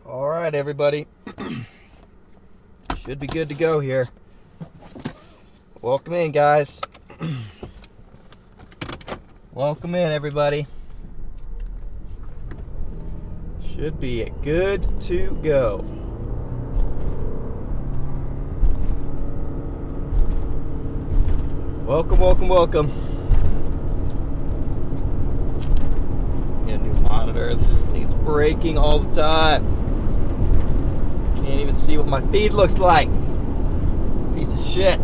All right, everybody. Should be good to go here. Welcome in, guys. Welcome in, everybody. Should be good to go. Welcome, welcome, welcome. Get a new monitor. This thing's breaking all the time. Can't even see what my feed looks like. Piece of shit.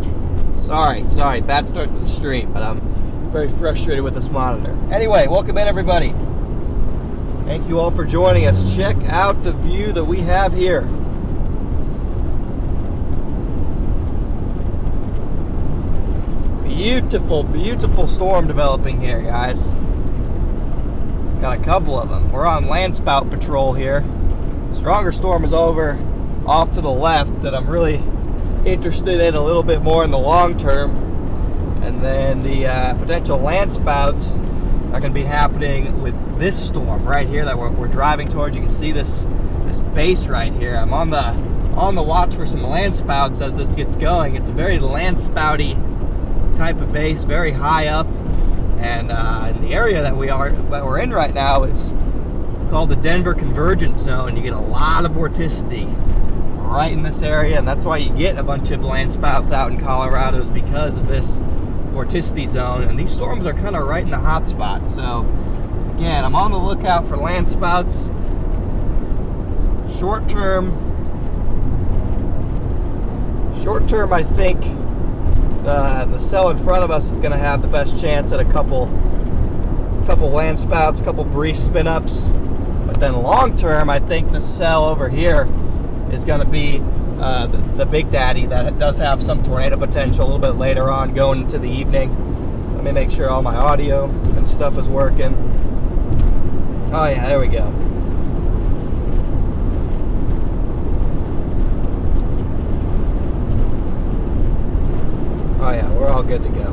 Sorry. Bad start to the stream, but I'm very frustrated with this monitor. Anyway, welcome in, everybody. Thank you all for joining us. Check out the view that we have here. Beautiful, beautiful storm developing here, guys. Got a couple of them. We're on land spout patrol here. The stronger storm is over off to the left that I'm really interested in a little bit more in the long term. And then the potential land spouts are going to be happening with this storm right here that we're driving towards. You can see this base right here. I'm on the watch for some land spouts as this gets going. It's a very land spouty type of base, very high up, and the area that we're in right now is called the Denver Convergence Zone. You get a lot of vorticity right in this area, and that's why you get a bunch of land spouts out in Colorado, is because of this vorticity zone. And these storms are kind of right in the hot spot. So again, I'm on the lookout for land spouts. Short term, I think the cell in front of us is going to have the best chance at a couple land spouts, couple brief spin ups. But then long term, I think the cell over here is going to be the big daddy that does have some tornado potential a little bit later on going into the evening. Let me make sure all my audio and stuff is working. Oh yeah, there we go. Oh yeah, we're all good to go.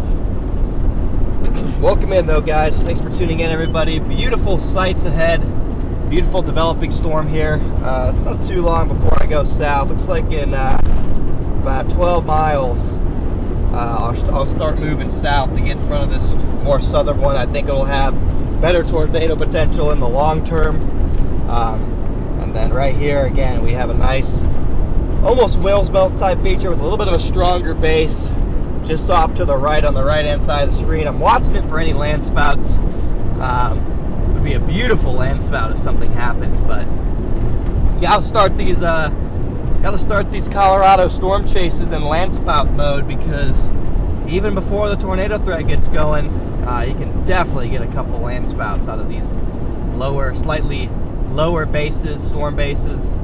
Welcome in though, guys. Thanks for tuning in, everybody. Beautiful sights ahead. Beautiful developing storm here. It's not too long before I go south. Looks like in about 12 miles I'll start moving south to get in front of this more southern one. I think it'll have better tornado potential in the long term. And then right here again we have a nice almost whale's mouth type feature with a little bit of a stronger base just off to the right on the right hand side of the screen. I'm watching it for any land spouts. Would be a beautiful land spout if something happened, but you gotta start these Colorado storm chases in land spout mode, because even before the tornado threat gets going, you can definitely get a couple land spouts out of these slightly lower bases, storm bases.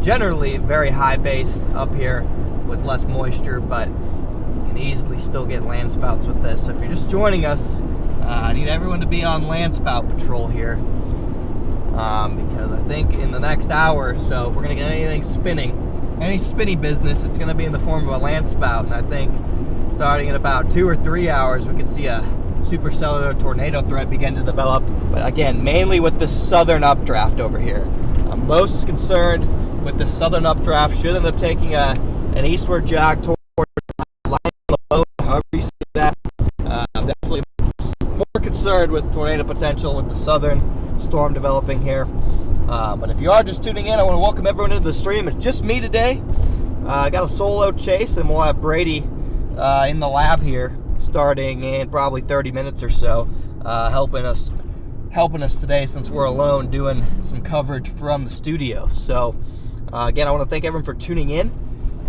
Generally very high base up here with less moisture, but you can easily still get land spouts with this. So if you're just joining us, I need everyone to be on land spout patrol here, because I think in the next hour or so, if we're going to get anything spinning, any spinny business, it's going to be in the form of a land spout. And I think starting in about 2 or 3 hours, we could see a supercellular tornado threat begin to develop. But again, mainly with this southern updraft over here. I'm most concerned with the southern updraft. Should end up taking an eastward jog towards line low, however you see that. Definitely more concerned with tornado potential with the southern storm developing here. But if you are just tuning in, I want to welcome everyone into the stream. It's just me today. I got a solo chase, and we'll have Brady in the lab here starting in probably 30 minutes or so, helping us today since we're alone doing some coverage from the studio. So again, I want to thank everyone for tuning in,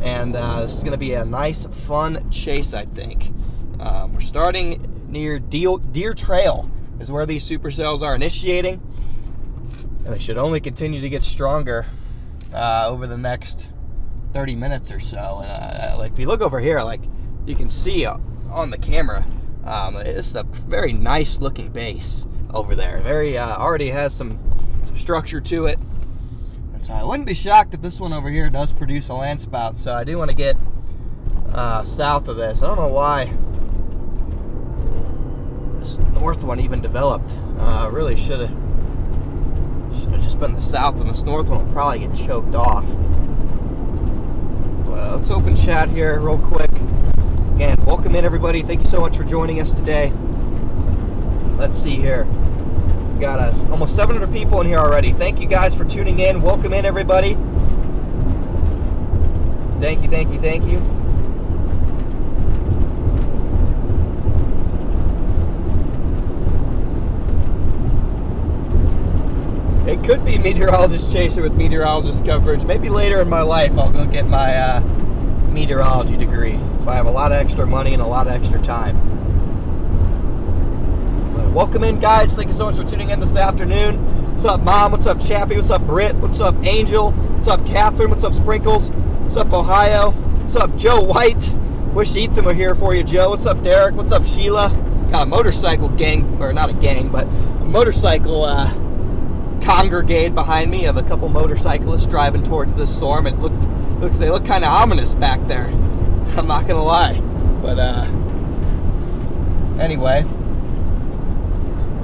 and this is going to be a nice fun chase, I think. We're starting near Deer Trail is where these supercells are initiating, and they should only continue to get stronger over the next 30 minutes or so. And like if you look over here, like you can see on the camera, it's a very nice looking base over there. Very already has some structure to it, and so I wouldn't be shocked if this one over here does produce a land spout. So I do want to get south of this. I don't know why this north one even developed. Really should Should have just been the south, and this north one will probably get choked off. But let's open chat here real quick. Again, welcome in everybody. Thank you so much for joining us today. Let's see here. We got almost 700 people in here already. Thank you guys for tuning in. Welcome in everybody. Thank you, thank you, thank you. It could be Meteorologist Chaser with meteorologist coverage. Maybe later in my life I'll go get my meteorology degree if I have a lot of extra money and a lot of extra time. But welcome in guys. Thank you so much for tuning in this afternoon. What's up Mom? What's up Chappie? What's up Britt? What's up Angel? What's up Catherine? What's up Sprinkles? What's up Ohio? What's up Joe White? Wish Ethan were here for you, Joe. What's up Derek? What's up Sheila? Got a motorcycle gang, or not a gang, but a motorcycle congregate behind me of a couple motorcyclists driving towards this storm. It they look kind of ominous back there. I'm not gonna lie, but anyway,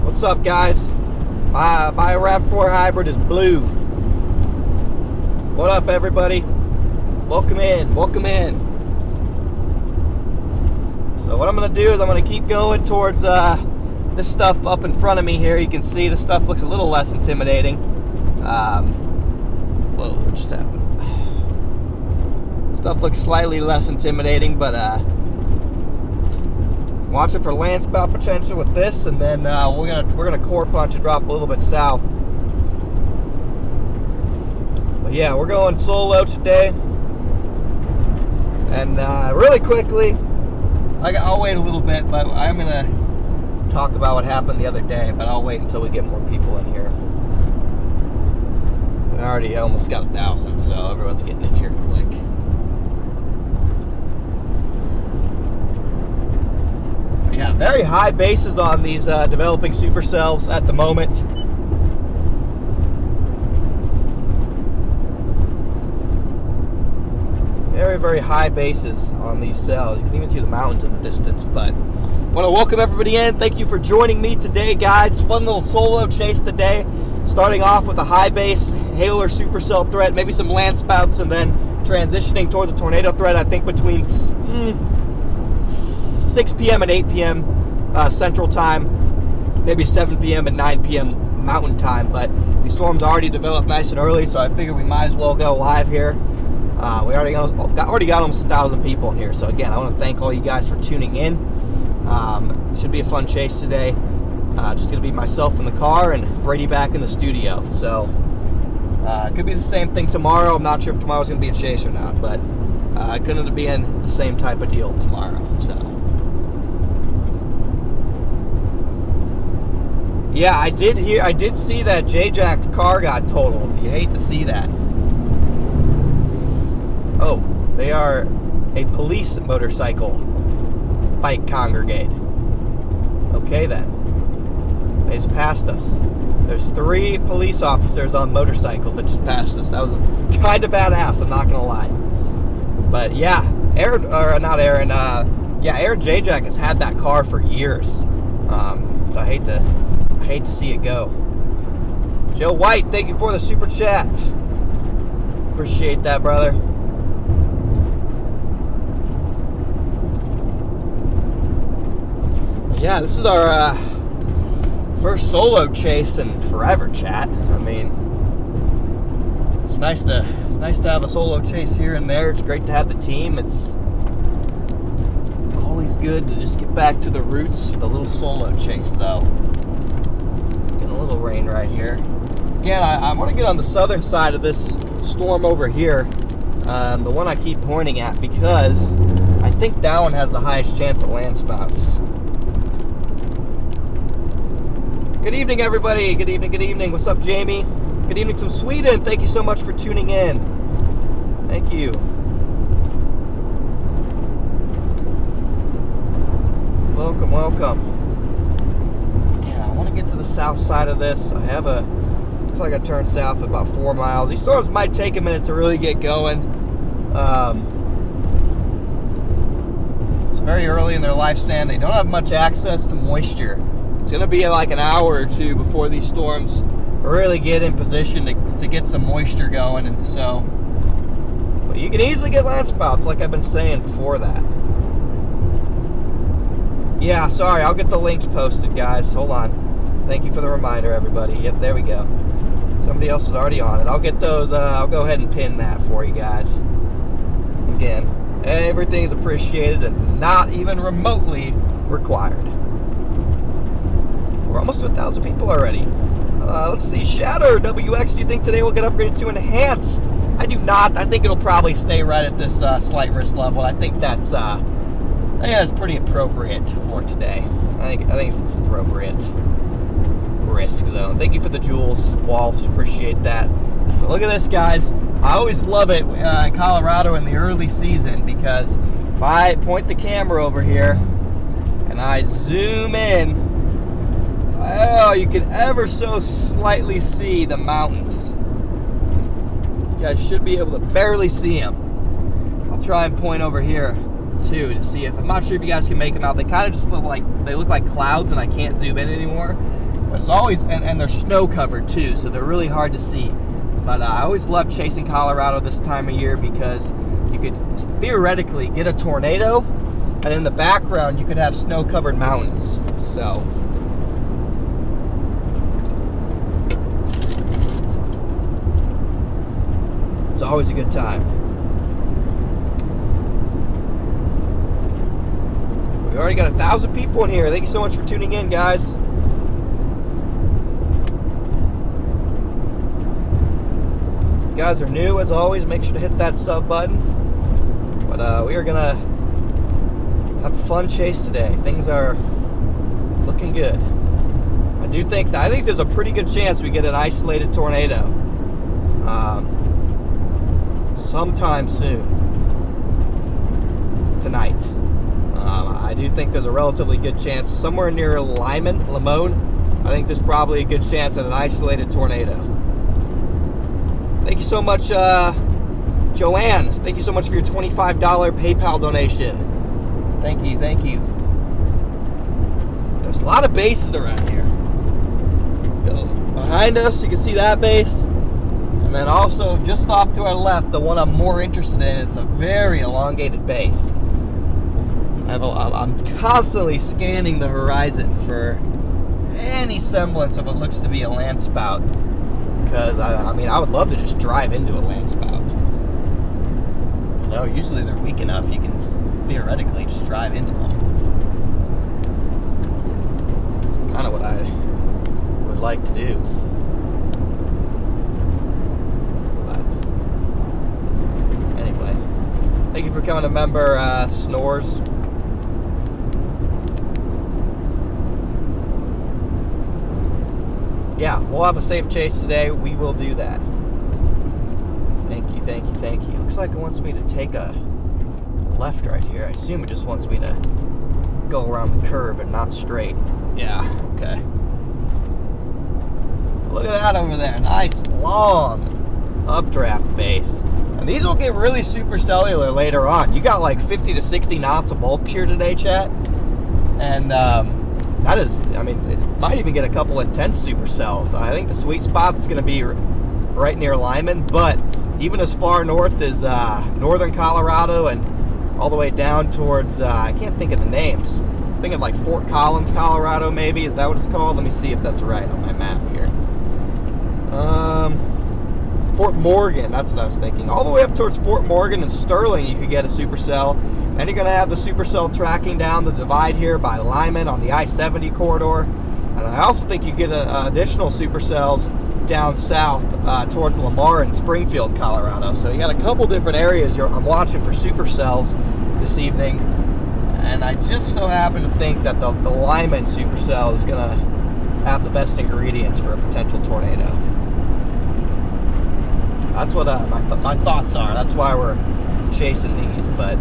what's up, guys? My RAV4 hybrid is blue. What up, everybody? Welcome in. Welcome in. So what I'm gonna do is I'm gonna keep going towards this stuff up in front of me here. You can see the stuff looks a little less intimidating. Whoa, what just happened? Stuff looks slightly less intimidating, but watching for land spout potential with this, and then we're gonna core punch and drop a little bit south. But yeah, we're going solo today, and really quickly, I'll wait a little bit, but I'm gonna talk about what happened the other day, but I'll wait until we get more people in here. I already almost got 1,000, so everyone's getting in here quick. Yeah, very high bases on these developing supercells at the moment. Very, very high bases on these cells. You can even see the mountains in the distance, but I want to welcome everybody in. Thank you for joining me today, guys. Fun little solo chase today. Starting off with a high base hail or supercell threat, maybe some land spouts, and then transitioning towards a tornado threat, I think between 6 p.m. and 8 p.m. Central Time, maybe 7 p.m. and 9 p.m. Mountain Time. But these storms already developed nice and early, so I figured we might as well go live here. We already got almost 1,000 people in here. So again, I want to thank all you guys for tuning in. It should be a fun chase today. Just going to be myself in the car and Brady back in the studio. So it could be the same thing tomorrow. I'm not sure if tomorrow's going to be a chase or not, but it could end up being the same type of deal tomorrow. So yeah, I did see that J-Jack's car got totaled. You hate to see that. Oh, they are a police motorcycle bike congregate. Okay then. They just passed us. There's 3 police officers on motorcycles that just passed us. That was kind of badass, I'm not gonna lie. But yeah, Aaron J-Jack has had that car for years. So I hate to see it go. Joe White, thank you for the super chat. Appreciate that, brother. Yeah, this is our first solo chase in forever, chat. I mean, it's nice to have a solo chase here and there. It's great to have the team. It's always good to just get back to the roots with a little solo chase, though. Getting a little rain right here. Again, I want to get on the southern side of this storm over here, the one I keep pointing at, because I think that one has the highest chance of land spouts. Good evening, everybody. Good evening, good evening. What's up, Jamie? Good evening from Sweden. Thank you so much for tuning in. Thank you. Welcome, welcome. Yeah, I want to get to the south side of this. Looks like I turned south at about 4 miles. These storms might take a minute to really get going. It's very early in their lifespan. They don't have much access to moisture. It's going to be like an hour or two before these storms really get in position to get some moisture going. And so, but you can easily get land spouts, like I've been saying before that. Yeah, sorry, I'll get the links posted, guys. Hold on. Thank you for the reminder, everybody. Yep, there we go. Somebody else is already on it. I'll get those, I'll go ahead and pin that for you guys. Again, everything's appreciated and not even remotely required. We're almost to 1,000 people already. Let's see, Shatter WX, do you think today we'll get upgraded to Enhanced? I do not. I think it'll probably stay right at this slight risk level. I think that's pretty appropriate for today. I think it's appropriate risk zone. Thank you for the jewels, Walsh. Appreciate that. But look at this, guys. I always love it in Colorado in the early season, because if I point the camera over here and I zoom in, oh, you can ever so slightly see the mountains. You guys should be able to barely see them. I'll try and point over here too to see if, I'm not sure if you guys can make them out. They kind of just look like clouds, and I can't zoom in anymore. But it's always, and they're snow covered too, so they're really hard to see. But I always love chasing Colorado this time of year, because you could theoretically get a tornado, and in the background you could have snow covered mountains. So it's always a good time. We already got 1,000 people in here. Thank you so much for tuning in, guys. If you guys are new, as always, make sure to hit that sub button. But we are gonna have a fun chase today. Things are looking good. I think there's a pretty good chance we get an isolated tornado sometime soon tonight. I do think there's a relatively good chance somewhere near Limon. I think there's probably a good chance at an isolated tornado. Thank you so much, Joanne. Thank you so much for your $25 PayPal donation. Thank you, thank you. There's a lot of bases around here. Go behind us, you can see that base. And then also just off to our left, the one I'm more interested in, it's a very elongated base. I'm constantly scanning the horizon for any semblance of what looks to be a land spout, because I mean, I would love to just drive into a land spout. You know, usually they're weak enough you can theoretically just drive into them. Kind of what I would like to do. But anyway, thank you for coming a member, Snores. Yeah, we'll have a safe chase today. We will do that. Thank you, thank you, thank you. Looks like it wants me to take a left right here. I assume it just wants me to go around the curve and not straight. Yeah, okay. Look at that over there. Nice, long updraft base. And these will get really super cellular later on. You got like 50 to 60 knots of bulk shear today, chat. And that is, I mean, it might even get a couple intense supercells. I think the sweet spot is going to be right near Lyman, but even as far north as northern Colorado and all the way down towards, I can't think of the names. I'm thinking like Fort Collins, Colorado, maybe. Is that what it's called? Let me see if that's right on my map here. Fort Morgan, that's what I was thinking. All the way up towards Fort Morgan and Sterling, you could get a supercell. Then you're going to have the supercell tracking down the divide here by Lyman on the I-70 corridor. And I also think you get additional supercells down south towards Lamar and Springfield, Colorado. So you got a couple different areas I'm watching for supercells this evening. And I just so happen to think that the Lyman supercell is going to have the best ingredients for a potential tornado. That's what my thoughts are. That's why we're chasing these, but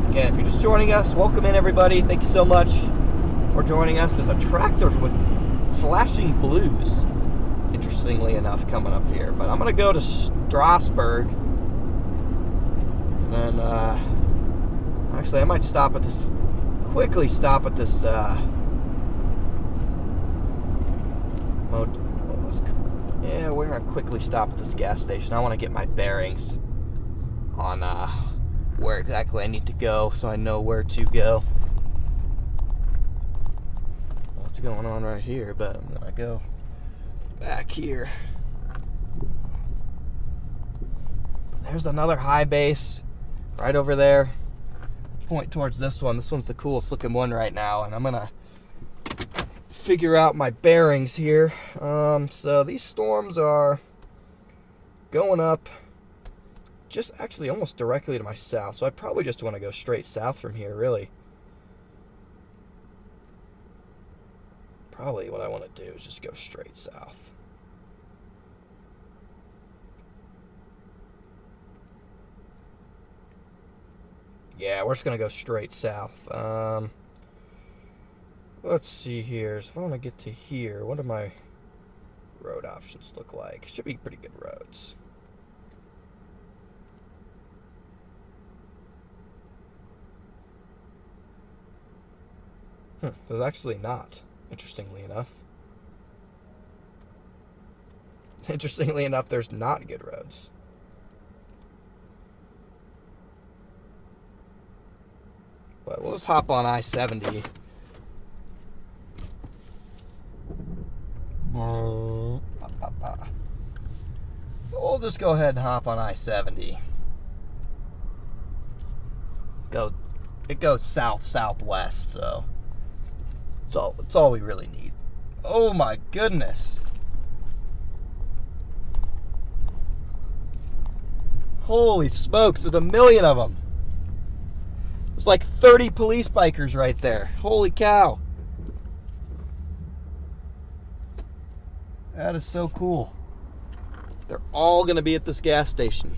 again, if you're just joining us, welcome in, everybody. Thank you so much for joining us. There's a tractor with flashing blues, interestingly enough, coming up here. But I'm going to go to Strasburg and then Actually, I might stop at this, quickly stop at this, mode. Yeah, we're gonna quickly stop at this gas station. I want to get my bearings on where exactly I need to go, so I know where to go. What's going on right here? But I'm gonna go back here. There's another high base right over there. Point towards this one. This one's the coolest looking one right now, and I'm gonna figure out my bearings here. So these storms are going up just actually almost directly to my south, so I probably just want to go straight south from here, really. Probably what I want to do is just go straight south. Yeah, we're just gonna go straight south. Let's see here. So if I want to get to here, what do my road options look like? Should be pretty good roads. There's actually not, interestingly enough. Interestingly enough, there's not good roads. But we'll just hop on I-70. We'll just go ahead and hop on I-70. It goes south-southwest, so it's all we really need. Oh my goodness. Holy smokes, there's a million of them. There's like 30 police bikers right there. Holy cow. That is so cool. They're all going to be at this gas station.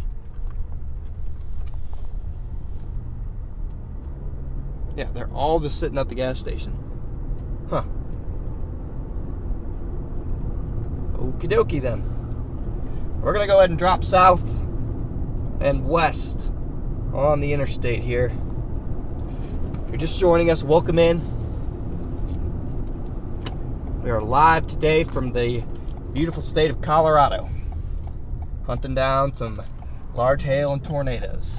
Yeah, they're all just sitting at the gas station. Huh. Okie dokie then. We're going to go ahead and drop south and west on the interstate here. If you're just joining us, welcome in. We are live today from the beautiful state of Colorado, hunting down some large hail and tornadoes.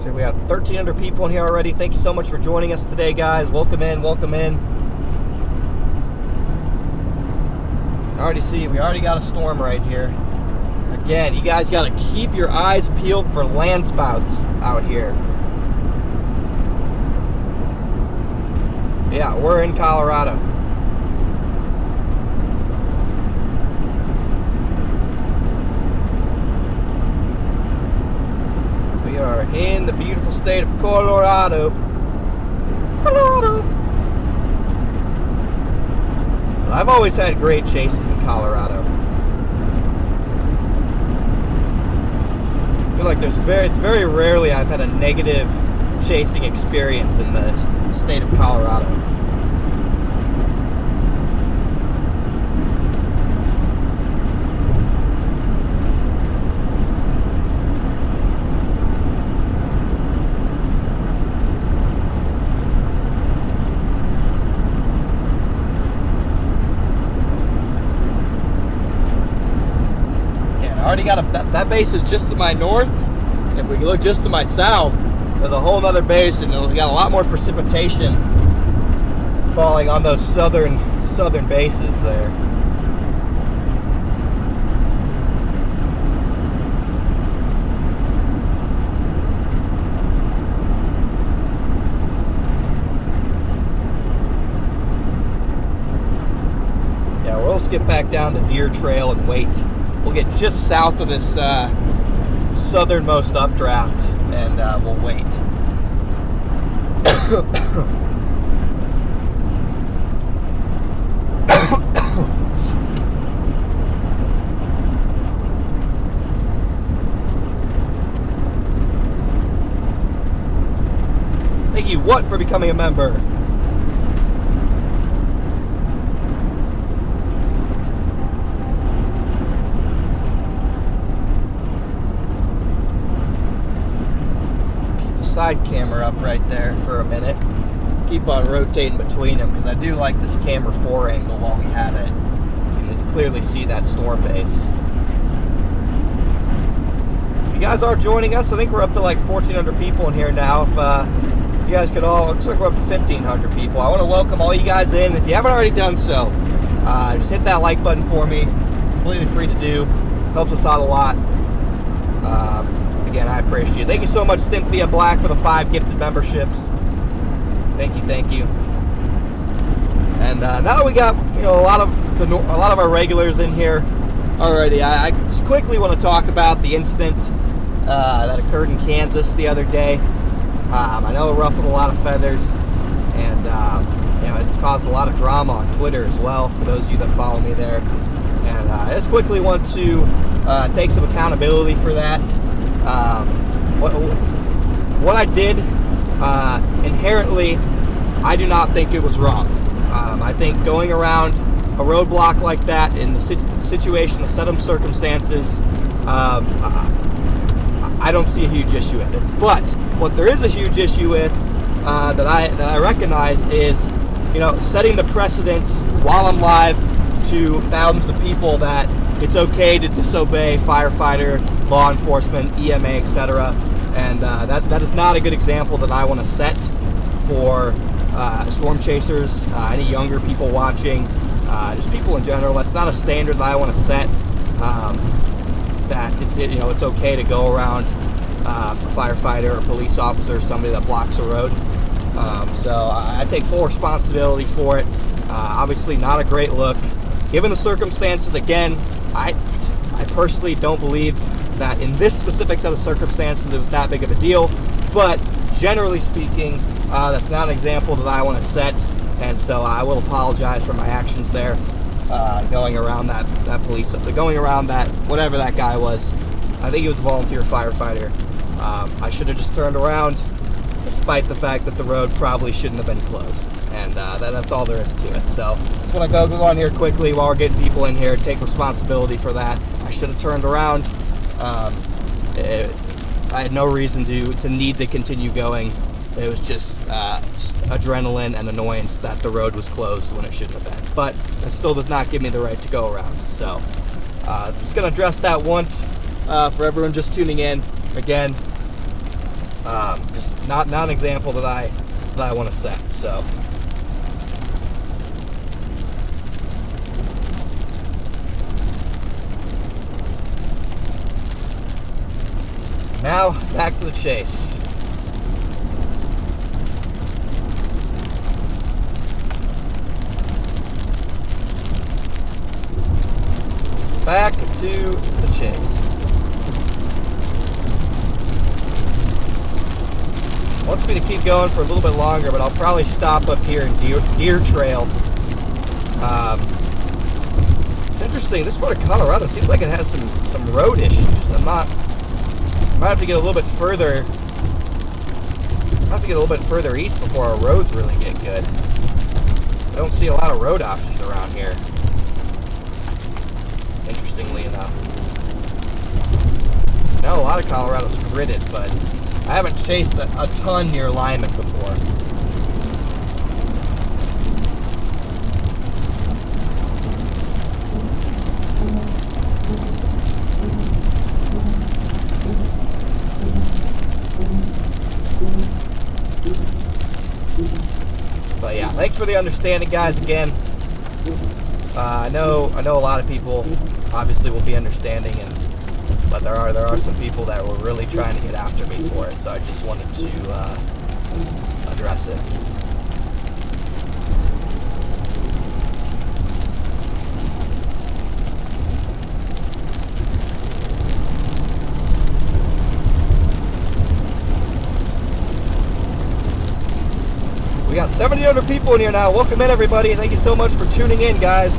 So we have 1,300 people in here already. Thank you so much for joining us today, guys. Welcome in, welcome in. I already see, we already got a storm right here. Again, you guys got to keep your eyes peeled for land spouts out here. Yeah, we're in Colorado. We are in the beautiful state of Colorado. Colorado. I've always had great chases in Colorado. I feel like it's very rarely I've had a negative chasing experience in the state of Colorado. Already got that base is just to my north. If we look just to my south, there's a whole other base, and we got a lot more precipitation falling on those southern bases there. Yeah, we'll just get back down the Deer Trail and wait. We'll get just south of this southernmost updraft, and we'll wait. Thank you, what, for becoming a member? Keep the side camera up right there for a minute. Keep on rotating between them because I do like this camera 4 angle while we have it. You can clearly see that storm base. If you guys are joining us, I think we're up to like 1,400 people in here now. If you guys could all, looks like we're up to 1,500 people. I want to welcome all you guys in. If you haven't already done so, just hit that like button for me. Completely free to do. Helps us out a lot. Again, I appreciate it. Thank you so much, Cynthia Black, for the 5 gifted memberships. Thank you, thank you. And now that we got a lot of our regulars in here already, I just quickly want to talk about the incident that occurred in Kansas the other day. I know it ruffled a lot of feathers, and it caused a lot of drama on Twitter as well. For those of you that follow me there, and I just quickly want to take some accountability for that. What I did. Inherently, I do not think it was wrong. I think going around a roadblock like that in the situation, the set of circumstances, I don't see a huge issue with it. But what there is a huge issue with that I recognize is, setting the precedent while I'm live to thousands of people that it's okay to disobey firefighter, law enforcement, EMA, etc. And that is not a good example that I want to set for storm chasers, any younger people watching, just people in general. That's not a standard that I want to set. That it's okay to go around a firefighter or police officer or somebody that blocks a road. So I take full responsibility for it. Obviously, not a great look, given the circumstances. Again, I personally don't believe that in this specific set of circumstances it was that big of a deal, but generally speaking, that's not an example that I want to set, and so I will apologize for my actions there, going around that police, going around that, whatever that guy was. I think he was a volunteer firefighter. I should have just turned around, despite the fact that the road probably shouldn't have been closed, and that's all there is to it. So I'm going to go on here quickly while we're getting people in here, take responsibility for that. I should have turned around. I had no reason to need to continue going. It was just adrenaline and annoyance that the road was closed when it shouldn't have been. But it still does not give me the right to go around. So I'm just going to address that once for everyone just tuning in. Again, just not an example that I want to set. So. Now, back to the chase. Back to the chase. Wants me to keep going for a little bit longer, but I'll probably stop up here in Deer Trail. It's interesting, this part of Colorado seems like it has some road issues. I might have to get a little bit further. East before our roads really get good. I don't see a lot of road options around here, interestingly enough. I know a lot of Colorado's gridded, but I haven't chased a ton near Lyman before. But yeah, thanks for the understanding, guys. Again, I know a lot of people obviously will be understanding, but there are some people that were really trying to get after me for it. So I just wanted to address it. We got 1,700 people in here now. Welcome in, everybody. Thank you so much for tuning in, guys.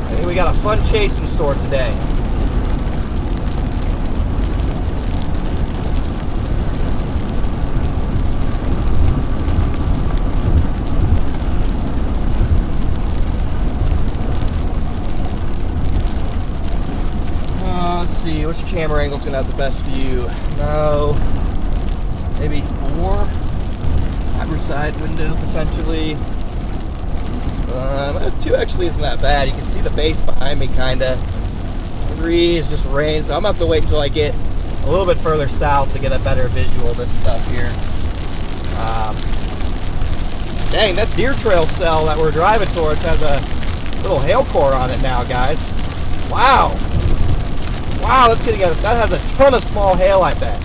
I think we got a fun chase in store today. camera angle is going to have the best view? No. Maybe 4. Driver's side window, potentially. 2 actually isn't that bad. You can see the base behind me, kind of. 3 is just rain, so I'm going to have to wait until I get a little bit further south to get a better visual of this stuff here. Dang, that deer trail cell that we're driving towards has a little hail core on it now, guys. Wow. Wow, that has a ton of small hail, I bet.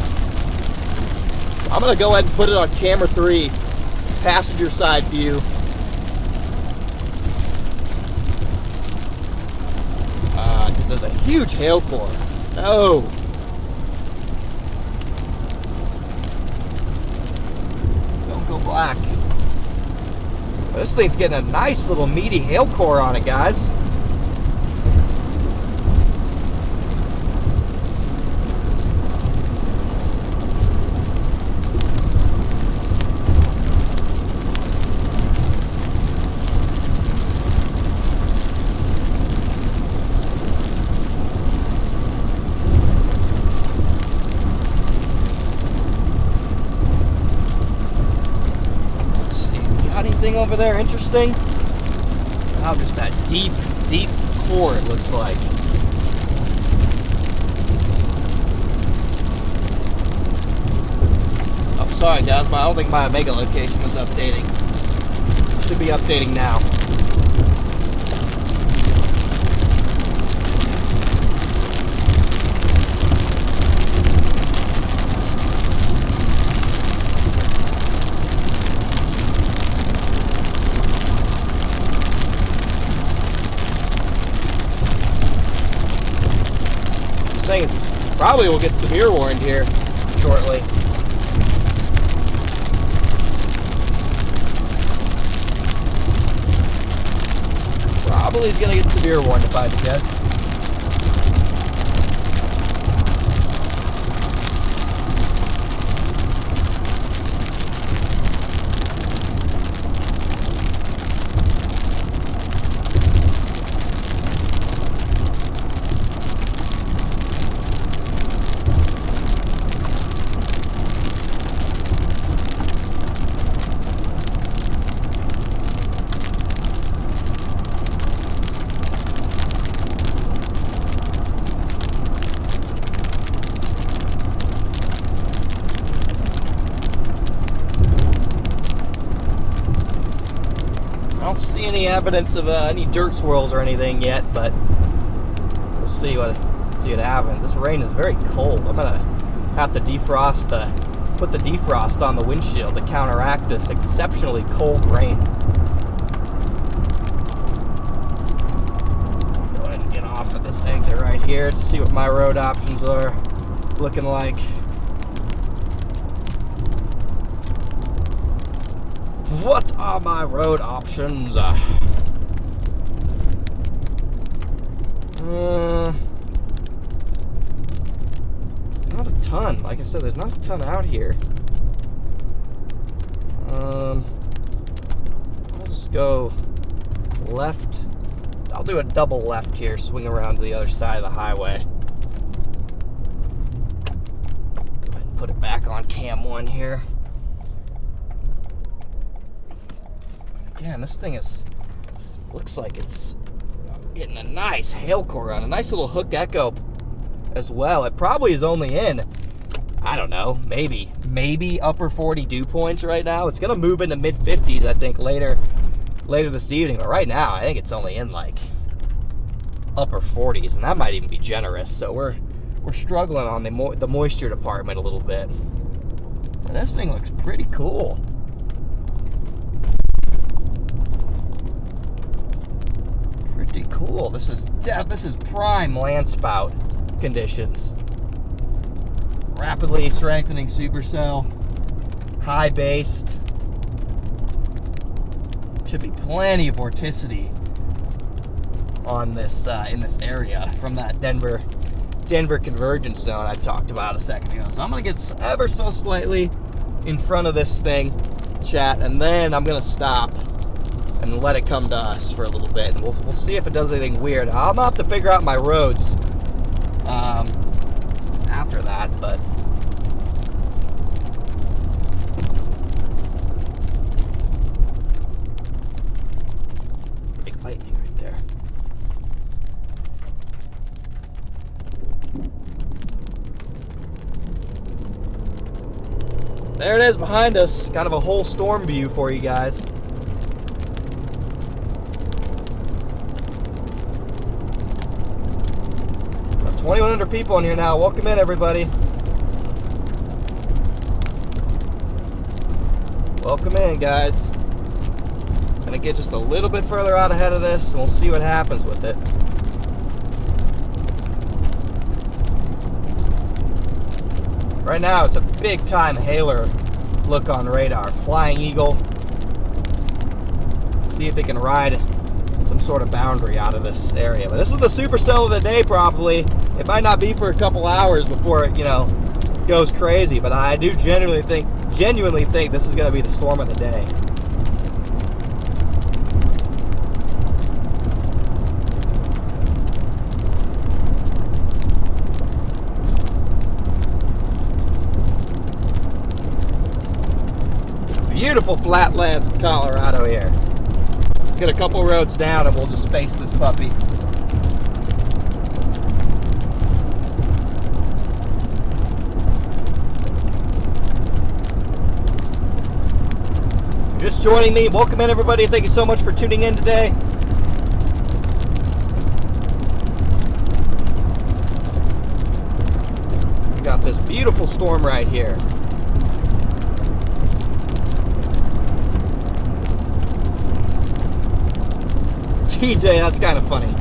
I'm going to go ahead and put it on camera 3, passenger side view. Because there's a huge hail core. Oh. Don't go black. This thing's getting a nice little meaty hail core on it, guys. Over there interesting. Oh, just that deep core, it looks like. Oh, sorry guys, I don't think my Omega location was updating. Should be updating now. Probably will get severe warned here shortly. Probably is going to get severe warned if I had to guess. Any evidence of any dirt swirls or anything yet, but we'll see what happens. This rain is very cold. I'm gonna have to put the defrost on the windshield to counteract this exceptionally cold rain. Go ahead and get off at this exit right here to see what my road options are looking like. What are my road options? It's not a ton. Like I said, there's not a ton out here. I'll just go left. I'll do a double left here, swing around to the other side of the highway. Go ahead and put it back on cam 1 here. Again, this thing looks like it's getting a nice hail core on, a nice little hook echo as well. It probably is only in, I don't know, maybe upper 40 dew points right now. It's gonna move into mid 50s, I think, later this evening. But right now, I think it's only in like upper 40s, and that might even be generous. So we're struggling on the moisture department a little bit. But this thing looks pretty cool. Pretty cool. This is prime land spout conditions. Rapidly strengthening supercell, high based. Should be plenty of vorticity on this in this area from that Denver convergence zone I talked about a second ago. So I'm gonna get ever so slightly in front of this thing, chat, and then I'm gonna stop and let it come to us for a little bit, and we'll see if it does anything weird. I'm gonna have to figure out my roads after that, but big lightning right there. There it is behind us. Kind of a whole storm view for you guys. Got 2,100 people in here now. Welcome in, everybody. Welcome in, guys. Gonna get just a little bit further out ahead of this, and we'll see what happens with it. Right now, it's a big-time hailer look on radar. Flying Eagle. See if it can ride some sort of boundary out of this area. But this is the supercell of the day, probably. It might not be for a couple hours before it, goes crazy. But I do genuinely think this is going to be the storm of the day. Beautiful flatlands of Colorado here. Get a couple roads down and we'll just face this puppy. If you're just joining me, welcome in, everybody. Thank you so much for tuning in today. We got this beautiful storm right here. TJ, that's kind of funny.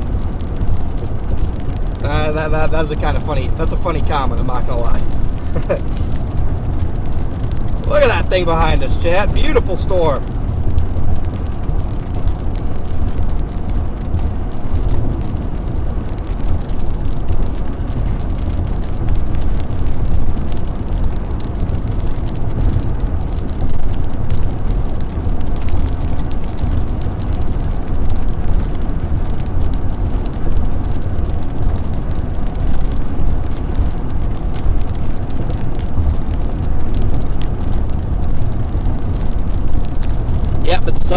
That's a kind of funny. That's a funny comment. I'm not gonna lie. Look at that thing behind us, Chad. Beautiful storm.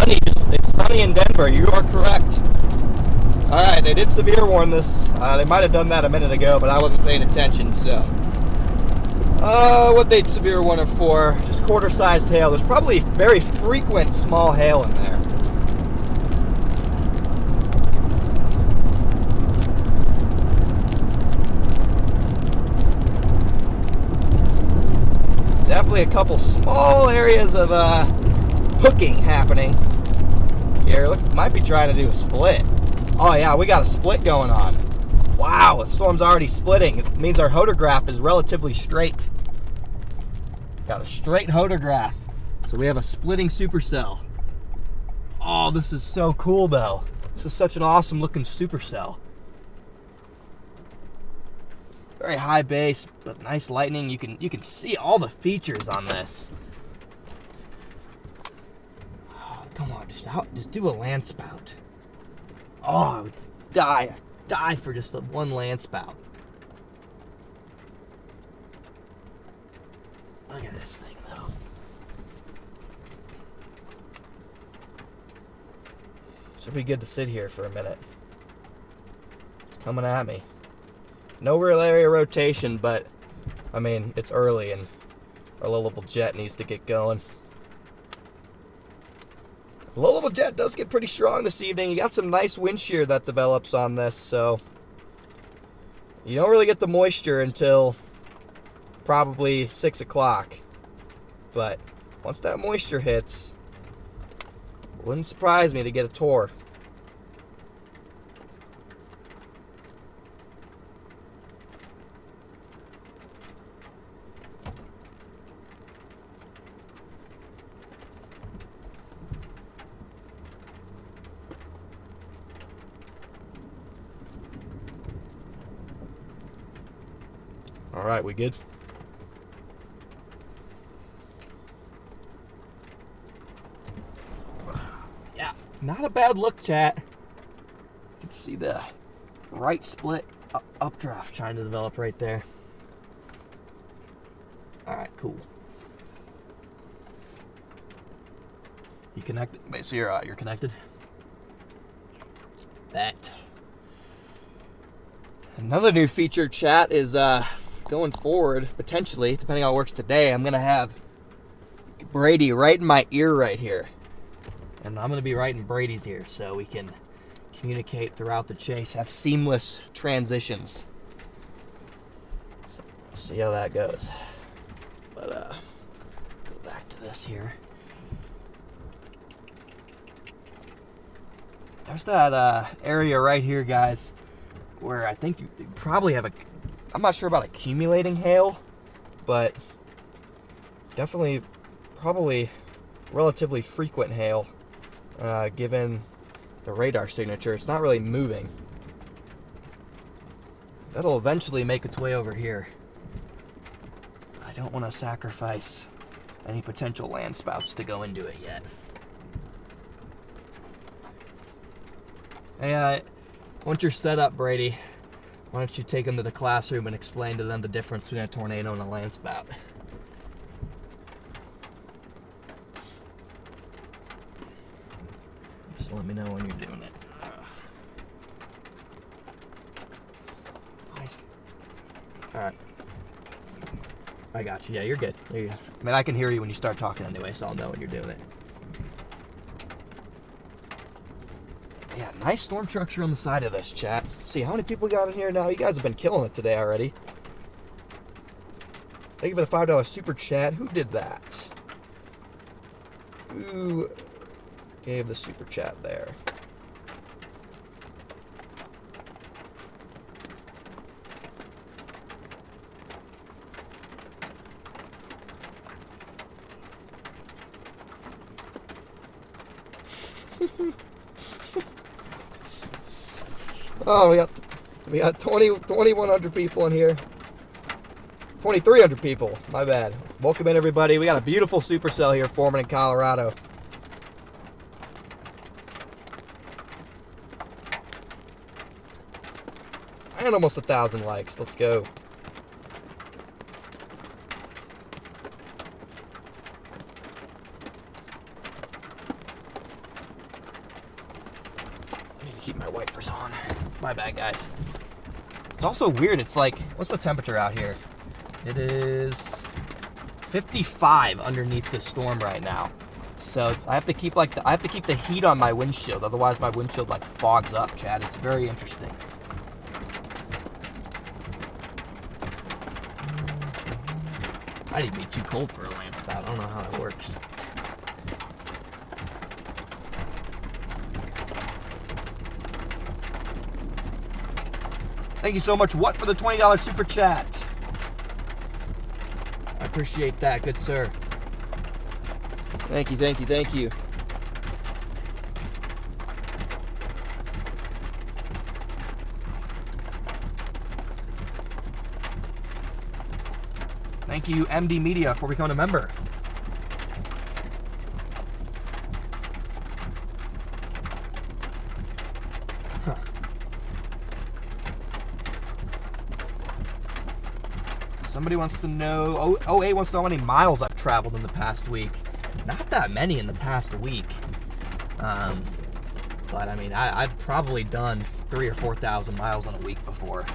It's sunny in Denver. You are correct. Alright, they did severe warn this. They might have done that a minute ago, but I wasn't paying attention, so. What they'd severe warn it for? Just quarter-sized hail. There's probably very frequent small hail in there. Definitely a couple small areas of hooking happening here. Look, might be trying to do a split. Oh yeah, we got a split going on. Wow, the storm's already splitting. It means our hodograph is relatively straight. Got a straight hodograph. So we have a splitting supercell. Oh, this is so cool though. This is such an awesome looking supercell. Very high base, but nice lightning. You can see all the features on this. Come on, just do a land spout. Oh, I would die for just one land spout. Look at this thing, though. Should be good to sit here for a minute. It's coming at me. No real area rotation, but, I mean, it's early and our low-level jet needs to get going. Low-level jet does get pretty strong this evening. You got some nice wind shear that develops on this, so you don't really get the moisture until probably 6 o'clock. But once that moisture hits, wouldn't surprise me to get a tour. All right, we good? Yeah, not a bad look, chat. You can see the right split updraft trying to develop right there. cool. You connected? Wait, so you're connected? That. Another new feature, chat, is going forward, potentially, depending on how it works today, I'm going to have Brady right in my ear right here. And I'm going to be right in Brady's ear so we can communicate throughout the chase, have seamless transitions. So we'll see how that goes. But go back to this here. There's that area right here, guys, where I think you probably have I'm not sure about accumulating hail, but definitely probably relatively frequent hail, given the radar signature. It's not really moving. That'll eventually make its way over here. I don't want to sacrifice any potential land spouts to go into it yet. Hey, once you're set up, Brady, why don't you take them to the classroom and explain to them the difference between a tornado and a land spout? Just let me know when you're doing it. Nice. All right. I got you. Yeah, you're good. I mean, I can hear you when you start talking anyway, so I'll know when you're doing it. Yeah, nice storm structure on the side of this, chat. Let's see, how many people got in here now? You guys have been killing it today already. Thank you for the $5 super chat. Who did that? Who gave the super chat there? Oh, we got 2,100 people in here. 2,300 people. My bad. Welcome in, everybody. We got a beautiful supercell here forming in Colorado. And almost 1,000 likes. Let's go. I need to keep my wipers on. My bad, guys. It's also weird. It's like, what's the temperature out here? It is 55 underneath the storm right now. So I have to keep the heat on my windshield, otherwise my windshield like fogs up, Chad. It's very interesting. Might even be too cold for a land spout. I don't know how that works. Thank you so much, What, for the $20 super chat. I appreciate that, good sir. Thank you, thank you, thank you. Thank you, MD Media, for becoming a member. Huh. Somebody wants to know, OA wants to know how many miles I've traveled in the past week. Not that many in the past week. But I mean, I've probably done 3,000 or 4,000 miles in a week before.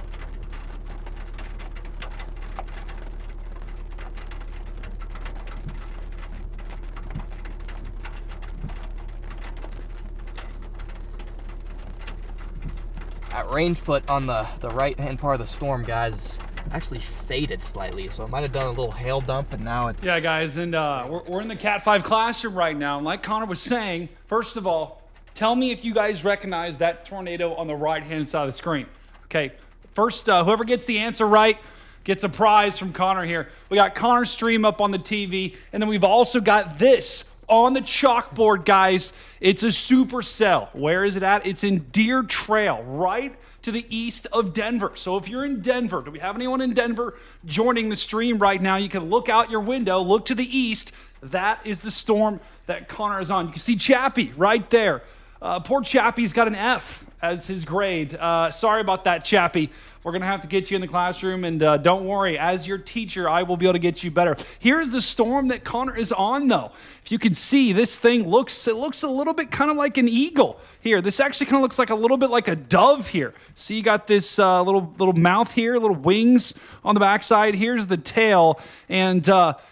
That rain foot on the right-hand part of the storm, guys, actually faded slightly, so it might have done a little hail dump, and now it's... Yeah, guys, and we're in the Cat 5 classroom right now, and like Connor was saying, first of all, tell me if you guys recognize that tornado on the right-hand side of the screen. Okay, first, whoever gets the answer right gets a prize from Connor here. We got Connor's stream up on the TV, and then we've also got this on the chalkboard, guys. It's a Supercell. Where is it at? It's in Deer Trail, right to the east of Denver. So if you're in Denver, do we have anyone in Denver joining the stream right now? You can look out your window, look to the east. That is the storm that Connor is on. You can see Chappie right there. Poor Chappie's got an F as his grade. Sorry about that, Chappie. We're going to have to get you in the classroom, and don't worry, as your teacher, I will be able to get you better. Here's the storm that Connor is on, though. If you can see, this thing looks a little bit kind of like an eagle here. This actually kind of looks like a little bit like a dove here. See, you got this little mouth here, little wings on the backside. Here's the tail, and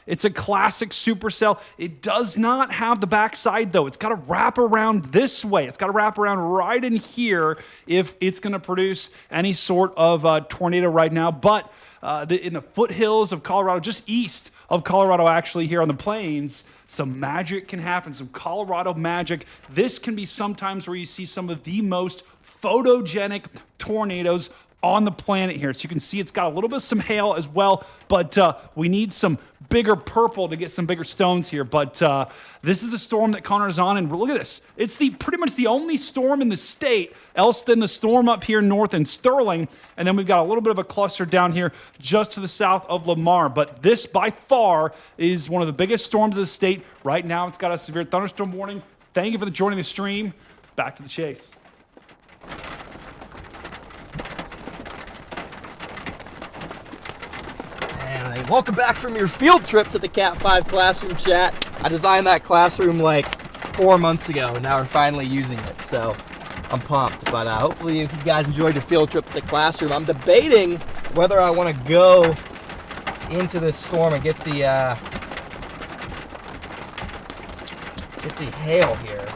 it's a classic supercell. It does not have the backside, though. It's got to wrap around this way. It's got to wrap around right in here if it's going to produce any sort of tornado right now. But in the foothills of Colorado, just east of Colorado, actually, here on the plains, some magic can happen, some Colorado magic. This can be sometimes where you see some of the most photogenic tornadoes on the planet here. So you can see it's got a little bit of some hail as well, but we need some bigger purple to get some bigger stones here. But this is the storm that Connor's on, and look at this. It's pretty much the only storm in the state, else than the storm up here north in Sterling, and then we've got a little bit of a cluster down here just to the south of Lamar. But this, by far, is one of the biggest storms of the state. Right now, it's got a severe thunderstorm warning. Thank you for joining the stream. Back to the chase. And welcome back from your field trip to the Cat 5 classroom, chat. I designed that classroom like 4 months ago, and now we're finally using it, so I'm pumped. But hopefully you guys enjoyed your field trip to the classroom. I'm debating whether I want to go into this storm and get the hail here.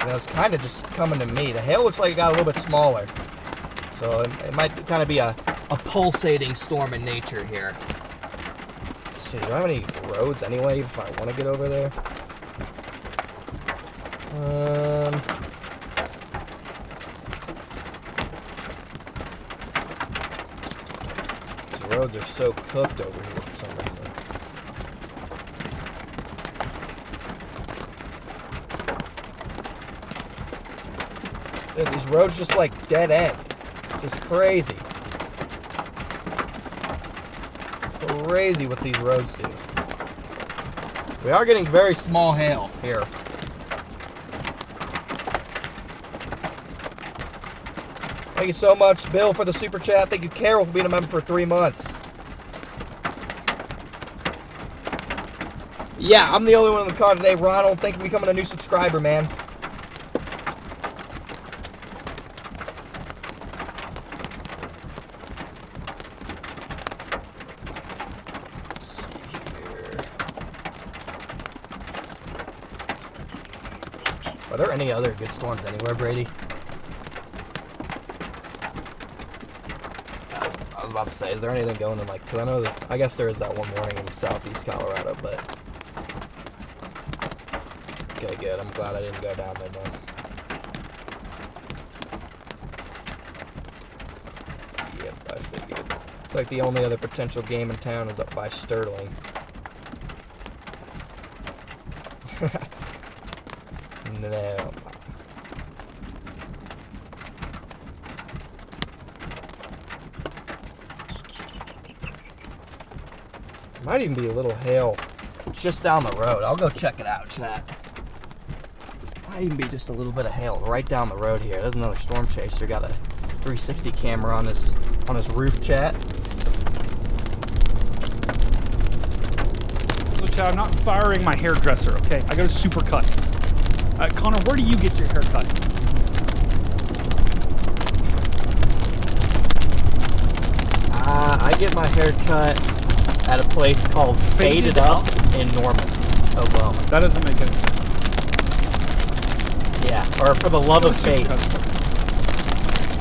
You know, it's kind of just coming to me. The hail looks like it got a little bit smaller, so it might kind of be a pulsating storm in nature here. Let's see, do I have any roads anyway if I want to get over there? These roads are so cooked over here for some reason. Dude, these roads just like dead end. This is crazy. Crazy what these roads do. We are getting very small hail here. Thank you so much, Bill, for the super chat. Thank you, Carol, for being a member for 3 months. Yeah, I'm the only one on the call today. Ronald, thank you for becoming a new subscriber, man. Are there any other good storms anywhere, Brady? I was about to say, is there anything going in, like, because I know that, I guess there is that one morning in southeast Colorado, but okay, good. I'm glad I didn't go down there then. Yep, I figured. It's like the only other potential game in town is up by Sterling. No. Might even be a little hail just down the road. I'll go check it out, chat. Might even be just a little bit of hail right down the road here. There's another storm chaser. Got a 360 camera on his roof, chat. So, chat, I'm not firing my hairdresser, okay? I go to Supercuts. Connor, where do you get your hair cut? I get my hair cut at a place called Faded Up in Norman, Oklahoma. That doesn't make any sense. Yeah, or for the love of fades.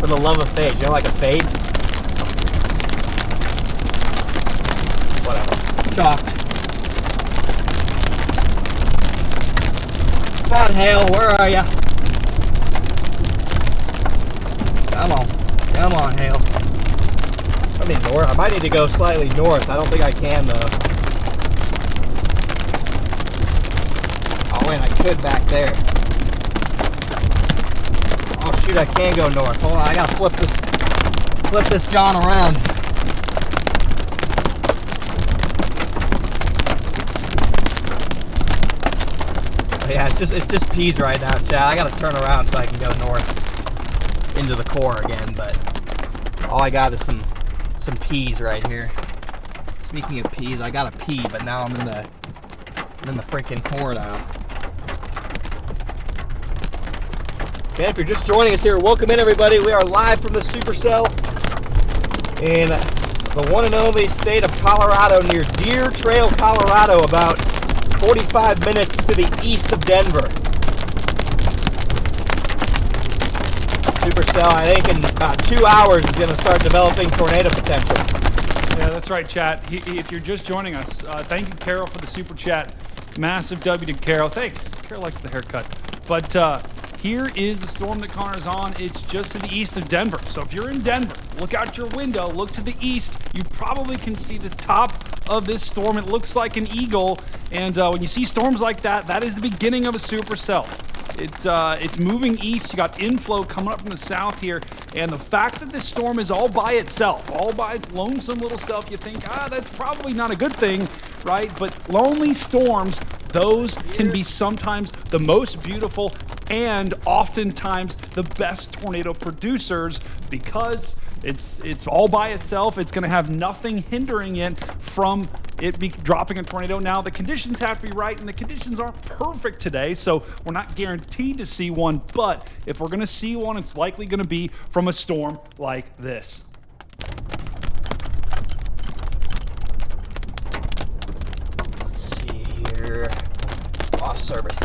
For the love of fades. You know, like a fade? Whatever. Chalked. Come on, Hale, where are ya? Come on, Hale. I mean, north. I might need to go slightly north. I don't think I can, though. Oh, wait, I could back there. Oh, shoot, I can go north. Hold on, I gotta flip this John around. Yeah, it's just peas right now, chat. I gotta turn around so I can go north. into the core again, but all I got is some peas right here. Speaking of peas, I got a pea, but now I'm in the freaking core now. Okay, if you're just joining us here, welcome in everybody. We are live from the Supercell in the one and only state of Colorado, near Deer Trail, Colorado, about 45 minutes to the east of Denver. Supercell, I think in about 2 hours, is going to start developing tornado potential. Yeah, that's right, chat. If you're just joining us, thank you, Carol, for the super chat. Massive W to Carol. Thanks. Carol likes the haircut. But here is the storm that Connor's on. It's just to the east of Denver. So if you're in Denver, look out your window, look to the east. You probably can see the top of this storm. It looks like an eagle. And when you see storms like that, that is the beginning of a supercell. It's moving east. You got inflow coming up from the south here. And the fact that this storm is all by itself, all by its lonesome little self, you think, that's probably not a good thing, right? But lonely storms, those can be sometimes the most beautiful and oftentimes the best tornado producers, because it's all by itself. It's going to have nothing hindering it from it dropping a tornado. Now, the conditions have to be right, and the conditions aren't perfect today, so we're not guaranteed to see one, but if we're going to see one, it's likely going to be from a storm like this. Let's see here. Lost service.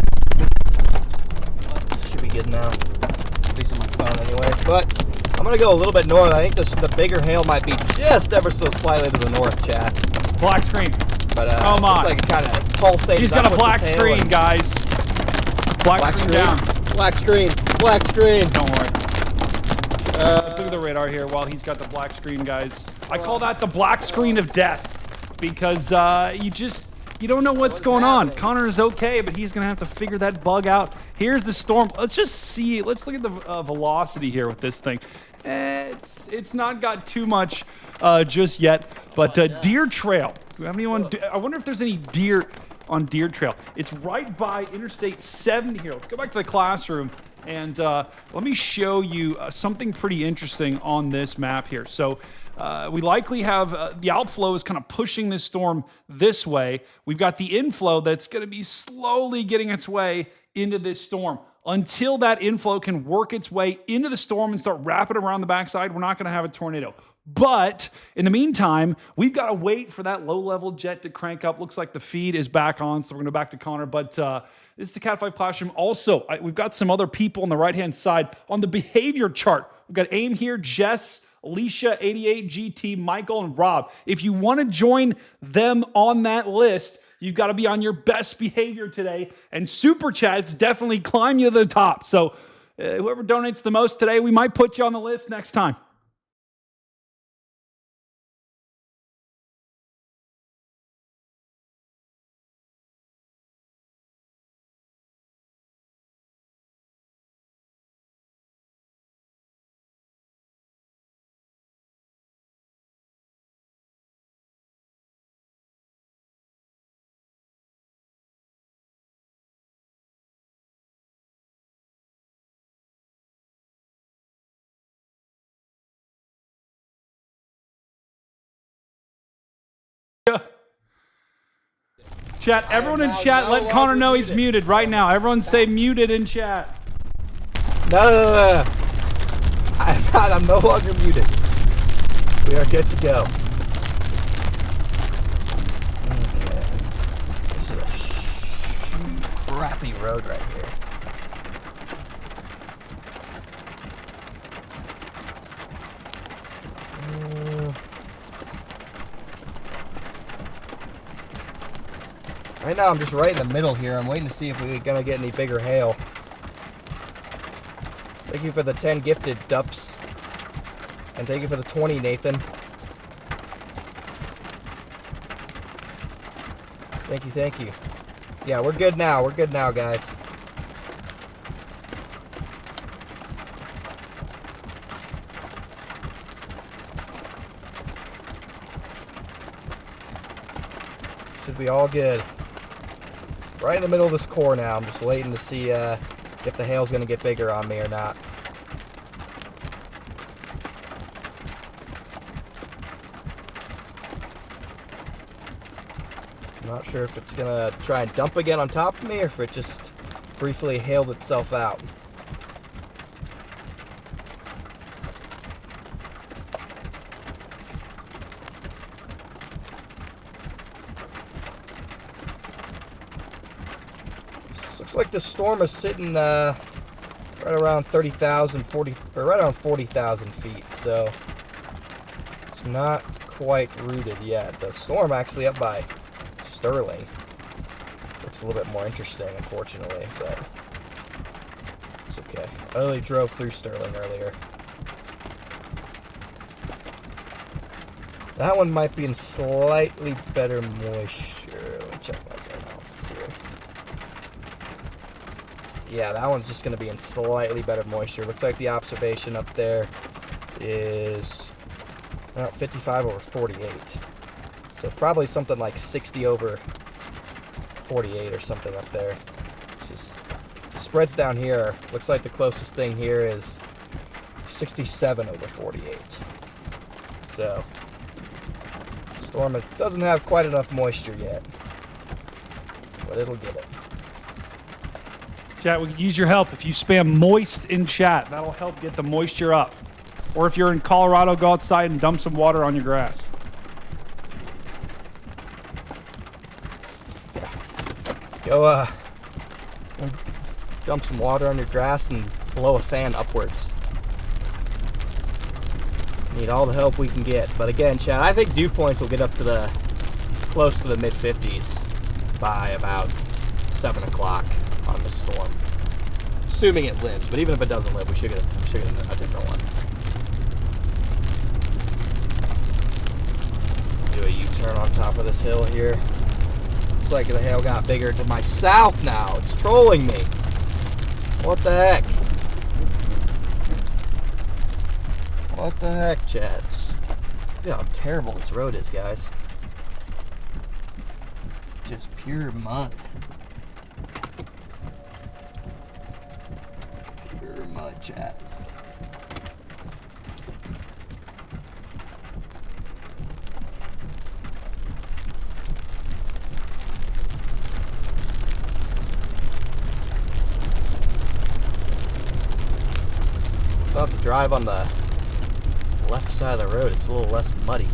Should be good now. At least on my phone anyway. But I'm going to go a little bit north. I think the bigger hail might be just ever so slightly to the north, chat. Black screen. But oh my. it's like kind of pulsating. He's got a black screen, guys. Black screen down. Black screen. Black screen. Don't worry. Let's look at the radar here while he's got the black screen, guys. I call that the black screen of death, because you don't know what's going on. Connor is okay, but he's going to have to figure that bug out. Here's the storm. Let's just see. Let's look at the velocity here with this thing. It's not got too much just yet, but Deer Trail. Do we have anyone? I wonder if there's any deer on Deer Trail. It's right by Interstate 70 here. Let's go back to the classroom, and let me show you something pretty interesting on this map here. So we likely have the outflow is kind of pushing this storm this way. We've got the inflow that's going to be slowly getting its way into this storm. Until that inflow can work its way into the storm and start wrapping around the backside, we're not going to have a tornado. But in the meantime, we've got to wait for that low-level jet to crank up. Looks like the feed is back on, so we're going to go back to Connor. But this is the Cat 5 classroom. Also, we've got some other people on the right-hand side on the behavior chart. We've got AIM here, Jess, Alicia, 88, GT, Michael, and Rob. If you want to join them on that list, you've got to be on your best behavior today. And Super Chats definitely climb you to the top. So whoever donates the most today, we might put you on the list next time. Chat, everyone in chat, let Connor know he's muted right now. Everyone say muted in chat. No. I'm no longer muted. We are good to go. Okay. This is a crappy road right here. Right now, I'm just right in the middle here. I'm waiting to see if we're going to get any bigger hail. Thank you for the 10 gifted, Dups. And thank you for the 20, Nathan. Thank you. Yeah, we're good now. We're good now, guys. Should be all good. Right in the middle of this core now. I'm just waiting to see if the hail's going to get bigger on me or not. Not sure if it's gonna try and dump again on top of me or if it just briefly hailed itself out. Looks like the storm is sitting right around 30,000, or right around 40,000 feet, so it's not quite rooted yet. The storm actually up by Sterling. Looks a little bit more interesting, unfortunately, but it's okay. I only drove through Sterling earlier. That one might be in slightly better moisture. Let me check my analysis here. Yeah, that one's just going to be in slightly better moisture. Looks like the observation up there is 55 over 48. So probably something like 60 over 48 or something up there. Just the spreads down here. Looks like the closest thing here is 67 over 48. So storm doesn't have quite enough moisture yet, but it'll get it. Chat, we could use your help. If you spam moist in chat, that'll help get the moisture up. Or if you're in Colorado, go outside and dump some water on your grass. Yeah. Go dump some water on your grass and blow a fan upwards. Need all the help we can get. But again, chat, I think dew points will get up to close to the mid-50s by about 7 o'clock on the storm. Assuming it lives, but even if it doesn't live, we should get a different one. Do a U-turn on top of this hill here. Looks like the hail got bigger to my south now. It's trolling me. What the heck? What the heck, Chads? Look how terrible this road is, guys. Just pure mud. Pure mud, chat. I'll have to drive on the left side of the road. It's a little less muddy.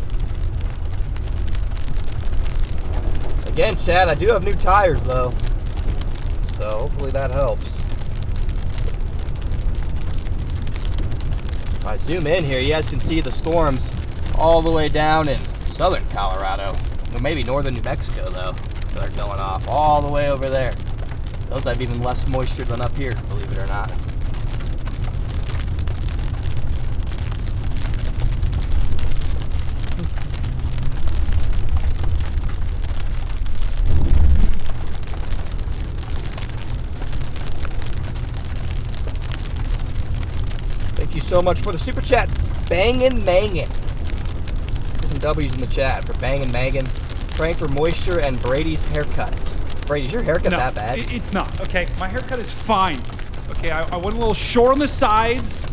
Again, Chad, I do have new tires though, so hopefully that helps. If I zoom in here, you guys can see the storms all the way down in southern Colorado, or maybe northern New Mexico though. They're going off all the way over there. Those have even less moisture than up here, believe it or not. Thank you so much for the super chat. Bangin' Mangin'. Some W's in the chat for Bangin' Mangin'. Praying for moisture and Brady's haircut. Brady, is your haircut that bad? It's not. Okay, my haircut is fine. Okay, I went a little short on the sides.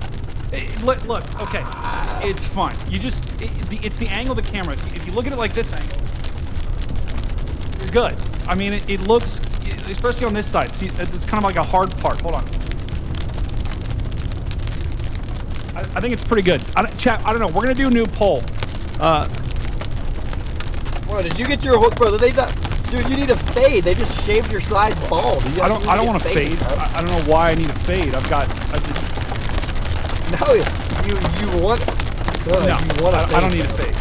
Look, okay, it's fine. You just, it's the angle of the camera. If you look at it like this angle, you're good. I mean, it looks, especially on this side. See, it's kind of like a hard part. Hold on. I think it's pretty good. Chat, I don't know. We're gonna do a new poll. Bro, did you get your hook, brother? Dude, you need a fade. They just shaved your sides bald. I don't want to fade. I don't know why I need a fade. No, you want. No, I don't need a fade.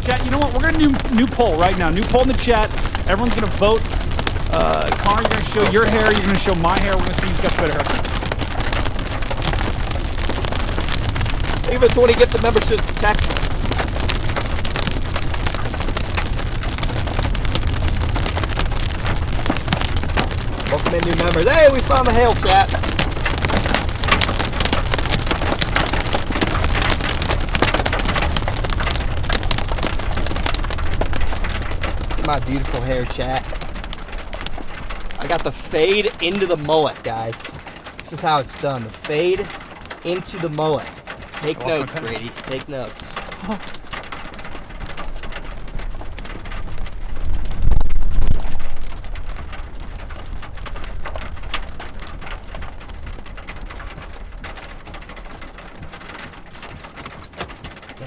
Chat, you know what? We're gonna do new poll right now. New poll in the chat. Everyone's gonna vote. Connor, you're gonna show your hair. You're gonna show my hair. We're gonna see who's got the better haircut. Even 20 gift of memberships, tech. Welcome in, new members. Hey, we found the hail, chat. Look at my beautiful hair, chat. I got the fade into the mullet, guys. This is how it's done. The fade into the mullet. Take notes, Brady. Take notes.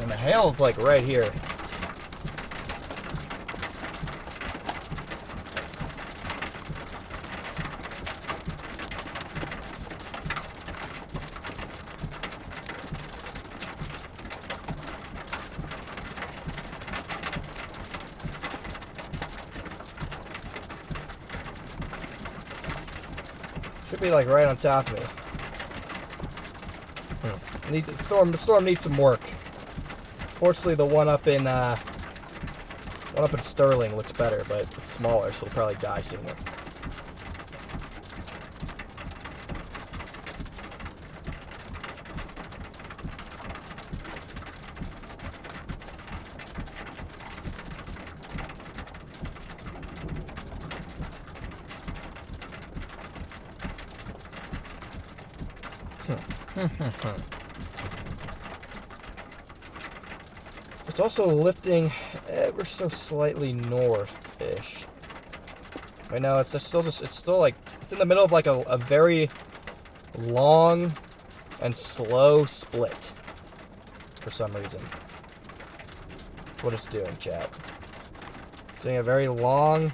And the hail's like right here. Should be like right on top of me. The storm needs some work. Fortunately, the one up in Sterling looks better, but it's smaller, so it'll probably die sooner. It's also lifting ever so slightly north-ish. Right now, it's still like it's in the middle of like a very long and slow split for some reason. That's what it's doing, chat. It's doing a very long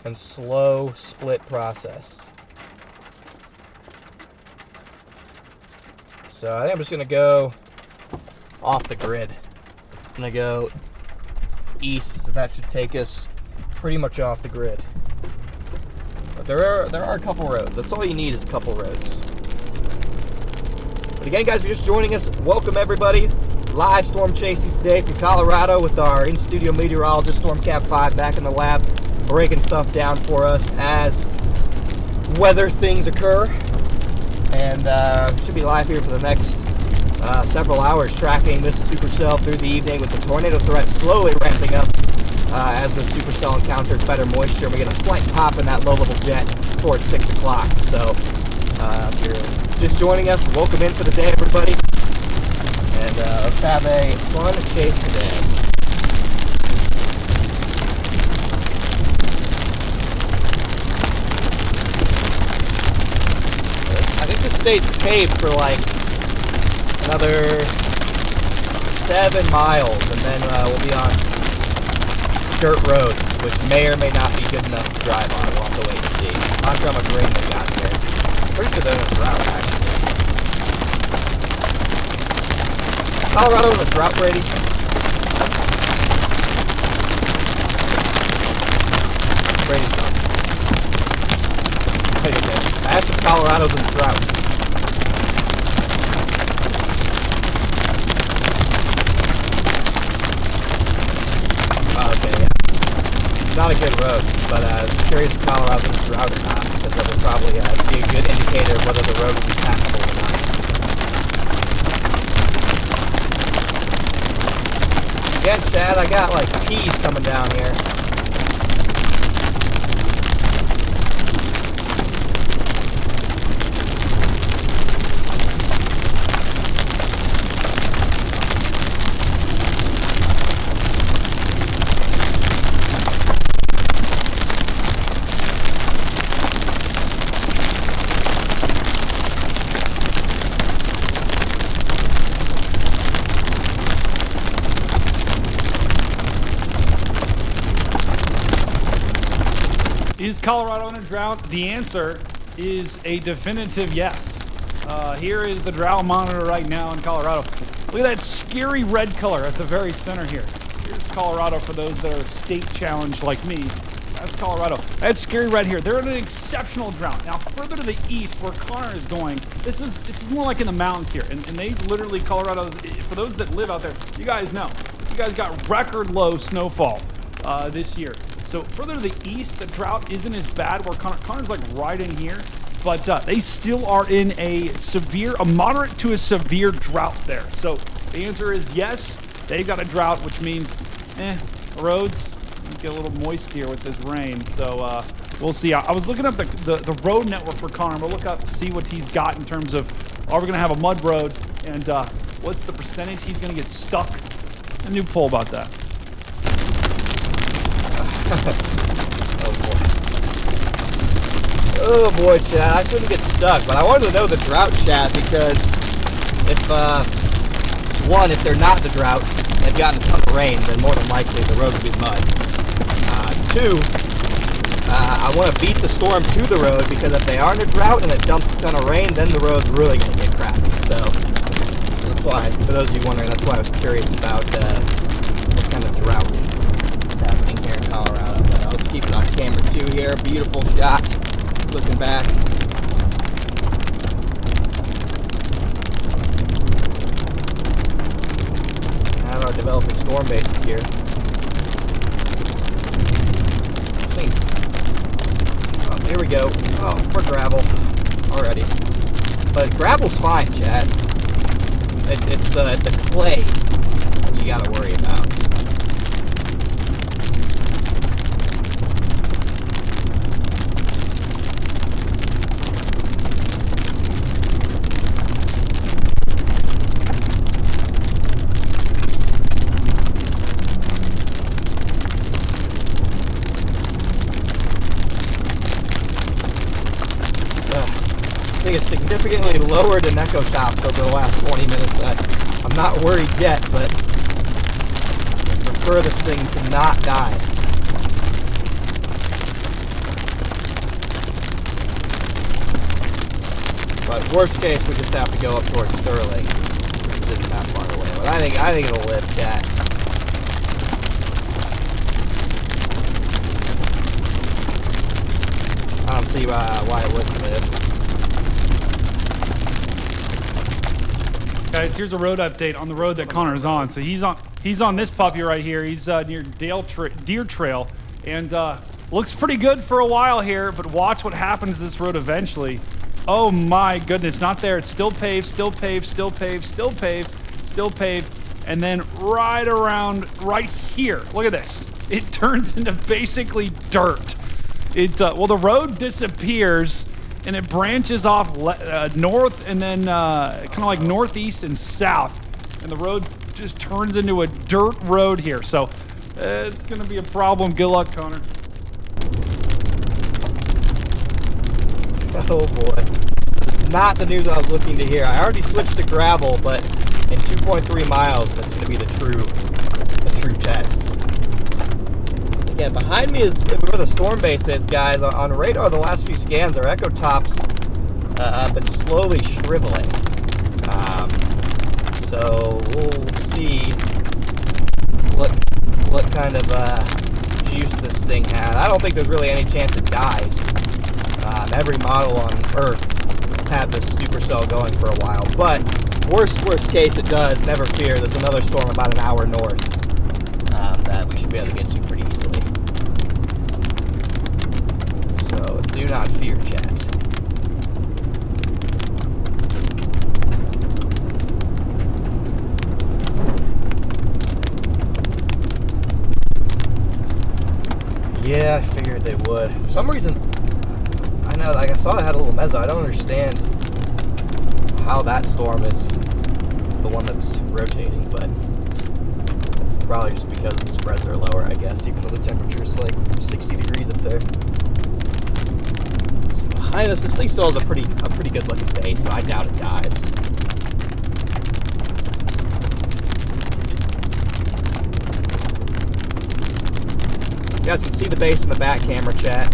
and slow split process. So I think I'm just gonna go off the grid. I'm gonna go east, so that should take us pretty much off the grid. But there are a couple roads. That's all you need is a couple roads. But again, guys, if you're just joining us, welcome everybody. Live storm chasing today from Colorado with our in-studio meteorologist, Storm Cap 5, back in the lab, breaking stuff down for us as weather things occur. And should be live here for the next several hours, tracking this supercell through the evening with the tornado threat slowly ramping up as the supercell encounters better moisture. And we get a slight pop in that low-level jet towards 6 o'clock. So if you're just joining us, welcome in for the day, everybody. And let's have a fun chase today. I think this stays paved for like another 7 miles, and then we'll be on dirt roads, which may or may not be good enough to drive on. We'll have to wait and see. Not sure how much rain they got here. Pretty sure they're in a drought, actually. Colorado in a drought, Brady? Brady's done. I asked if Colorado's in a drought. Okay, yeah. Not a good road, but I was curious if Colorado's in a drought or not, because that would probably be a good indicator of whether the road would be passable or not. Again, Chad, I got like peas coming down here. Is Colorado in a drought? The answer is a definitive yes. Here is the drought monitor right now in Colorado. Look at that scary red color at the very center here. Here's Colorado for those that are state challenged like me. That's Colorado. That's scary red here. They're in an exceptional drought. Now, further to the east, where Connor is going, this is more like in the mountains here. And they literally, Colorado, for those that live out there, you guys know. You guys got record low snowfall this year. So further to the east, the drought isn't as bad where Connor's like right in here, but they still are in a moderate to a severe drought there. So the answer is yes, they've got a drought, which means, roads get a little moist here with this rain. So we'll see. I was looking up the road network for Connor. I'm gonna look up, see what he's got in terms of, are we gonna have a mud road, and what's the percentage he's gonna get stuck? A new poll about that. Oh boy, Chad, I shouldn't get stuck, but I wanted to know the drought, Chad, because if One, if they're not the drought, they've gotten a ton of rain, then more than likely the road will be mud. Two, I want to beat the storm to the road, because if they are in a drought and it dumps a ton of rain, then the road's really going to get crappy. So that's why, for those of you wondering, that's why I was curious about what kind of drought is happening here in Colorado. But let's keep it on camera too here. Beautiful shot, looking back. Now our developing storm bases here. Oh, here we go. Oh, we're gravel already. But gravel's fine, Chad. It's the clay that you gotta worry about. It's significantly lower than Echo Tops over the last 20 minutes. I'm not worried yet, but I prefer this thing to not die. But worst case, we just have to go up towards Sterling, which isn't that far away. But I think it'll live, Chat. I don't see why it wouldn't live. Guys, here's a road update on the road that Connor's on. So he's on this puppy right here. He's near Deer Trail, and looks pretty good for a while here. But watch what happens to this road eventually. Oh my goodness, not there. It's still paved, still paved, still paved, still paved, still paved, and then right around right here. Look at this. It turns into basically dirt. Well, the road disappears. And it branches off north and then kind of like northeast and south. And the road just turns into a dirt road here. So it's going to be a problem. Good luck, Connor. Oh boy. This is not the news I was looking to hear. I already switched to gravel, but in 2.3 miles, that's going to be the true test. Again, behind me is where the storm base is, guys. On radar, the last few scans, our Echo Tops have been slowly shriveling. So we'll see what kind of juice this thing has. I don't think there's really any chance it dies. Every model on Earth had this Supercell going for a while. But worst case, it does. Never fear. There's another storm about an hour north that we should be able to get to pretty easily. So do not fear, chat. Yeah, I figured they would. For some reason, I know, like I saw it had a little mezzo. I don't understand how that storm is the one that's rotating, but it's probably just because the spreads are lower, I guess, even though the temperature's like 60 degrees up there. So behind us, this thing still has a pretty good looking base, so I doubt it dies. You guys can see the base in the back camera, chat.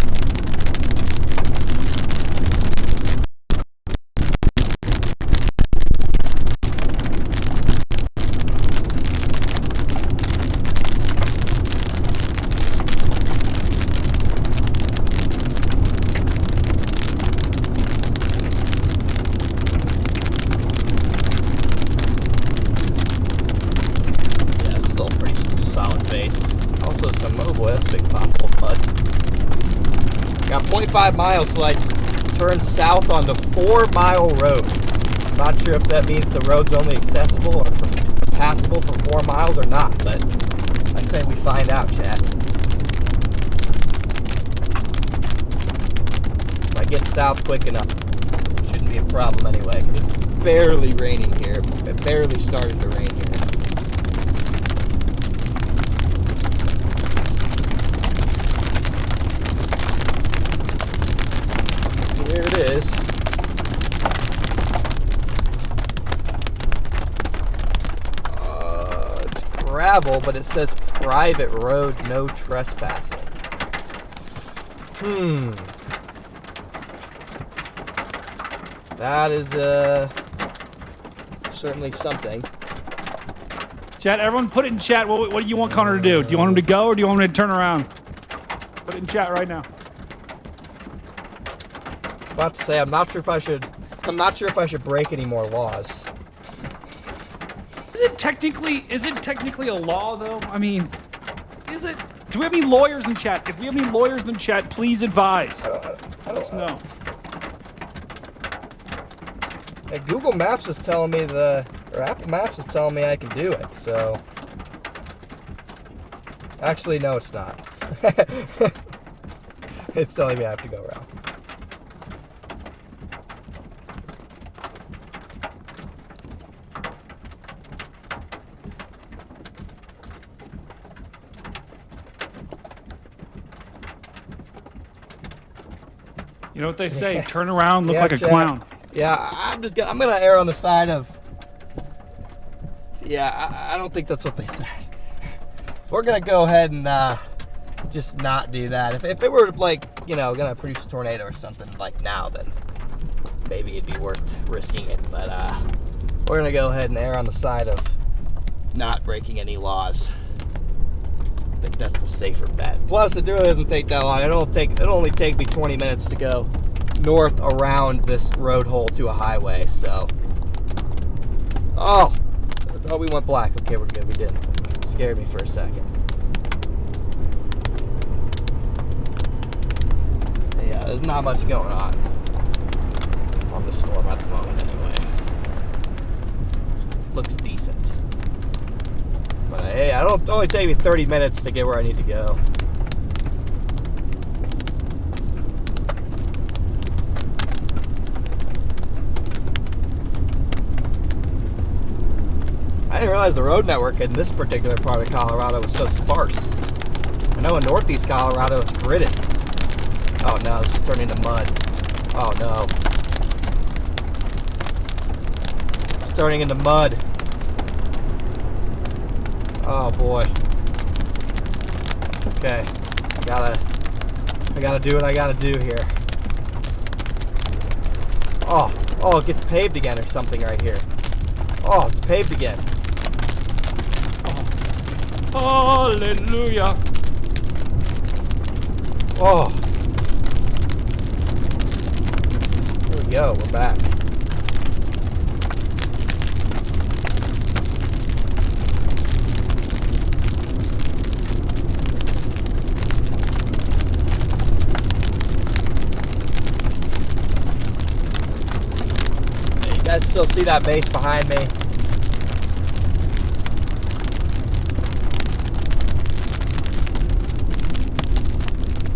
Got 0.5 miles, so I turned south on the 4-mile road. I'm not sure if that means the road's only accessible or passable for 4 miles or not, but I say we find out, chat. If I get south quick enough, it shouldn't be a problem anyway. It's barely raining here. It barely started to rain here. There it is. gravel, but it says private road, no trespassing. That is certainly something. Chat, everyone put it in chat. What do you want Connor to do? Do you want him to go or do you want him to turn around? Put it in chat right now. I was about to say, I'm not sure if I should break any more laws. Is it technically a law though? I mean, is it? Do we have any lawyers in chat? If we have any lawyers in chat, please advise. Let us know. Hey, Google Maps is telling me or Apple Maps is telling me I can do it, so. Actually, no, it's not. It's telling me I have to go around. You know what they say? Turn around, look like a Chad. clown. Yeah, I'm gonna err on the side of. Yeah, I don't think that's what they said. We're gonna go ahead and just not do that. If it were like, you know, gonna produce a tornado or something like now, then maybe it'd be worth risking it. But we're gonna go ahead and err on the side of not breaking any laws. I think that's the safer bet. Plus, it really doesn't take that long. It'll only take me 20 minutes to go north around this road hole to a highway. So, oh, we went black. Okay, we're good. We didn't. Scared me for a second. Yeah, there's not much going on the storm at the moment anyway. Looks decent. But hey, it'll only take me 30 minutes to get where I need to go. I didn't realize the road network in this particular part of Colorado was so sparse. I know in northeast Colorado it's gridded. Oh no, this is turning into mud. Oh no. It's turning into mud. Oh boy. Okay. I gotta do what I gotta do here. Oh, it gets paved again or something right here. Oh, it's paved again. Hallelujah. Oh. Here we go, we're back. You guys still see that base behind me?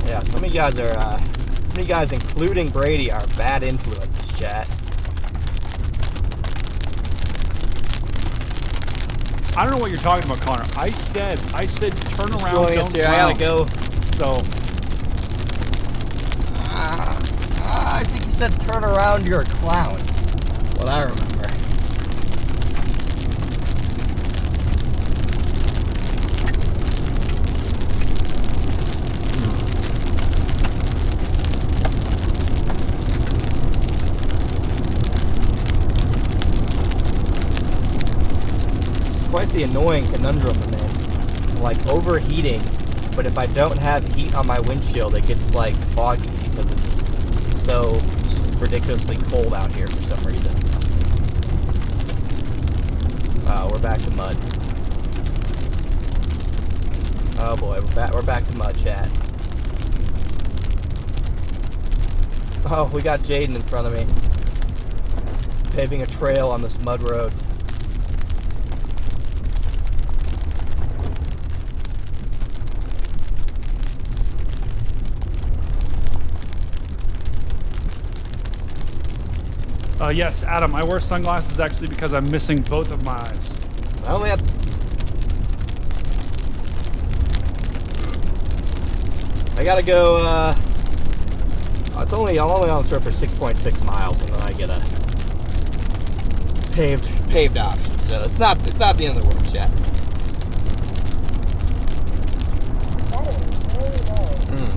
Yeah, some of you guys, including Brady, are bad influences, chat. I don't know what you're talking about, Connor. I said turn around, don't here. I gotta go. So I think you said turn around, you're a clown. What I remember. Quite the annoying conundrum I'm in. Like overheating, but if I don't have heat on my windshield, it gets like foggy because it's so ridiculously cold out here for some reason. Oh, we're back to mud. Oh boy, we're back to mud, chat. Oh, we got Jaden in front of me, paving a trail on this mud road. yes, Adam, I wear sunglasses actually because I'm missing both of my eyes. I only have... I gotta go, I'm only on the road for 6.6 miles, and then I get a paved option. So it's not the end of the world, chat.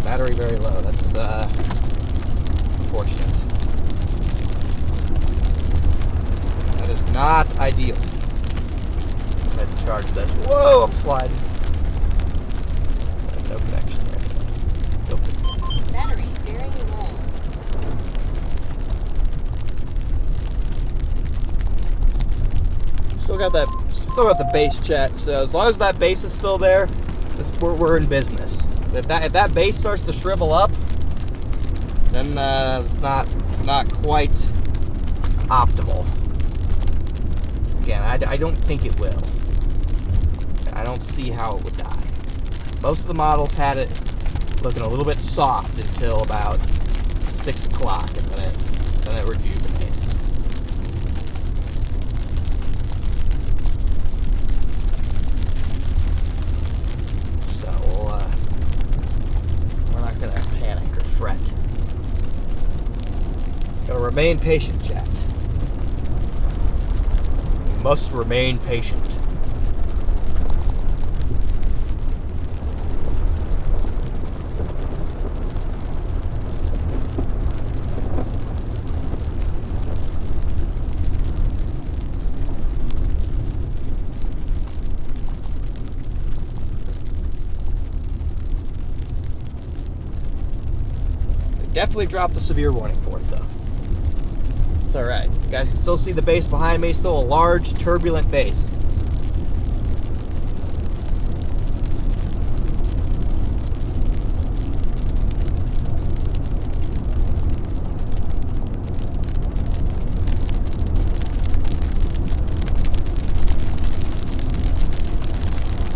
battery very low. That's unfortunate. That is not ideal. Go ahead and charge this. Whoa, I'm sliding. No connection there. Go for it. Battery very low. Still got the base, chat. So as long as that base is still there, we're in business. If that base starts to shrivel up, then it's not quite optimal. Again, I don't think it will. I don't see how it would die. Most of the models had it looking a little bit soft until about 6 o'clock, and then it rejuvenates. So we're not gonna panic or fret. Gotta remain patient, chat. You must remain patient. Definitely dropped the severe warning for it though. It's alright. You guys can still see the base behind me, still a large, turbulent base.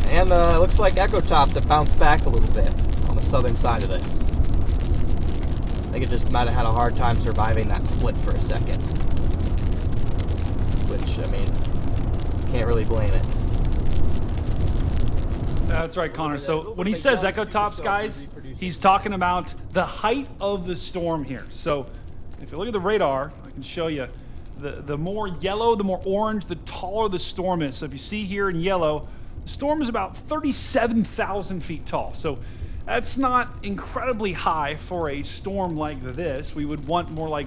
And it looks like echo tops have bounced back a little bit on the southern side of this. I think it just might have had a hard time surviving that split for a second. Which, I mean, can't really blame it. That's right, Connor. So when he says echo tops, guys, he's talking about the height of the storm here. So if you look at the radar, I can show you the more yellow, the more orange, the taller the storm is. So if you see here in yellow, the storm is about 37,000 feet tall. So that's not incredibly high for a storm like this. We would want more like,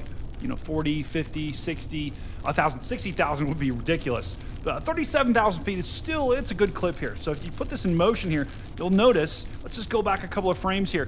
40, 50, 60, 1,000, 60,000 would be ridiculous. 37,000 feet is still, it's a good clip here. So if you put this in motion here, you'll notice, let's just go back a couple of frames here.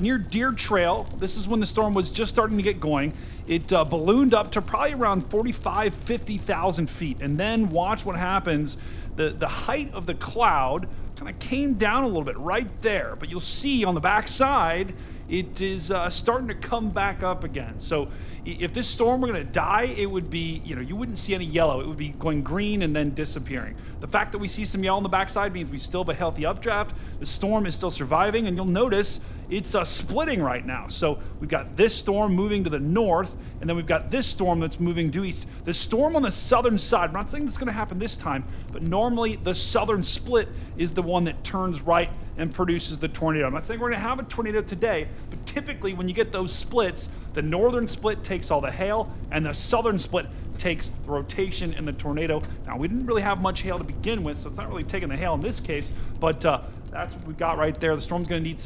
Near Deer Trail, this is when the storm was just starting to get going. It ballooned up to probably around 45, 50,000 feet. And then watch what happens. The height of the cloud kind of came down a little bit right there, but you'll see on the back side it is starting to come back up again. So if this storm were going to die, it would be, you wouldn't see any yellow. It would be going green and then disappearing. The fact that we see some yellow on the backside means we still have a healthy updraft. The storm is still surviving, and you'll notice it's splitting right now. So we've got this storm moving to the north, and then we've got this storm that's moving due east. The storm on the southern side, I'm not saying this is going to happen this time, but normally the southern split is the one that turns right and produces the tornado. I'm not saying we're going to have a tornado today, but typically when you get those splits, the northern split takes all the hail, and the southern split takes the rotation and the tornado. Now, we didn't really have much hail to begin with, so it's not really taking the hail in this case, but that's what we got right there. The storm's going to need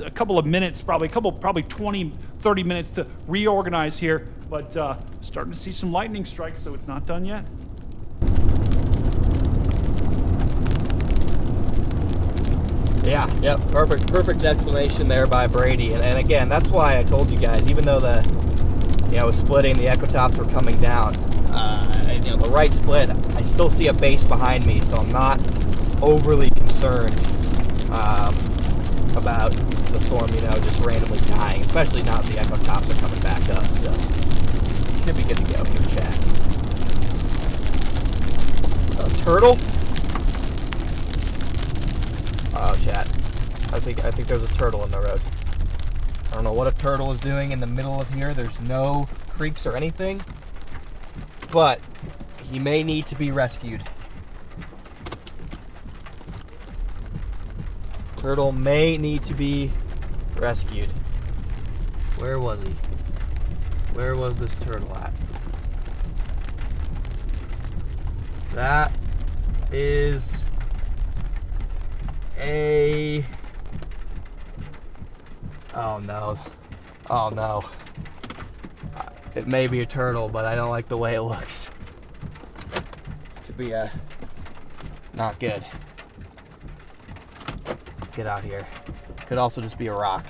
a couple of minutes, probably 20, 30 minutes to reorganize here, but starting to see some lightning strikes, so it's not done yet. Yeah, yep, perfect explanation there by Brady. And again, that's why I told you guys, even though it was splitting, the echo tops were coming down, the right split, I still see a base behind me, so I'm not overly concerned about the storm, just randomly dying, especially now that the echo tops are coming back up, so should be good to go here, chat. A turtle? Oh, chat. I think there's a turtle in the road. I don't know what a turtle is doing in the middle of here. There's no creeks or anything, but he may need to be rescued. Turtle may need to be rescued. Where was he? Where was this turtle at? That is a Oh no. Oh no. It may be a turtle, but I don't like the way it looks. This could be not good. Get out here. Could also just be a rock.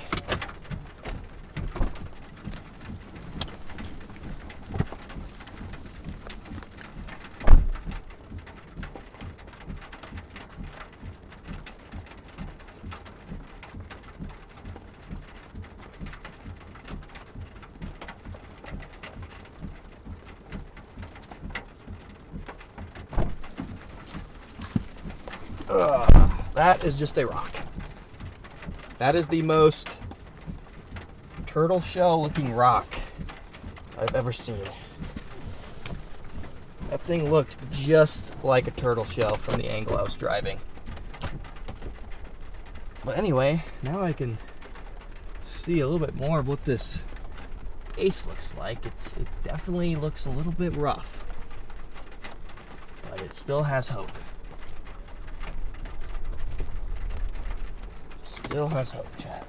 That is just a rock. That is the most turtle shell looking rock I've ever seen. That thing looked just like a turtle shell from the angle I was driving. But anyway, now I can see a little bit more of what this ace looks like. It definitely looks a little bit rough, but it still has hope. Still has hope, chat.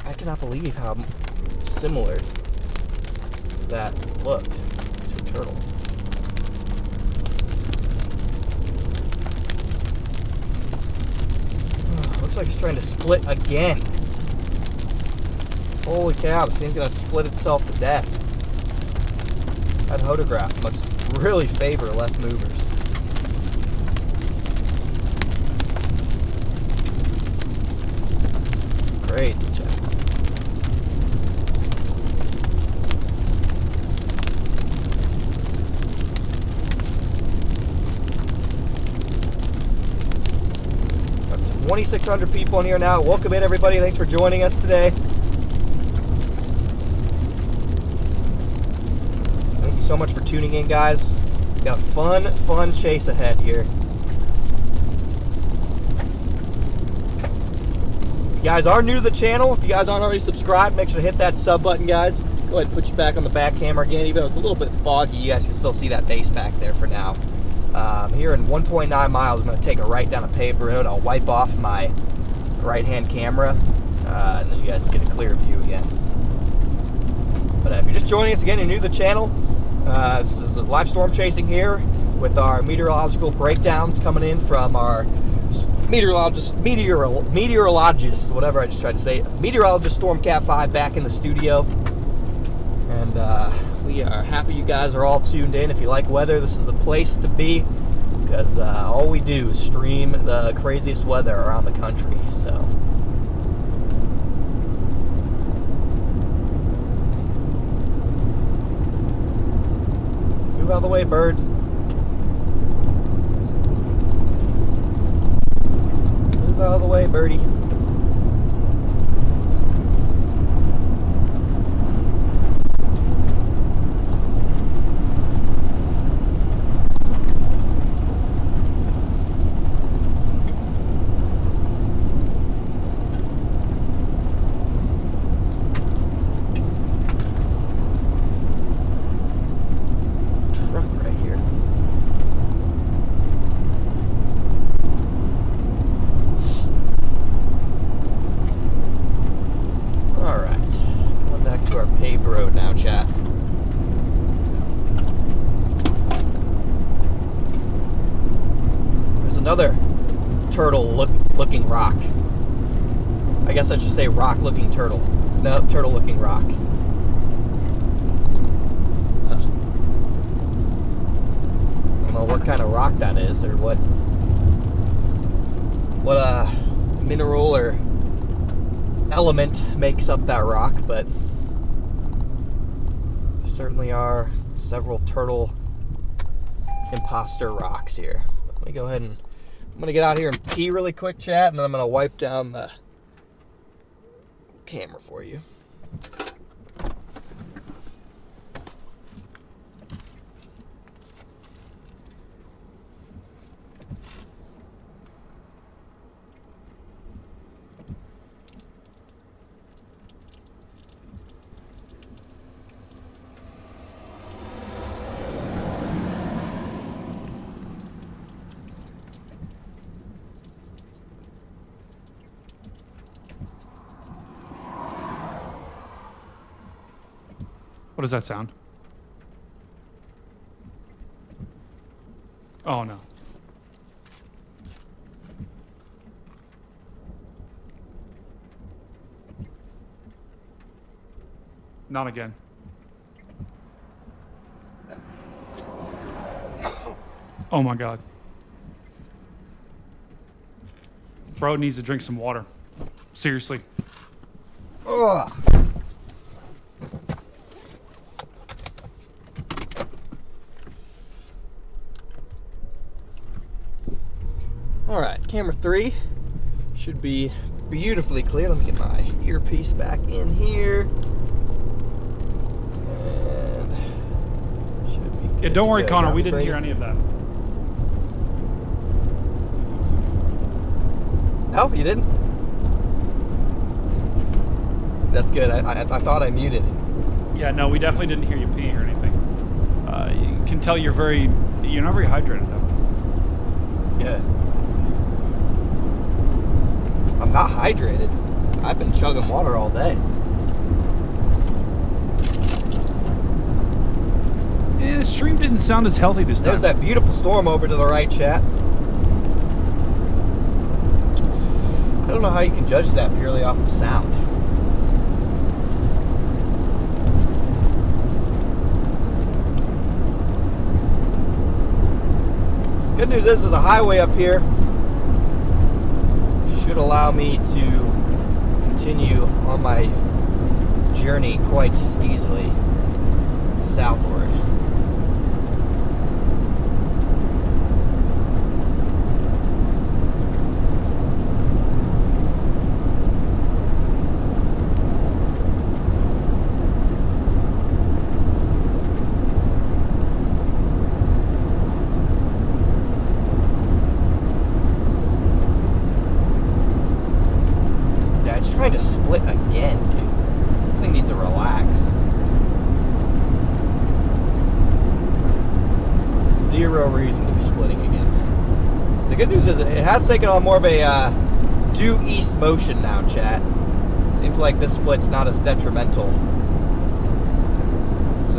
I cannot believe how similar that looked to a turtle. Looks like it's trying to split again. Holy cow, this thing's gonna split itself to death. That photograph must really favor left movers. Crazy, chat. Got 2,600 people in here now. Welcome in, everybody. Thanks for joining us today. So much for tuning in, guys. We got a fun chase ahead here. If you guys are new to the channel, if you guys aren't already subscribed, make sure to hit that sub button, guys. Go ahead and put you back on the back camera again. Even though it's a little bit foggy, you guys can still see that base back there for now. Here in 1.9 miles, I'm going to take a right down a paved road. I'll wipe off my right-hand camera, and then you guys get a clear view again. But if you're just joining us again, you're new to the channel, this is the live storm chasing here with our meteorological breakdowns coming in from our meteorologist, whatever I just tried to say. Meteorologist Storm Cat 5 back in the studio. And we are happy you guys are all tuned in. If you like weather, this is the place to be, because all we do is stream the craziest weather around the country. So move out of the way, bird. Move out of the way, birdie. Another turtle-looking rock. I guess I should say rock-looking turtle. No, turtle-looking rock. I don't know what kind of rock that is, or what mineral or element makes up that rock, but there certainly are several turtle imposter rocks here. Let me go ahead and I'm going to get out here and pee really quick, chat, and then I'm going to wipe down the camera for you. What does that sound? Oh no. Not again. Oh my God. Bro needs to drink some water. Seriously. Ugh. All right, camera 3 should be beautifully clear. Let me get my earpiece back in here. And should be good. Yeah, don't worry, to go. Connor. Got We me didn't ready. hear any of that. No, you didn't? That's good. I thought I muted it. Yeah, no, we definitely didn't hear you peeing or anything. You can tell you're not very hydrated though. Yeah. I'm not hydrated. I've been chugging water all day. Yeah, the stream didn't sound as healthy this time. There's that beautiful storm over to the right, chat. I don't know how you can judge that purely off the sound. Good news is there's a highway up here. Should allow me to continue on my journey quite easily southward. Trying to split again, dude. This thing needs to relax. Zero reason to be splitting again. The good news is it has taken on more of a due east motion now, chat. Seems like this split's not as detrimental. It's,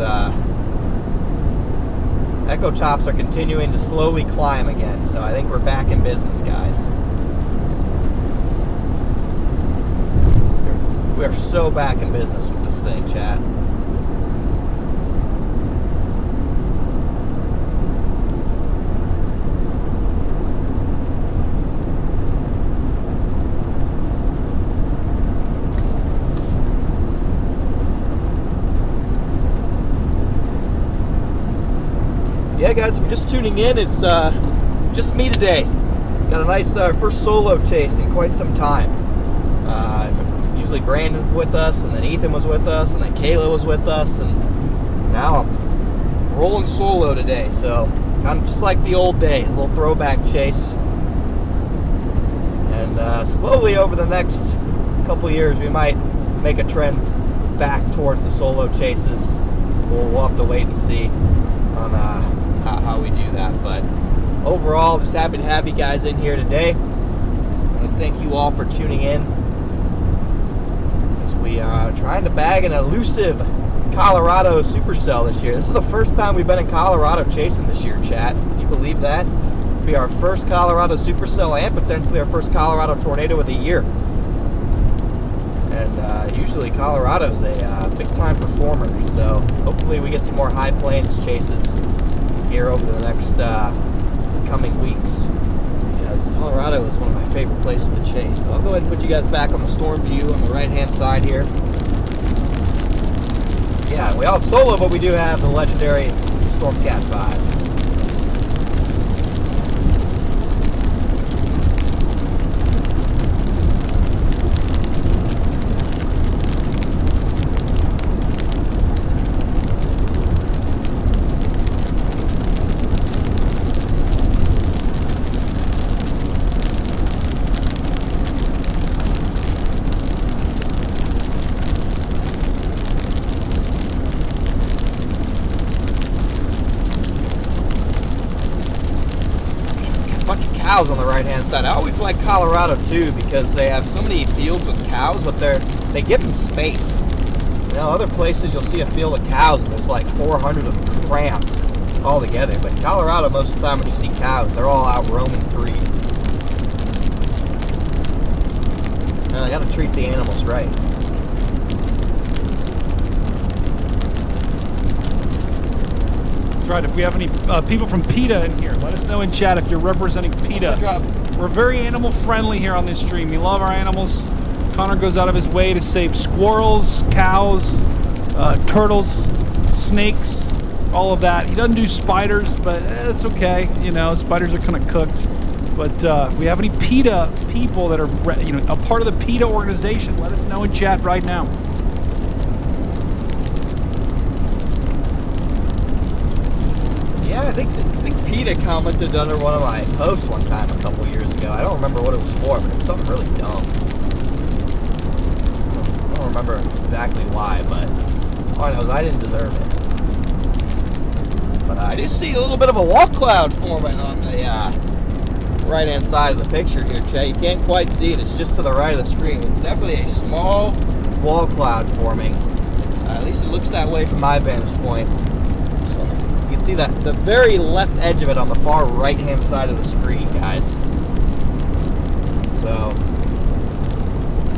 echo tops are continuing to slowly climb again, so I think we're back in business, guys. We are so back in business with this thing, chat. Yeah, guys, if you're just tuning in, it's just me today. Got a nice first solo chase in quite some time. Usually Brandon was with us, and then Ethan was with us, and then Kayla was with us, and now I'm rolling solo today. So kind of just like the old days, a little throwback chase. And slowly over the next couple years, we might make a trend back towards the solo chases. We'll have to wait and see on how we do that. But overall, just happy to have you guys in here today. I want to thank you all for tuning in. We are trying to bag an elusive Colorado Supercell this year. This is the first time we've been in Colorado chasing this year, chat. Can you believe that? It'll be our first Colorado Supercell and potentially our first Colorado Tornado of the year. And usually Colorado's a big-time performer, so hopefully we get some more high plains chases here over the next coming weeks. Colorado is one of my favorite places to chase. But I'll go ahead and put you guys back on the storm view on the right-hand side here. Yeah, we all solo, but we do have the legendary Stormcat 5. Cows on the right hand side. I always like Colorado too because they have so many fields with cows, but they give them space. You know, other places you'll see a field of cows and there's like 400 of them crammed all together. But in Colorado, most of the time when you see cows, they're all out roaming free. Now, I gotta treat the animals right. That's right. If we have any people from PETA in here, let us know in chat if you're representing PETA. We're very animal friendly here on this stream. We love our animals. Connor goes out of his way to save squirrels, cows, turtles, snakes, all of that. He doesn't do spiders, but it's okay. You know, spiders are kind of cooked. But if we have any PETA people that are, you know, a part of the PETA organization, let us know in chat right now. Yeah, I think PETA commented under one of my posts one time a couple years ago. I don't remember what it was for, but it was something really dumb. I don't remember exactly why, but all I know is I didn't deserve it. But I do see a little bit of a wall cloud forming on the right-hand side of the picture here, Jay. You can't quite see it. It's just to the right of the screen. It's definitely a small wall cloud forming. At least it looks that way from my vantage point. So you can see that the very left edge of it on the far right-hand side of the screen, guys. So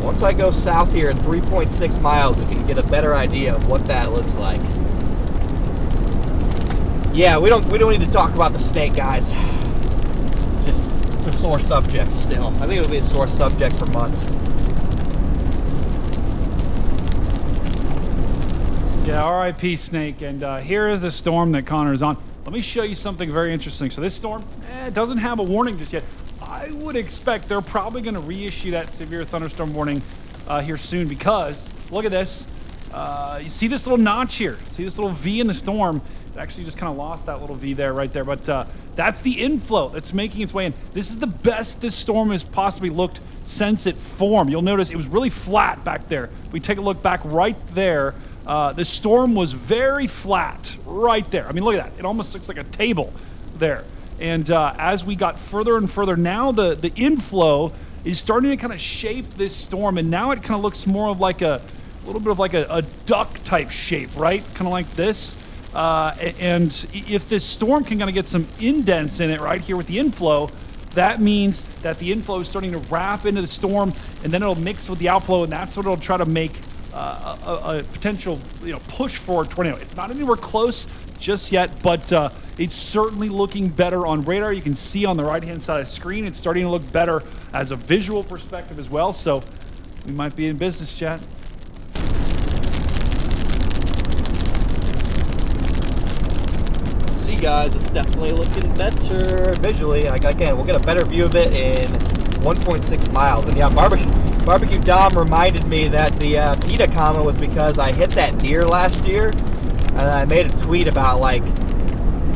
once I go south here in 3.6 miles, we can get a better idea of what that looks like. Yeah, we don't need to talk about the snake, guys. Just, it's a sore subject still. I think it'll be a sore subject for months. Yeah, RIP snake. And here is the storm that Connor's on. Let me show you something very interesting. So this storm doesn't have a warning just yet. I would expect they're probably going to reissue that severe thunderstorm warning here soon, because look at this. You see this little notch here? See this little V in the storm? It actually just kind of lost that little V there, right there. But that's the inflow that's making its way in. This is the best this storm has possibly looked since it formed. You'll notice it was really flat back there. If we take a look back right there, the storm was very flat right there. I mean, look at that. It almost looks like a table there. And as we got further and further, now the inflow is starting to kind of shape this storm. And now it kind of looks more of like a little bit of like a duck type shape, right? Kind of like this. And if this storm can kind of get some indents in it right here with the inflow, that means that the inflow is starting to wrap into the storm, and then it'll mix with the outflow, and that's what it'll try to make a potential, push for a tornado. It's not anywhere close just yet, but it's certainly looking better on radar. You can see on the right-hand side of the screen, it's starting to look better as a visual perspective as well. So we might be in business, chat. Guys, it's definitely looking better visually. Like, again, we'll get a better view of it in 1.6 miles. And yeah, Barbecue Dom reminded me that the PETA comment was because I hit that deer last year, and I made a tweet about, like,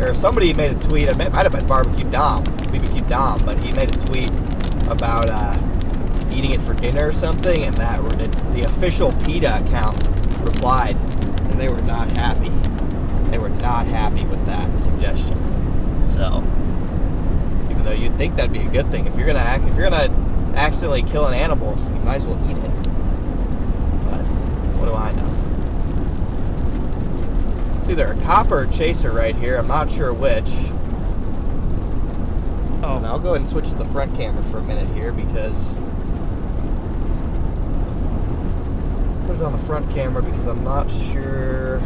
or somebody made a tweet. It might have been BBQ Dom, but he made a tweet about eating it for dinner or something, and that the official PETA account replied, and they were not happy. They were not happy with that suggestion. So, even though you'd think that'd be a good thing, if you're gonna accidentally kill an animal, you might as well eat it. But what do I know? It's either a copper or chaser right here. I'm not sure which. Oh, and I'll go ahead and switch to the front camera for a minute here, because put it on the front camera because I'm not sure.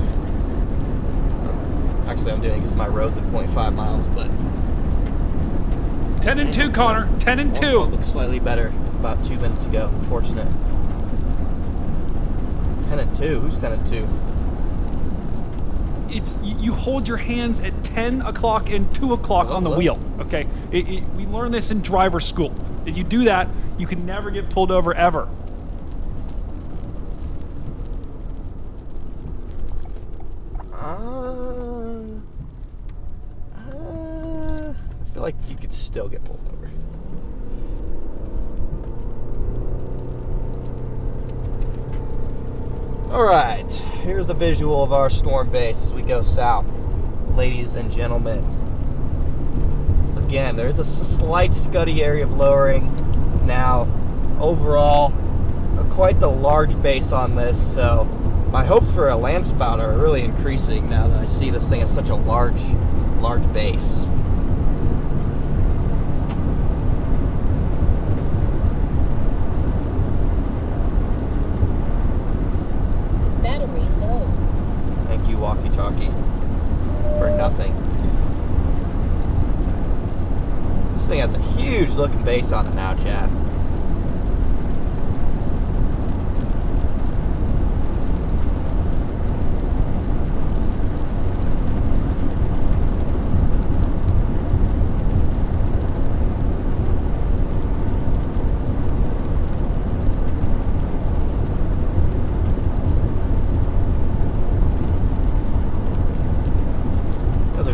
Actually, I'm doing it because my road's at 0.5 miles, but 10 and 2, Connor. 10 and 2. It looked slightly better about 2 minutes ago. Unfortunate. 10 and 2. Who's 10 and 2? It's you hold your hands at 10 o'clock and 2 o'clock on the wheel. Okay, we learned this in driver school. If you do that, you can never get pulled over ever. I feel like you could still get pulled over. Alright, here's a visual of our storm base as we go south, ladies and gentlemen. Again, there's a slight scuddy area of lowering. Now, overall, quite the large base on this, so My hopes for a land spout are really increasing now that I see this thing has such a large base. Battery low. Thank you, walkie-talkie, for nothing. This thing has a huge looking base on it now, chat.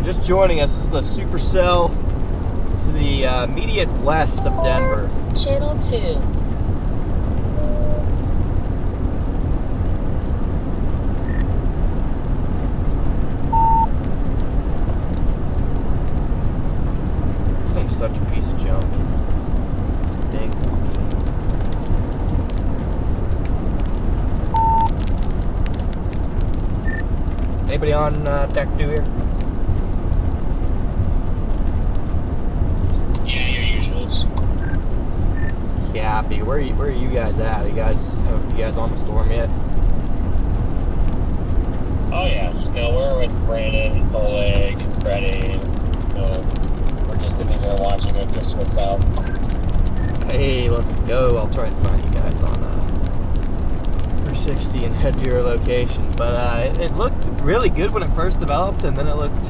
Just joining us is the Supercell to the immediate west of Denver. Channel 2. Thing's such a piece of junk. It's dang wonky. Anybody on deck 2 here? Happy. Where are you guys at? Are you guys on the storm yet? Oh yeah. No, we're with Brandon, Oleg, and Freddie. We're just sitting there watching it just switch out. Hey, let's go. I'll try and find you guys on 360 and head to your location. But it looked really good when it first developed, and then it looked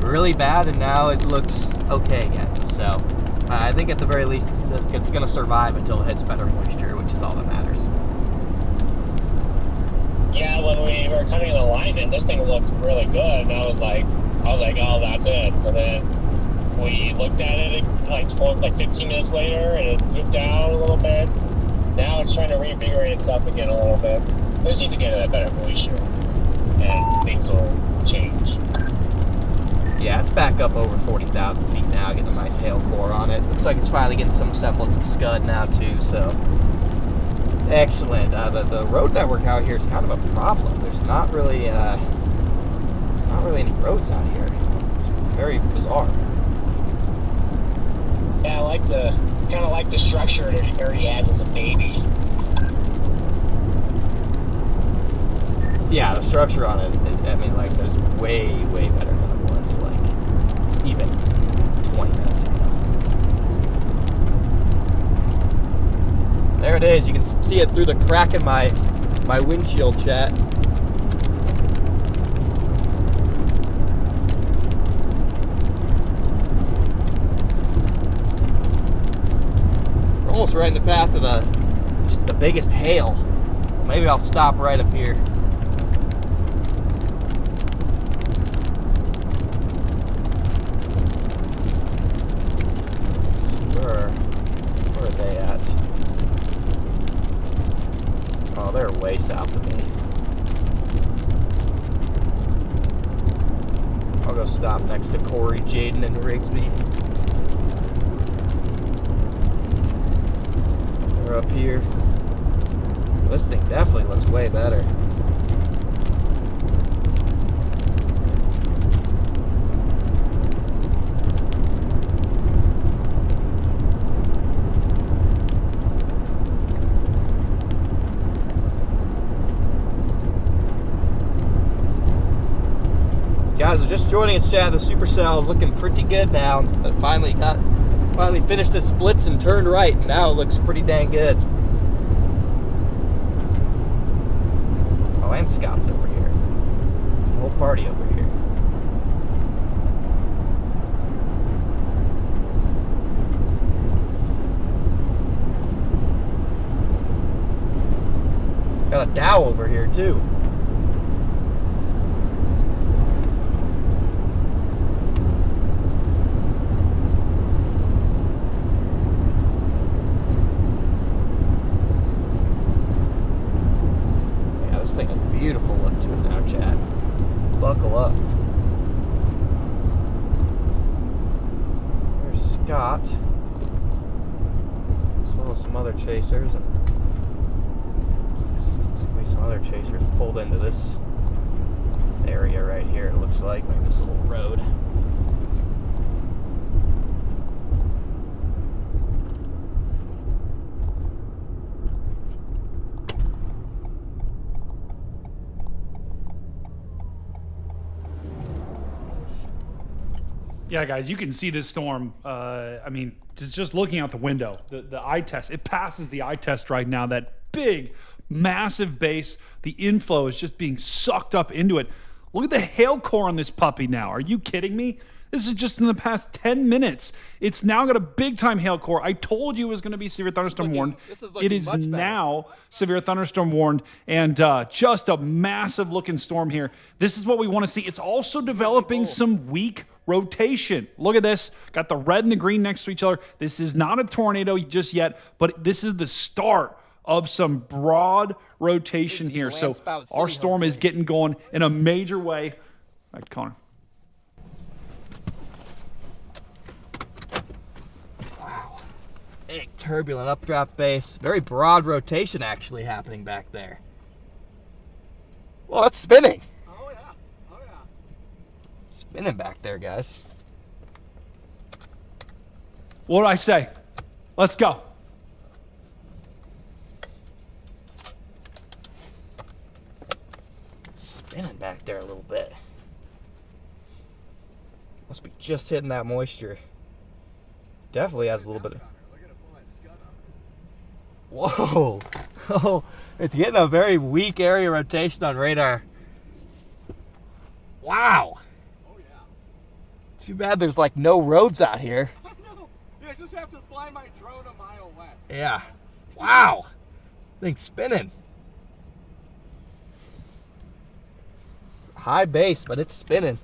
really bad, and now it looks okay again. So I think at the very least it's going to survive until it hits better moisture, which is all that matters. Yeah, when we were coming in alignment, this thing looked really good, and I was like, oh, that's it. So then we looked at it like 15 minutes later, and it drooped down a little bit. Now it's trying to reinvigorate itself again a little bit. We just need to get a better moisture, and things will change. Yeah, it's back up over 40,000 feet now, getting a nice hail core on it. Looks like it's finally getting some semblance of scud now too, so excellent. The road network out here is kind of a problem. There's not really any roads out here. It's very bizarre. Yeah, I kind of like the structure it already has as a baby. Yeah, the structure on it is I mean, like I said, it's way better than it was, like, even 20 minutes ago. There it is. You can see it through the crack in my windshield, chat. We're almost right in the path of the biggest hail. Maybe I'll stop right up here. Where are they at? Oh, they're way south of me. I'll go stop next to Corey, Jaden, and Rigsby. They're up here. This thing definitely looks way better. Guys are just joining us, chat. The Supercell is looking pretty good now. I finally finished the splits and turned right, and now it looks pretty dang good. Oh, and Scott's over here. The whole party over here. Got a Dow over here too. Beautiful look to it now, chat. Buckle up. There's Scott, as well as some other chasers, and There's gonna be some other chasers pulled into this area right here. It looks like maybe this little road. Yeah, guys, you can see this storm. I mean, just looking out the window, the eye test, it passes the eye test right now. That big, massive base, the inflow is just being sucked up into it. Look at the hail core on this puppy now. Are you kidding me? This is just in the past 10 minutes. It's now got a big time hail core. I told you it was going to be severe thunderstorm warned. It is now severe thunderstorm warned, and just a massive looking storm here. This is what we want to see. It's also developing some weak rotation. Look at this. Got the red and the green next to each other. This is not a tornado just yet, but this is the start of some broad rotation here. So our storm is getting going in a major way. All right, Connor. Wow. Big turbulent updraft base. Very broad rotation actually happening back there. Well, it's spinning. Oh, yeah. Oh, yeah. Spinning back there, guys. What did I say? Let's go. Spinning back there a little bit. Must be just hitting that moisture. Definitely has a little bit of... Whoa! Oh, it's getting a very weak area rotation on radar. Wow! Oh, yeah. Too bad there's like no roads out here. I know. Yeah, I just have to fly my drone a mile west. Yeah. Wow! Thing's spinning. High base, but it's spinning.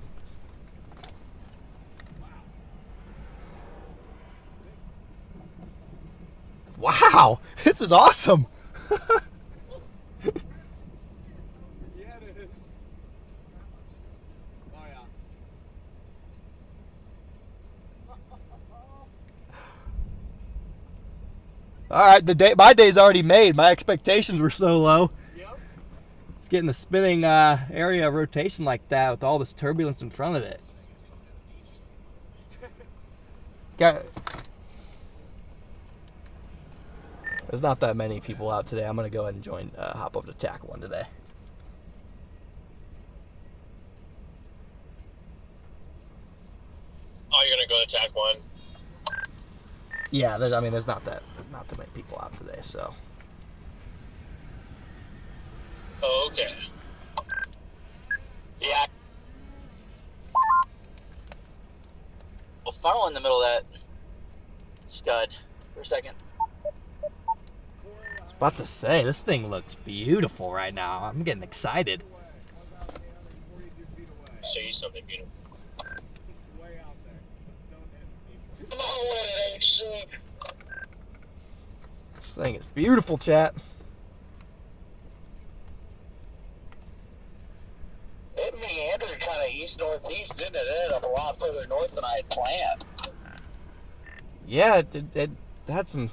Wow! This is awesome! Yeah, it is. Oh, yeah. Alright, my day's already made. My expectations were so low. Yep. It's getting the spinning area rotation like that with all this turbulence in front of it. There's not that many people out today. I'm going to go ahead and hop over to TAC 1 today. Oh, you're gonna go to TAC 1? Yeah, there's not that many people out today, so. Oh, okay. Yeah. Well, funnel in the middle of that scud for a second. I was about to say, this thing looks beautiful right now. I'm getting excited. Show you something beautiful. This thing is beautiful, chat. It meandered kind of east-northeast, didn't it? It ended up a lot further north than I had planned. Yeah, it had some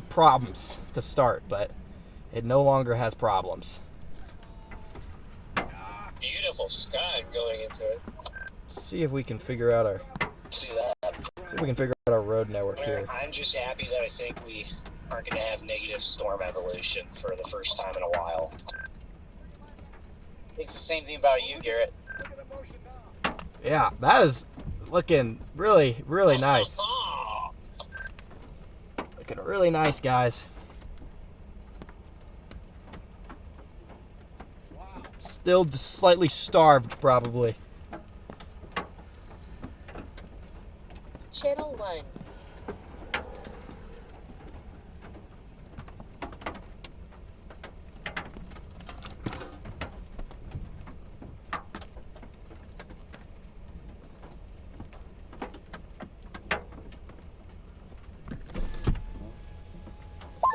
problems to start, but it no longer has problems. Beautiful sky going into it. See if we can figure out our road network here. I'm just happy that I think we aren't going to have negative storm evolution for the first time in a while. It's the same thing about you, Garrett. Yeah, that is looking really, really nice. Looking really nice, guys. Still just slightly starved, probably. Channel 1.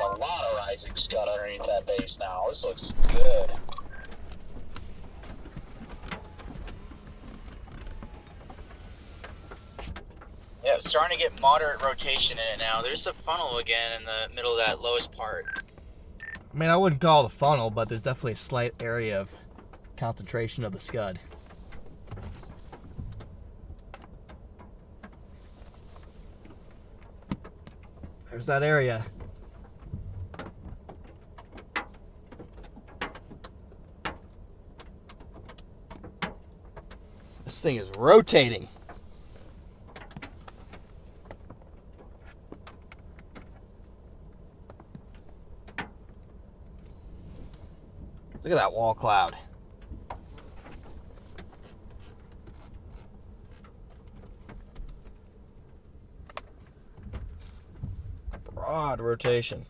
A lot of rising scud underneath that base now. This looks good. Yeah, it's starting to get moderate rotation in it now. There's a funnel again in the middle of that lowest part. I mean, I wouldn't call it a funnel, but there's definitely a slight area of concentration of the scud. There's that area. This thing is rotating. Look at that wall cloud. Broad rotation.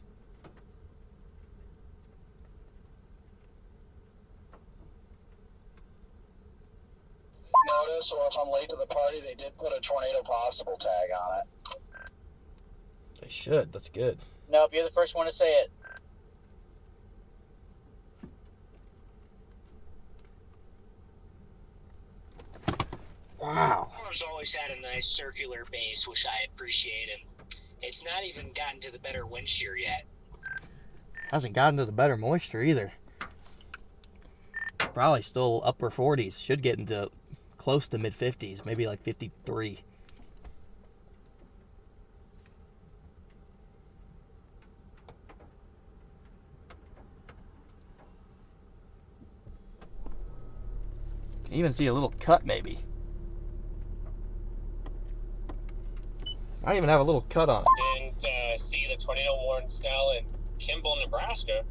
Notice, or if I'm late to the party, they did put a tornado possible tag on it. They should. That's good. Nope, you're the first one to say it. Wow. Farm's always had a nice circular base, which I appreciate, and it's not even gotten to the better wind shear yet. Hasn't gotten to the better moisture either. Probably still upper 40s. Should get into close to mid 50s, maybe like 53. Can even see a little cut maybe. Might even have a little cut on it. Didn't see the tornado warning cell in Kimball, Nebraska.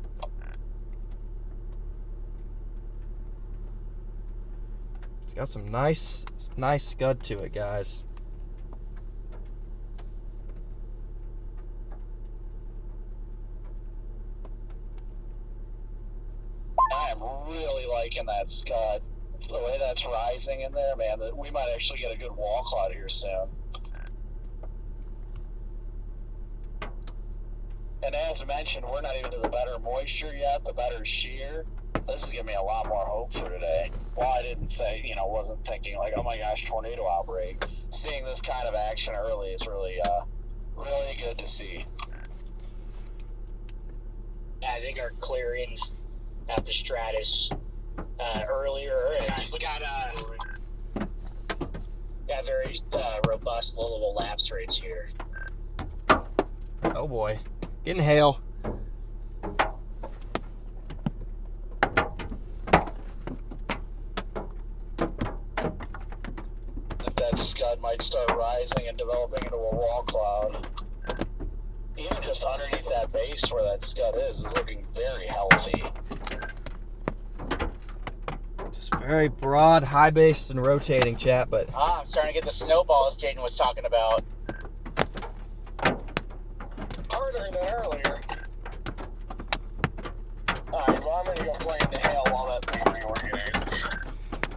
It's got some nice scud to it, guys. I am really liking that scud. The way that's rising in there, man, that we might actually get a good wall cloud here soon. And as mentioned, we're not even to the better moisture yet, the better shear. This is giving me a lot more hope for today. Well, I didn't say, wasn't thinking like, oh my gosh, tornado outbreak. Seeing this kind of action early is really, really good to see. I think our clearing at the Stratus earlier, and we got very robust low-level lapse rates here. Oh boy. Inhale. That scud might start rising and developing into a wall cloud. Even just underneath that base where that scud is looking very healthy. Just very broad, high-based, and rotating, chat, but I'm starting to get the snowballs Jaden was talking about. Harder than earlier. Alright, well, I'm gonna go play in the hail while that thing reorganizes.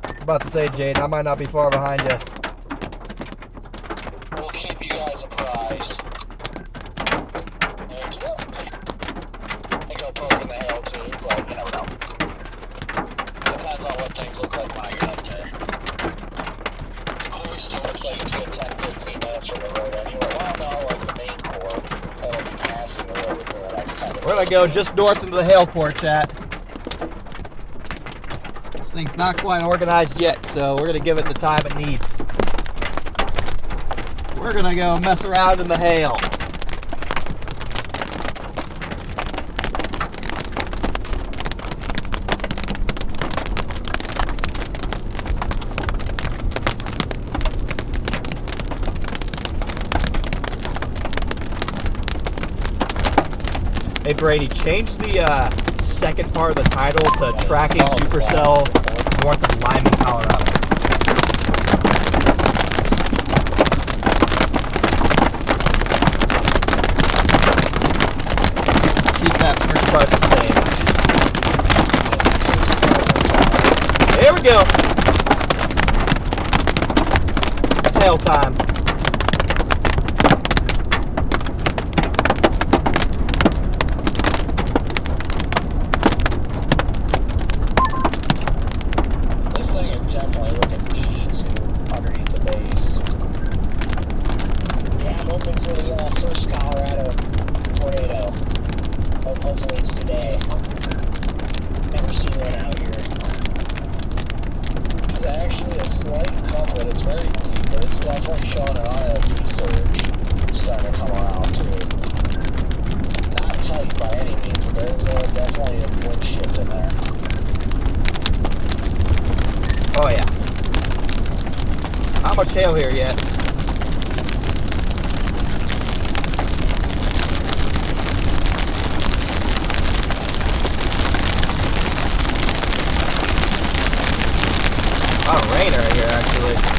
I'm about to say, Jade, I might not be far behind you. We'll keep you guys apprised. Thank you. I go poke in the hail too, but you never know. Depends on what things look like when I get up there. Oh, it still looks like it's a good 10-15 minutes from the road anyway. Well, no, like the main core. That'll be passing the road for the next 10 to 15. We're gonna go just north into the hail core, chat. This thing's not quite organized yet, so we're gonna give it the time it needs. We're gonna go mess around in the hail. Hey Brady, change the second part of the title to Tracking Supercell North of Lyman, Colorado. Keep that first part the same. There we go. It's hail time. First Colorado tornado. Hopefully it's today. by any means, but there's definitely a wind shift in there. Oh yeah. Not much hail here yet. A lot of rain right here actually.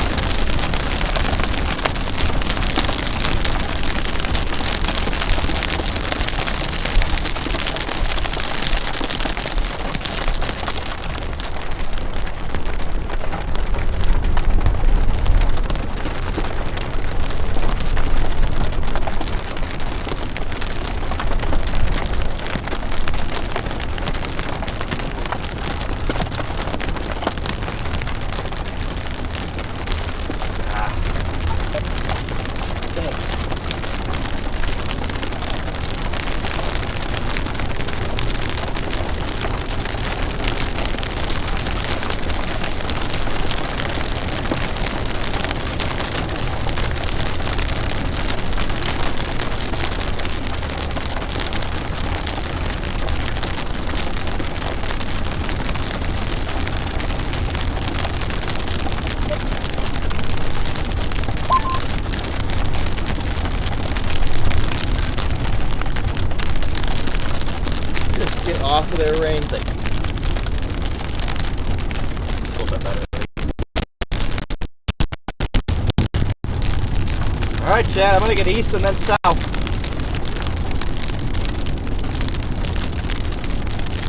Off of their rain thing. A little bit better. Alright, Chad, I'm gonna get east and then south.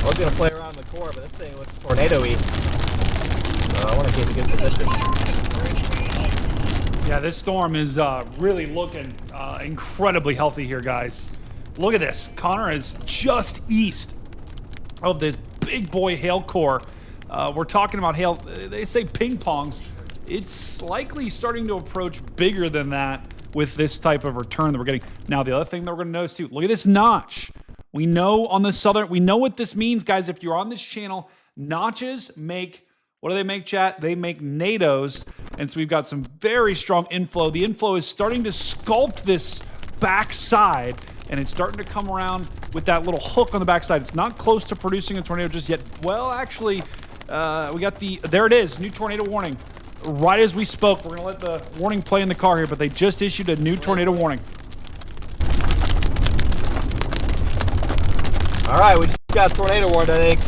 I was gonna play around the core, but this thing looks tornado-y. So I wanna keep a good position. Yeah, this storm is really looking incredibly healthy here, guys. Look at this. Connor is just east of this big boy hail core. We're talking about hail, they say ping pongs. It's likely starting to approach bigger than that with this type of return that we're getting. Now, the other thing that we're gonna notice too, look at this notch. We know on the southern, we know what this means, guys. If you're on this channel, notches make, what do they make, chat? They make NATOs, and so we've got some very strong inflow. The inflow is starting to sculpt this backside, and it's starting to come around with that little hook on the backside. It's not close to producing a tornado just yet. Well, actually, we got the, there it is, new tornado warning. Right as we spoke, we're gonna let the warning play in the car here, but they just issued a new tornado warning. All right, we just got tornado warned, I think.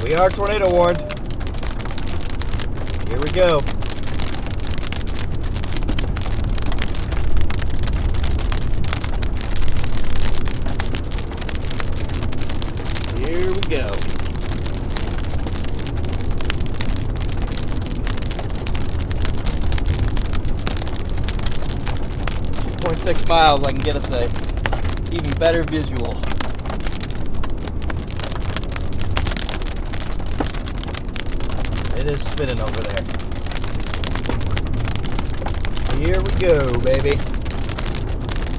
We are tornado warned. Here we go. Here we go. .6 miles, I can get us a even better visual. It is spinning over there. Here we go, baby.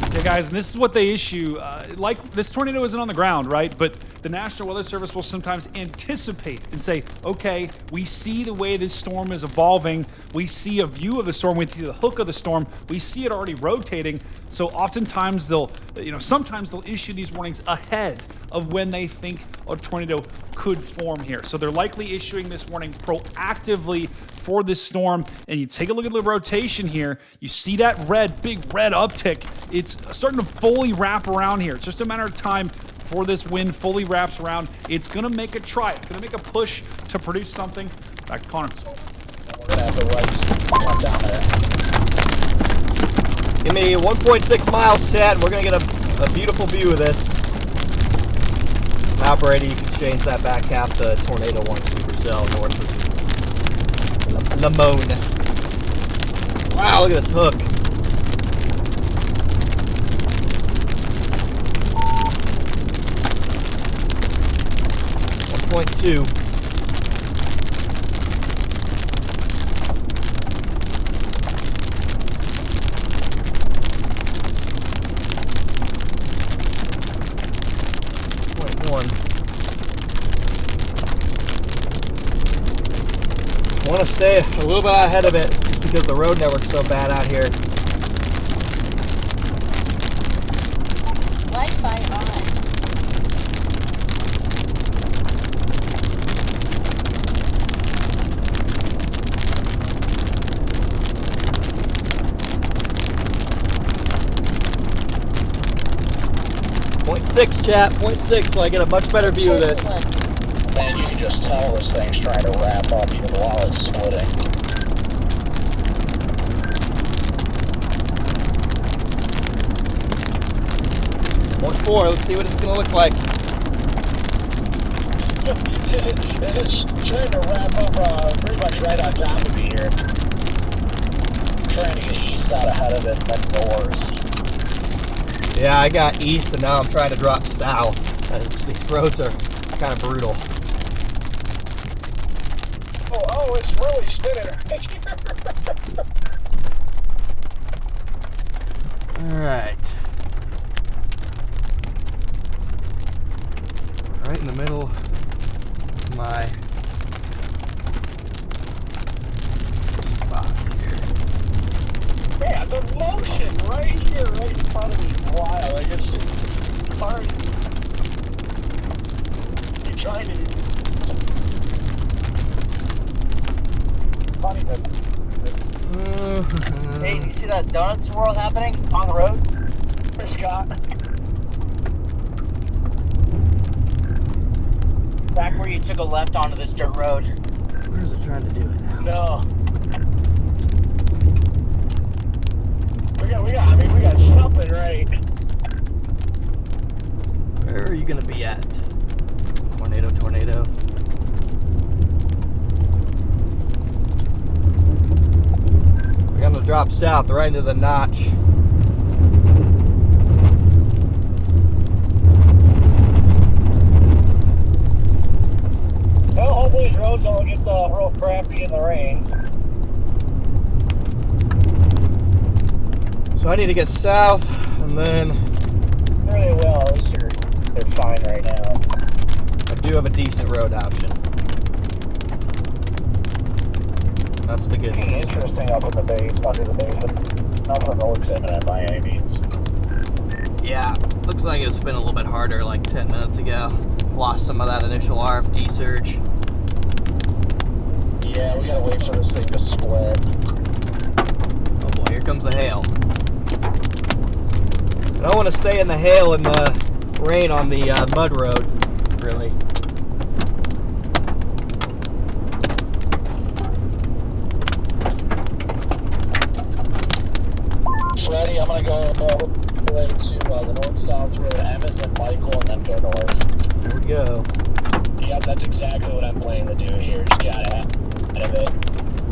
Okay, guys, and this is what they issue. Like, this tornado isn't on the ground, right? But the National Weather Service will sometimes anticipate and say, okay, we see the way this storm is evolving. We see a view of the storm. We see the hook of the storm. We see it already rotating. So oftentimes they'll, sometimes they'll issue these warnings ahead of when they think a tornado could form here. So they're likely issuing this warning proactively for this storm. And you take a look at the rotation here. You see that red, big red uptick. It's starting to fully wrap around here. It's just a matter of time before this wind fully wraps around. It's gonna make a try. It's gonna make a push to produce something. Back to Connor. We're gonna have the lights come down there. Give me 1.6 miles, chat, and we're gonna get a beautiful view of this. Now, Brady, you can change that back half to tornado warning Supercell north of Limon. Wow, look at this hook. 1.2. I want to stay a little bit ahead of it just because the road network's so bad out here. .6, chat. 0.6, so I get a much better view of this. Man, you can just tell this thing's trying to wrap up even while it's splitting. 0.4, let's see what it's gonna look like. It's trying to wrap up pretty much right on top of me here. Trying to get east out ahead of it and then north. Yeah, I got east and now I'm trying to drop south. These roads are kind of brutal. Oh, it's really spinning right here. Alright. Right in the middle of my box here. Yeah, the motion right here, right in front of me is wild. Like it's hard. You're trying to. Funny, but. Hey, you see that donut swirl happening on the road? There's Scott. Back where you took a left onto this dirt road. Where is it trying to do it now? No. We got something right. Where are you gonna be at? Tornado. We're gonna drop south right into the notch. Well, hopefully these roads don't get real crappy in the rain. So I need to get south and then Really well, at least they're fine right now. I do have a decent road option. That's the good Pretty news. interesting up in the base, under the base, but nothing that looks imminent by any means. Yeah, looks like it's been a little bit harder like 10 minutes ago. Lost some of that initial RFD surge. Yeah, we gotta wait for this thing to split. Oh boy, here comes the hail. I don't want to stay in the hail and the rain on the mud road, really. Freddie, I'm gonna go into the north-south road, Emmett and Michael, and then go north. Here we go. Yep, that's exactly what I'm planning to do here. Just get out of it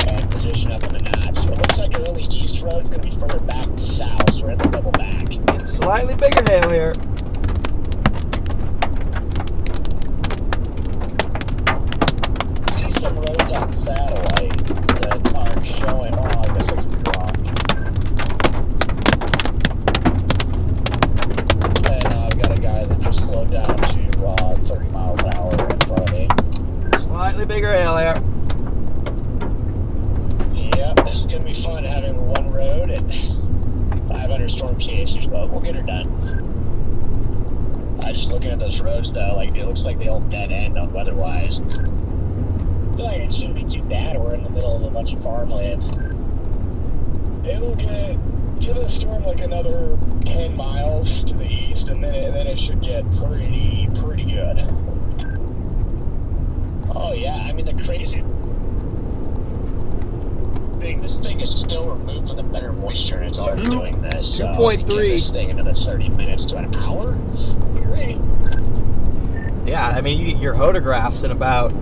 and position up in the notch. It looks like early east road's gonna be further back south, so we're in the double back. Slightly bigger hail here. See some roads on satellite that aren't showing. Oh, I guess I could be wrong. And I've got a guy that just slowed down to 30 miles an hour in front of me. Slightly bigger hail here. Yep, this is gonna be fun having one road and 500 storm chasers, but we'll get her done. I just looking at those roads though, like it looks like they all dead end on weather-wise. I feel like it shouldn't be too bad. We're in the middle of a bunch of farmland. It'll give the storm like another 10 miles to the east, and then it should get pretty good. Oh yeah, I mean the crazy thing, this thing is still removed from the better moisture, and it's already doing this. So 2.3. give this thing another 30 minutes to an hour. Great. Yeah, I mean, you get your photographs in about,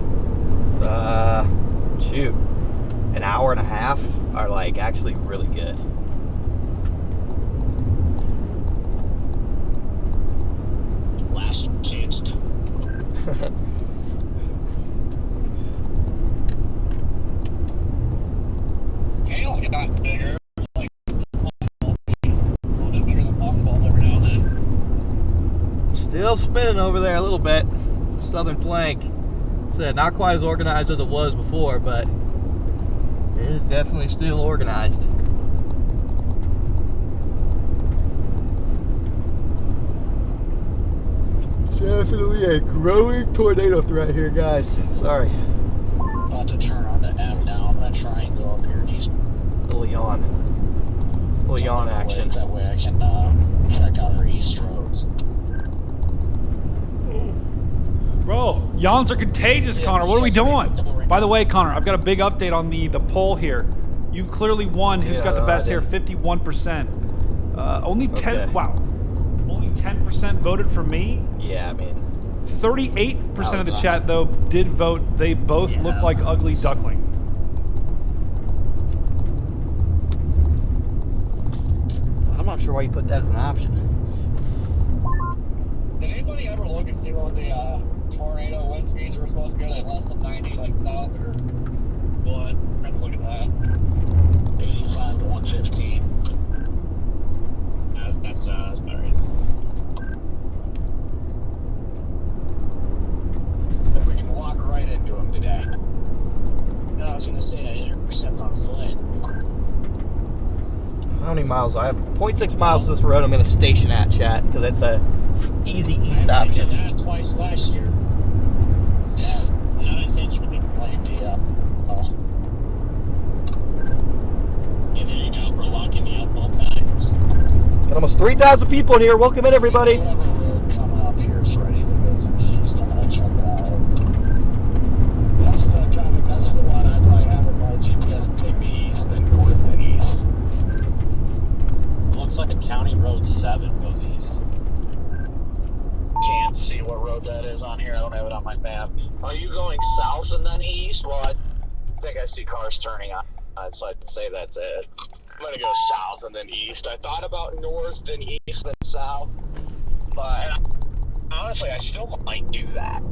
an hour and a half are like actually really good. Last chance to. Hail's gotten bigger. Like, a little bit bigger than mothballs every now and then. Still spinning over there a little bit. Southern flank. Said not quite as organized as it was before, but it is definitely still organized. Definitely a growing tornado threat here, guys. Sorry. About to turn on to M now. I'm gonna try and go up here east. Little yawn. Little yawn action. That way I can check out our east roads. Yawns are contagious, Connor. What are we doing? By the way, Connor, I've got a big update on the poll here. You've clearly won. Who's got the best hair? 51%. Only 10. Okay. Wow. Only 10% voted for me. Yeah, I mean, 38% of the chat though did vote. They both look like ugly duckling. I'm not sure why you put that as an option. Did anybody ever look and see what the tornado wind speeds were supposed to go at less than 90, like south or what? Let's look at that. 85 to 115. That's better. We can walk right into them today. No, I was gonna say I intercept on foot. How many miles? I have 0.6 miles to this road I'm going to station at, chat, because it's a easy east I did option. that twice last year. Not intentionally. Blamed you up. Yeah, there you go, for locking me up both times. Got almost 3,000 people in here. Welcome in, everybody. We have a road coming up here, Freddie, that goes east. I'm gonna check it out. That's the one I probably have in my GPS to take me east, then north, then east. Looks like a County Road 7 goes east. Can't see what road that is on here. I don't have it on my map. Are you going south and then east? Well, I think I see cars turning on it, so I'd say that's it. I'm gonna go south and then east. I thought about north, then east, then south, but honestly, I still might do that.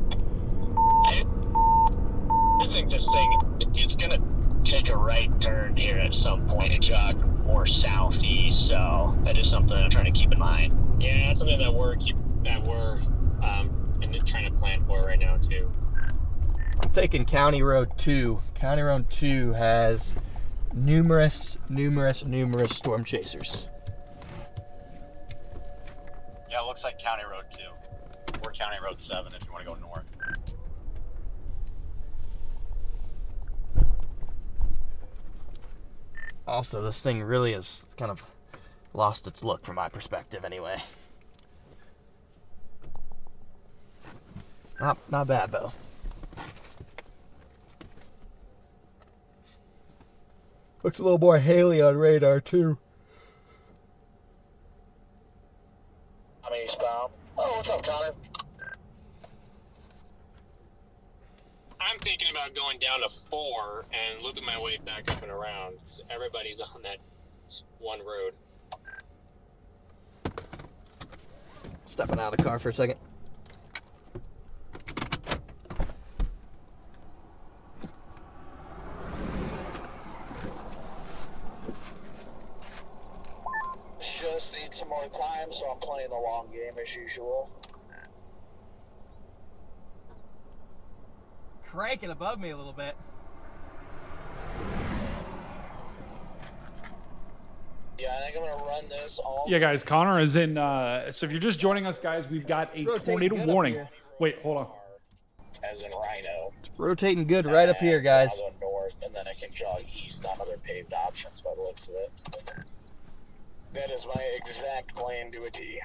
I think this thing, it's gonna take a right turn here at some point and jog more southeast, so that is something I'm trying to keep in mind. Yeah, that's something that we're trying to plan for right now too. I'm taking County Road 2. County Road 2 has numerous storm chasers. Yeah, it looks like County Road 2. Or County Road 7 if you want to go north. Also, this thing really has kind of lost its look from my perspective anyway. Not bad though. Looks a little more Haley on radar too. I'm eastbound. Oh, what's up, Connor? I'm thinking about going down to 4 and looping my way back up and around because everybody's on that one road. Stepping out of the car for a second. Just need some more time, so I'm playing the long game as usual. Cranking above me a little bit. Yeah, I think I'm gonna run this all. Yeah, guys, Connor is in. So if you're just joining us, guys, we've got a Rotating tornado good up warning. here. Wait, hold on. As in Rhino. It's rotating good right up here, guys. I'll go north, and then I can jog east on other paved options by the looks of it. That is my exact plan to a T.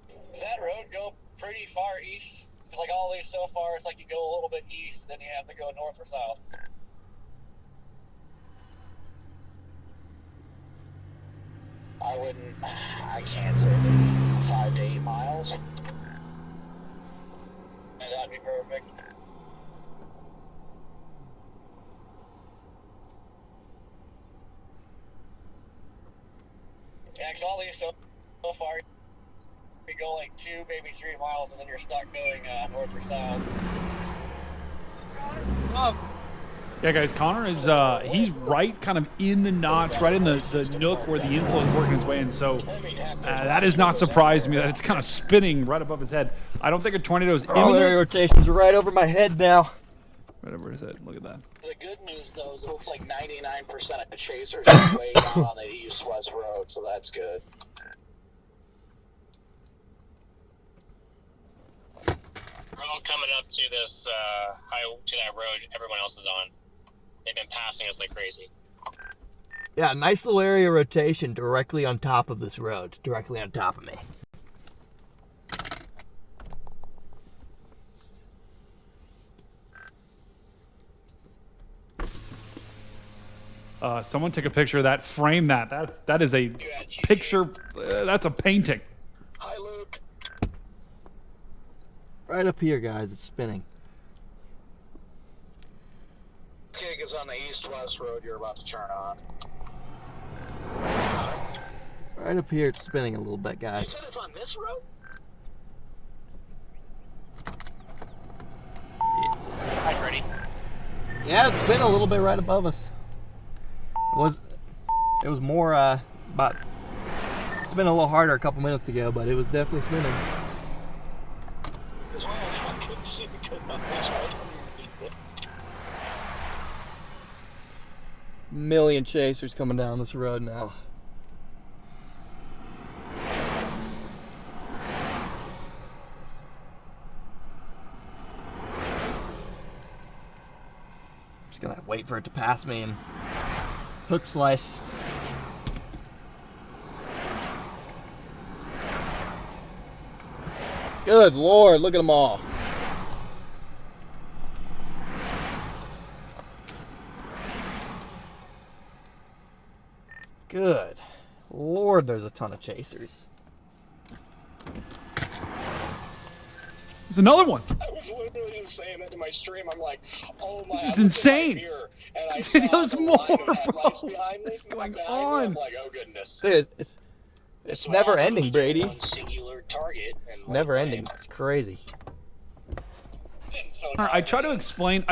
Does that road go pretty far east? Because like all these so far, it's like you go a little bit east, and then you have to go north or south. I can't say maybe 5 to 8 miles. And that'd be perfect. Yeah, because all these so far, you go like 2, maybe 3 miles, and then you're stuck going north or south. Yeah, guys, Connor is he's right kind of in the notch, right in the nook where the inflow is working its way in. So that does not surprise me that it's kind of spinning right above his head. I don't think a tornado is Oh, imminent. the rotation's right over my head now. Right over his head. Look at that. The good news, though, is it looks like 99% of the chasers are way down on the east-west road, so that's good. We're all coming up to this to that road everyone else is on. They've been passing us like crazy. Yeah, nice little area of rotation directly on top of this road. Directly on top of me. Someone take a picture of that. Frame that. That is a picture. That's a painting. Hi, Luke. Right up here, guys. It's spinning. Kick is on the east-west road you're about to turn on. Right up here, it's spinning a little bit, You guys. said it's on this road? Hi, Freddie. Yeah, it's been a little bit right above us. It was more about. It's been a little harder a couple minutes ago, but it was definitely spinning. As well as I couldn't see because I was right underneath it. Million chasers coming down this road now. Just gonna wait for it to pass me and hook slice. Good Lord, look at them all. Good Lord, there's a ton of chasers. There's another one. I was literally just saying that to my stream. I'm like, oh my. This is I looked at my insane. mirror, and I saw There's the more, line of bro. headlights behind me. What's going behind on? Me. I'm like, oh goodness. Dude, it's never ending, Brady. One singular target. And Never ending. It's crazy. So I try to explain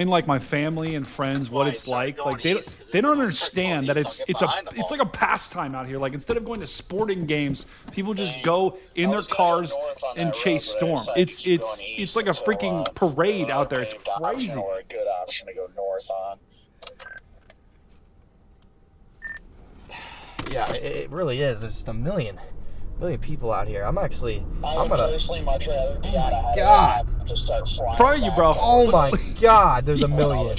like my family and friends what it's like. Like they don't understand that it's like a pastime out here. Like instead of going to sporting games, people just go in their cars and chase storm. It's like a freaking parade out there. It's crazy. Or a good option to go north on. Yeah, it really is. There's just a million people out here. I'm I would gonna. personally much rather be out of God. to start flying. Proud of you, bro. Oh my God, there's a million.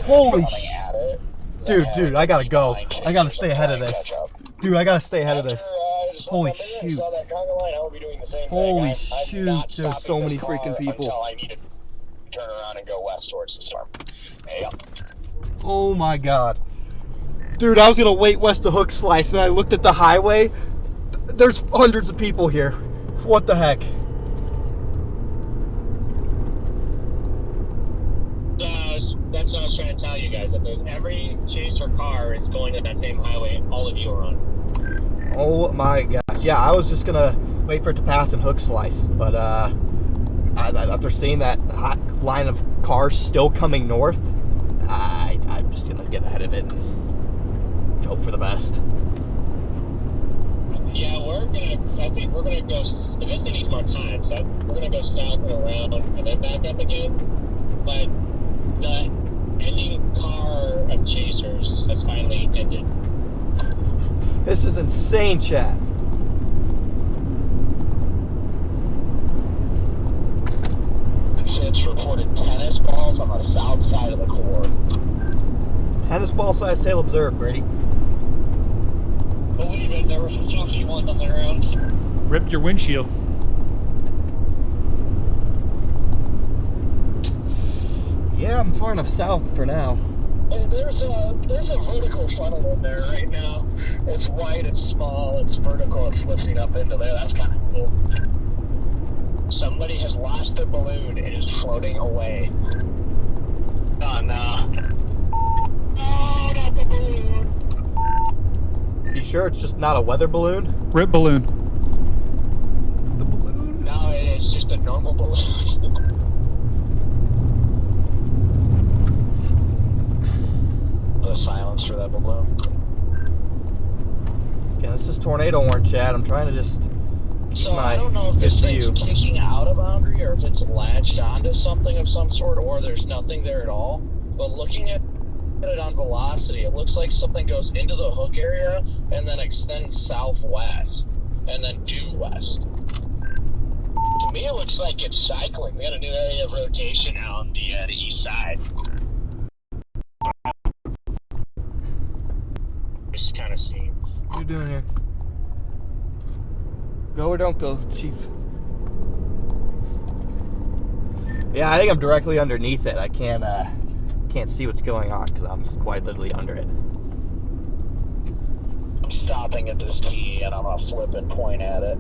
Holy shit. Dude, I gotta go. I gotta stay ahead of this. Dude, I gotta stay ahead of this. Holy shoot. Holy shoot, there's so many freaking people. Until I need to turn around and go west towards the storm. Yeah. Oh my God. Dude, I was gonna wait west to hook slice and I looked at the highway. There's hundreds of people here. What the heck? That's what I was trying to tell you guys. That there's every chaser car is going to that same highway all of you are on. Oh my gosh. Yeah, I was just gonna wait for it to pass and hook slice, but after seeing that hot line of cars still coming north, I'm just gonna get ahead of it and hope for the best. Yeah, I think we're gonna go. This thing needs more time, so we're gonna go south and around and then back up again. But the ending car of chasers has finally ended. This is insane, chat. Fitz reported tennis balls on the south side of the core. Tennis ball size tail observed, Brady. Believe it, there were some fluffy ones on the ground. Rip your windshield. Yeah, I'm far enough south for now. Oh, there's a vertical funnel in there right now. It's white, it's small, it's vertical, it's lifting up into there. That's kind of cool. Somebody has lost their balloon and is floating away. Oh no. Oh, not the balloon. You sure it's just not a weather balloon? Rip balloon. The balloon. No, it's just a normal balloon. The silence for that balloon. Yeah, this is tornado warn, Chad. I'm trying to just. So I don't know if this Good thing's view. kicking out a boundary or if it's latched onto something of some sort or there's nothing there at all. But looking at it on velocity, it looks like something goes into the hook area and then extends southwest and then due west. To me, it looks like it's cycling. We got a new area of rotation now on the east side. Just kind of seeing. What are you doing here? Go or don't go, Chief. Yeah, I think I'm directly underneath it. I can't see what's going on because I'm quite literally under it. I'm stopping at this T and I'm gonna flip and point at it.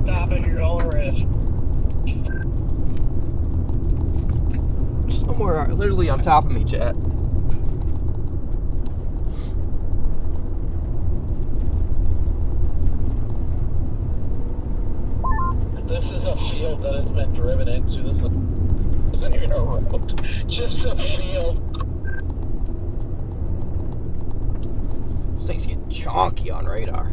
Stop at your own risk. Somewhere literally on top of me, chat. This is a field that has been driven into. This isn't even a road, just a field. This thing's getting chonky on radar.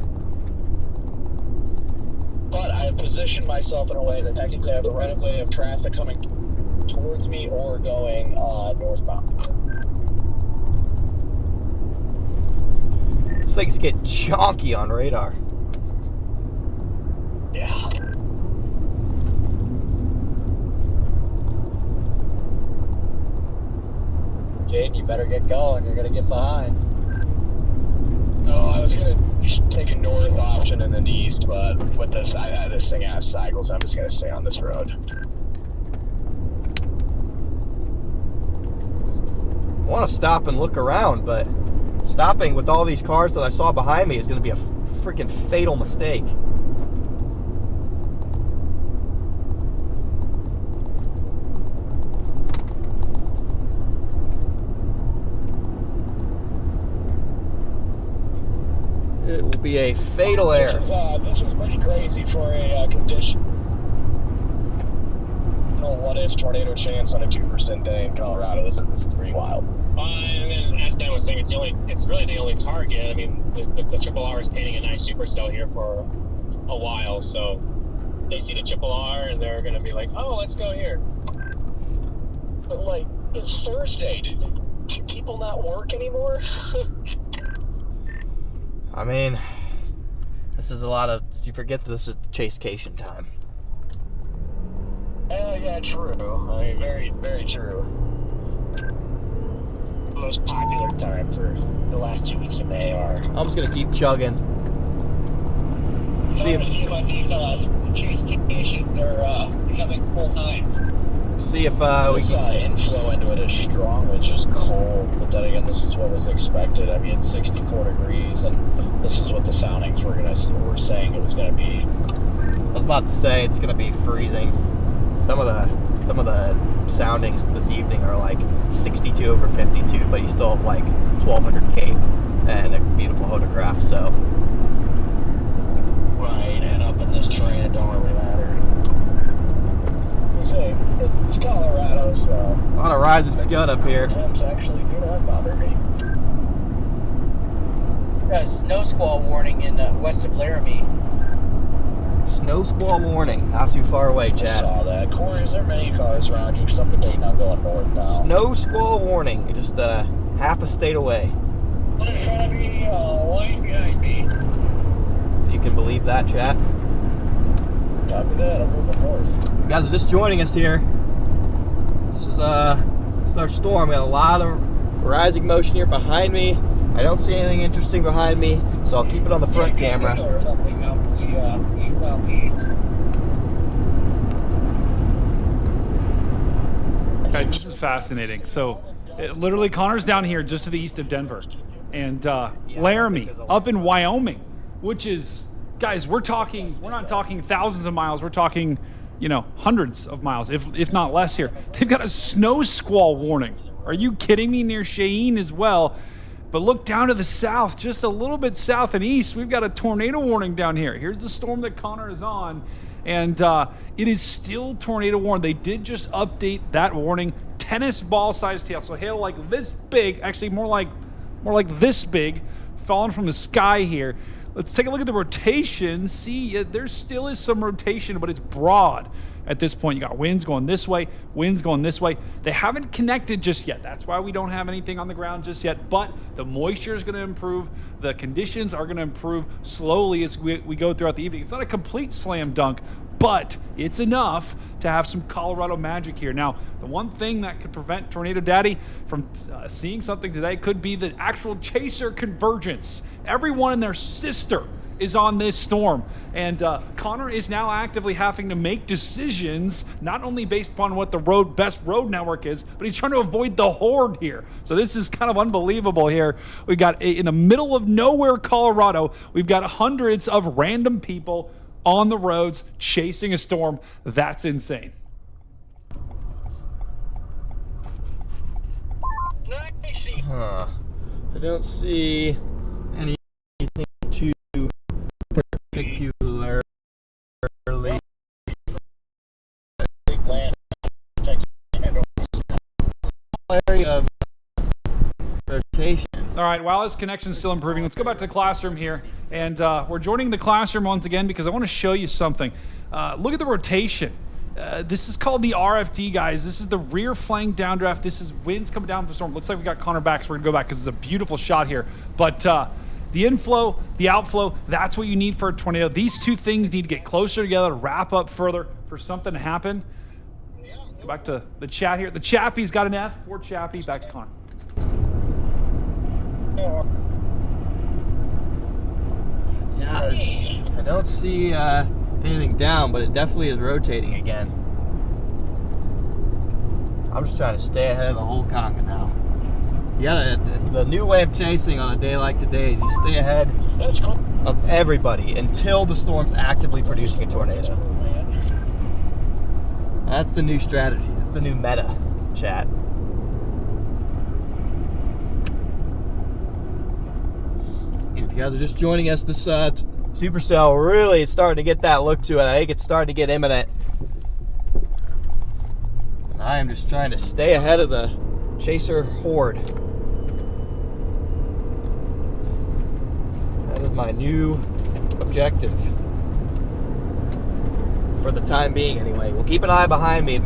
But I have positioned myself in a way that technically I have the right of way of traffic coming towards me or going northbound. This thing's getting chonky on radar. Yeah. Jade, you better get going. You're gonna get behind. No, I was gonna take a north option and then east, but with this, this thing has cycles. I'm just gonna stay on this road. I want to stop and look around, but stopping with all these cars that I saw behind me is going to be a freaking fatal mistake. It will be a fatal error. This is pretty crazy for a condition. What if tornado chance on a 2% day in Colorado? This is pretty wild. And as Ben was saying, it's really the only target. I mean, the Triple R is painting a nice Supercell here for a while, so they see the Triple R and they're going to be like, oh, let's go here. But like, it's Thursday. Do people not work anymore? I mean, this is a lot of. You forget that this is chasecation time. Yeah, true. I mean, very, very true. Most popular time for the last 2 weeks of May are. I'm just gonna keep chugging. It's hard to see if these chasecation are becoming full times. See if This inflow into it is strong, which is cold. But then again, this is what was expected. I mean, it's 64 degrees, and this is what the soundings we're saying it was gonna be. I was about to say it's gonna be freezing. Some of the soundings this evening are like 62 over 52, but you still have like 1200 cape and a beautiful photograph. So right, and up in this terrain, it don't really matter. It's Colorado, so a lot of rise and scud up here. Temps actually do not bother me. Got a snow squall warning in west of Laramie. Snow squall warning, not too far away, I Chad. saw that. Corey, is there many cars around you? Except that they're not going north now. Snow squall warning, just half a state away. One in front of me, one behind me. You can believe that, chat. Copy that. I'm moving north. You guys are just joining us here. This is our storm. We got a lot of rising motion here behind me. I don't see anything interesting behind me, so I'll keep it on the front camera. Or something out to the east southeast. Guys, this is fascinating. So, literally, Connor's down here just to the east of Denver. And Laramie, up in Wyoming, which is, guys, we're not talking thousands of miles. We're talking, hundreds of miles, if not less here. They've got a snow squall warning. Are you kidding me? Near Cheyenne as well. But look down to the south, just a little bit south and east. We've got a tornado warning down here. Here's the storm that Connor is on. And it is still tornado warning. They did just update that warning. Tennis ball sized hail. So hail like this big, actually more like this big, falling from the sky here. Let's take a look at the rotation. See, there still is some rotation, but it's broad at this point. You got winds going this way, winds going this way. They haven't connected just yet. That's why we don't have anything on the ground just yet. But the moisture is going to improve. The conditions are going to improve slowly as we go throughout the evening. It's not a complete slam dunk, but it's enough to have some Colorado magic here. Now, the one thing that could prevent Tornado Daddy from seeing something today could be the actual chaser convergence. Everyone and their sister is on this storm. And Connor is now actively having to make decisions, not only based upon what the best road network is, but he's trying to avoid the horde here. So this is kind of unbelievable here. We've got, in the middle of nowhere, Colorado, we've got hundreds of random people on the roads chasing a storm. That's insane. Huh. I don't see anything too particularly area of rotation. All right, while this connection's still improving, let's go back to the classroom here. And we're joining the classroom once again because I want to show you something. Look at the rotation. This is called the RFD, guys. This is the rear flank downdraft. This is winds coming down from the storm. Looks like we got Connor back, so we're going to go back because it's a beautiful shot here. But the inflow, the outflow, that's what you need for a tornado. These two things need to get closer together to wrap up further for something to happen. Let's go back to the chat here. The Chappie's got an F. Poor Chappie. Back to Connor. Yeah, I don't see anything down, but it definitely is rotating again. I'm just trying to stay ahead of the whole conga now. Yeah, the new way of chasing on a day like today is you stay ahead of everybody until the storm's actively producing a tornado. That's the new strategy. That's the new meta, chat. If you guys are just joining us, this Supercell really is starting to get that look to it. I think it's starting to get imminent. I am just trying to stay ahead of the chaser horde. That is my new objective. For the time being, anyway. We'll keep an eye behind me.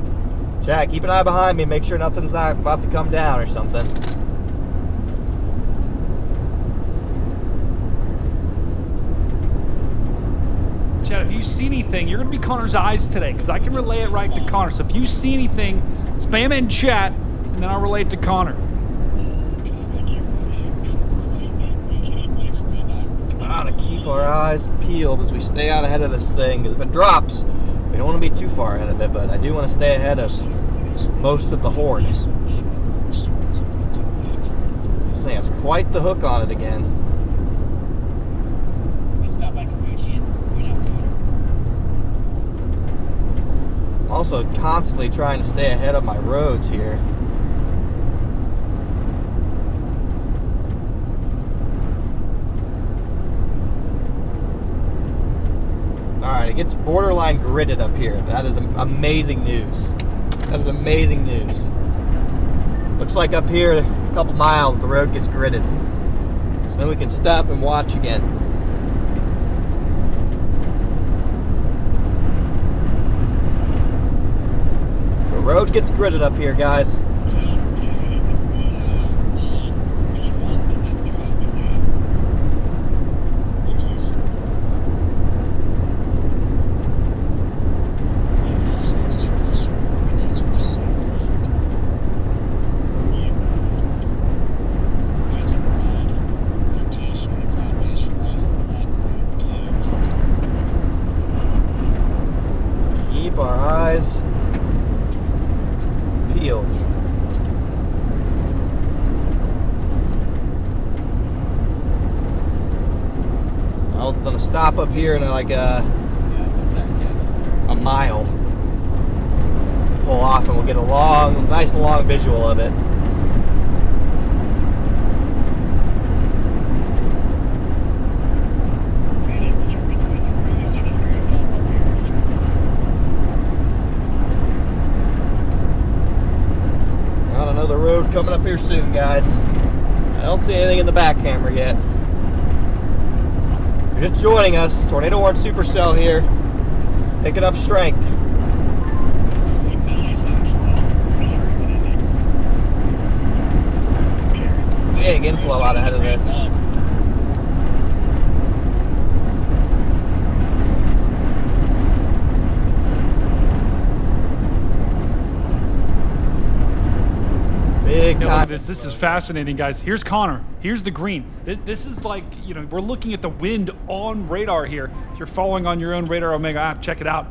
Jack, keep an eye behind me. Make sure nothing's not about to come down or something. Chad, if you see anything, you're going to be Connor's eyes today because I can relay it right to Connor. So if you see anything, spam it in chat, and then I'll relay it to Connor. Gotta keep our eyes peeled as we stay out ahead of this thing. Because if it drops, we don't want to be too far ahead of it, but I do want to stay ahead of most of the horde. This thing has quite the hook on it again. Also constantly trying to stay ahead of my roads here. Alright, it gets borderline gridded up here. That is amazing news. That is amazing news. Looks like up here, a couple miles, the road gets gridded. So then we can stop and watch again. The road gets gridded up here, guys. Keep our eyes peeled. I was gonna stop up here in like a mile, pull off, and we'll get a nice long visual of it. Another road coming up here soon, guys. I don't see anything in the back camera yet. If you're just joining us, Tornado Warning Supercell here, picking up strength. Big inflow out ahead of this. Big big Now, time. look at this is fascinating, guys. Here's Connor. Here's the green. This is like, you know, we're looking at the wind on radar here. If you're following on your own Radar Omega app, check it out.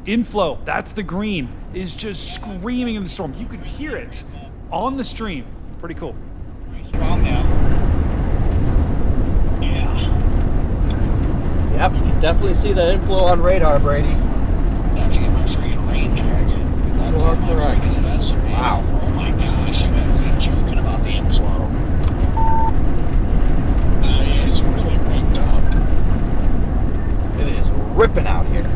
Inflow, that's the green, is just screaming in the storm. You can hear it on the stream. It's pretty cool. Pretty strong now. Yeah. Yep, you can definitely see that inflow on radar, Brady. I have to get my freaking rain jacket. You are correct. Wow. Oh my gosh, you guys ain't joking about the inflow. That is really raked up. It is ripping out here.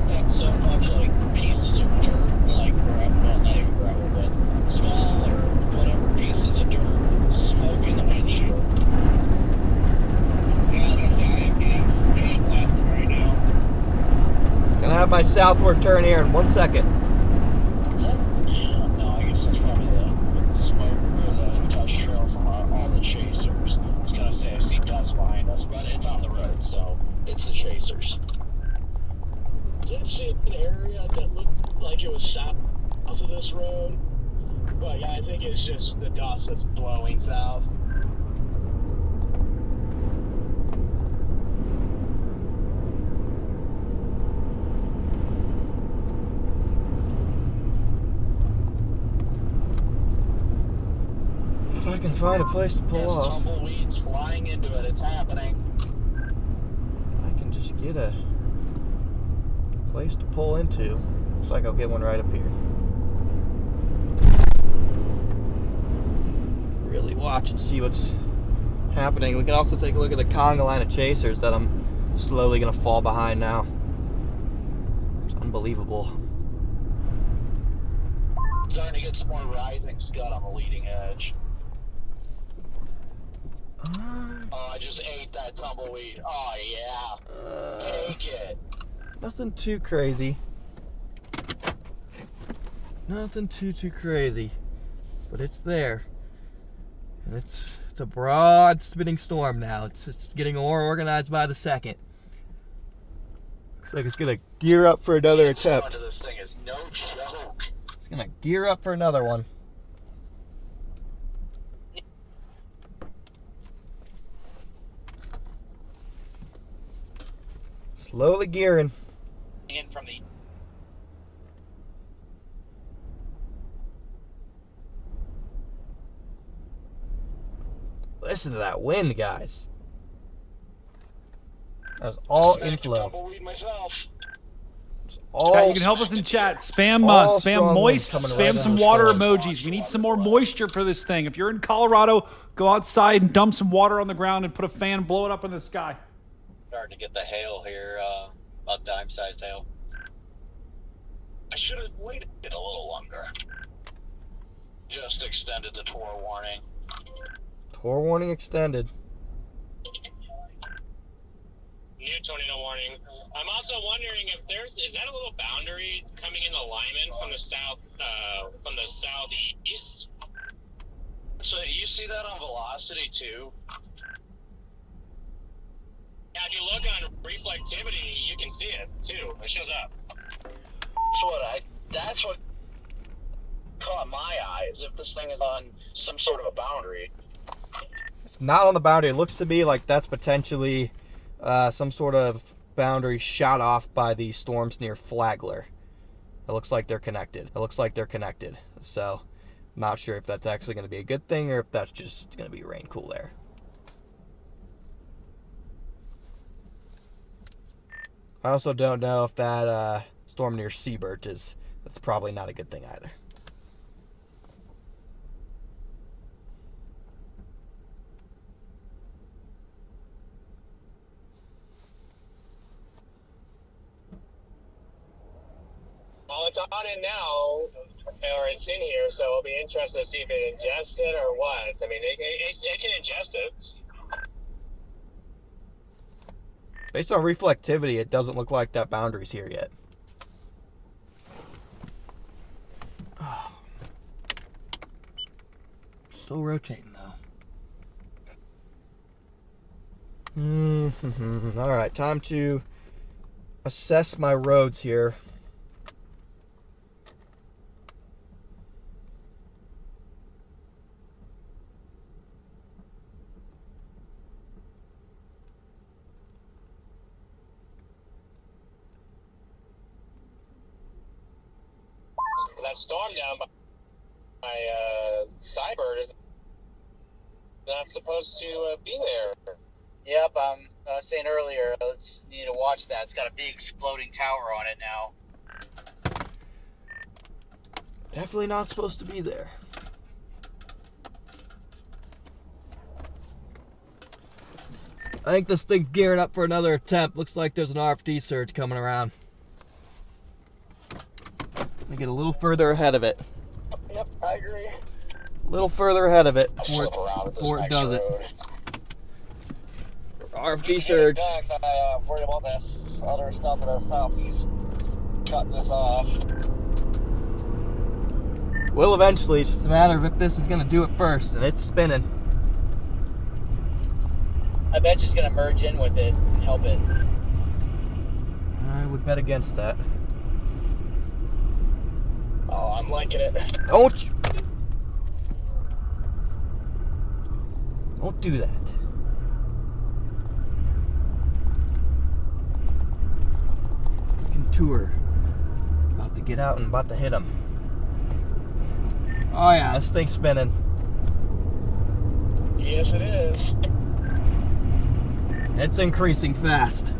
That's so much like pieces of dirt, like gravel, well, not even gravel, but small or whatever pieces of dirt, smoke in the windshield. Yeah, that's I'm getting blasted right now. Gonna have my southward turn here in 1 second. Is that? No, I guess that's probably the smoke or the dust trail from all the chasers. I was gonna say I see dust behind us, but it's on the road, so it's the chasers. Did see an area that looked like it was south of this road, but yeah, I think it's just the dust that's blowing south. If I can find a place to pull There's off, tumbleweeds flying into it. It's happening. I can just get a place to pull into. Looks like I'll get one right up here. Really watch and see what's happening. We can also take a look at the conga line of chasers that I'm slowly going to fall behind now. It's unbelievable. Starting to get some more rising scud on the leading edge. Oh, I just ate that tumbleweed. Oh, yeah. Take it. Nothing too crazy. Nothing too crazy. But it's there. And it's a broad spinning storm now. It's getting more organized by the second. Looks like it's gonna gear up for another attempt. This thing is no joke. It's gonna gear up for another one. Slowly gearing. In from the Listen to that wind, guys. That was all inflow. Tumbleweed myself. All, Yeah, you can help us in chat. Spam all spam strong moist, winds coming spam right some down water the shore. emojis. We need some more moisture for this thing. If you're in Colorado, go outside and dump some water on the ground and put a fan, blow it up in the sky. Starting to get the hail here, about dime-sized hail. I should have waited a little longer. Just extended the tour warning. Tour warning extended. New tornado warning. I'm also wondering if is that a little boundary coming in alignment from the southeast? So you see that on velocity too? Yeah, if you look on reflectivity, you can see it too. It shows up. That's what caught my eye, is if this thing is on some sort of a boundary. It's not on the boundary. It looks to me like that's potentially some sort of boundary shot off by the storms near Flagler. It looks like they're connected. So, I'm not sure if that's actually going to be a good thing or if that's just going to be rain cool there. I also don't know if that storm near Seabird that's probably not a good thing either. Well, it's on it now, or it's in here, so it'll be interesting to see if it ingests it or what. I mean, it can ingest it. Based on reflectivity, it doesn't look like that boundary's here yet. Oh. Still rotating though. All right, time to assess my roads here. that storm down by Cybird is not supposed to be there. Yep, I was saying earlier, you need to watch that. It's got a big exploding tower on it now. Definitely not supposed to be there. I think this thing's gearing up for another attempt. Looks like there's an RFD surge coming around. Let me get a little further ahead of it. Yep, I agree. A little further ahead of it Flip around at this before it next does road. it. RFD surge. I'm worried about this other stuff in the southeast. Cutting this off. Will eventually. It's just a matter of if this is going to do it first, and it's spinning. I bet it's going to merge in with it and help it. I would bet against that. Oh, I'm liking it. Don't do that. Fucking tour. About to get out and about to hit him. Oh yeah, this thing's spinning. Yes, it is. It's increasing fast.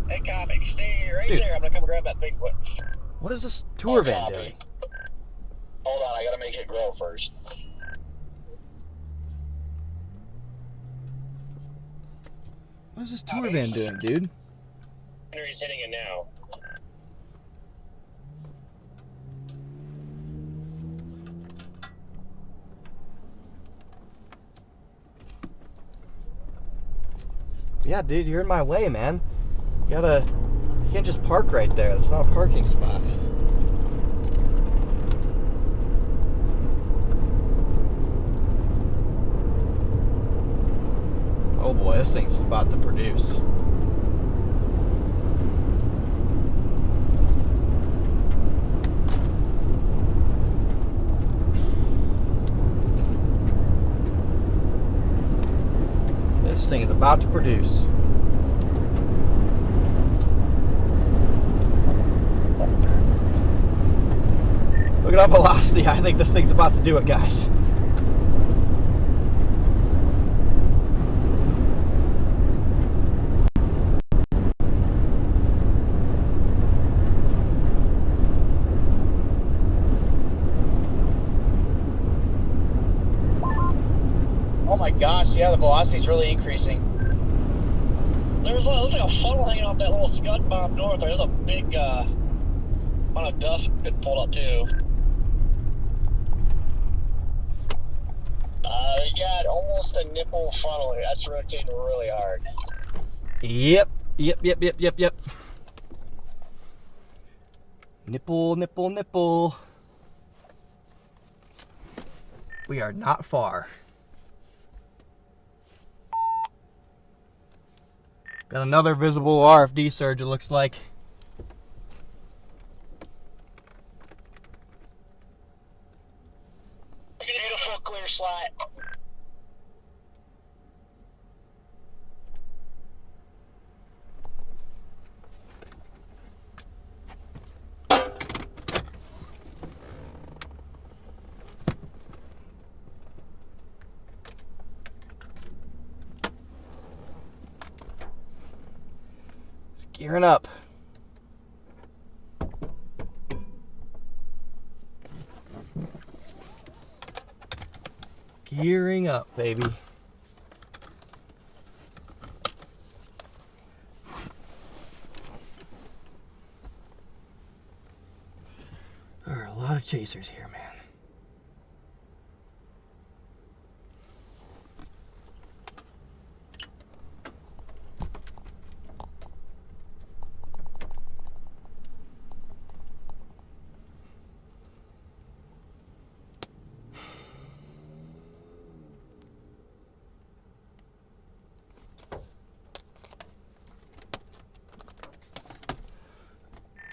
Hey, copy. Stay right Dude. there. I'm gonna come grab that Bigfoot. What is this tour van copy. doing? Hold on, I gotta make it grow first. What is this tour van doing, dude? Henry's hitting it now. Yeah, dude, you're in my way, man. You can't just park right there. That's not a parking spot. Oh boy, this thing's about to produce. This thing is about to produce. Look at our velocity. I think this thing's about to do it, guys. Oh my gosh, yeah, the velocity's really increasing. Looks like a funnel hanging off that little scud bomb north. There's a big amount of dust getting pulled up too. You got almost a nipple funnel. That's rotating really hard. Yep. Nipple, nipple, nipple. We are not far. Got another visible RFD surge, it looks like. Beautiful clear slot. It's gearing up. Gearing up, baby. There are a lot of chasers here, man.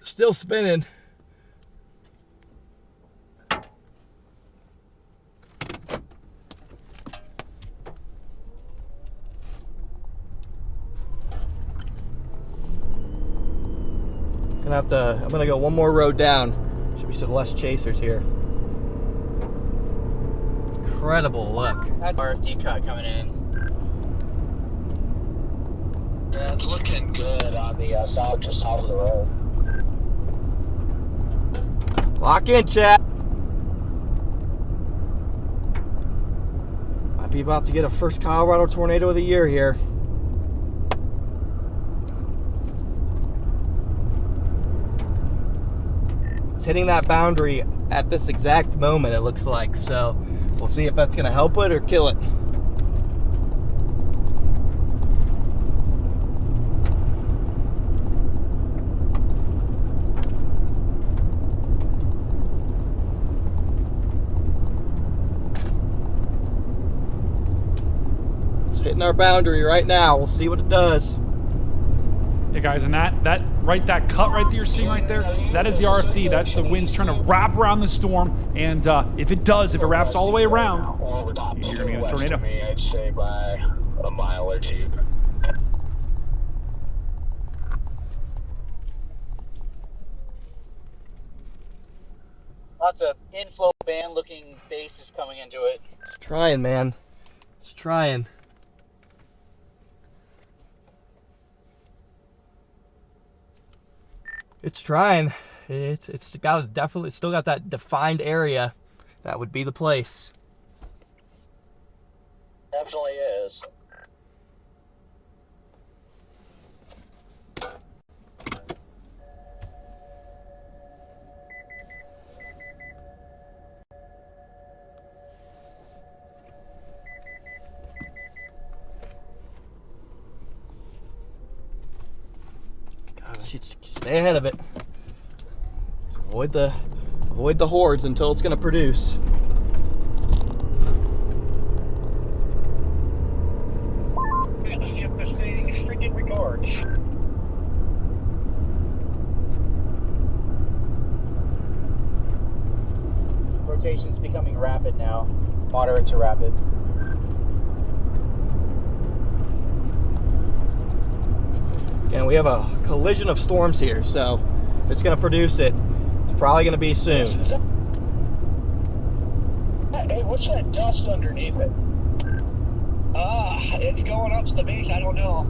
Still spinning. I'm gonna go one more road down. Should be some less chasers here. Incredible look. That's RFD cut coming in. Yeah, it's looking good on the just south of the road. Lock in, chat. Might be about to get a first Colorado tornado of the year here. It's hitting that boundary at this exact moment, it looks like. So we'll see if that's gonna help it or kill it. It's hitting our boundary right now. We'll see what it does. Hey guys, and that cut right that you're seeing right there, that is the RFD. That's the wind's trying to wrap around the storm, and if it wraps all the way around, you're gonna get a tornado. I'd say by a mile or two. Lots of inflow band looking bases coming into it. Trying, man. It's trying. It's trying. It's got definitely still got that defined area. That would be the place. Definitely is. God, I should stay ahead of it. Avoid the hordes until it's going to produce. Let's see if this thing freaking records. Rotation's becoming rapid now. Moderate to rapid. And we have a collision of storms here, so if it's going to produce it, it's probably going to be soon. Hey, what's that dust underneath it? It's going up to the base. I don't know.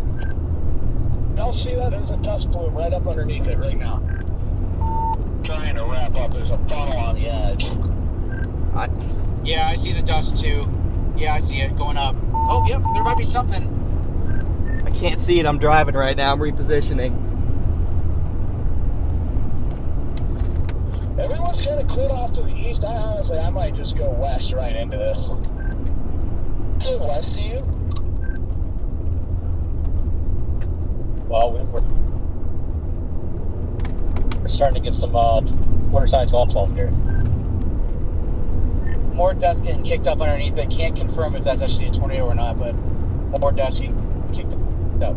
Don't see that? There's a dust plume right up underneath it right now. Trying to wrap up. There's a funnel on the edge. Yeah, I see the dust too. Yeah, I see it going up. Oh, yep, there might be something. I can't see it. I'm driving right now. I'm repositioning. Everyone's kind of cleared off to the east. I might just go west right into this. Is it west of you? Well, we're starting to get some water signs golf balls here. More dust getting kicked up underneath it. Can't confirm if that's actually a tornado or not, but more dust getting kicked up.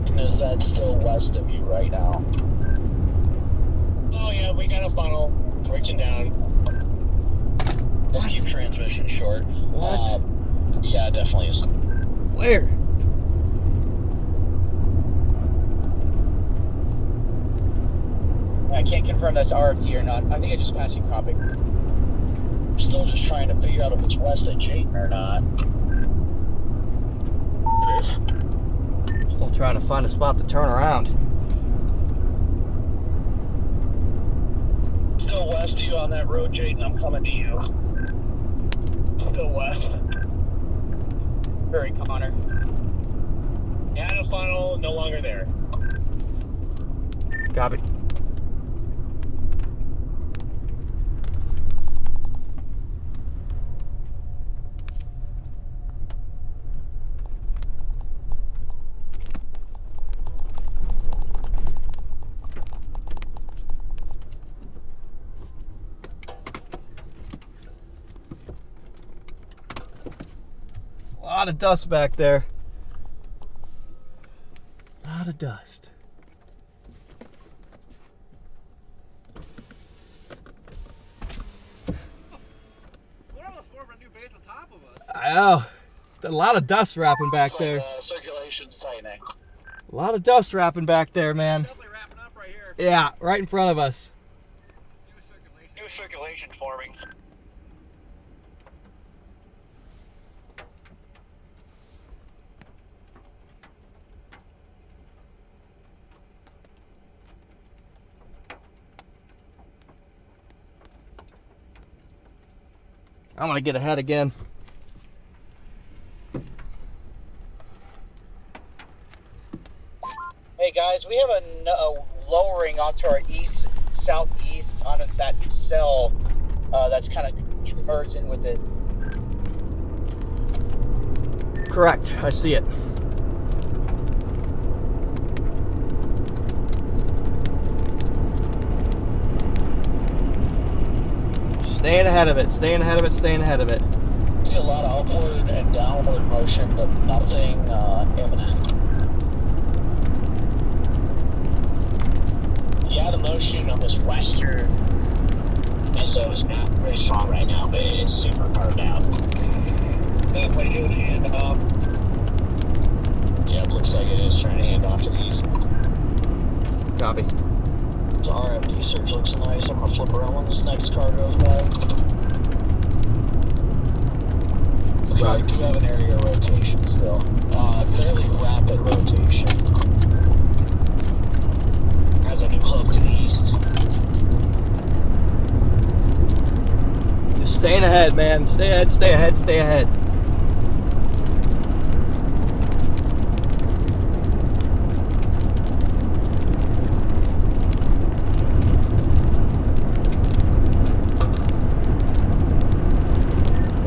And is that still west of you right now? Oh yeah, we got a funnel reaching down. Let's keep transmission short. What? Yeah, definitely is. Where? I can't confirm that's RFT or not. I think I just passed you copy. I'm still just trying to figure out if it's west of Jayton or not. It is. Still trying to find a spot to turn around. Still west of you on that road, Jayden. I'm coming to you. Still west. Very Connor. Had a funnel, no longer there. Copy. A lot of dust back there. A lot of dust. One of us formed a new base on top of us. I know. A lot of dust wrapping back there. Circulation's tightening. A lot of dust wrapping back there, man. Definitely wrapping up right here. Yeah, right in front of us. New circulation forming. I'm gonna get ahead again. Hey guys, we have a lowering off to our east, southeast on that cell that's kind of merged in with it. Correct, I see it. Staying ahead of it, staying ahead of it, staying ahead of it. See a lot of upward and downward motion, but nothing imminent. Yeah, the motion on this western meso is not very strong right now, but it's super carved out. Definitely doing handoff. Yeah, it looks like it is trying to hand off to the east. Copy. The RFD search looks nice. I'm gonna flip around when this next car goes by. Okay, I do have an area of rotation still. Fairly rapid rotation. As I get close to the east. Just staying ahead, man. Stay ahead, stay ahead, stay ahead.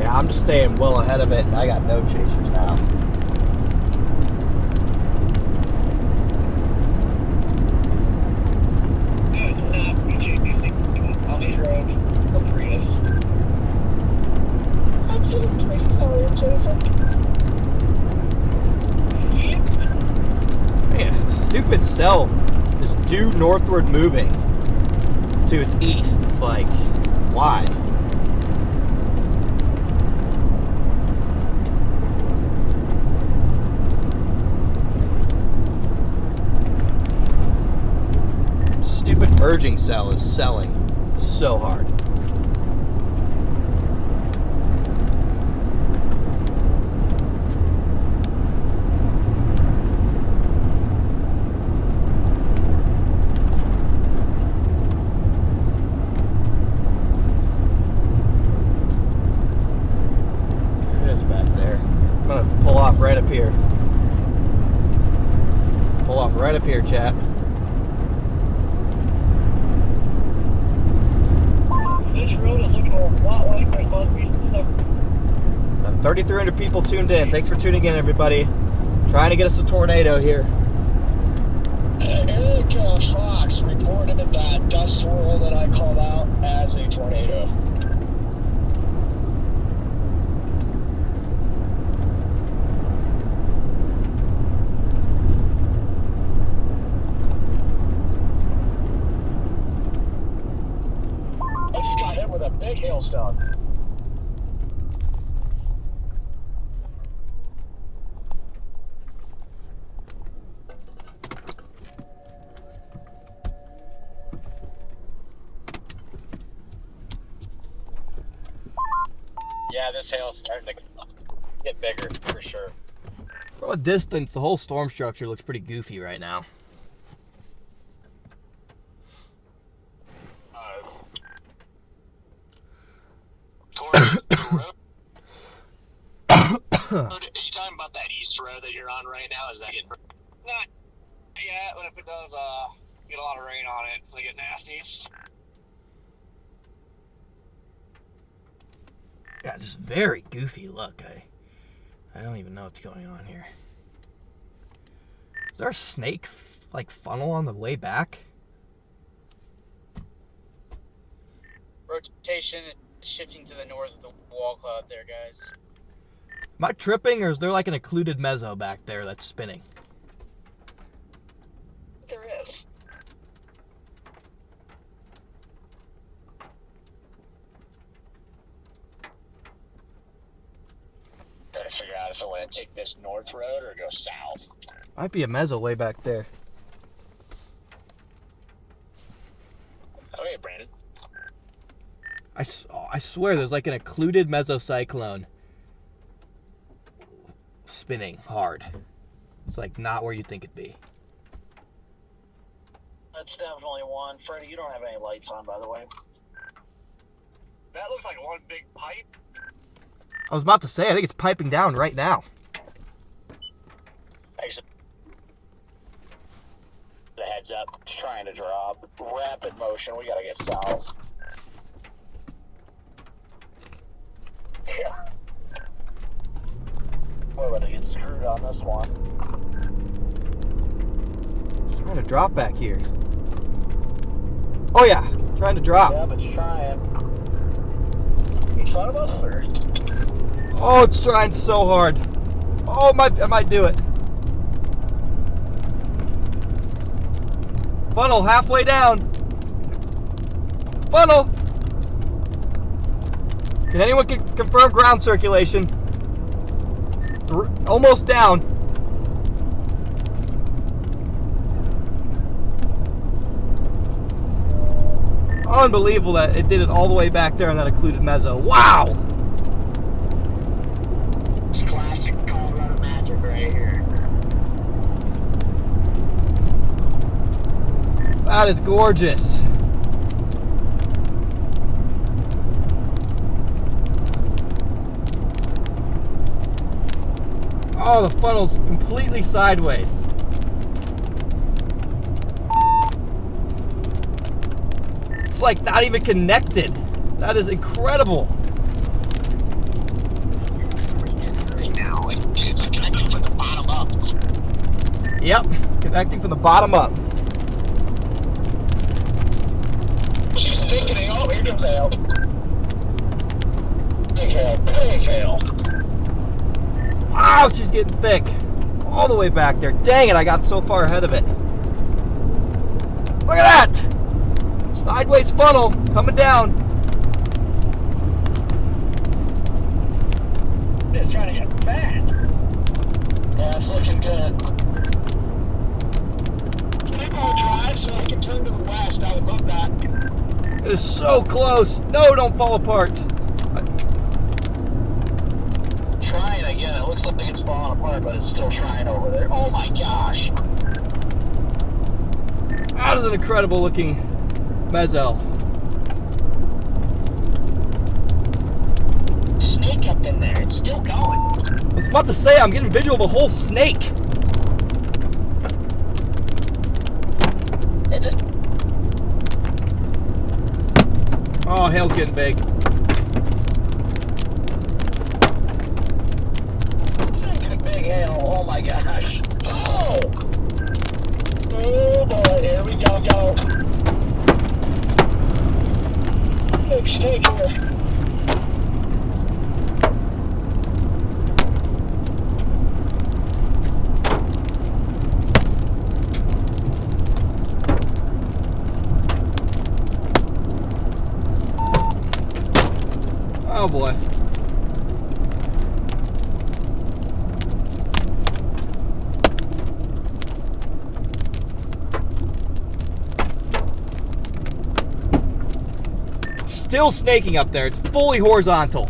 Yeah, I'm just staying well ahead of it, and I got no chasers now. On these roads, the Prius. I'm sitting pretty sorry, Jason. Man, the stupid cell is due northward moving to its east. It's like, why? Stupid merging cell is selling so hard. It is back there. I'm gonna pull off right up here. Pull off right up here, chat. This road is looking a lot like there's supposed to be some stuff. 3,300 people tuned in. Thanks for tuning in, everybody. Trying to get us a tornado here. Eric Fox reported that dust swirl that I called out as a tornado. I just got hit with a big hailstone. Yeah, this hail's starting to get bigger for sure. From a distance, the whole storm structure looks pretty goofy right now. Are you talking about that east road that you're on right now? Is that getting... Not yet, but if it does get a lot of rain on it, it's gonna get nasty. Yeah, just very goofy look. I don't even know what's going on here. Is there a snake like funnel on the way back? Rotation is shifting to the north of the wall cloud there, guys. Am I tripping, or is there like an occluded mezzo back there that's spinning? There is. Trying to figure out if I want to take this north road or go south. Might be a mezzo way back there. I swear there's like an occluded mesocyclone spinning hard. It's like not where you think it'd be. That's definitely one. Freddie, you don't have any lights on, by the way. That looks like one big pipe. I was about to say, I think it's piping down right now. Actually, the heads up. It's trying to drop. Rapid motion. We gotta get south. Yeah. We're about to get screwed on this one. It's trying to drop back here. Oh yeah, trying to drop. Yeah, but it's trying. In front of us, or? Oh, it's trying so hard. Oh, I might do it. Funnel halfway down. Funnel. Can anyone confirm ground circulation? Almost down. Unbelievable that it did it all the way back there in that occluded mezzo. Wow! It's classic Colorado magic right here. That is gorgeous. Oh, the funnel's completely sideways. It's like not even connected. That is incredible. Right now, it's connecting from the bottom up. Yep, connecting from the bottom up. She's thickening. Oh, here comes Hale. Big Hale, big Hale. Wow, she's getting thick. All the way back there. Dang it, I got so far ahead of it. Look at that! Sideways funnel coming down. It's trying to get fat. Yeah, it's looking good. Can I go drive so I can turn to the west out above that? It is so close. No, don't fall apart. Trying again. It looks like it's falling apart, but it's still trying over there. Oh my gosh. That is an incredible looking mezzo. Snake up in there. It's still going. I was about to say, I'm getting visual of a whole snake. It just... Oh, Hale's getting big. Big Hale. Oh my gosh. Oh! Oh boy, here we go. Big snake here. Oh boy. Still snaking up there. It's fully horizontal.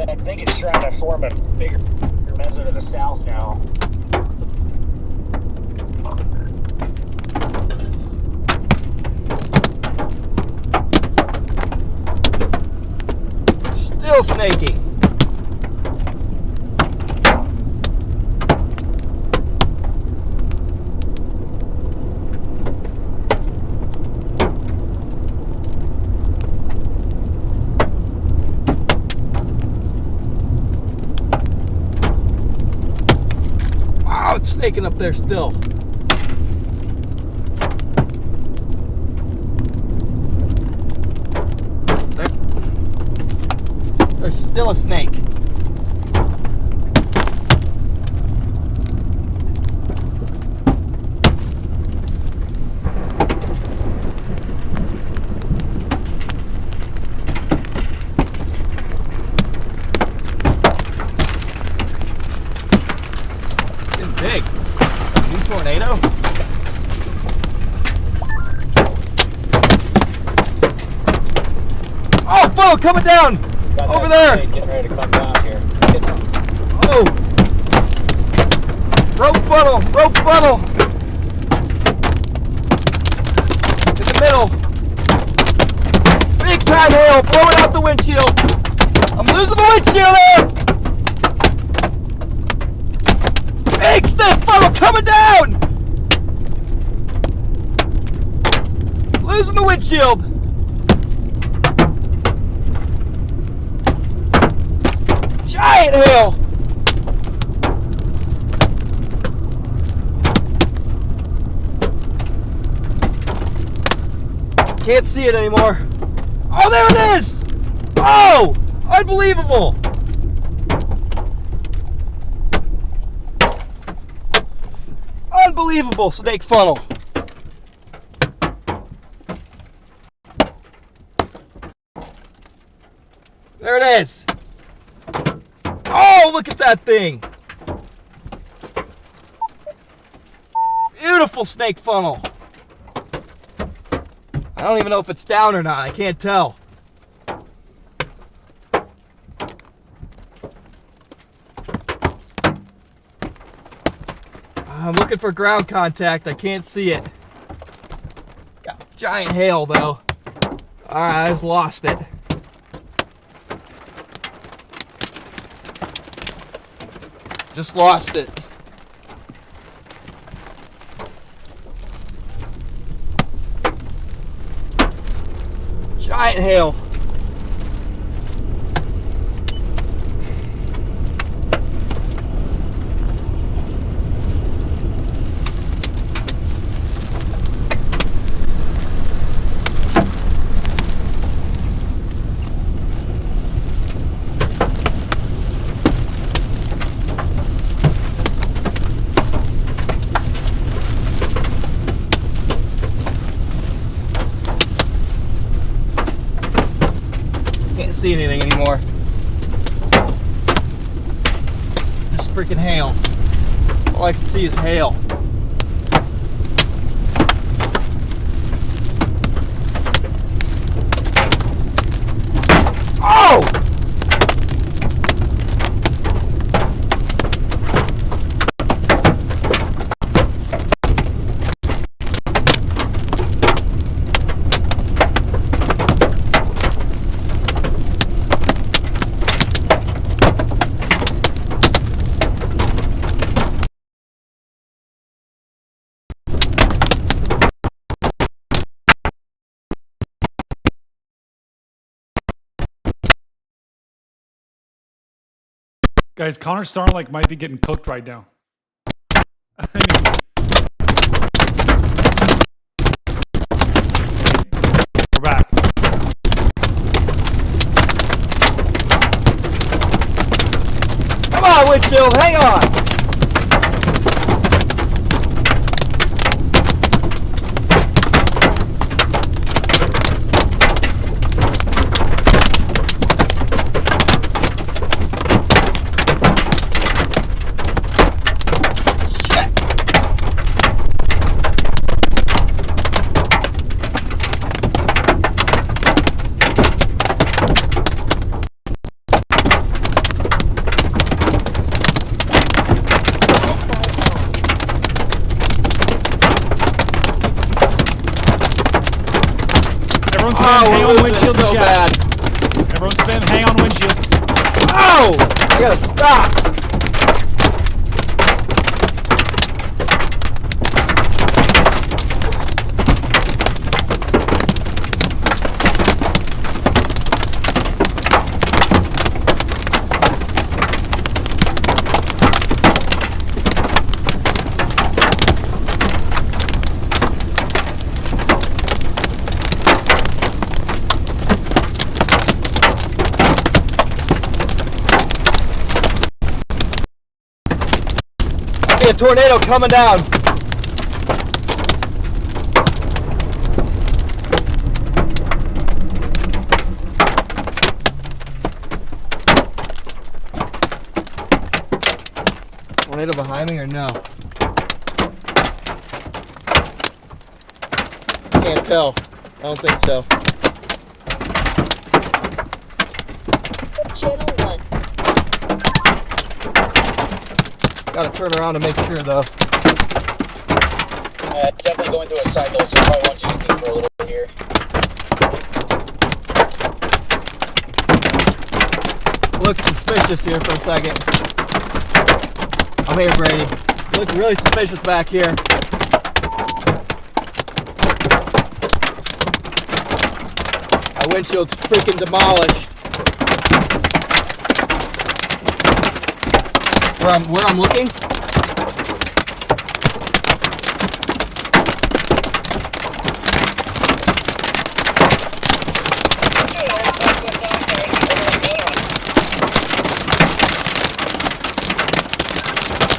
I think it's trying to form a bigger mezzo to the south now. Still snaking. Wow, it's snaking up there still. There's still a snake. funnel. Oh, funnel coming down! Over there! Getting ready to come down here. Oh! Rope funnel! Rope funnel! In the middle. Big time hail blowing out the windshield. I'm losing the windshield there! Big stiff funnel coming down! Losing the windshield. Giant hail! Can't see it anymore. Oh, there it is! Oh! Unbelievable! Unbelievable snake funnel. There it is. Oh, look at that thing. Beautiful snake funnel. I don't even know if it's down or not. I can't tell. I'm looking for ground contact. I can't see it. Got giant hail though. Alright, I just lost it. Just lost it. Giant hail. Can't see anything anymore. Just freaking hail. All I can see is hail. Oh! Guys, Connor Starlike might be getting cooked right now. I mean, we're back. Come on, windshield, hang on! Everyone's spam hang on windshield so bad. Everyone's spam hang on windshield. Oh! I gotta stop! A tornado coming down. Tornado behind me or no? Can't tell. I don't think so. Channel 1. Gotta turn around to make sure though. Definitely going through a cycle, so probably won't do anything for a little bit here. Look suspicious here for a second. I'm here, Brady. Look really suspicious back here. My windshield's freaking demolished. Where I'm looking?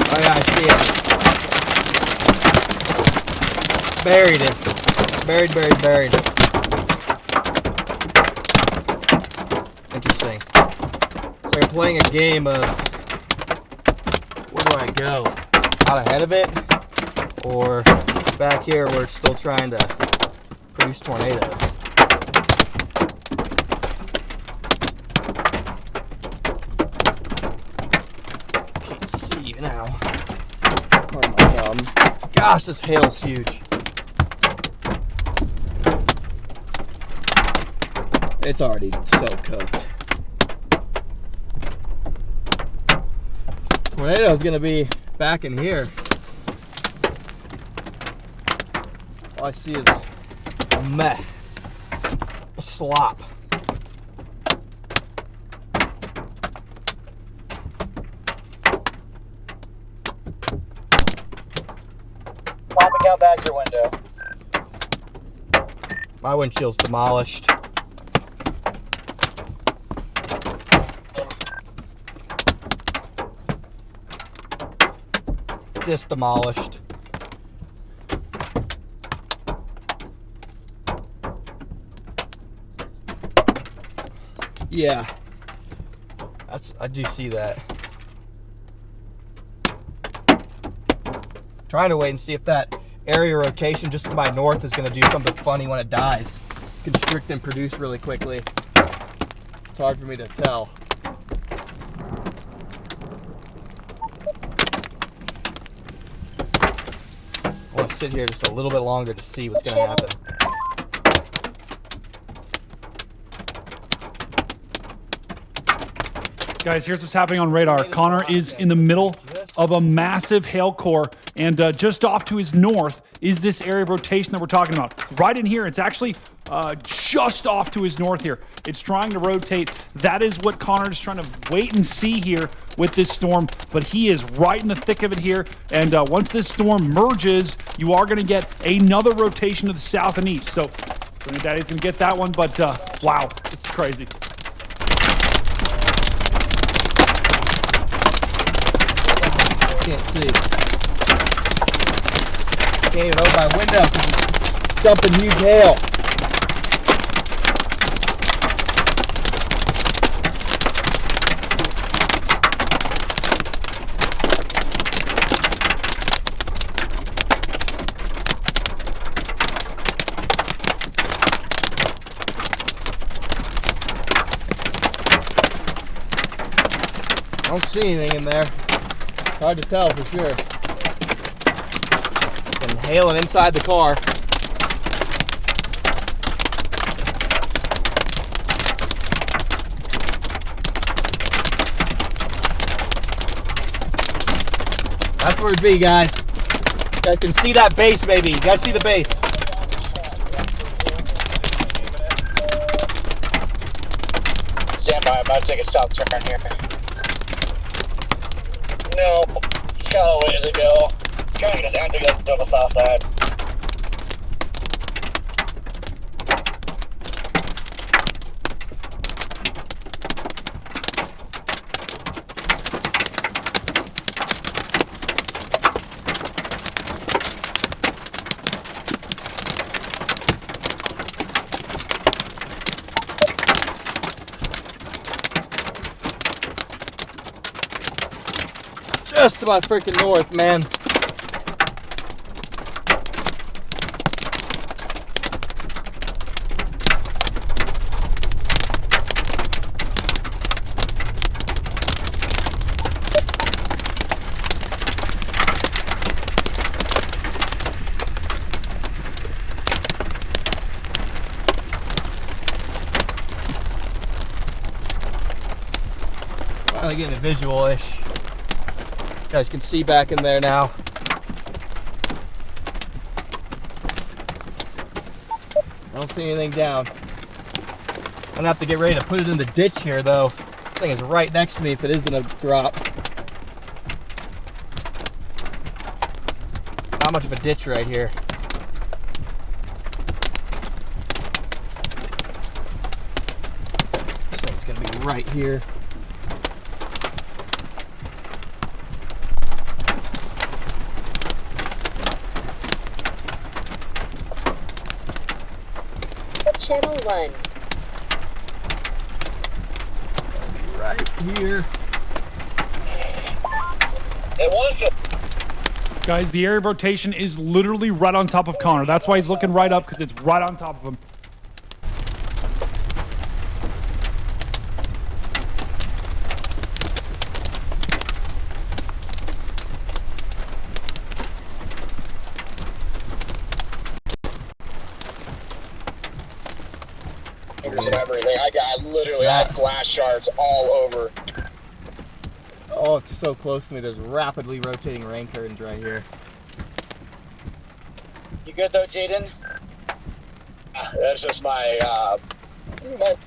Oh yeah, I see it. Buried it. Buried. Interesting. It's like I'm playing a game of where do I go? Out ahead of it? Or back here where it's still trying to produce tornadoes? Can't see you now. Oh my God. Gosh, this hail's huge. It's already so cooked. Tornado's gonna be back in here. All I see is a mess, a slop. Popping out back your window. My windshield's demolished. Just demolished. Yeah, I do see that. Trying to wait and see if that area rotation just to my north is going to do something funny when it dies. Constrict and produce really quickly. It's hard for me to tell. I want to sit here just a little bit longer to see what's going to happen. Guys, here's what's happening on radar. Connor is in the middle of a massive hail core, and just off to his north is this area of rotation that we're talking about. Right in here, it's actually just off to his north here. It's trying to rotate. That is what Connor is trying to wait and see here with this storm, but he is right in the thick of it here, and once this storm merges, you are going to get another rotation to the south and east. So Daddy's going to get that one, but wow, this is crazy. Can't see. Can't even open my window because it's dumping huge hail. I don't see anything in there. Hard to tell for sure. And hailing inside the car. That's where it'd be, guys. You guys can see that base, maybe. You guys see the base. Stand by, I'm about to take a south turn here. No, got a way to go. It's kind of just have to go to the south side. Just about freaking north, man. Finally getting a visual-ish. You guys can see back in there now. I don't see anything down. I'm gonna have to get ready to put it in the ditch here though. This thing is right next to me if it isn't a drop. Not much of a ditch right here. This thing's gonna be right here. Channel 1. Right here. It wants to. Guys, the area of rotation is literally right on top of Connor. That's why he's looking right up, because it's right on top of him. And everything. I had glass shards all over. Oh, it's so close to me. There's rapidly rotating rain curtains right here. You good though, Jaden? That's just my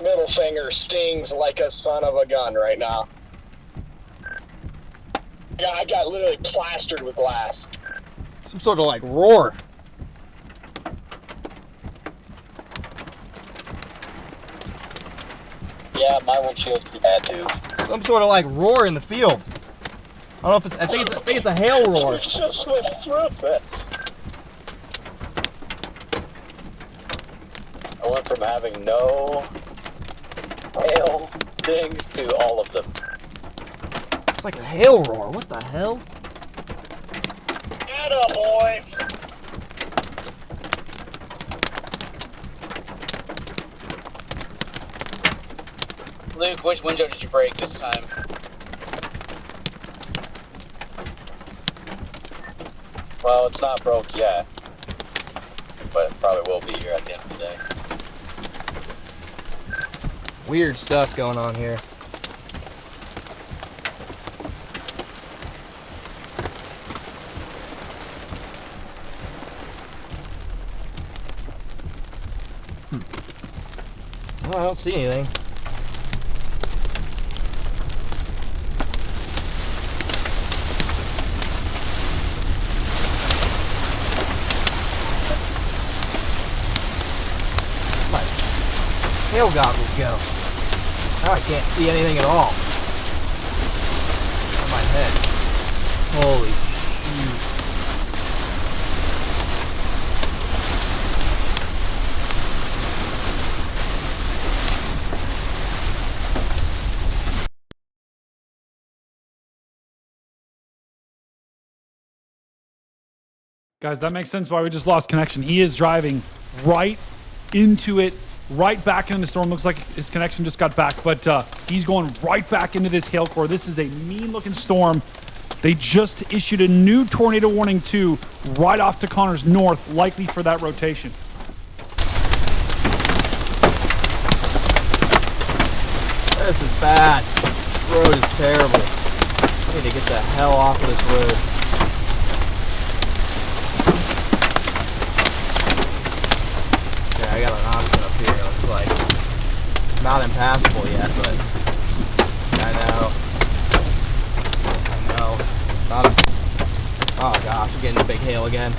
middle finger stings like a son of a gun right now. Yeah, I got literally plastered with glass. Some sort of like roar. Yeah, my windshield's pretty bad too. Some sort of like roar in the field. I don't know if it's. I think it's a hail roar. We just went through this. I went from having no hail things to all of them. It's like a hail roar. What the hell? Atta boy. Luke, which window did you break this time? Well, it's not broke yet, but it probably will be here at the end of the day. Weird stuff going on here. Well, I don't see anything. Hail goggles go. Now I can't see anything at all. On my head. Holy shoot. Guys, that makes sense why we just lost connection. He is driving right into it, right back into the storm. Looks like his connection just got back, but he's going right back into this hail core. This is a mean-looking storm. They just issued a new tornado warning, too, right off to Connor's north, likely for that rotation. This is bad. This road is terrible. I need to get the hell off of this road. Okay, I got an option up here. Looks like it's not impassable yet, but I know. Not a, oh gosh, I'm getting a big hail again.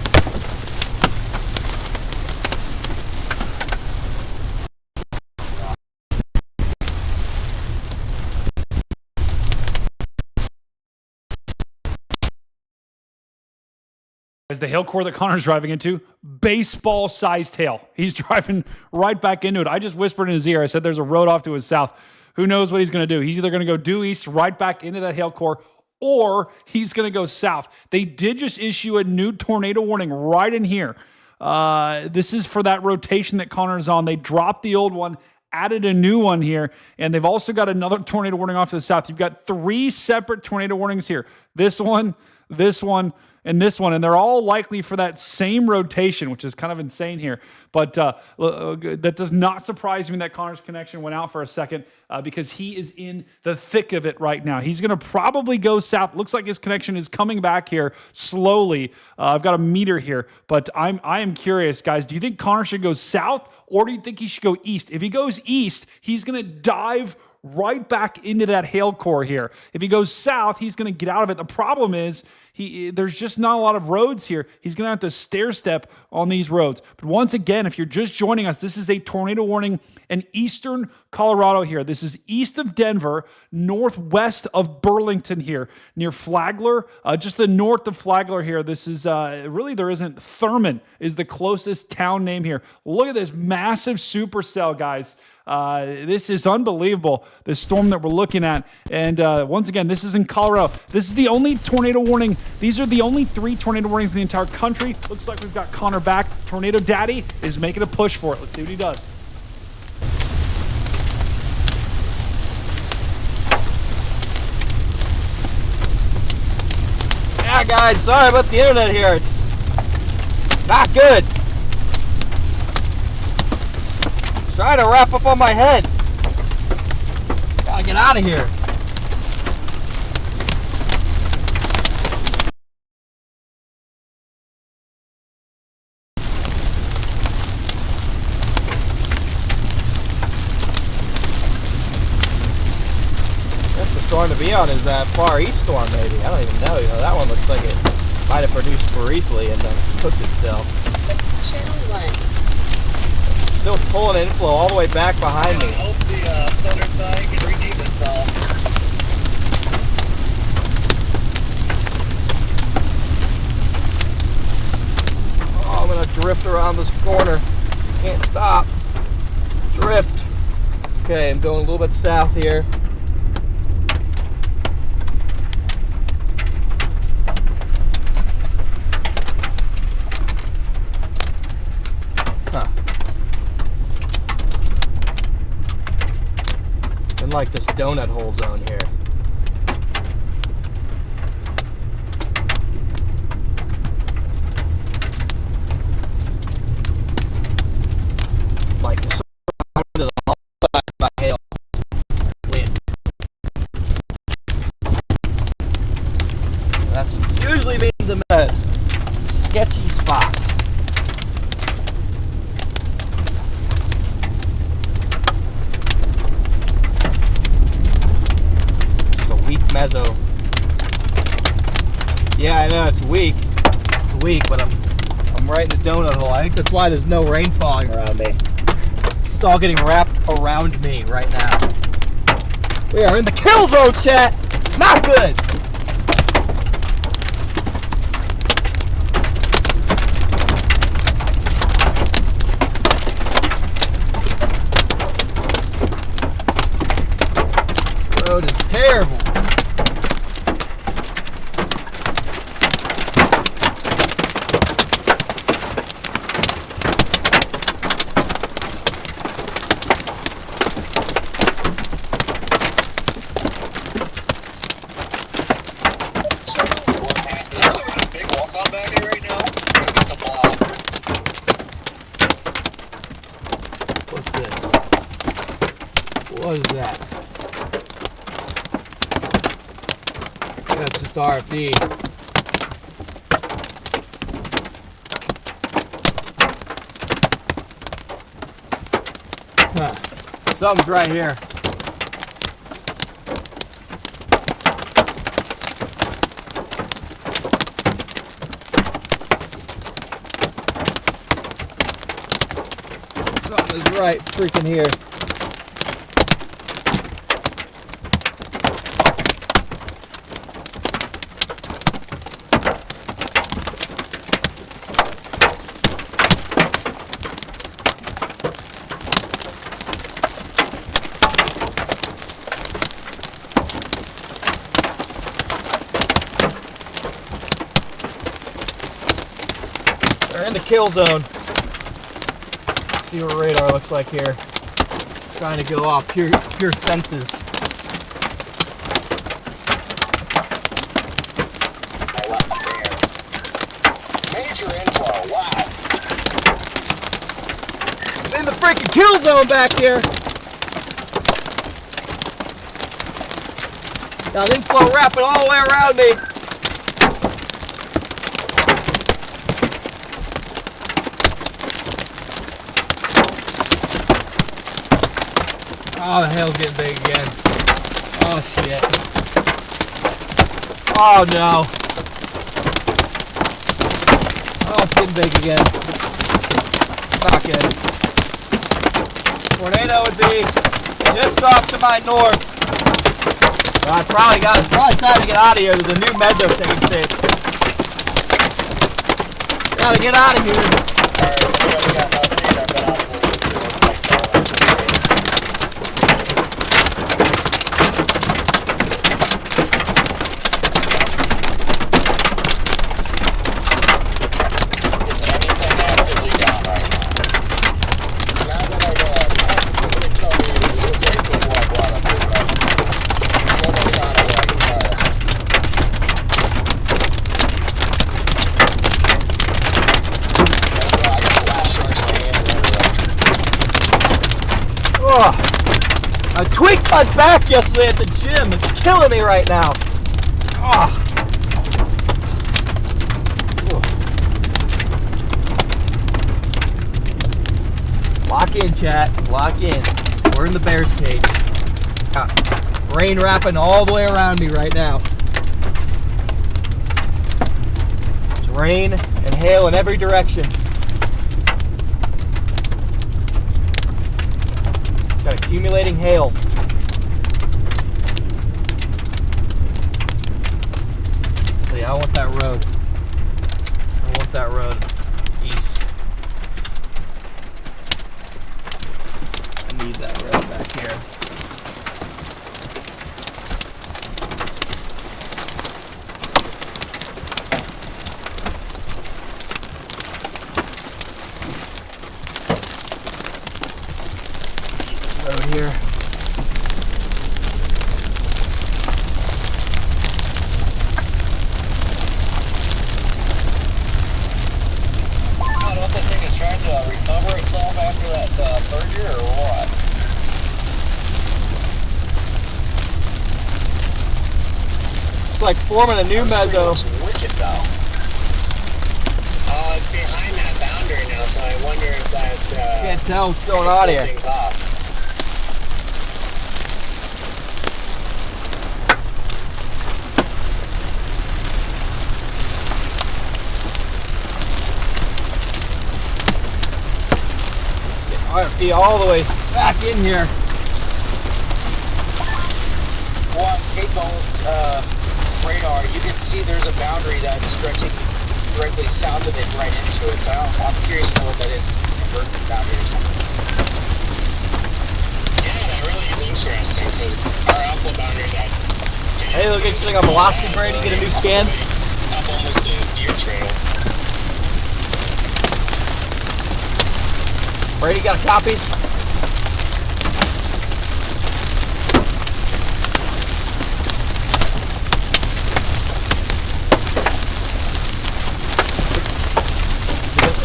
As the hail core that Connor's driving into, baseball-sized hail. He's driving right back into it. I just whispered in his ear. I said there's a road off to his south. Who knows what he's going to do? He's either going to go due east, right back into that hail core, or he's going to go south. They did just issue a new tornado warning right in here. This is for that rotation that Connor's on. They dropped the old one, added a new one here, and they've also got another tornado warning off to the south. You've got 3 separate tornado warnings here. This one, and this one, and they're all likely for that same rotation, which is kind of insane here. But that does not surprise me that Connor's connection went out for a second because he is in the thick of it right now. He's going to probably go south. Looks like his connection is coming back here slowly. I've got a meter here, but I am curious, guys. Do you think Connor should go south, or do you think he should go east? If he goes east, he's going to dive right back into that hail core here. If he goes south, he's going to get out of it. The problem is there's just not a lot of roads here. He's going to have to stair step on these roads. But once again, if you're just joining us, this is a tornado warning in eastern Colorado here. This is east of Denver, northwest of Burlington here, near Flagler, just the north of Flagler here. This is really, there isn't. Thurman is the closest town name here. Look at this massive supercell, guys. This is unbelievable, this storm that we're looking at. And once again, this is in Colorado. This is the only tornado warning. These are the only 3 tornado warnings in the entire country. Looks like we've got Connor back. Tornado Daddy is making a push for it. Let's see what he does. Yeah, guys, sorry about the internet here. It's not good. Trying to wrap up on my head. Gotta get out of here. Guess the storm to be on is that far east storm, maybe. I don't even know. You know, that one looks like it might have produced briefly and then cooked itself. Channel 1. Still pulling inflow all the way back behind me. I hope the southern side can redeem itself. Oh, I'm gonna drift around this corner. Can't stop. Drift. Okay, I'm going a little bit south here. Huh. In like this donut hole zone here. Like the by hail wind. That's usually means I'm at a sketchy spot. Mezzo. Yeah, I know it's weak. It's weak, but I'm right in the donut hole. I think that's why there's no rain falling around me. It's all getting wrapped around me right now. We are in the kill zone, chat. Not good. Road is terrible. What is that? That's just RFD. Huh. Something's right here. Something's right freaking here. We're in the kill zone. See what radar looks like here. Trying to go off pure senses. major inflow. Wow. In the freaking kill zone back here. Got inflow wrapping all the way around me. Oh, the hail's getting big again. Oh, shit. Oh, no. Oh, it's getting big again. Not good. Tornado would be just off to my north. Well, it's probably time to get out of here. There's a new meadow taking place. Gotta get out of here. Alright, we got an update. I've been out of the Is anything actively down right now? Not that I know of. I'm going to tell you this is exactly what I brought up here, right? It's almost on it, I can tell you. I got flashlights in my hand and everything. Oh, I tweaked my back yesterday at the gym. It's killing me right now. Oh. Lock in, chat. Lock in. We're in the Bears cage. Rain wrapping all the way around me right now. It's rain and hail in every direction. Got accumulating hail. So yeah, I want that road. I want that road east. I need that road back here. Road here. I don't know if this thing is trying to recover itself after that merger or what. It's like forming a new meadow. It's wicked though. Oh, it's behind that boundary now, so I wonder if that. Can't tell what's going on here. Things off. RFD all the way back in here. Well, on Cape Bones radar, you can see there's a boundary that's stretching directly south of it right into it. So I'm curious to know what that is. Convergence boundary or something. Yeah, that really is interesting because our alpha boundary that. Hey, look, interesting on velocity, Brady. Get a new scan. Up almost to deer trail. Brady, got a copy? Is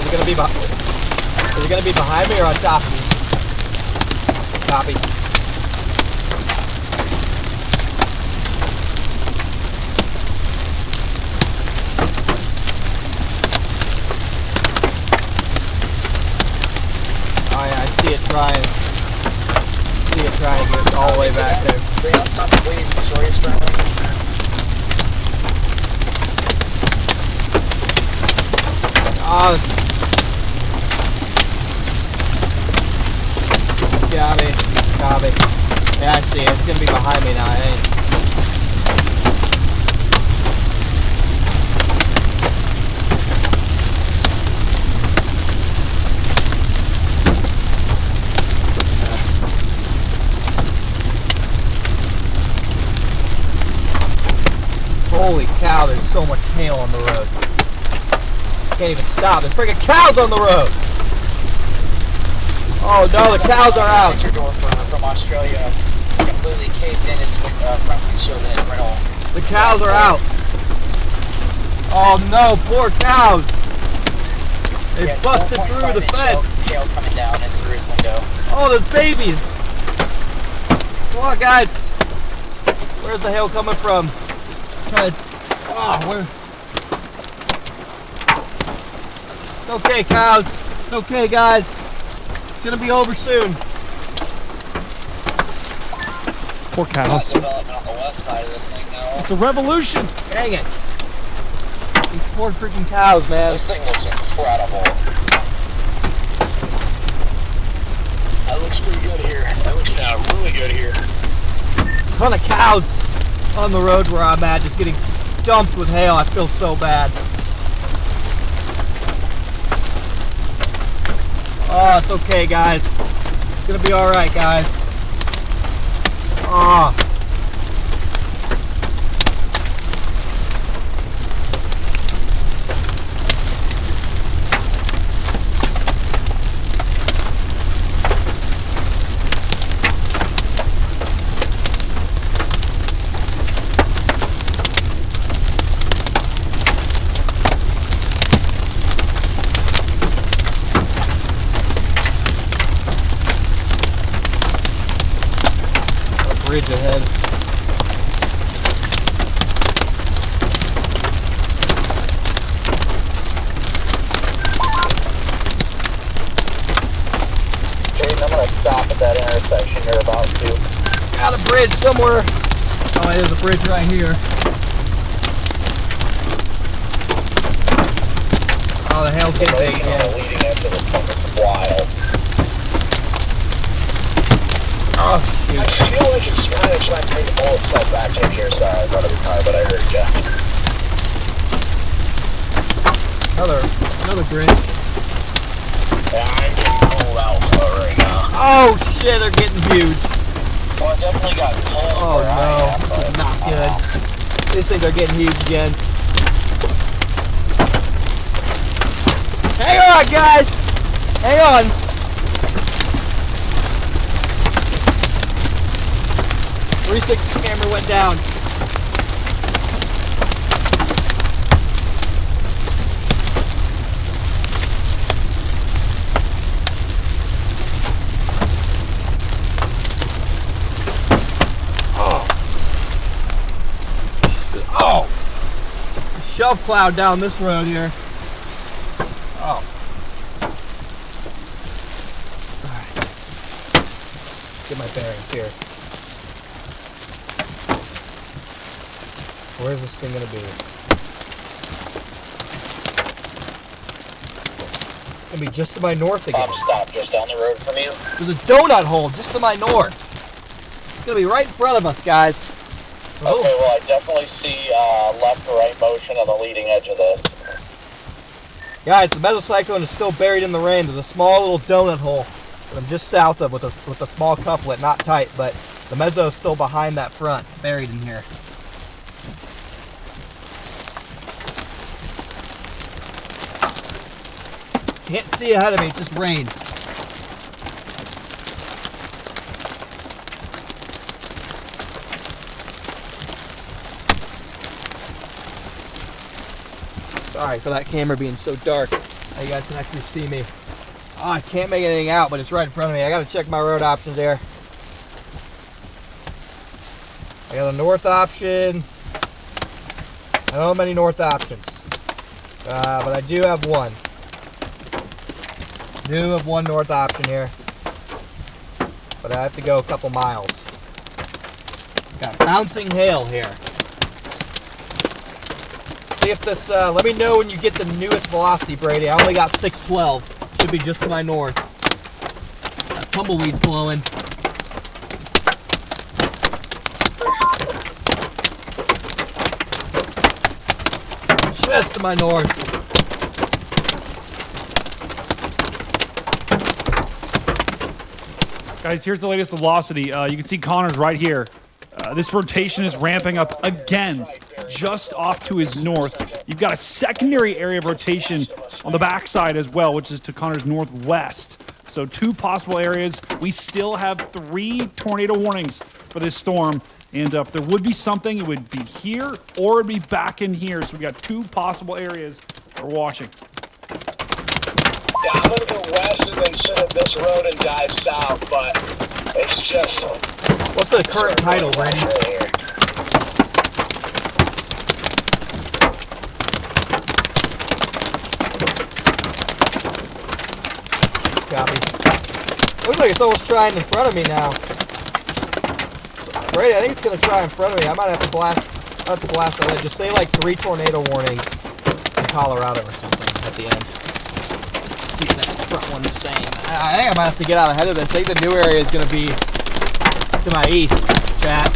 it gonna be behind me or on top of me? Copy. Oh yeah, I see it trying. See it trying to get all the way back there. They also possibly destroy its strength. Oh, copy. Yeah, I see it. It's gonna be behind me now, eh? Holy cow, there's so much hail on the road. Can't even stop. There's freaking cows on the road. Oh no, the cows are out. Sensor door from Australia completely caved in its front windshield and its rental. The cows are out. Oh no, poor cows. They Yeah, busted 1.5 through the inch fence. hail coming down and through his window. Oh, those babies. Come on, guys. Where's the hail coming from? Try to, where? It's okay, cows. It's okay, guys. It's gonna be over soon. Poor cows. Development on the west side of this thing now. It's a revolution. Dang it. These poor freaking cows, man. This thing looks incredible. That looks pretty good here. That looks really good here. Ton of cows on the road where I'm at, just getting dumped with hail. I feel so bad. Oh, it's okay, guys. It's gonna be all right, guys. Oh. Bridge ahead. Jaden, I'm gonna stop at that intersection you're about to. Got a bridge somewhere. Oh, there's a bridge right here. Oh, the hail's getting big On the again. leading edge of this thing, it's wild. Oh, shoot. I feel like it's kind of trying to bring the ball itself back in here. Sorry, I was out of the car, but I heard you. Another bridge. Yeah, I'm getting cold out right now. Oh shit, they're getting huge. Well, I definitely got cold Oh where I no, am, this but, is not good. These things are getting huge again. Hang on, guys! Hang on. 360 camera went down. Oh! Shelf cloud down this road here. Oh. Alright. Get my bearings here. Where's this thing gonna be? It's gonna be just to my north again. stop just down the road from you. There's a donut hole just to my north. It's gonna be right in front of us, guys. Oh. Okay, well, I definitely see left to right motion on the leading edge of this. Guys, the mesocyclone is still buried in the rain. There's a small little donut hole that I'm just south of with a small couplet, not tight, but the meso is still behind that front, buried in here. Can't see ahead of me, it's just rain. Sorry for that camera being so dark. Now you guys can actually see me. Oh, I can't make anything out, but it's right in front of me. I gotta check my road options there. I got a north option. I don't have many north options. But I do have one. Do have one north option here. But I have to go a couple miles. Got bouncing hail here. See if this, let me know when you get the newest velocity, Brady. I only got 612. Should be just to my north. That tumbleweed's blowing. Just to my north. Guys, here's the latest velocity. You can see Connor's right here. This rotation is ramping up again, just off to his north. You've got a secondary area of rotation on the backside as well, which is to Connor's northwest. So 2 possible areas. We still have 3 tornado warnings for this storm. And if there would be something, it would be here or it'd be back in here. So we got 2 possible areas we're watching. Yeah, I'm gonna go west and then sit at this road and dive south, but it's just... What's the current title, Brady? Right here. Copy. Looks like it's almost trying in front of me now. Brady, I think it's gonna try in front of me. I might have to blast. I have to blast that. Just say like 3 tornado warnings in Colorado or something at the end. Keep that front one the same. I think I might have to get out ahead of this. I think the new area is gonna be to my east, chat.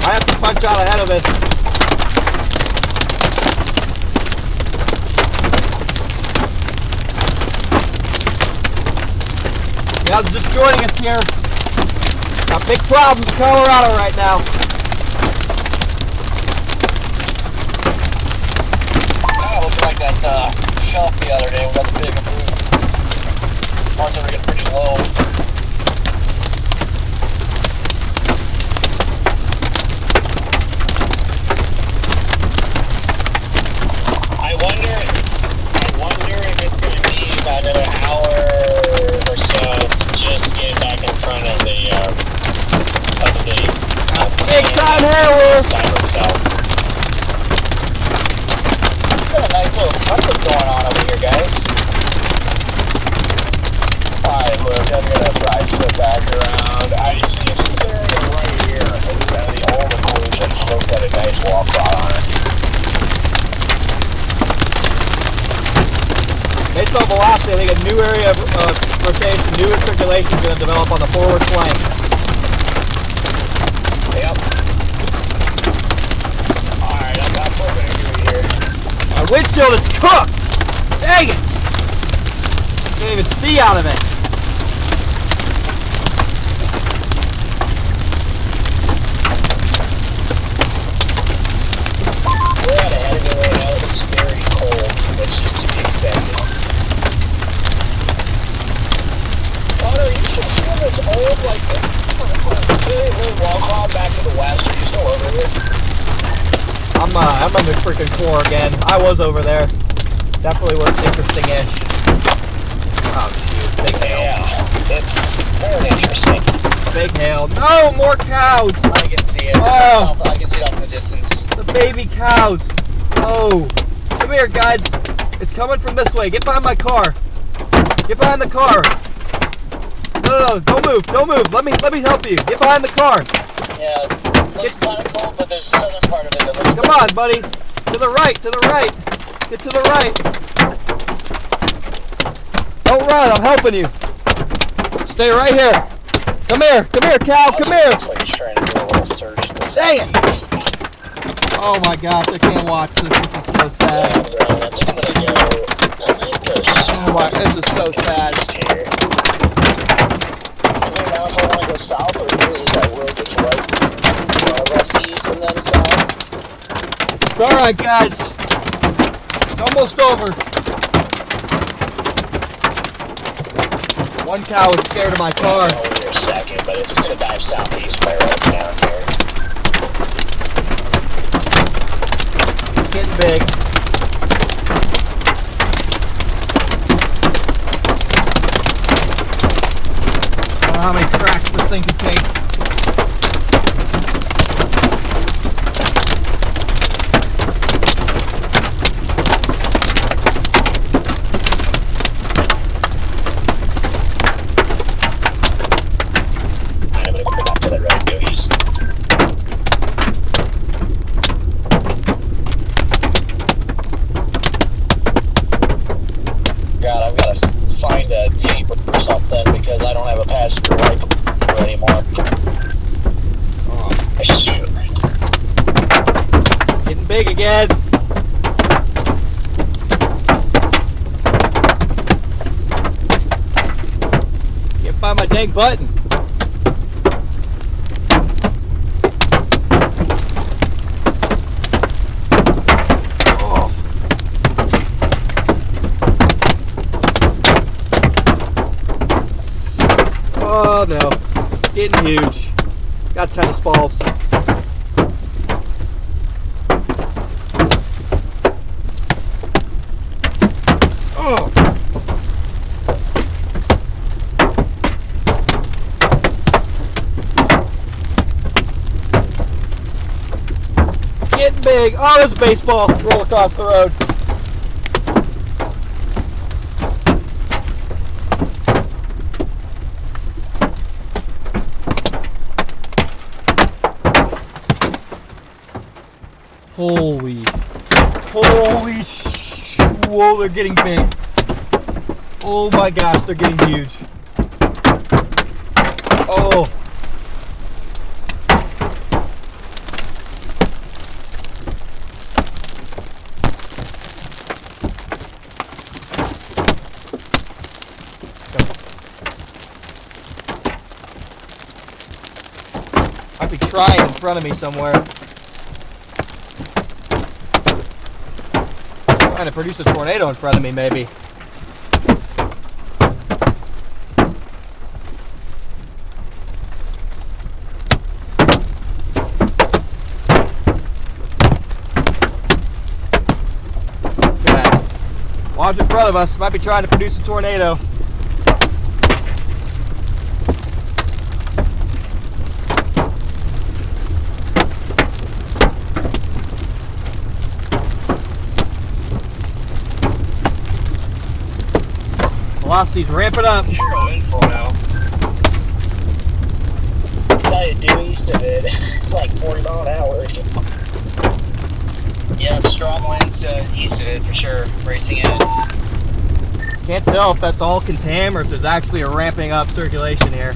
I have to punch out ahead of this. Yeah, just joining us here. Got big problems in Colorado right now. Kind of looks like that shelf the other day. We got the big improvement. Ours are getting pretty low. I wonder if it's going to be about another hour or so to just get back in front of the Big time hammer! Supercell. Got a nice little comfort going on over here, guys. Alright, look, I'm gonna drive some back around. I see it's this area right here. It's kind of the old inclusion. Still got a nice walk out on it. Based on velocity, I think a new area of rotation, new circulation is going to develop on the forward flank. Yep. Alright, I'm flipping it here. My windshield is cooked! Dang it! Can't even see out of it. We're out ahead of it right now. It's very cold. It's just to be expected. Connor, are you still seeing this old, like, really wall cloud back to the west? Are you still over here? I'm on the freaking core again. I was over there. Definitely was interesting-ish. Oh shoot, big hail. Yeah, it's very interesting. Big hail. No, more cows! I can see it. Oh. I can see it off in the distance. The baby cows. Oh. Come here, guys. It's coming from this way. Get behind my car. Get behind the car. No, don't move. Don't move. Let me help you. Get behind the car. Yeah, it looks kind of cold, but there's a southern part of it that looks Come on, buddy. To the right. To the right. Get to the right. Don't run. I'm helping you. Stay right here. Come here. Come here, cow. Come here. Looks like he's trying to do a little search. Dang it. Oh my gosh, I can't watch this. This is so sad. I think I'm gonna go. Oh my, this is so sad. Here. I mean, now if I want to go south or east, I will just right west, east, and then south. It's alright, guys. It's almost over. One cow is scared of my car. Over here a second, but it's just gonna dive southeast by right down here. Getting big. I don't know how many tracks this thing could take. I'm gonna go back to that road, go east. God, I've got to find a tape or something because I don't have a passenger rifle anymore. Oh, Shoot. getting big again. Can't find my dang button. Oh. Oh no, getting huge. Got tennis balls. Oh. Getting big. Oh, there's a baseball. Roll across the road. Holy whoa, they're getting big. Oh my gosh, they're getting huge. Oh. Might be trying in front of me somewhere. Trying to produce a tornado in front of me, maybe. Okay. Watch in front of us. Might be trying to produce a tornado. Velocity's ramping up. Zero info now. I'll tell you, due east of it, it's like 40 mile an hour. Yeah, strong winds east of it for sure, racing in. Can't tell if that's all contam or if there's actually a ramping up circulation here.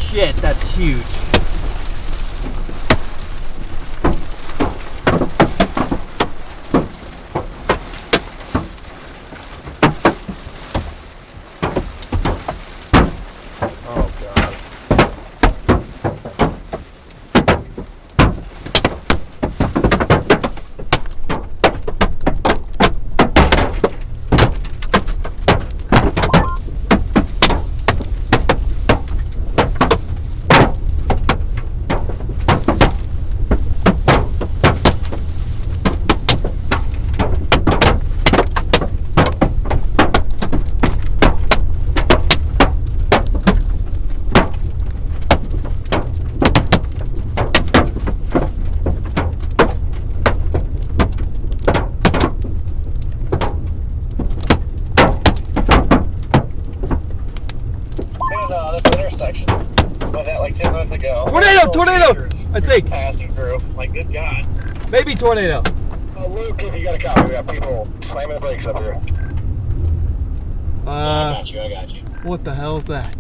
Shit, that's huge. Oh God. Tornado! I think. Passing through. Like, good God. Maybe tornado. Oh, Luke, if you got a copy, we got people slamming the brakes up here. I got you. What the hell is that?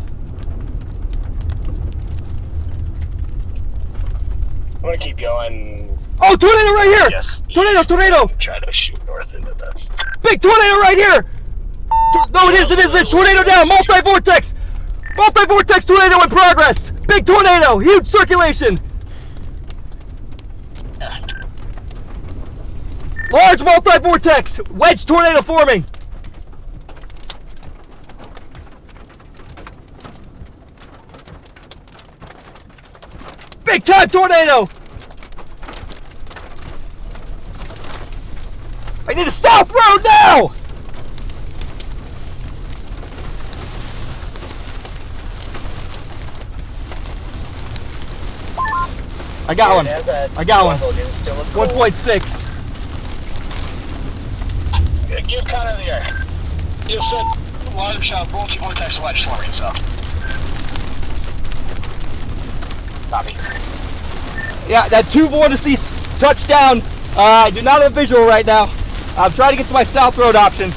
I'm gonna keep going. Oh, tornado right here! Yes. Tornado! Try to shoot north into this. Big tornado right here! No, it is. There's tornado down. Multi-vortex! Multi-vortex tornado in progress! Big tornado! Huge circulation! Large multi-vortex! Wedge tornado forming! Big time tornado! I need a south road now! I got one. I got one. 1.6. Give kind of the air. You said large multi-vortex wedge forming, so. Copy. Yeah, that 2 vortices touchdown. I do not have a visual right now. I'm trying to get to my south road option.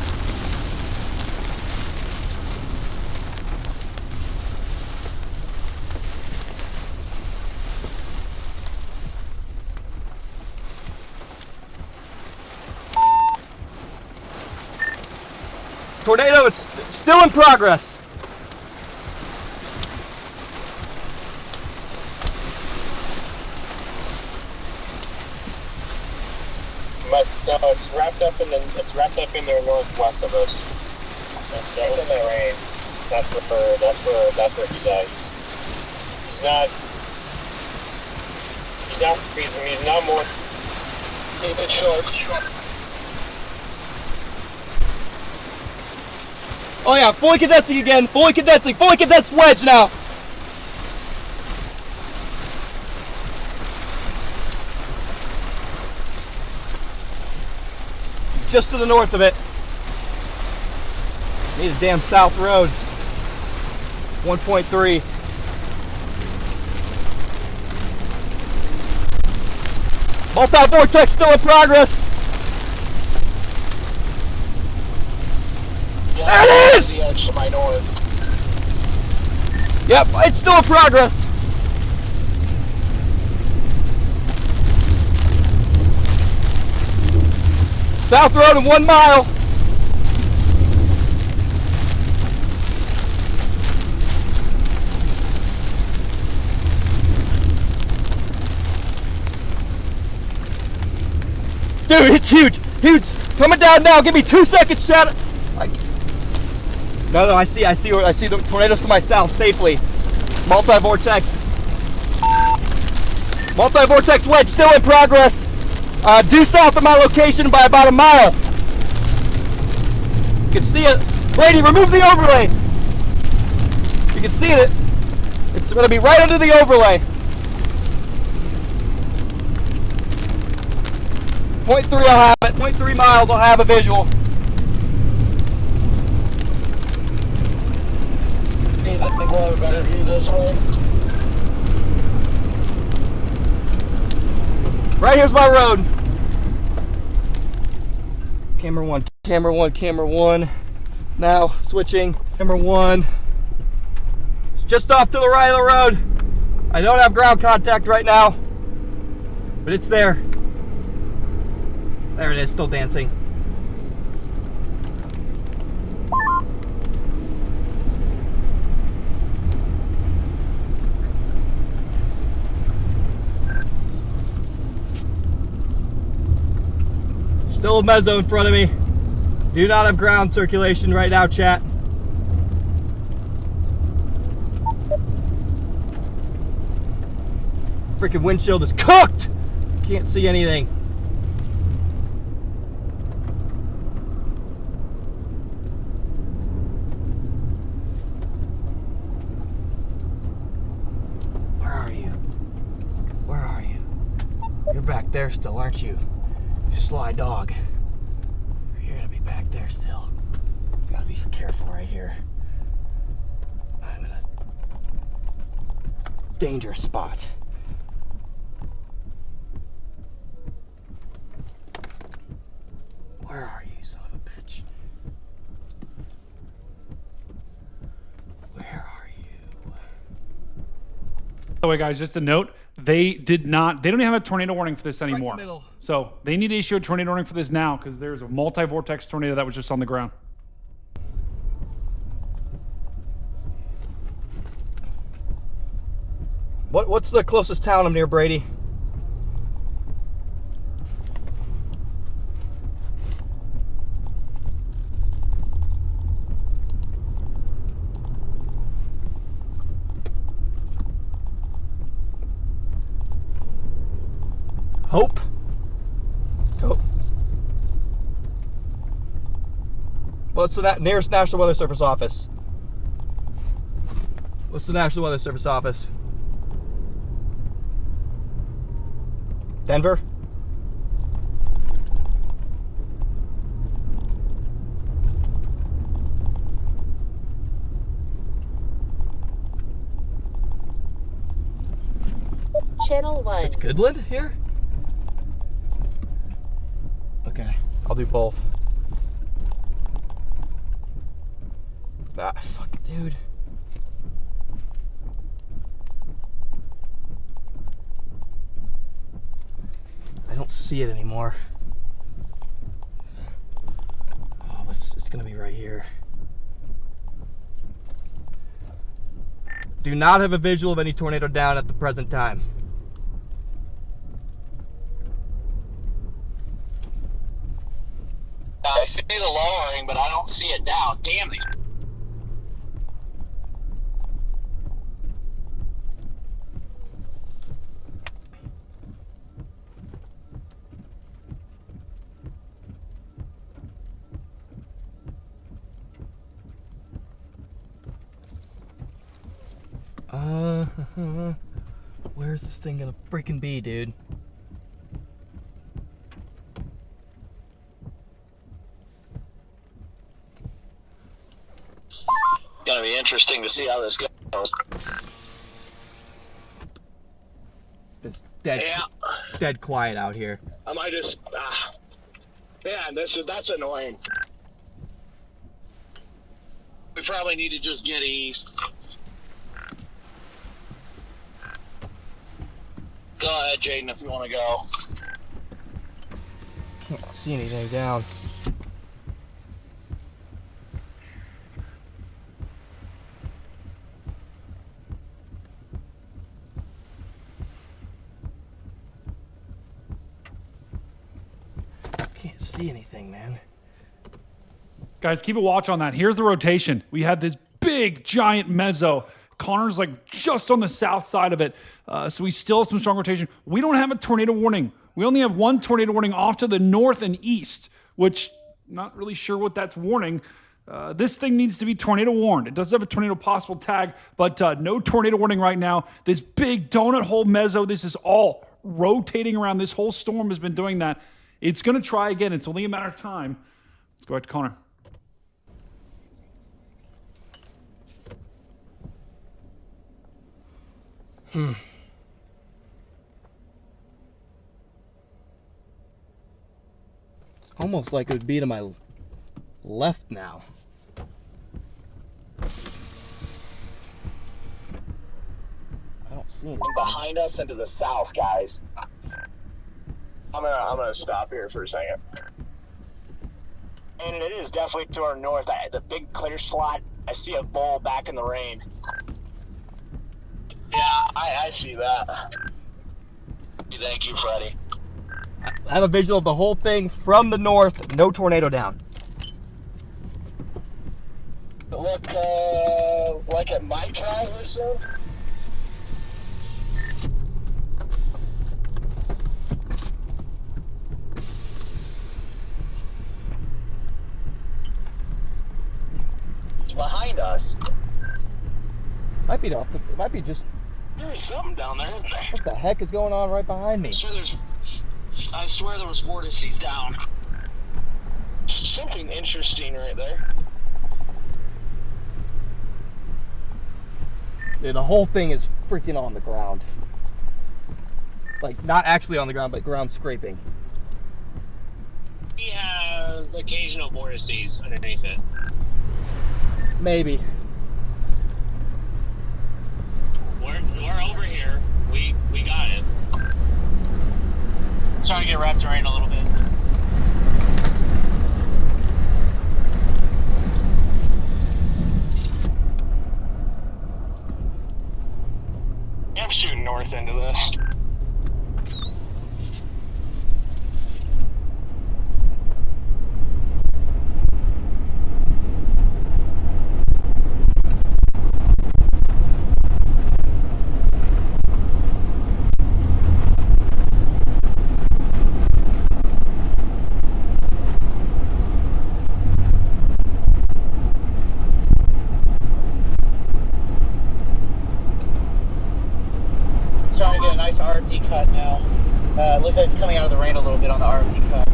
Tornado, it's still in progress. So it's wrapped up in the northwest of us. It's in the range. That's where he's at. He's not more. Keep it short. Oh yeah, fully condensing again. Fully condensing. Fully condensed wedge now. Just to the north of it. Need a damn south road. 1.3. Multi-vortex still in progress. Yeah, there it is! The edge to my north. Yep, it's still in progress. South road in 1 mile. Dude, it's huge, huge. Coming down now. Give me 2 seconds, chat. No, I see the tornadoes to my south safely. Multi-vortex wedge still in progress. Due south of my location by about 1 mile. You can see it. Brady, remove the overlay. You can see it. It's going to be right under the overlay. 0.3 I'll have it. 0.3 miles I'll have a visual. I think we'll have a better view this way. Right here's my road. Camera one, camera one, camera one. Now switching. Camera one. It's just off to the right of the road. I don't have ground contact right now, but it's there. There it is, still dancing. Still a mezzo in front of me. Do not have ground circulation right now, chat. Freaking windshield is cooked! Can't see anything. Where are you? Where are you? You're back there still, aren't you? You sly dog. You're gonna be back there still. Gotta be careful right here. I'm in a dangerous spot. Where are you, son of a bitch? Where are you? By the way, guys, just a note. They don't even have a tornado warning for this anymore. Right So they need to issue a tornado warning for this now because there's a multi-vortex tornado that was just on the ground. What's the closest town I'm near, Brady? Hope. Go. What's the nearest National Weather Service office? What's the National Weather Service office? Denver? Channel 1. It's Goodland here? Okay, I'll do both. Ah, fuck, dude. I don't see it anymore. Oh, but it's gonna be right here. Do not have a visual of any tornado down at the present time. I see the lowering, but I don't see it down. Damn it. Where's this thing gonna freaking be, dude? Gonna be interesting to see how this goes. It's dead, Yeah. dead quiet out here. I might just. Man, that's annoying. We probably need to just get east. Go ahead, Jaden, if you want to go. Can't see anything down. Can't see anything, man. Guys, keep a watch on that. Here's the rotation. We had this big, giant mezzo. Connor's like just on the south side of it. So we still have some strong rotation. We don't have a tornado warning. We only have one tornado warning off to the north and east, which not really sure what that's warning. This thing needs to be tornado warned. It does have a tornado possible tag, but no tornado warning right now. This big donut hole mezzo, this is all rotating around. This whole storm has been doing that. It's going to try again. It's only a matter of time. Let's go back to Connor. Almost like it would be to my left now. I don't see anything. Behind us and to the south, guys. I'm gonna stop here for a second. And it is definitely to our north. The big clear slot. I see a bowl back in the rain. Yeah, I see that. Thank you, Freddie. I have a visual of the whole thing from the north, no tornado down. Look, like at my drive or so? It's behind us. Might be off the, it might be just. There's something down there, isn't there? What the heck is going on right behind me? I swear there was vortices down. Something interesting right there. Dude, the whole thing is freaking on the ground. Like, not actually on the ground, but ground scraping. We have occasional vortices underneath it. Maybe. We're over here. We got it. Starting to get wrapped around a little bit. I'm shooting north into this. Starting to get a nice RFD cut now. Looks like it's coming out of the rain a little bit on the RFD cut.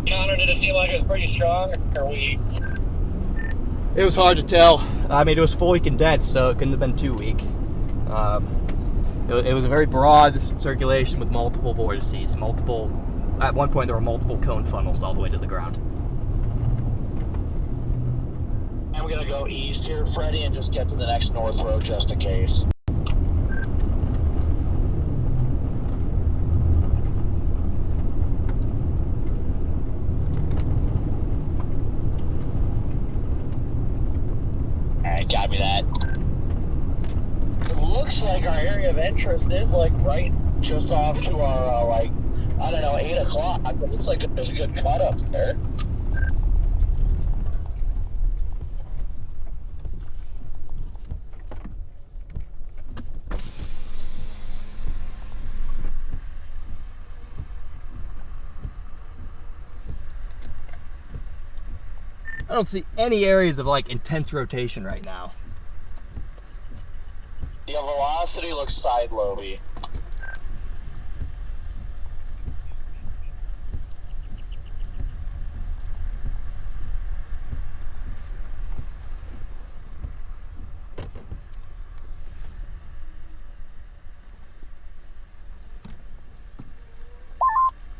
Connor, did it seem like it was pretty strong or weak? It was hard to tell. I mean, it was fully condensed, so it couldn't have been too weak. It was a very broad circulation with multiple vortices. At one point, there were multiple cone funnels all the way to the ground. I'm gonna go east here, Freddie, and just get to the next north road just in case. Alright, copy that. looks like our area of interest is like right just off to our like, I don't know, 8 o'clock. It looks like there's a good cut up there. I don't see any areas of like intense rotation right now. Yeah, velocity looks side lobey.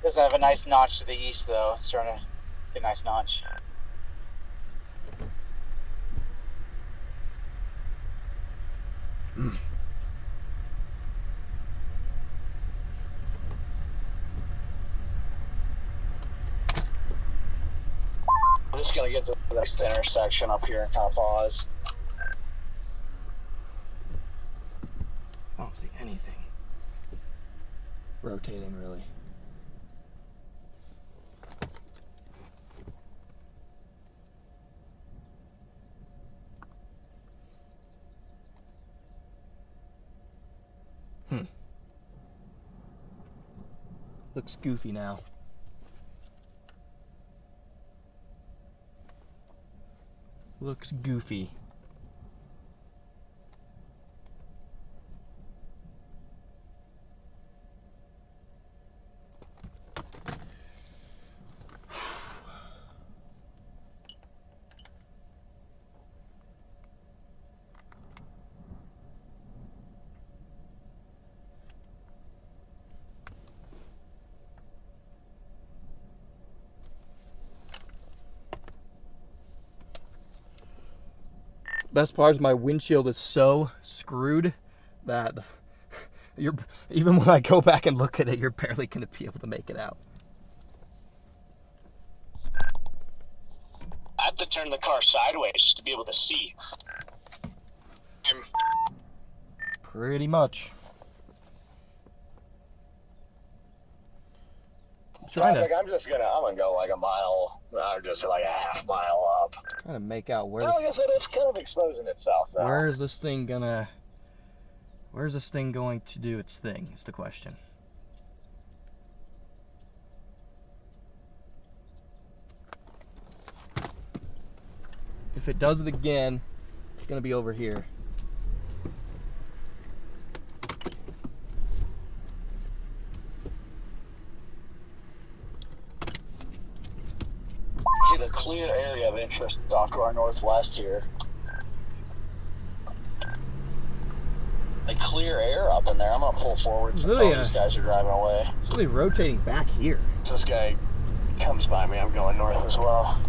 Does have a nice notch to the east, though. It's starting to get a nice notch. I'm just gonna get to the next intersection up here and kind of pause. I don't see anything rotating really. Looks goofy now. Looks goofy. Best part is my windshield is so screwed that even when I go back and look at it, you're barely going to be able to make it out. I have to turn the car sideways to be able to see. Pretty much. I'm gonna go like a mile, or just like a half mile up. Trying to make out where. Like I said, it's kind of exposing itself now. Where's this thing going to do its thing? Is the question. If it does it again, it's gonna be over here. See the clear area of interest off to our northwest here. Like clear air up in there. I'm gonna pull forward since all these guys are driving away. It's really rotating back here. This guy comes by me, I'm going north as well.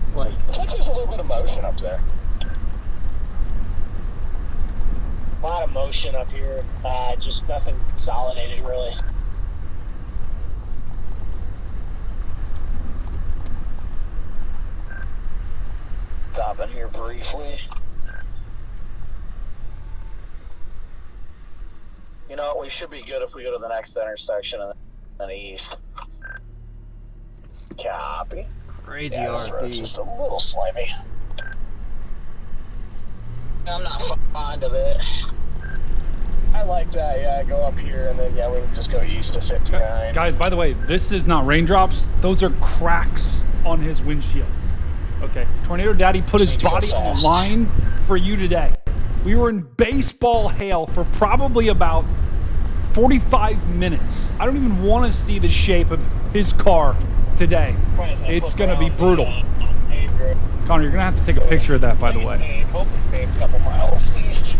It's like there's a little bit of motion up there. A lot of motion up here. Just nothing consolidated really. Stopping here briefly. You know, we should be good if we go to the next intersection and then east. Copy. crazy RD. RD. Just a little slimy. I'm not fond of it. I like that, yeah, go up here and then, yeah, we can just go east to 59. Guys, by the way, this is not raindrops. Those are cracks on his windshield. Okay, Tornado Daddy put his body on the line for you today. We were in baseball hail for probably about 45 minutes. I don't even want to see the shape of his car today. It's going to be brutal. Connor, you're going to have to take a picture of that, by the way. A couple miles east.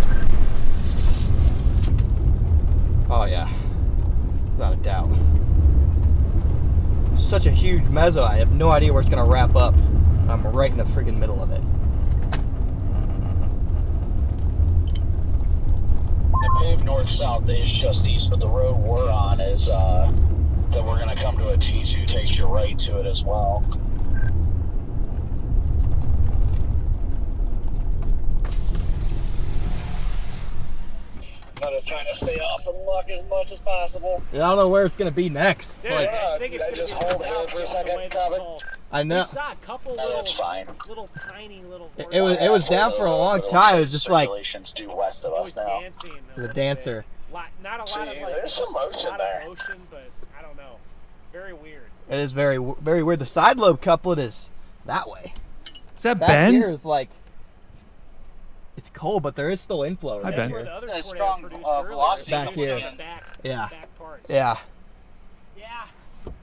Oh yeah, without a doubt. Such a huge mezzo, I have no idea where it's gonna wrap up. I'm right in the friggin' middle of it. The paved north-south is just east, but the road we're on is that we're gonna come to a T2 takes you right to it as well. I'm just trying to stay off the muck as much as possible. I don't know where it's gonna be next. It's Dude, like, I think it's I gonna just be hold south it for a the second, way this Kevin. is all- I know. We saw a couple No, that's fine. little tiny little. It was down for a long time. It was just like Circulation's due west of It us was now. dancing. it was a dancer. Not a lot See, of like. there's some motion a lot there. Of motion, but I don't know. Very weird. It is very very weird. The side lobe couplet is that way. Is that Back Ben? here is like it's cold, but there is still inflow Hi, right Ben. Where the here. other Got a tornado strong, produced velocity earlier. Back It's here. on the back, Yeah. back parts. Yeah. Yeah.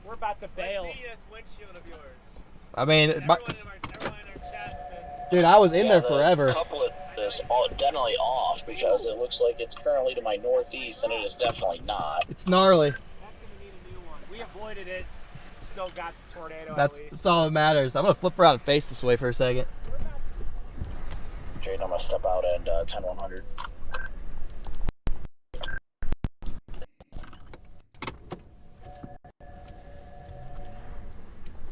We're about to bail. windshield of yours. I mean, Everyone in our chat's been. dude, I was in there the forever. couplet is definitely off because it looks like it's currently to my northeast, and it is definitely not. It's gnarly. That's gonna need a new one. We avoided it. Still got the tornado That's at least. that's all that matters. I'm gonna flip around and face this way for a second. Jade, I'm gonna step out at 10-100.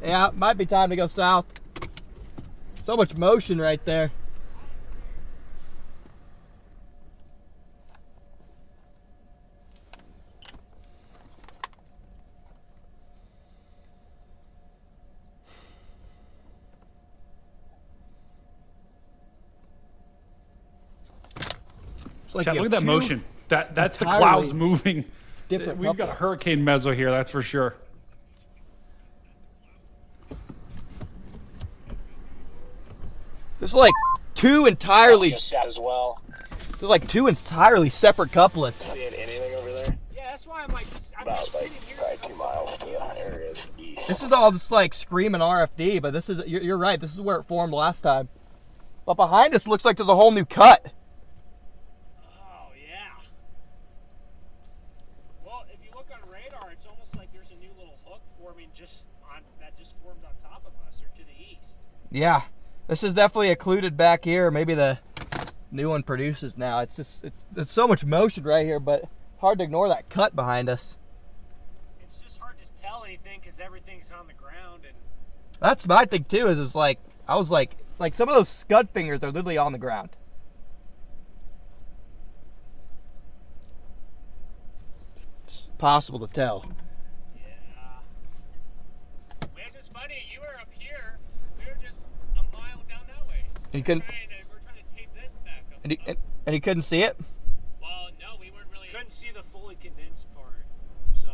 Yeah, it might be time to go south. So much motion right there. It's like Chad, you look at have that two motion. That's the entirely clouds moving. different We've got couplets. hurricane mezzo here, that's for sure. There's like two entirely. That's as well. There's like two entirely separate couplets. Seeing anything over there? Yeah, that's why I'm like, I'm About just like sitting here. probably 2 miles to the areas east. This is all just like screaming RFD, but this is you're right. This is where it formed last time. But behind us looks like there's a whole new cut. Oh yeah. Well, if you look on radar, it's almost like there's a new little hook forming just formed on top of us or to the east. Yeah, this is definitely occluded back here. Maybe the new one produces now. It's just there's so much motion right here, but hard to ignore that cut behind us. It's just hard to tell anything because everything's on the ground and. That's my thing too. Is it's like I was like some of those scud fingers are literally on the ground. It's possible to tell. Yeah. Man, it's funny. You were up here. We were just a mile down that way. And you couldn't. We're trying to tape this back up. And you couldn't see it. Well, no, we weren't really. Couldn't see the fully condensed part. So,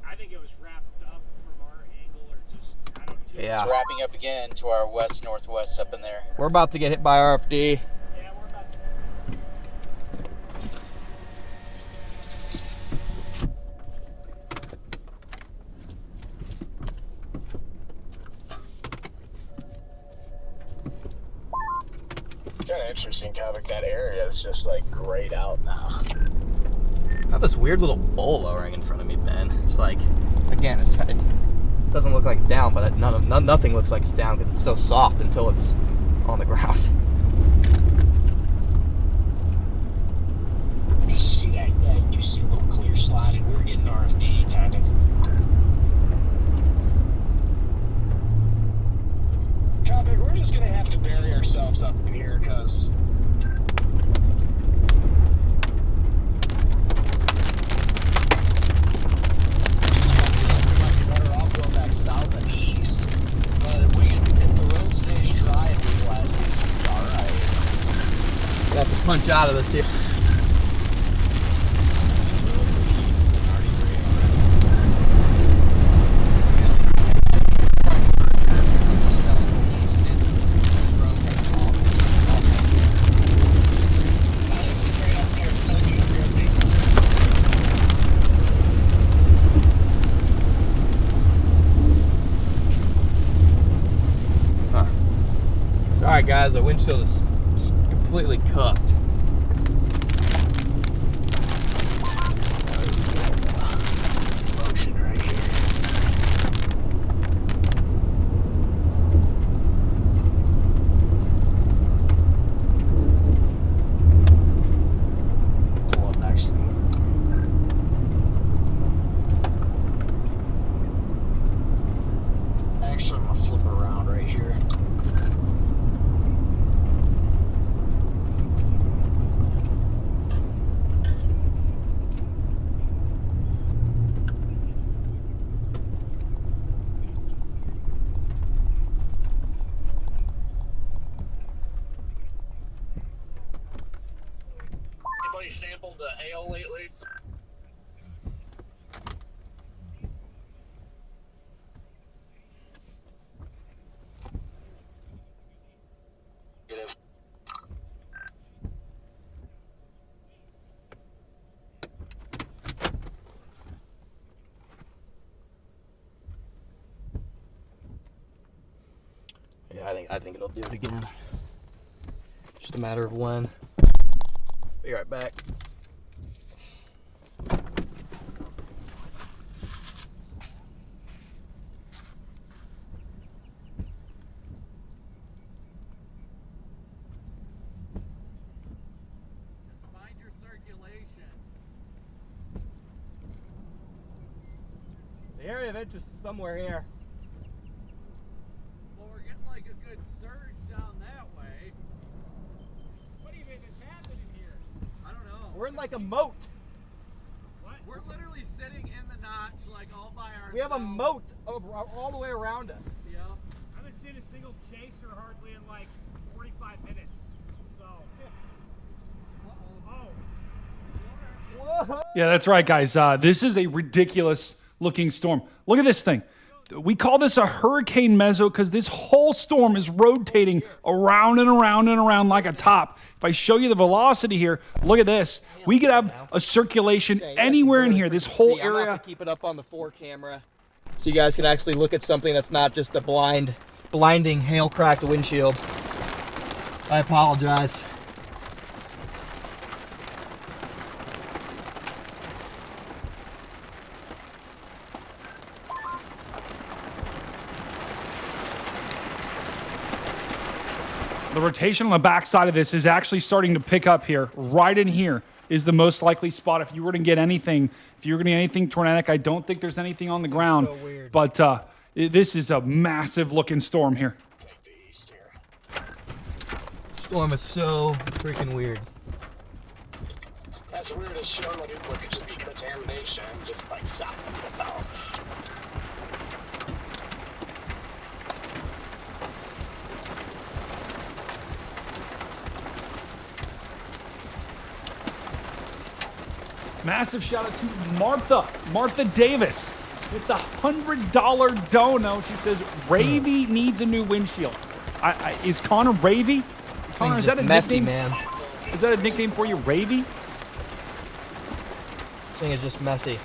I think it was wrapped up from our angle or just, I don't know. Yeah. It's wrapping up again to our west-northwest up in there. We're about to get hit by RFD. Yeah, we're about to. Kind of interesting, Kavik. That area is just like grayed out now. I have this weird little bowl lowering in front of me, Ben. It's like, again, it doesn't look like it's down, but nothing looks like it's down because it's so soft until it's on the ground. You see that? Yeah, you see a little clear slot, and we're getting RFD kind of. Kavik, we're just gonna have to bury ourselves up in here because. South and east, but if the road stays dry and we blast, it's gonna be alright. We have to punch out of this here. Alright guys, the windshield is just completely cooked. Motion right here. Pull up next to me. Actually, I'm gonna flip around right here. anybody sampled the hail lately? Yeah, I think it'll do it again. Just a matter of when. Be right back. Find your circulation. The area of interest is somewhere here. Well, we're getting like a good surge down that way. What even is happening here? I don't know. We're in like a moat. What? We're literally sitting in the notch, like all by ourselves. We have a moat all the way around us. Yeah. I haven't seen a single chaser hardly in like 45 minutes. So. Whoa. Yeah, that's right, guys. This is a ridiculous looking storm. Look at this thing. We call this a hurricane meso because this whole storm is rotating around and around and around like a top. If I show you the velocity here, look at this. We could have a circulation anywhere in here. This whole I'm gonna area. have to keep it up on the 4 camera so you guys can actually look at something that's not just a blinding hail cracked windshield. I apologize. The rotation on the backside of this is actually starting to pick up here. Right in here is the most likely spot. If you were to get anything, tornadic, I don't think there's anything on the ground. So weird. But this is a massive looking storm here. Storm is so freaking weird. That's weird as shit. Like it could just be contamination, just like south. Massive shout out to Martha Davis with the $100 dono. She says Ravy needs a new windshield. Is Connor Ravy? Connor, is that a messy, nickname? man? Is that a nickname for you, Ravy? This thing is just messy.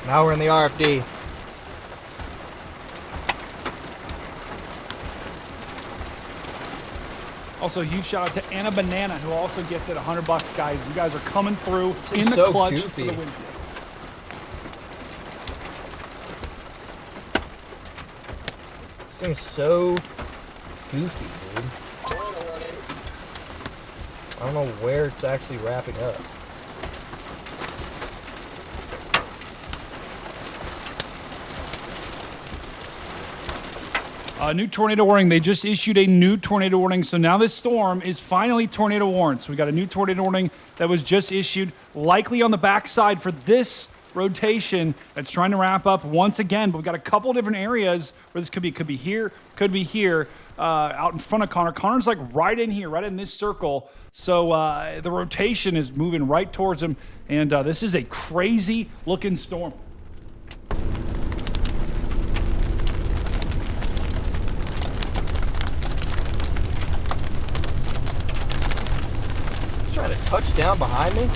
Now we're in the RFD. Also, huge shout out to Anna Banana, who also gifted $100, guys. You guys are coming through in the so clutch goofy. for the windshield. This thing's so goofy, dude. I don't know where it's actually wrapping up. New tornado warning. They just issued a new tornado warning. So now this storm is finally tornado warned. So we got a new tornado warning that was just issued, likely on the backside for this rotation that's trying to wrap up once again. But we've got a couple different areas where this could be here, out in front of Connor. Connor's like right in here, right in this circle. So the rotation is moving right towards him. And this is a crazy looking storm. Trying to touch down behind me.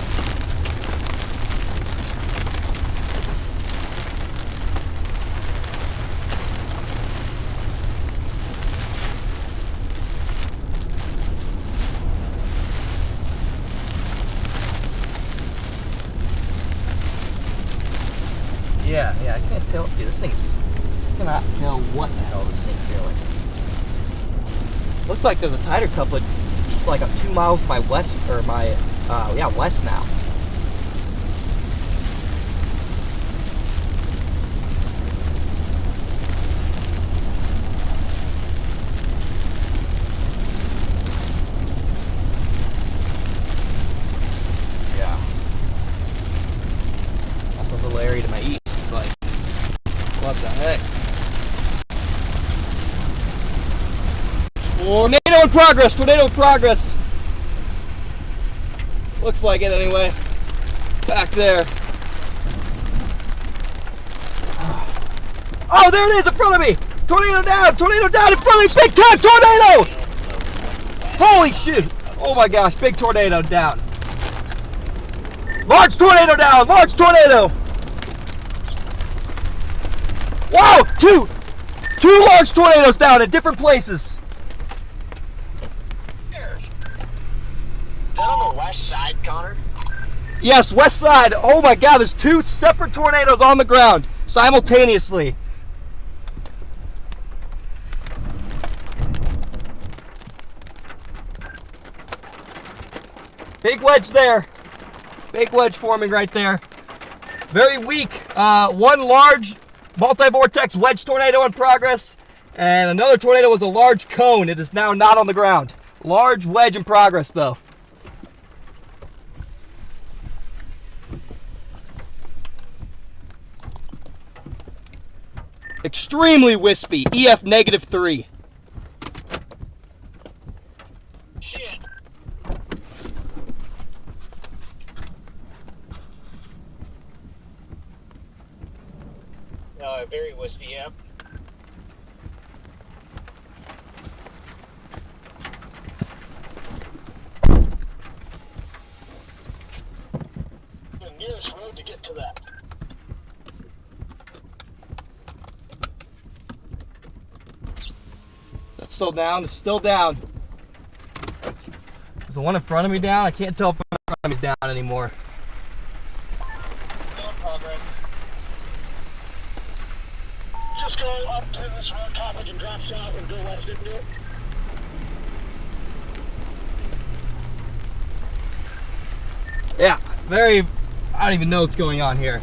Yeah, I can't tell. Dude, this thing's. I cannot tell what the hell this thing's doing. Looks like there's a tighter couplet like 2 miles to my west, or my, west now. in progress. Tornado in progress. Looks like it anyway. Back there. Oh, there it is in front of me. Tornado down in front of me. Big time tornado. Holy shit. Oh my gosh, big tornado down. Large tornado down, large tornado. Wow, two large tornadoes down in different places. Is that on the west side, Connor? Yes, west side. Oh my god, there's 2 separate tornadoes on the ground simultaneously. Big wedge there. Big wedge forming right there. Very weak. One large multi-vortex wedge tornado in progress. And another tornado was a large cone. It is now not on the ground. Large wedge in progress though. Extremely wispy. EF -3. Shit. No, very wispy, yeah. The nearest road to get to that. That's still down. It's still down. Is the one in front of me down? I can't tell if the one in front of me is down anymore. Still in progress. Just go up to this road topic and drop south and go west into it. Yeah, I don't even know what's going on here.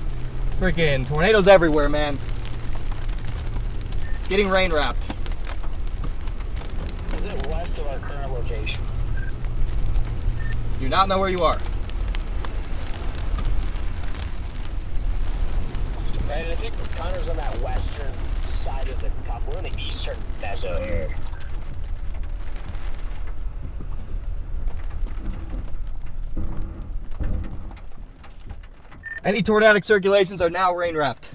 Freaking tornadoes everywhere, man. It's getting rain wrapped. Is it west of our current location? Do not know where you are. Right, I think Connor's on that western side of the cup. We're in the eastern meso area. Any tornadic circulations are now rain wrapped.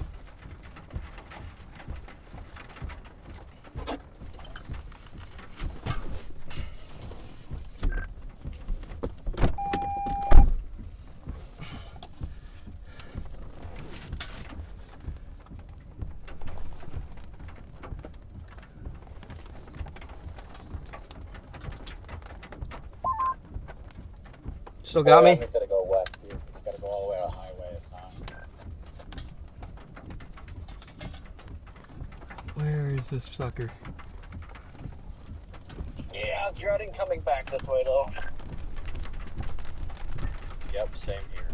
Still got me? It's gotta go west. It's gotta go all the way to the highway. If not. Where is this sucker? Yeah, dreading coming back this way though. Yep, same here.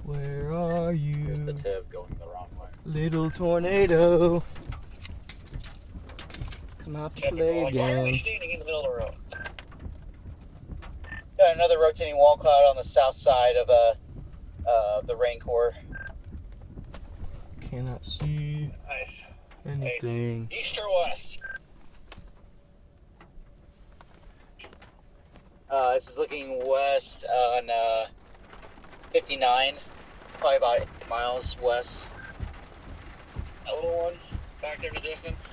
Where are you? Here's the tip going the wrong way. Little tornado. Come out to play Why are we again. standing in the middle of the road? Got another rotating wall cloud on the south side of the rain core. Cannot see Nice. anything. East or west? This is looking west on 59, probably about 8 miles west. That little one back there in the distance.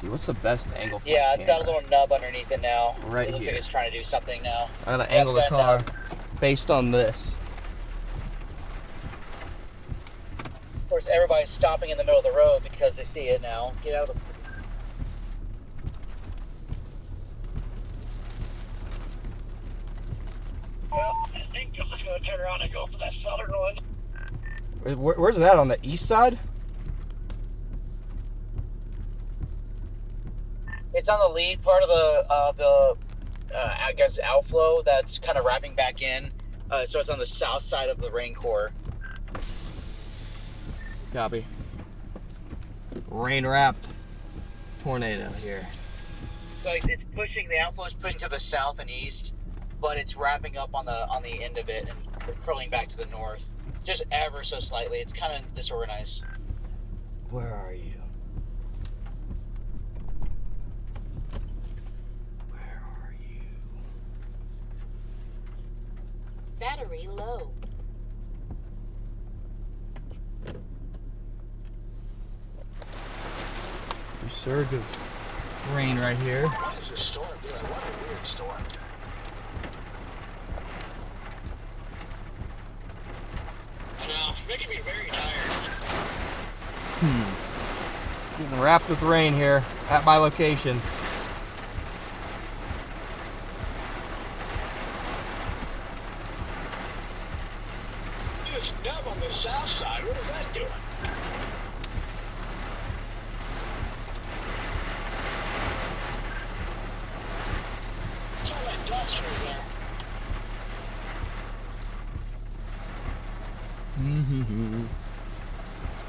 See, what's the best angle for Yeah, the it's got a camera? little nub underneath it now. Right It looks here. like it's trying to do something now. I gotta Yep, angle the got car nub. based on this. Of course, everybody's stopping in the middle of the road because they see it now. Get out of the... Well, I think I'm just gonna turn around and go for that southern one. Where's that, on the east side? It's on the lead part of the I guess, outflow that's kind of wrapping back in. So it's on the south side of the rain core. Copy. Rain wrapped tornado here. So it's pushing, the outflow is pushing to the south and east, but it's wrapping up on the end of it and curling back to the north. Just ever so slightly. It's kind of disorganized. Where are you? Battery low. A surge of rain right here. What is this storm doing? What a weird storm. I know, it's making me very tired. Getting wrapped with rain here at my location. This nub on the south side, what is that doing? What's all that dust right there?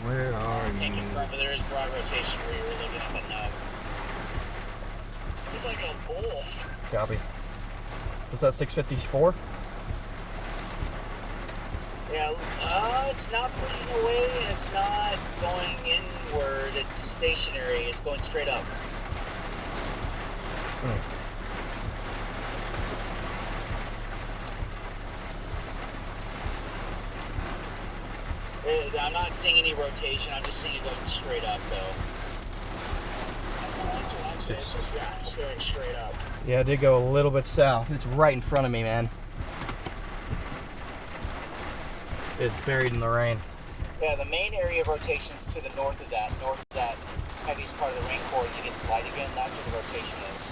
Where are Can't you? confirm, but there is broad rotation where you were looking at the nub. It's like a bowl. Copy. Was that 654? Yeah, it's not pushing away and it's not going inward. It's stationary. It's going straight up. I'm not seeing any rotation. I'm just seeing it going straight up, though. That's what I'm saying. It's just, yeah, just going straight up. Yeah, it did go a little bit south. It's right in front of me, man. It's buried in the rain. Yeah, the main area of rotation is to the north of that heaviest part of the rain core. It gets light again. That's where the rotation is.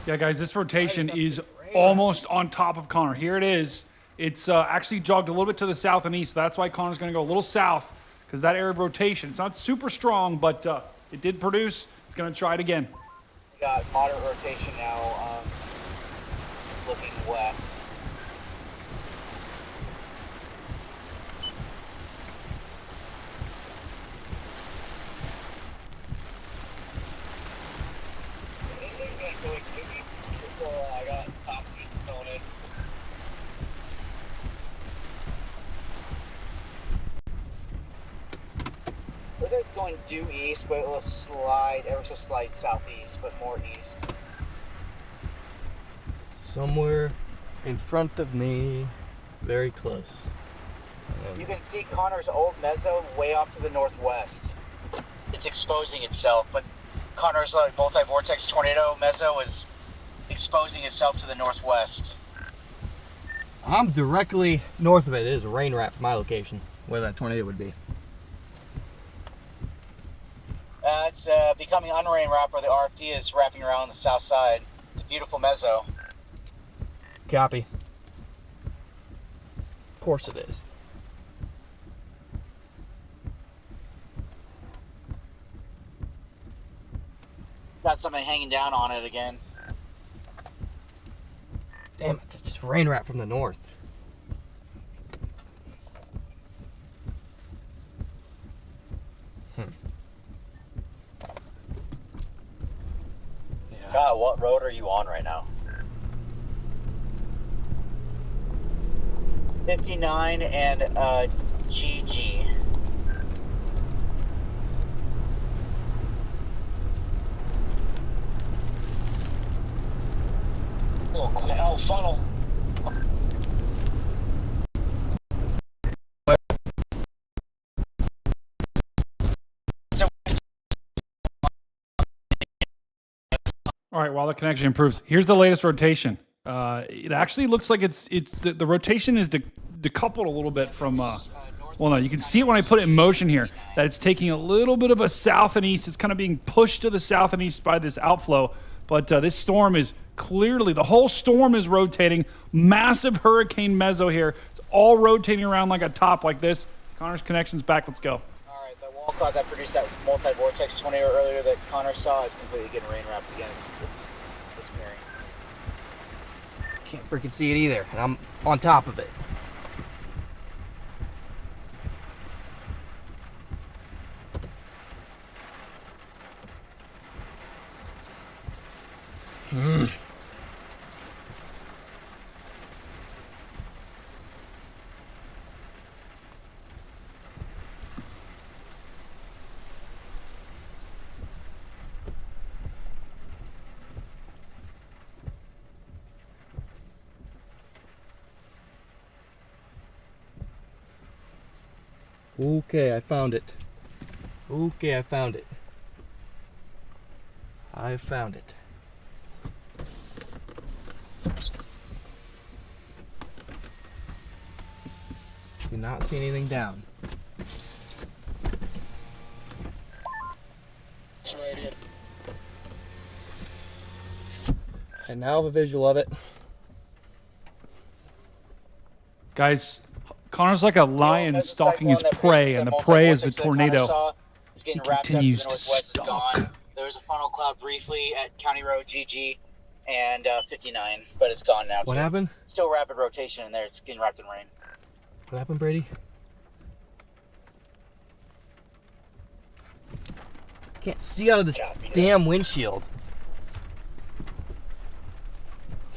Yeah, guys, this rotation is almost on top of Connor. Here it is. It's actually jogged a little bit to the south and east. So that's why Connor's going to go a little south, because that area of rotation, it's not super strong, but it did produce. It's going to try it again. We got moderate rotation now, looking west. I got top east component. Looks like it's going due east, but it will slide, ever so slight southeast, but more east. Somewhere in front of me, very close. You can see Connor's old mezzo way off to the northwest. It's exposing itself, but Connor's multi-vortex tornado mezzo is exposing itself to the northwest. I'm directly north of it. It is a rain wrap from my location, where that tornado would be. It's becoming unrain wrap where the RFD is wrapping around the south side. It's a beautiful mezzo. Copy. Of course it is. Got something hanging down on it again. Damn it, it's just rain wrap from the north. Scott, what road are you on right now? 59 and GG. Oh, hell funnel. All right, while the connection improves, here's the latest rotation. It actually looks like it's the rotation is decoupled a little bit from. Well, no, you can see it when I put it in motion here, that it's taking a little bit of a south and east. It's kind of being pushed to the south and east by this outflow. But this storm is clearly, the whole storm is rotating. Massive hurricane mezzo here. It's all rotating around like a top like this. Connor's connection's back. Let's go. All right, the wall cloud that produced that multi-vortex tornado earlier that Connor saw is completely getting rain wrapped again. It's disappearing. Can't freaking see it either, and I'm on top of it. Okay, I found it. Okay, I found it. I found it. Do not see anything down. And now I have a visual of it. Guys, Connor's like a lion stalking his prey, and the prey is the tornado. It's getting He wrapped up to the continues to northwest. It's stalk. gone. There was a funnel cloud briefly at County Road GG and 59, but it's gone now. What too. happened? Still rapid rotation in there. It's getting wrapped in rain. What happened, Brady? Can't see out of this damn windshield.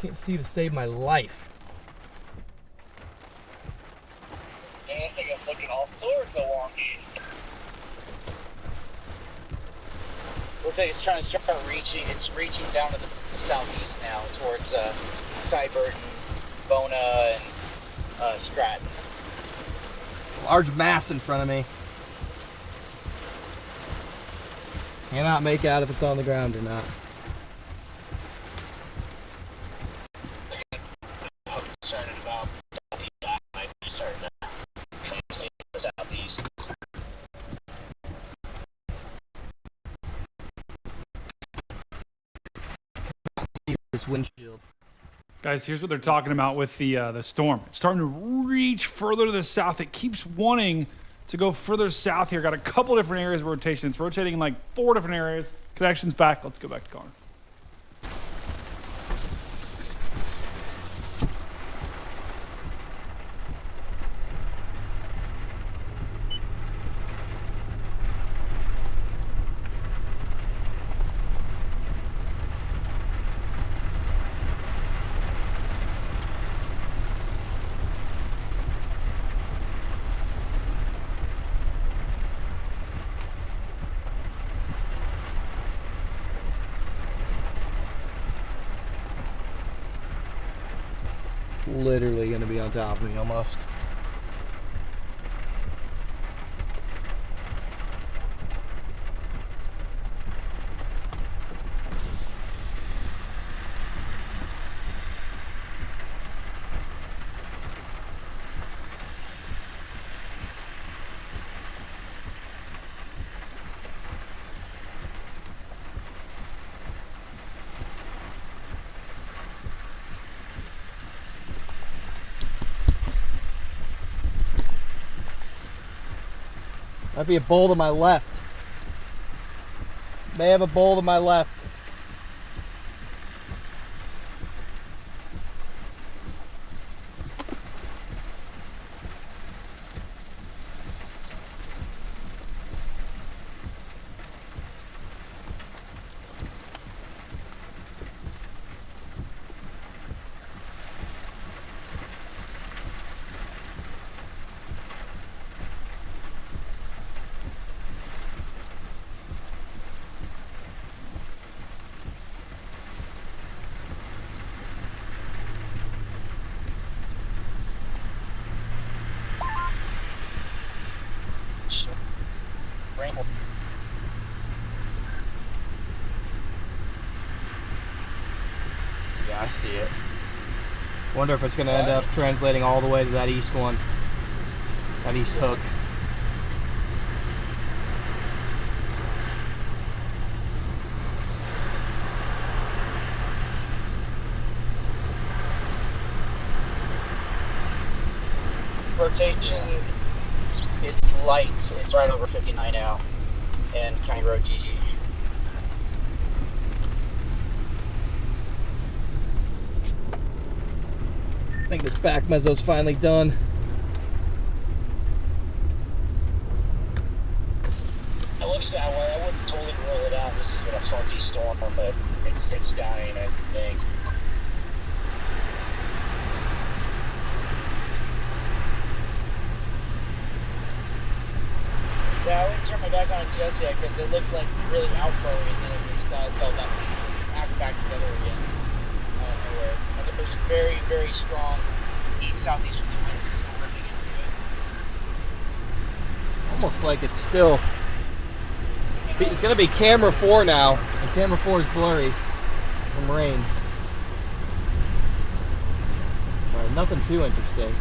Can't see to save my life. And this thing is looking all sorts of wonky. Looks like it's trying to start reaching. It's reaching down to the southeast now towards Cyberton, Bona, and Stratton. Large mass in front of me. Cannot make out if it's on the ground or not. I'm concerned about might be starting to translate to the southeast. This windshield. Guys, here's what they're talking about with the storm. It's starting to reach further to the south. It keeps wanting to go further south here. Got a couple different areas of rotation. It's rotating in like 4 different areas. Connections back. Let's go back to Connor. Literally gonna be on top of me almost. Might be a bowl to my left. May have a bowl to my left. Yeah, I see it. Wonder if it's going to end up translating all the way to that east one. That east hook. Rotation, it's light. It's right over 59 now. And County Road GG. I think this back mezzo's finally done. It looks that way. I wouldn't totally rule it out. This has been a funky storm, but it's dying, I think. Yeah, I wouldn't turn my back on it just yet because it looked like really outflowy and then it just got itself back together again out of nowhere. And there's very, very strong east-southeasterly winds ripping into it. almost like it's still. It's going to be camera 4 now, and camera 4 is blurry from rain. But nothing too interesting.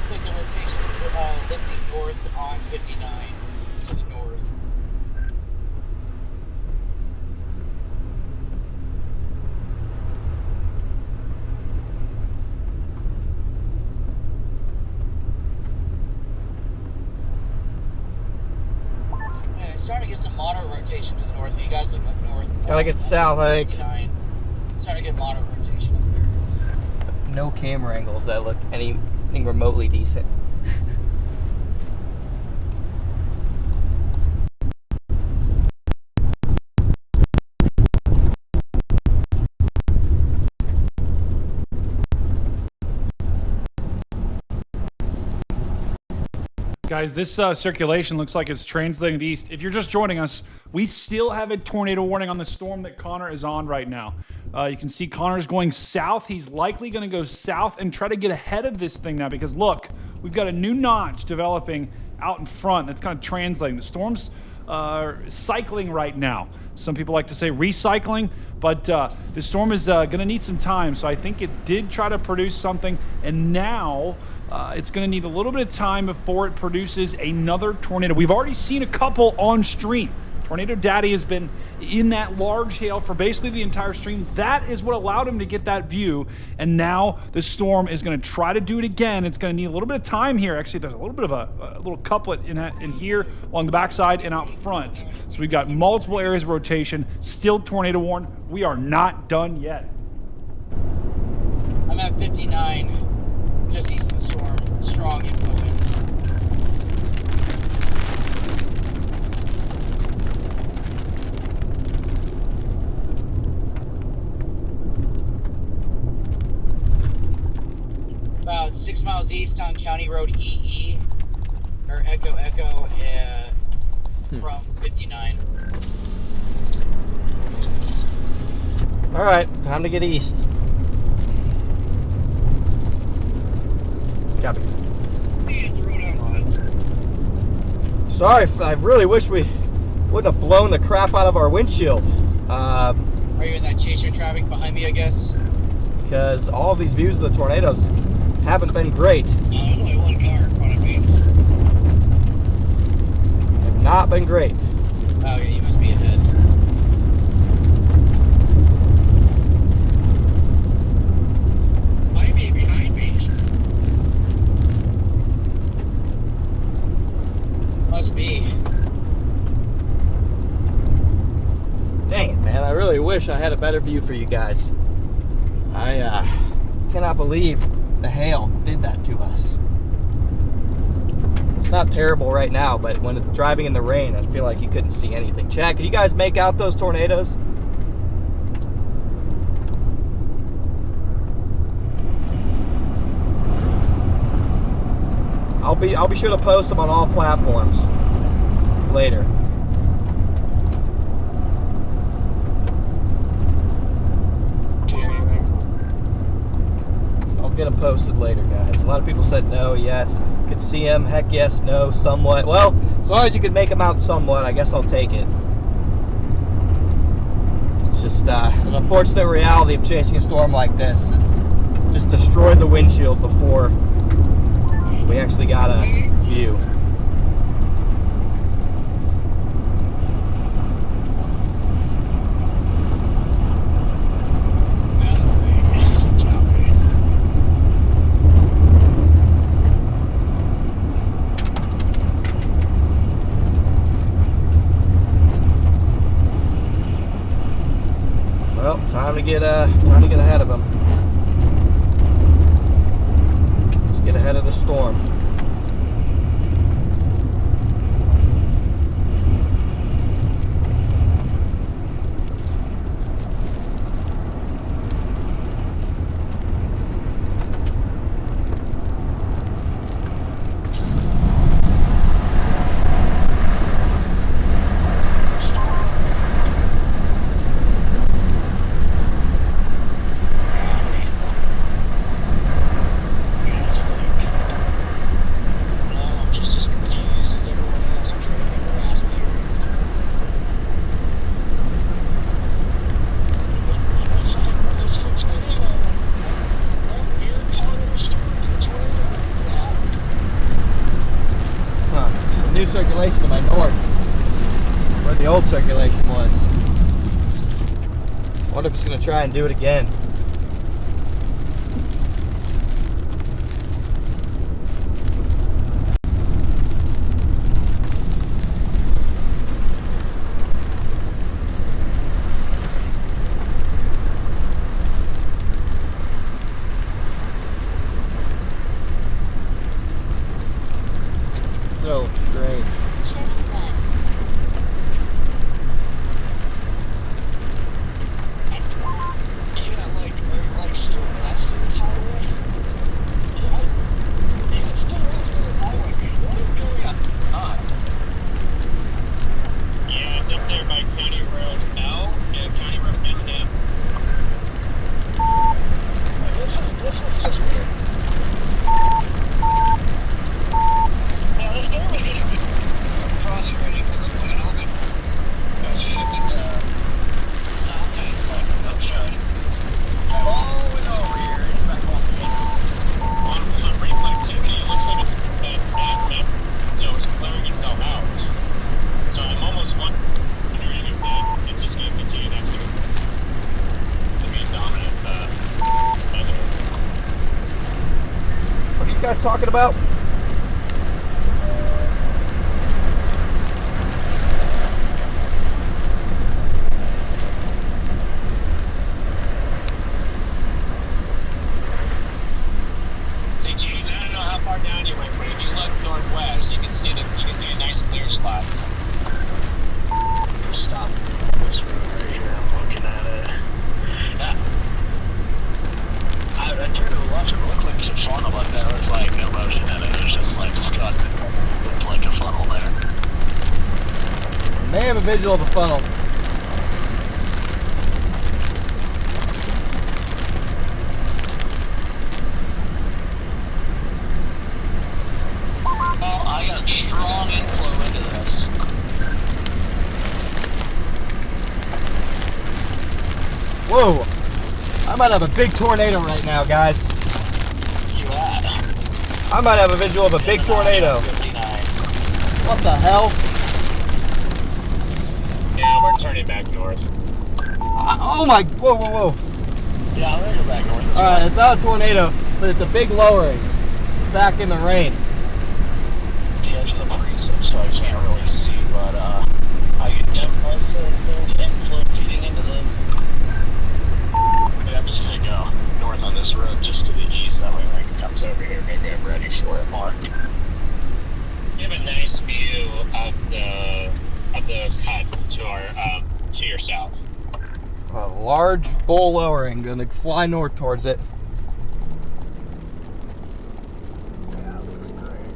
Looks like the rotation's lifting north on 59 to the north. Yeah, it's starting to get some moderate rotation to the north. You guys look up north. Gotta get south, I think. 59. Starting to get moderate rotation up there. No camera angles that look anything remotely decent. Guys, this circulation looks like it's translating east. If you're just joining us, we still have a tornado warning on the storm that Connor is on right now. You can see Connor's going south. He's likely going to go south and try to get ahead of this thing now because, look, we've got a new notch developing out in front that's kind of translating. The storm's cycling right now. Some people like to say recycling, but the storm is going to need some time. So I think it did try to produce something, and now it's going to need a little bit of time before it produces another tornado. We've already seen a couple on stream. Tornado Daddy has been in that large hail for basically the entire stream. That is what allowed him to get that view. And now the storm is going to try to do it again. It's going to need a little bit of time here. Actually, there's a little bit of a little couplet in here along the backside and out front. So we've got multiple areas of rotation, still tornado warned. We are not done yet. I'm at 59, just east of the storm. Strong influence. About 6 miles east on County Road EE, or Echo from 59. All right, time to get east. Copy. Sorry, I really wish we wouldn't have blown the crap out of our windshield. Are you in that chaser traffic behind me, I guess? Because all of these views of the tornadoes haven't been great. There's only one car in front of me. Have not been great. Okay, you must be ahead. Might be behind me. Must be. Dang it, man. I really wish I had a better view for you guys. I cannot believe the hail did that to us. It's not terrible right now, but when it's driving in the rain, I feel like you couldn't see anything. Chad, can you guys make out those tornadoes? I'll be sure to post them on all platforms later. Get them posted later, guys. A lot of people said no, yes. Could see them, heck yes, no, somewhat. Well, as long as you can make them out somewhat, I guess I'll take it. It's just an unfortunate reality of chasing a storm like this is just destroyed the windshield before we actually got a view. Well, time to get ahead of them. Let's get ahead of the storm. circulation to my north, where the old circulation was. Wonder if it's gonna try and do it again. So strange. Channel 1. Yeah, like still west of this highway. Yeah, it's still west of this highway. What is going on? Yeah, it's up there by County Road L. Yeah, County Road M. This is just weird. Yeah, this door was getting frustrating for the point of it. I was shifting southeast like no shot. I'm all the way over here. It's back off again. On reflectivity, it looks like it's so it's clearing itself out. So I'm almost wondering if that it's just going to continue. That's going to be a dominant measure. What are you guys talking about? See, Gene, I don't know how far down you went, but if you look northwest, you can see a nice clear slot. Stop this road right here. I'm looking at it. I turned to the left. It looked like there's a funnel, but there was like no motion in it. It was just like scud. It looked like a funnel there. May have a visual of a funnel. Oh, I got a strong inflow into this. Whoa! I might have a big tornado right now, guys. You at? I might have a visual of a big tornado. 59. What the hell? Yeah, we're turning back north. Oh my! Whoa, whoa, whoa! Yeah, I'm gonna go back north. Alright, it's not a tornado, but it's a big lowering. Back in the rain. The edge of the precinct, so I can't really see, but I can definitely see the inflow feeding into this. Yeah, I'm just gonna go north on this road just to the east. That way, when it comes over here, maybe I'm ready for it more. You have a nice view of the cut to our to your south. A large bull lowering, gonna fly north towards it. Yeah, it looks great.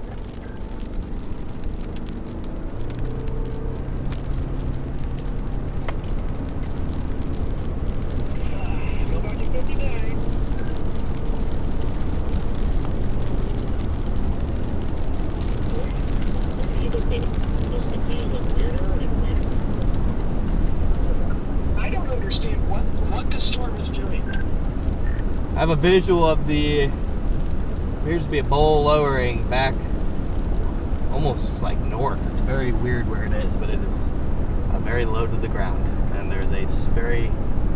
Go back to 59. This thing just continues to look weirder and weirder. I don't understand what the storm is doing. I have a visual of appears to be a bowl lowering back almost just like north. It's very weird where it is, but it is very low to the ground. And there's a very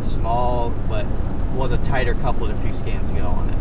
small, but was a tighter couplet a few scans ago on it.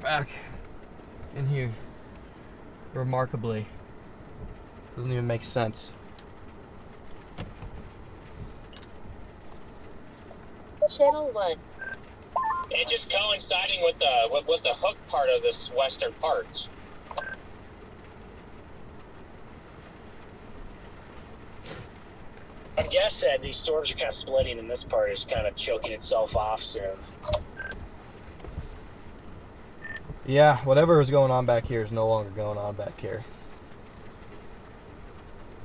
back in here. Remarkably. Doesn't even make sense. Channel 1. It's just coinciding with the hook part of this western part. I guess these storms are kind of splitting, and this part is kind of choking itself off soon. Yeah, whatever is going on back here is no longer going on back here.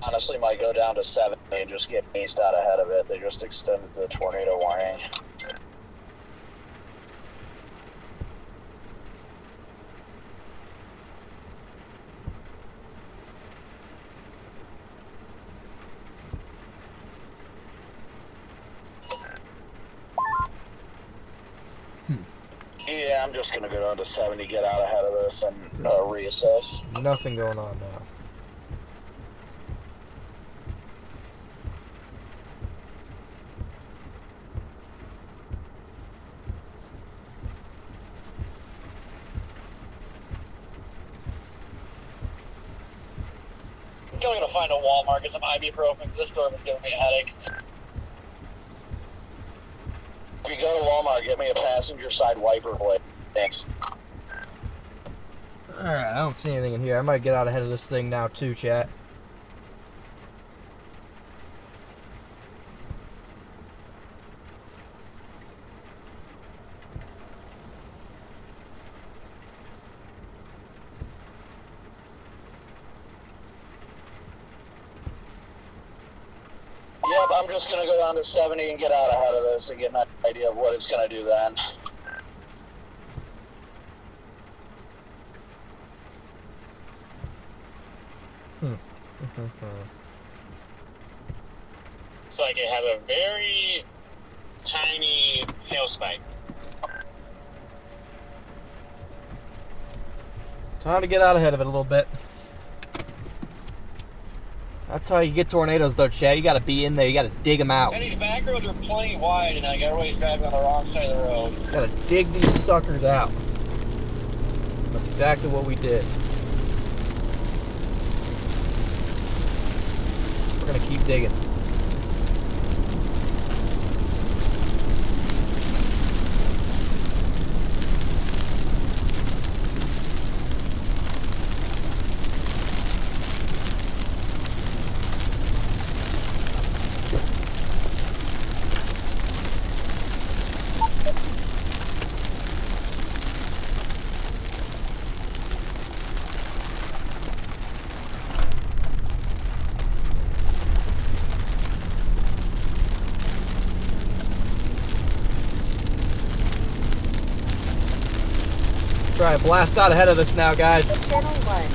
Honestly, might go down to 70 and just get east out ahead of it. They just extended the tornado warning. Yeah, I'm just gonna go down to 70, get out ahead of this, and reassess. Nothing going on now. I'm going to find a Walmart, get some ibuprofen. This storm is giving me a headache. If you go to Walmart, get me a passenger side wiper blade. Thanks. Alright, I don't see anything in here. I might get out ahead of this thing now too, chat. Yep, I'm just gonna go down to 70 and get out ahead of this and get an idea of what it's gonna do then. It's like it has a very tiny hail spike. Time to get out ahead of it a little bit. That's how you get tornadoes though, Chad. You gotta be in there, you gotta dig them out. And these back roads are plenty wide, and everybody's driving on the wrong side of the road. You gotta dig these suckers out. That's exactly what we did. We're gonna keep digging. Try and blast out ahead of us now, guys. Channel 1.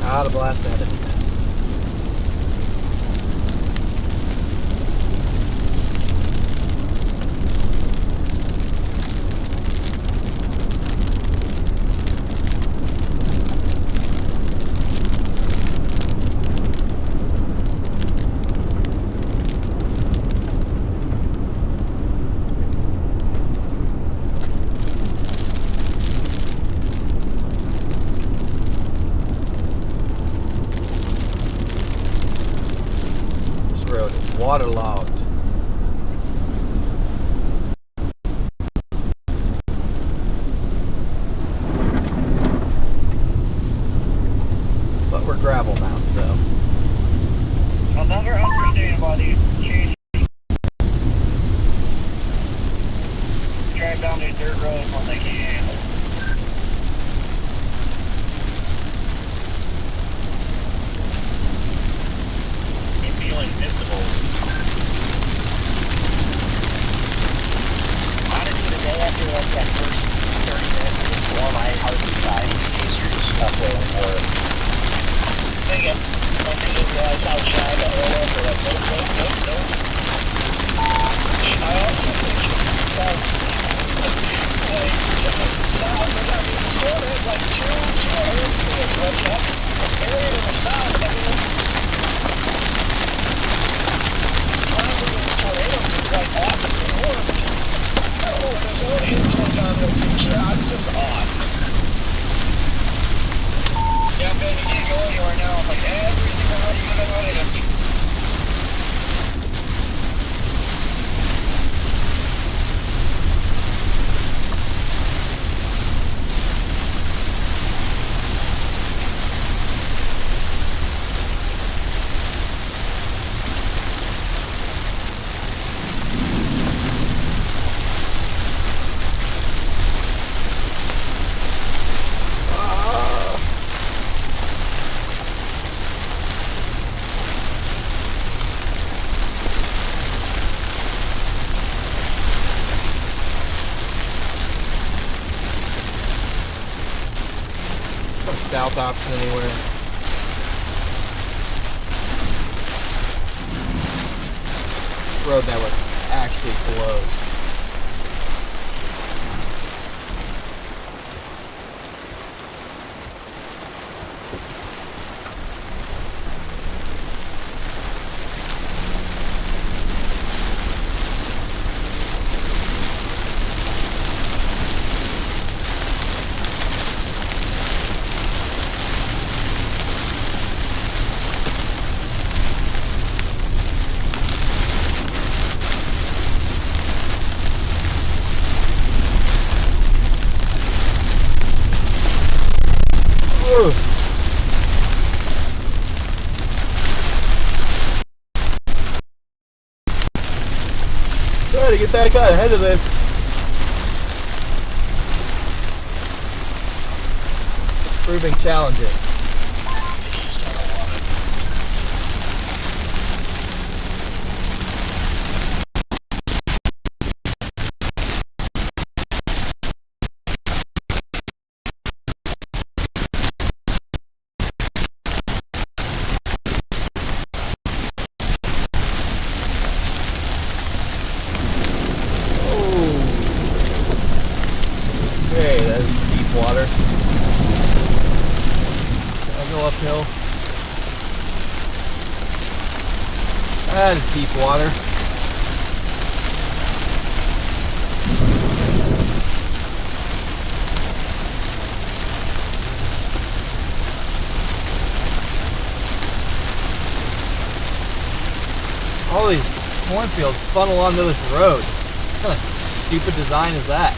Out of blast ahead of it. Waterlogged. But we're gravel now, so. I'll never understand why these change drive down these dirt roads when they can. You feel invincible. Honestly, the day after like that first 30 minutes of the storm, I so input on the future. I'm just on. Yeah, Ben, you can't go anywhere now. Like every single one you've been running is. South option anywhere. Road network actually closed. Try to get back out ahead of this. It's proving challenging. Okay, that is deep water. I'll go uphill. That is deep water. All these cornfields funnel onto this road. What kind of stupid design is that?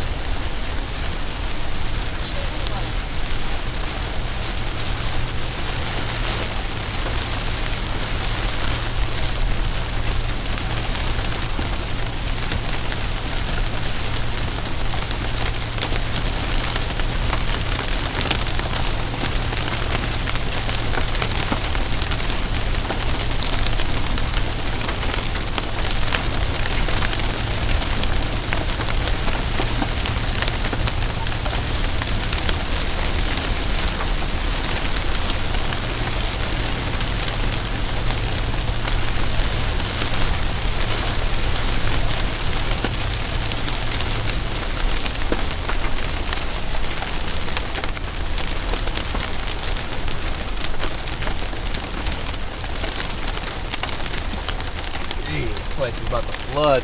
This place is about to flood.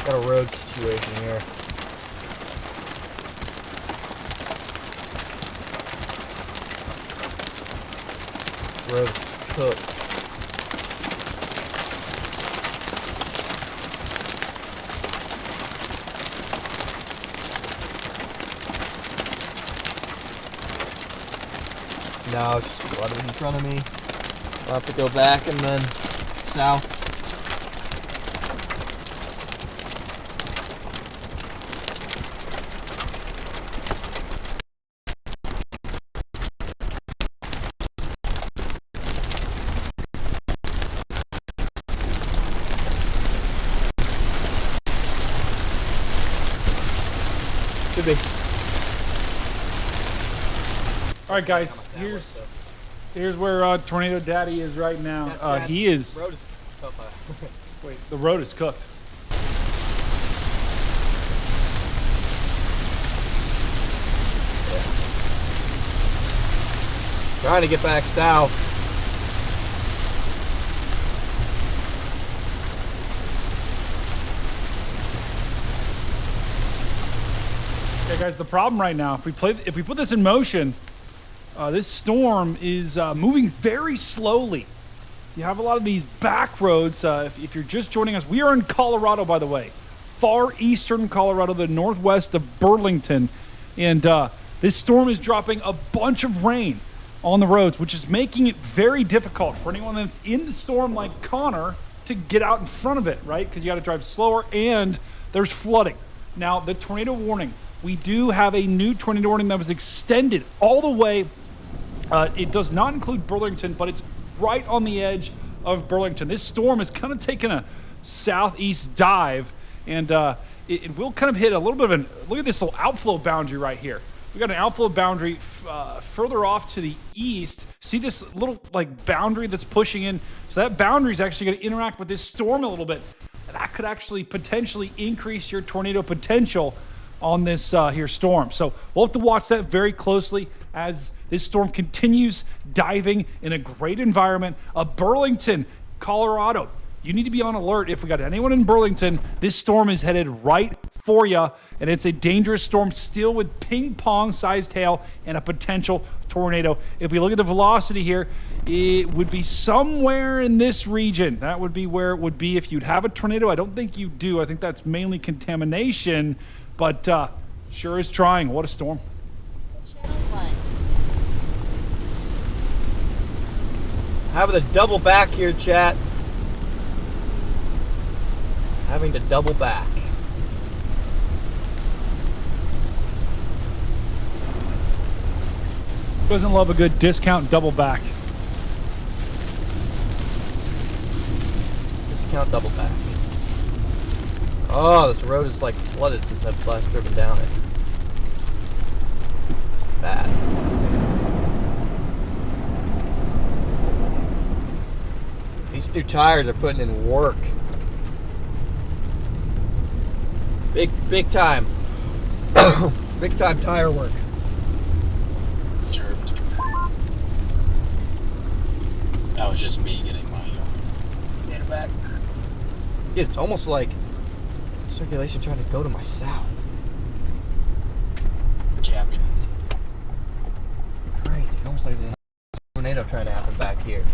Got a road situation here. Road's cooked. Now it's just flooded in front of me. I'll have to go back and then south. Should be. All right, guys. Here's where Tornado Daddy is right now. He is. Road is Wait, the road is cooked. Trying to get back south. Okay, guys, the problem right now, if we put this in motion, this storm is moving very slowly. So you have a lot of these back roads. If you're just joining us, we are in Colorado, by the way, far eastern Colorado, the northwest of Burlington, and this storm is dropping a bunch of rain on the roads, which is making it very difficult for anyone that's in the storm like Connor to get out in front of it, right? Because you got to drive slower, and there's flooding. Now, the tornado warning. We do have a new tornado warning that was extended all the way. It does not include Burlington, but it's right on the edge of Burlington. This storm is kind of taking a southeast dive, and it will kind of hit a little bit of an, look at this little outflow boundary right here. We got an outflow boundary further off to the east. See this little like boundary that's pushing in? So that boundary is actually going to interact with this storm a little bit. That could actually potentially increase your tornado potential on this here storm. So we'll have to watch that very closely as this storm continues diving in a great environment. Burlington, Colorado. You need to be on alert. If we got anyone in Burlington, this storm is headed right for you, and it's a dangerous storm still with ping pong sized hail and a potential tornado. If we look at the velocity here, it would be somewhere in this region. That would be where it would be if you'd have a tornado. I don't think you do. I think that's mainly contamination, but sure is trying. What a storm. Channel 1. Having to double back here, chat. Having to double back. Doesn't love a good discount double back. Discount double back. Oh, this road is like flooded since I've last driven down it. It's bad. These new tires are putting in work. Big time. Big time tire work. Chirped. That was just me getting my data back. Yeah, it's almost like circulation trying to go to my south. Cappy. Great, it's almost like there's a tornado trying to happen back here.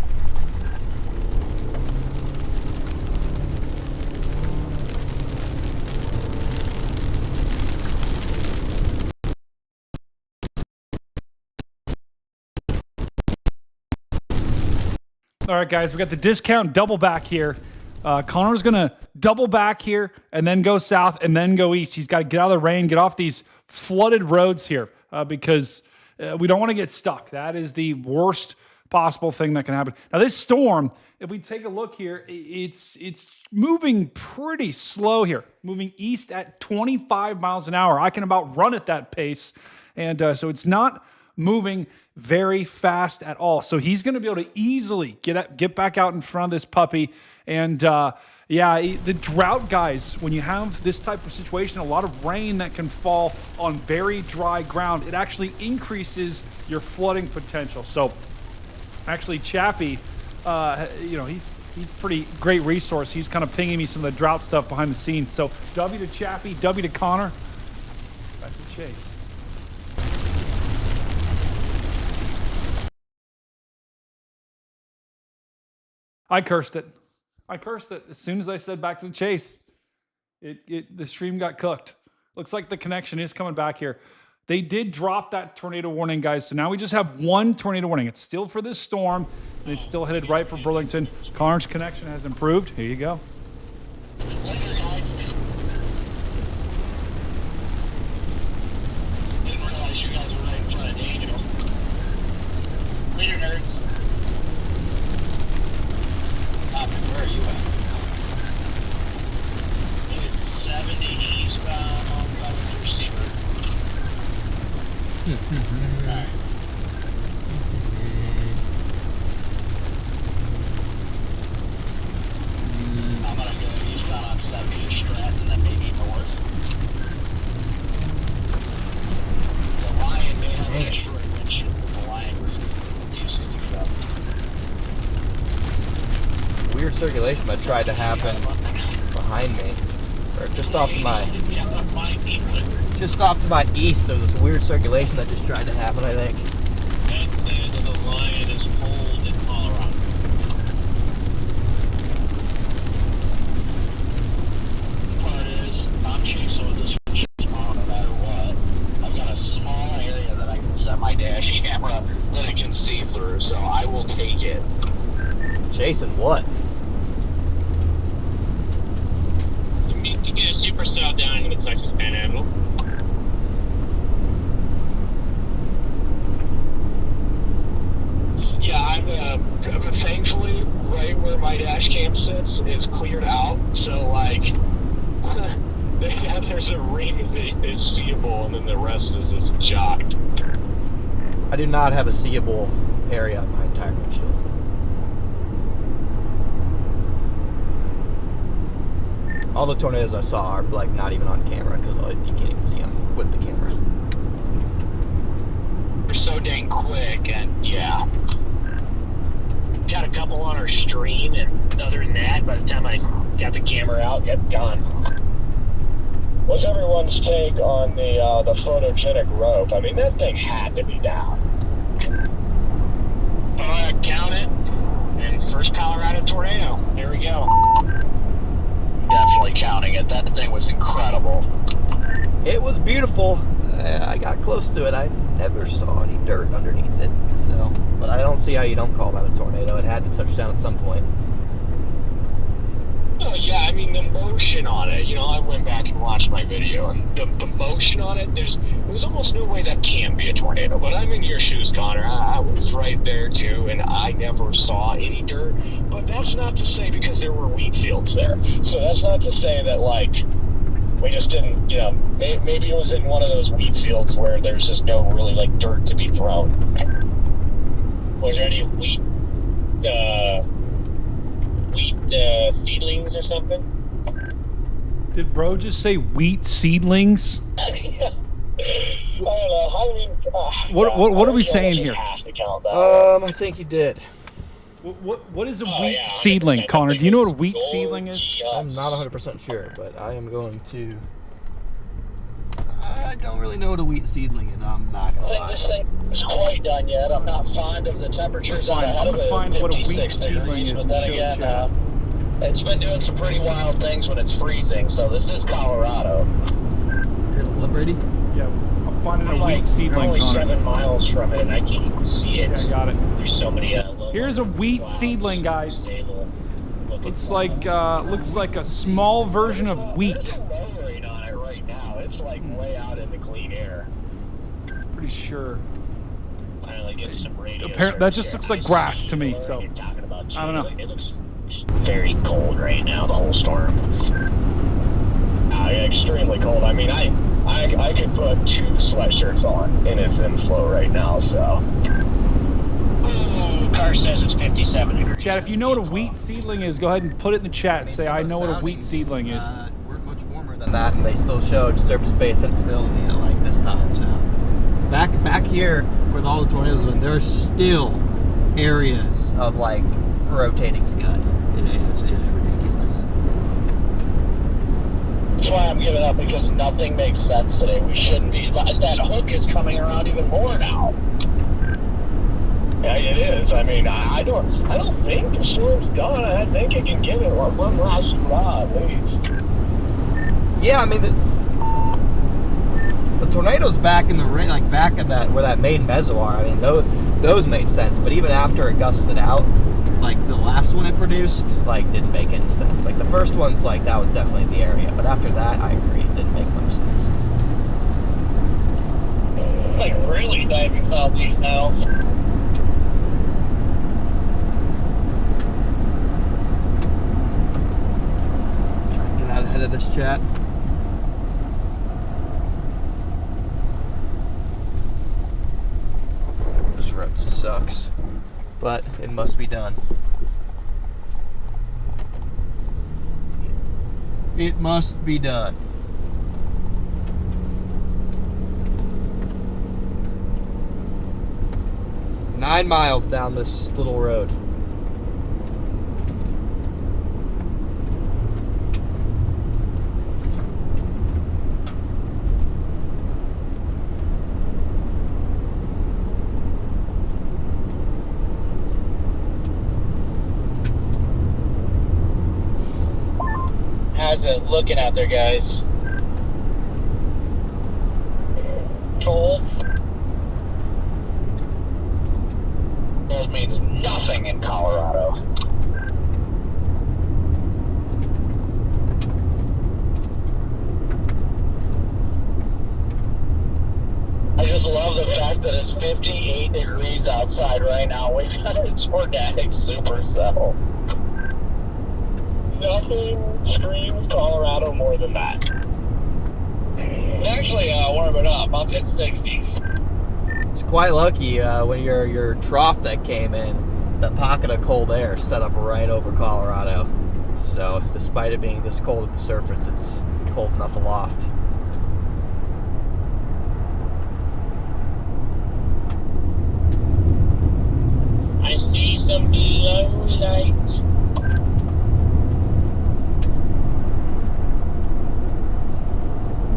All right, guys, we got the discount double back here. Connor's going to double back here and then go south and then go east. He's got to get out of the rain, get off these flooded roads here because we don't want to get stuck. That is the worst possible thing that can happen. Now, this storm, if we take a look here, it's moving pretty slow here, moving east at 25 miles an hour. I can about run at that pace, and so it's not moving very fast at all. So he's going to be able to easily get back out in front of this puppy. And yeah, the drought, guys, when you have this type of situation, a lot of rain that can fall on very dry ground, it actually increases your flooding potential. So actually, Chappie, you know, he's pretty great resource. He's kind of pinging me some of the drought stuff behind the scenes. So W to Chappie, W to Connor. Back to Chase. I cursed it. As soon as I said back to the chase, the stream got cooked. Looks like the connection is coming back here. They did drop that tornado warning, guys. So now we just have one tornado warning. It's still for this storm, and it's still headed right for Burlington. Connor's connection has improved. Here you go. Later, guys. Didn't realize you guys were right in front of Daniel. Later, nerds. Where are you at? It's 70 eastbound on Coventry Receiver. Alright. I'm gonna go eastbound on 70 to Stratton and then maybe north. The Lion may really destroyed windshield with the line refuses to get up. Weird circulation that tried to happen behind me, or just off to my east. There was this weird circulation that just tried to happen, I think. That says that the line is cold in Colorado. Part is, I'm chasing with this tomorrow no matter what. I've got a small area that I can set my dash camera that it can see through, so I will take it. Chasing what? You get a Supercell down in the Texas Panhandle. Yeah, I'm thankfully right where my dash cam sits is cleared out, so like there's a ring that is seeable, and then the rest is just jogged. I do not have a seeable area on my entire windshield. All the tornadoes I saw are like not even on camera because you can't even see them with the camera. They're so dang quick, and yeah. Got a couple on our stream, and other than that, by the time I got the camera out, yep, gone. What's everyone's take on the photogenic rope? I mean, that thing had to be down. Count it, and first Colorado tornado. Here we go. Definitely counting it. That thing was incredible. It was beautiful. I got close to it. I never saw any dirt underneath it. So, but I don't see how you don't call that a tornado. It had to touch down at some point. Oh, yeah, I mean, the motion on it, you know, I went back and watched my video, and the motion on it, there's almost no way that can be a tornado, but I'm in your shoes, Connor. I was right there, too, and I never saw any dirt, but that's not to say because there were wheat fields there, so that's not to say that, like, we just didn't, you know, maybe it was in one of those wheat fields where there's just no really, like, dirt to be thrown. Was there any wheat seedlings or something? Did bro just say wheat seedlings? Yeah. I don't know. I mean, What are we saying here? Have to count that. I think you did. What is a wheat seedling, Connor? Do you know what a wheat seedling is? I'm not 100% sure, but I am going to. I don't really know what a wheat seedling is. I'm not gonna I think lie. this thing is quite done yet. I'm not fond of the temperatures out ahead of I'm gonna find it, what a wheat 56 seedling degrees, is but and then show again, chat. it's been doing some pretty wild things when it's freezing, so this is Colorado. You're gonna what, Brady? Yeah, I'm finding a I'm wheat like seedling, only Connor. 7 miles from it, and I can't even see it. Yeah, I got it. There's so many. Here's a wheat seedling, guys. Looks like a small version of wheat. There's a low rate on it right now. It's like way out in the clean air. Pretty sure. Finally getting some radio. That just looks like grass to me. So I don't know. It looks very cold right now, the whole storm. Extremely cold. I mean, I could put 2 sweatshirts on, and it's in flow right now, so. Car says it's 57 degrees. Chad, if you know what a wheat seedling is, go ahead and put it in the chat. Say, I know what a wheat seedling is. We're much warmer than that, and they still showed surface-based sensibility like this time. So back here, with all the tornadoes, and there's still areas of like rotating scud. It is ridiculous. That's why I'm giving up, because nothing makes sense today. We shouldn't be. That hook is coming around even more now. Yeah, it is. I mean, I don't think the storm's done. I think it can give it one last hurrah at least. Yeah, I mean the tornadoes back in the like back of that where that main meso are. I mean those made sense, but even after it gusted out, like the last one it produced, like didn't make any sense. Like the first one's like that was definitely the area, but after that, I agree, it didn't make much sense. It's like really diving southeast now. Trying to get out ahead of this chat. This road sucks, but it must be done. It must be done. 9 miles down this little road. How's it looking out there, guys? Cold. Cold means nothing in Colorado. I just love the fact that it's 58 degrees outside right now. We've got a tornadic supercell. Nothing screams Colorado more than that. It's actually warming up to the 60s. It's quite lucky when your trough that came in, that pocket of cold air set up right over Colorado. So despite it being this cold at the surface, it's cold enough aloft. I see some low light.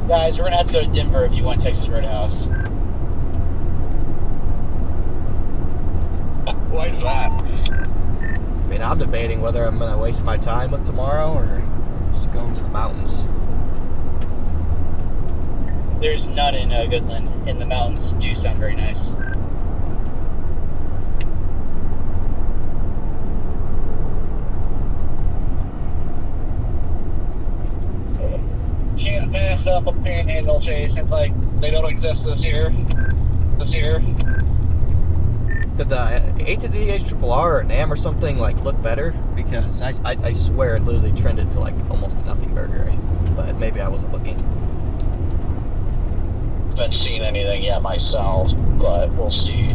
Guys, we're gonna have to go to Denver if you want Texas Roadhouse. Why is that? I mean, I'm debating whether I'm gonna waste my time with tomorrow or just going to the mountains. There's none in Goodland, and the mountains do sound very nice. Can't pass up a panhandle chase. It's like they don't exist this year. Did the HRRR or NAM or something like look better? Because I swear it literally trended to like almost a nothing burger, but maybe I wasn't looking. Haven't seen anything yet myself, but we'll see.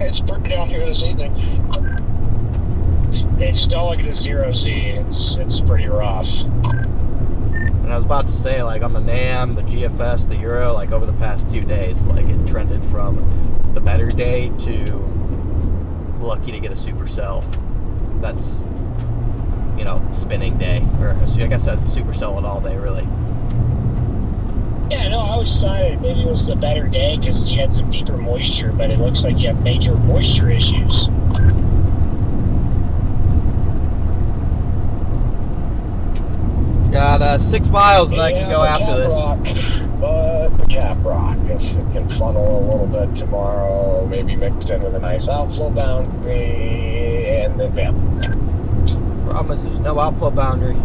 It's pretty down here this evening. It's still like the 0C. It's pretty rough. And I was about to say, like on the NAM, the GFS, the Euro, like over the past 2 days, like it trended from the better day to lucky to get a supercell. That's, you know, spinning day, or I guess a supercell at all day, really. Yeah, no, I was decided maybe it was a better day because you had some deeper moisture, but it looks like you have major moisture issues. Got 6 miles and I can go after this. But the Cap Rock, if it can funnel a little bit tomorrow, maybe mixed in with a nice outflow boundary, and then bam. Promise there's no outflow boundary.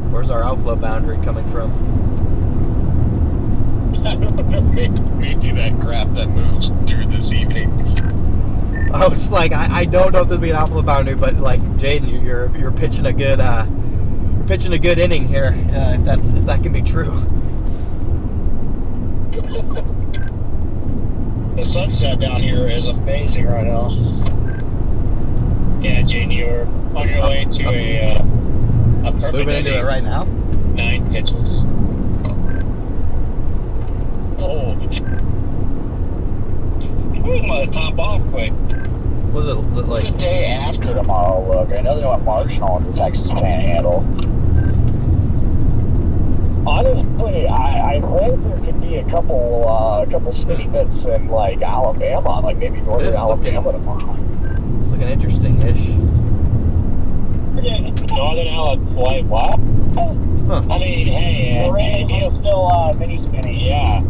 Where's our outflow boundary coming from? I don't know, maybe that crap that moves through this evening. I was like, I don't know if there'll be an outflow boundary, but like Jaden, you're pitching a good inning here, if that can be true. The sunset down here is amazing right now. Yeah, Jane, you're on your way to a perfect Moving into it right now. 9 pitches. Oh. I'm gonna top off quick. What does it look like? The day after tomorrow, look. I know they went marginal in the Texas Panhandle. Honestly, I think there could be a couple skinny bits in like Alabama, like maybe northern Alabama tomorrow. It's looking interesting-ish. Northern Alabama, like what? Huh. I mean, hey, the rain feels still mini spinny, yeah.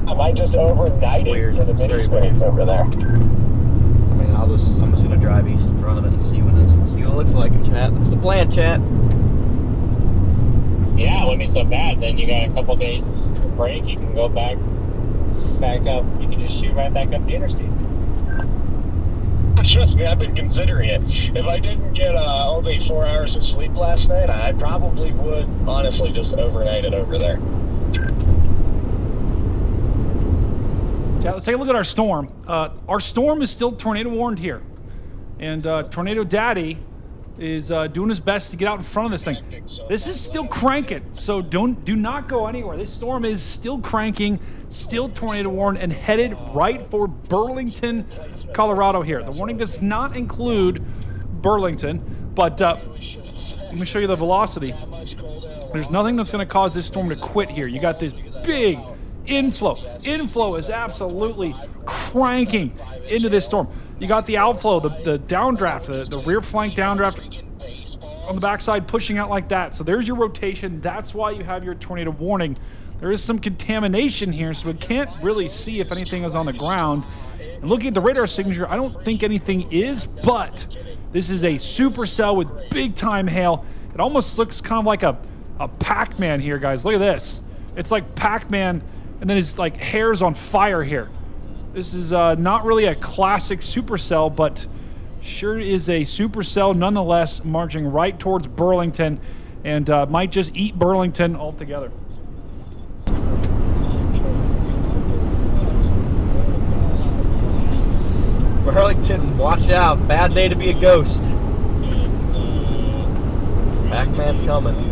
I might just overnight it for the mini spinnies over there. I mean, I'm just gonna drive east in front of it and see what it looks like, chat. That's the plan, chat. Yeah, it wouldn't be so bad. Then you got a couple days break. You can go back up. You can just shoot right back up the interstate. Trust me, I've been considering it. If I didn't get only 4 hours of sleep last night, I probably would honestly just overnight it over there. Yeah, let's take a look at our storm. Our storm is still tornado warned here. And Tornado Daddy is doing his best to get out in front of this thing. This is still cranking, so do not go anywhere. This storm is still cranking, still tornado warned, and headed right for Burlington, Colorado here. The warning does not include Burlington, but let me show you the velocity. There's nothing that's going to cause this storm to quit here. You got this big inflow. Inflow is absolutely cranking into this storm. You got the outflow, the downdraft, the rear flank downdraft on the backside pushing out like that. So there's your rotation. That's why you have your tornado warning. There is some contamination here, so we can't really see if anything is on the ground. And looking at the radar signature, I don't think anything is, but this is a supercell with big time hail. It almost looks kind of like a Pac-Man here, guys. Look at this. It's like Pac-Man, and then his like hair's on fire here. This is not really a classic supercell, but sure is a supercell nonetheless, marching right towards Burlington, and might just eat Burlington altogether. Burlington, watch out. Bad day to be a ghost. Pac-Man's coming.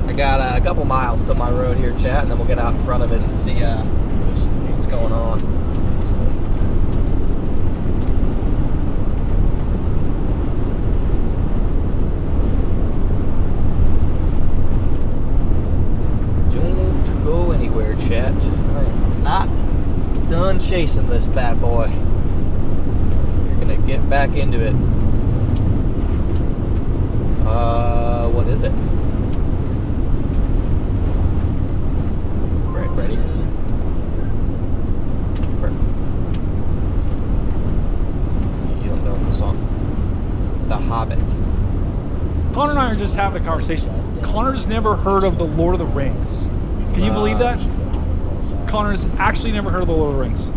I got a couple miles to my road here, chat, and then we'll get out in front of it and see what's going on. Don't go anywhere, chat. I am not done chasing this bad boy. You're gonna get back into it. What is it? Ready? You don't know the song. The Hobbit. Connor and I are just having a conversation. Connor's never heard of the Lord of the Rings. Can you believe that? Connor's actually never heard of the Lord of the Rings.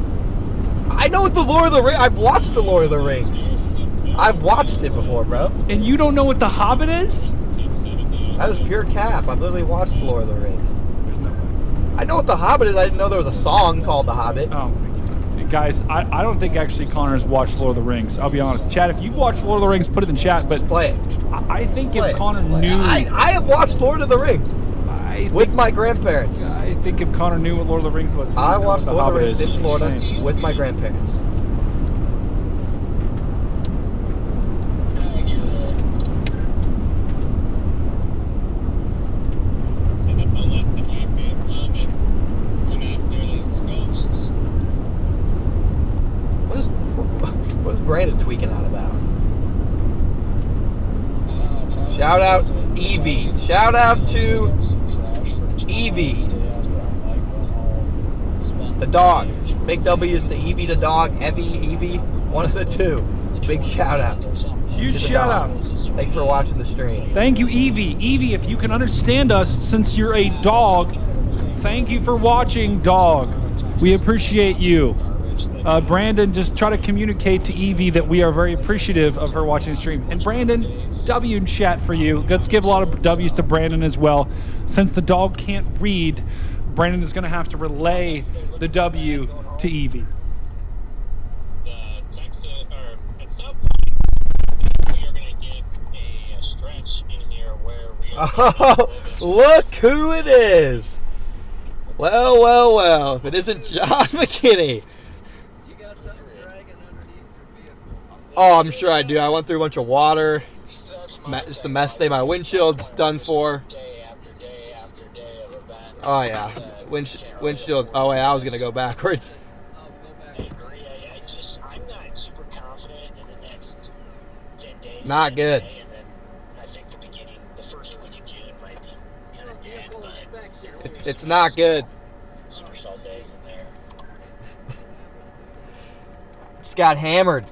I know what the Lord of the Rings. I've watched the Lord of the Rings. I've watched it before, bro. And you don't know what the Hobbit is? That is pure cap. I've literally watched the Lord of the Rings. There's no way. I know what the Hobbit is. I didn't know there was a song called The Hobbit. Oh my God. Guys, I don't think actually Connor's watched Lord of the Rings. I'll be honest. Chat, if you've watched Lord of the Rings, put it in chat. But just play it. I think if Connor knew... I have watched Lord of the Rings with my grandparents. I think if Connor knew what Lord of the Rings was... I watched Lord of the Rings in Florida with my grandparents. What is Brandon tweaking out about? Shout out Evie. Shout out to Evie. The dog. Big W's to Evie the dog. Evie. One of the two. Big shout out. Huge shout out. Thanks for watching the stream. Thank you, Evie. Evie, if you can understand us, since you're a dog, thank you for watching, dog. We appreciate you. Brandon, just try to communicate to Evie that we are very appreciative of her watching the stream. And Brandon, W in chat for you. Let's give a lot of W's to Brandon as well. Since the dog can't read, Brandon is going to have to relay the W to Evie. At some point, we are going to get a stretch in here where we are. Oh, look who it is. Well. If it isn't John McKinney. Oh, I'm sure I do. I went through a bunch of water. Just a mess day. My windshield's done for. Oh, yeah. Windshield's. Oh, wait. I was going to go backwards. I'm not super confident in the next 10 days. Not good. And then I think the first week of June might be kind of dead, but It's not good. Supercell days in there. Just got hammered.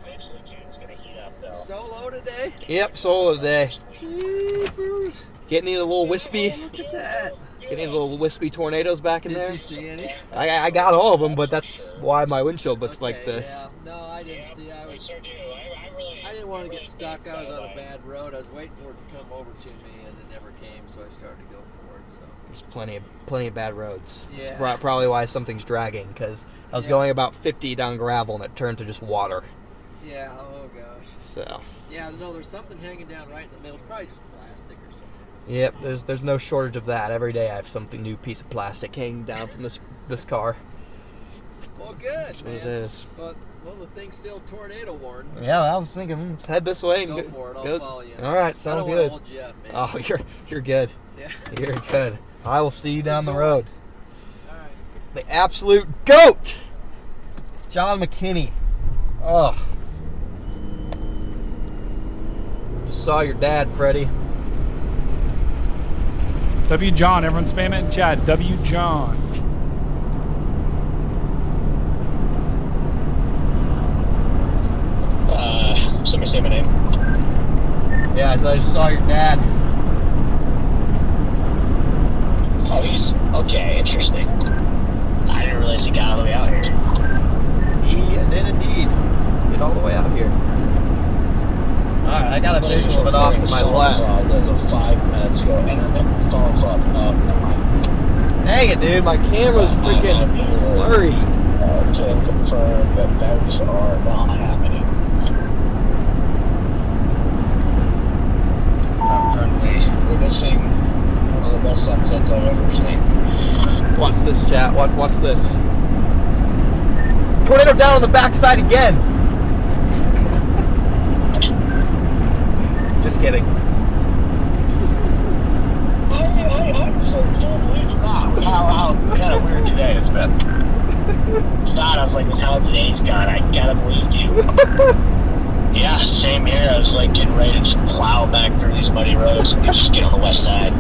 Eventually June's going to heat up, though. Solo today? Yep, solo today. Jeepers. Getting any little wispy. Look at that. Getting any little wispy tornadoes back in there. Did you see any? I got all of them, but that's why my windshield looks like this. Yeah. No, I didn't see. I sure do. I didn't want to get stuck. I was on a bad road. I was waiting for it to come over to me, and it never came, so I started to go for it. So There's plenty of bad roads. Yeah. It's probably why something's dragging, because I was going about 50 down gravel and it turned to just water. Yeah, oh gosh. So. Yeah, no, there's something hanging down right in the middle. It's probably just plastic or something. Yep, there's no shortage of that. Every day I have something new piece of plastic hanging down from this car. Well, good, That's man. what it is. But, well, the thing's still tornado warned. Yeah, I was thinking, let's head this way. And Go for it. I'll good. follow you. All right, I sounds don't good. want to hold you up, man. Oh, you're good. Yeah. You're good. I will see you down the road. All right. The absolute GOAT, John McKinney. Oh. Just saw your dad, Freddie. W. John, everyone spam it in chat. W. John. Somebody say my name. Yeah, so I just saw your dad. Oh, he's okay. Interesting. I didn't realize he got all the way out here. He did indeed get all the way out here. Alright, I got a visual of it off to my left. As of 5 minutes ago, intermittent phone calls. Oh, never mind. Dang it, dude, my camera's freaking blurry. Can confirm that those are not happening. I'm currently witnessing one of the best sunsets I've ever seen. Watch this, chat. Watch this. Tornado down on the backside again. Just kidding. I'm so totally not how kind of weird today has been. I was like, with how today's gone, I gotta believe you. Yeah, same here. I was like getting ready to just plow back through these muddy roads and just get on the west side.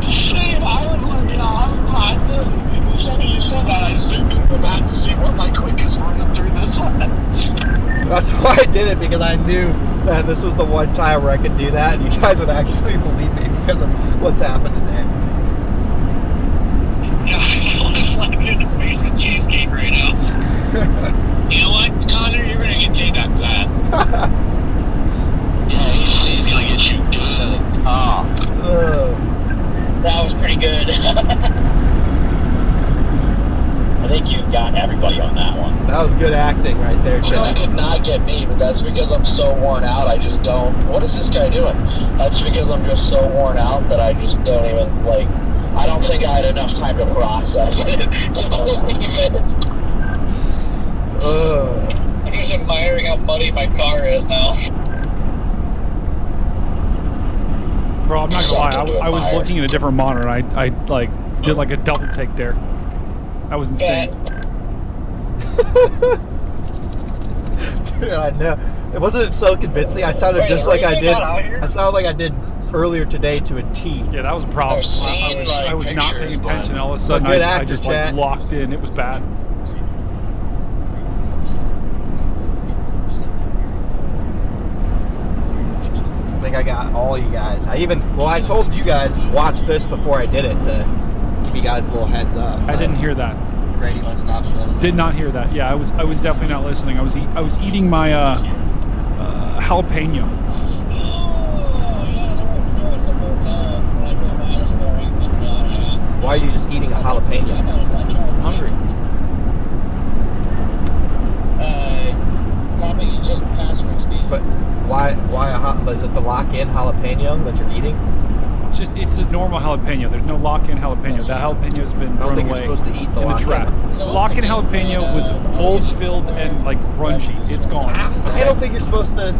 Same, I was like, I literally, the second you said that, I zoomed in the back to see what my quickest run through this was. That's why I did it, because I knew that this was the one time where I could do that, and you guys would actually believe me because of what's happened today. Yeah, I was like in the basement cheesecake right now. You know what, Connor? You're gonna get paid after that. Yeah, he's gonna get you good. That was pretty good. I think you've got everybody on that one. That was good acting right there, Charlie Chad. did not get me, but that's because I'm so worn out. I just don't. What is this guy doing? That's because I'm just so worn out that I just don't even like. I don't think I had enough time to process it to believe it. I'm just admiring how muddy my car is now. Bro, I'm not gonna lie. I was looking at a different monitor. I like did like a double take there. That was insane. Dude, I know. It wasn't so convincing. I sounded just like I did. I sounded like I did earlier today to a T. Yeah, that was a problem. I was not paying attention. All of a sudden, I just like locked in. It was bad. I think I got all you guys. I told you guys watch this before I did it to give you guys a little heads up. I didn't hear that. Grady must not be listening. Did not hear that. Yeah, I was definitely not listening. I was eating my jalapeno. Why are you just eating a jalapeno? I'm hungry. Probably just password speed. But why is it the lock-in jalapeno that you're eating? It's a normal jalapeno. There's no lock-in jalapeno. That jalapeno has been I don't thrown think away you're supposed to eat the in the trap. lock-in. The lock-in jalapeno was mold-filled and like grungy. It's gone. I don't think you're supposed to.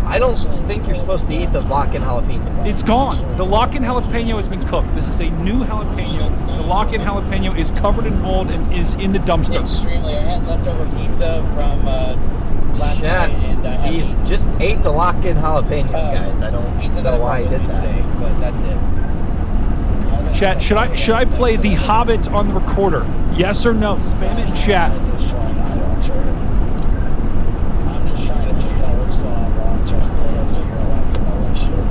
I don't think you're supposed to eat the lock-in jalapeno. It's gone. The lock-in jalapeno has been cooked. This is a new jalapeno. The lock-in jalapeno is covered in mold and is in the dumpster. Extremely. I had leftover pizza from last Yeah, night, and he's just ate the lock-in jalapeno, guys. I don't know why he did that. Today, but that's it. Chat, should I play The Hobbit on the recorder? Yes or no? Spam it in chat. At this point, I don't care. I'm just trying to figure out what's going on long term. I'll figure out when I get my shit.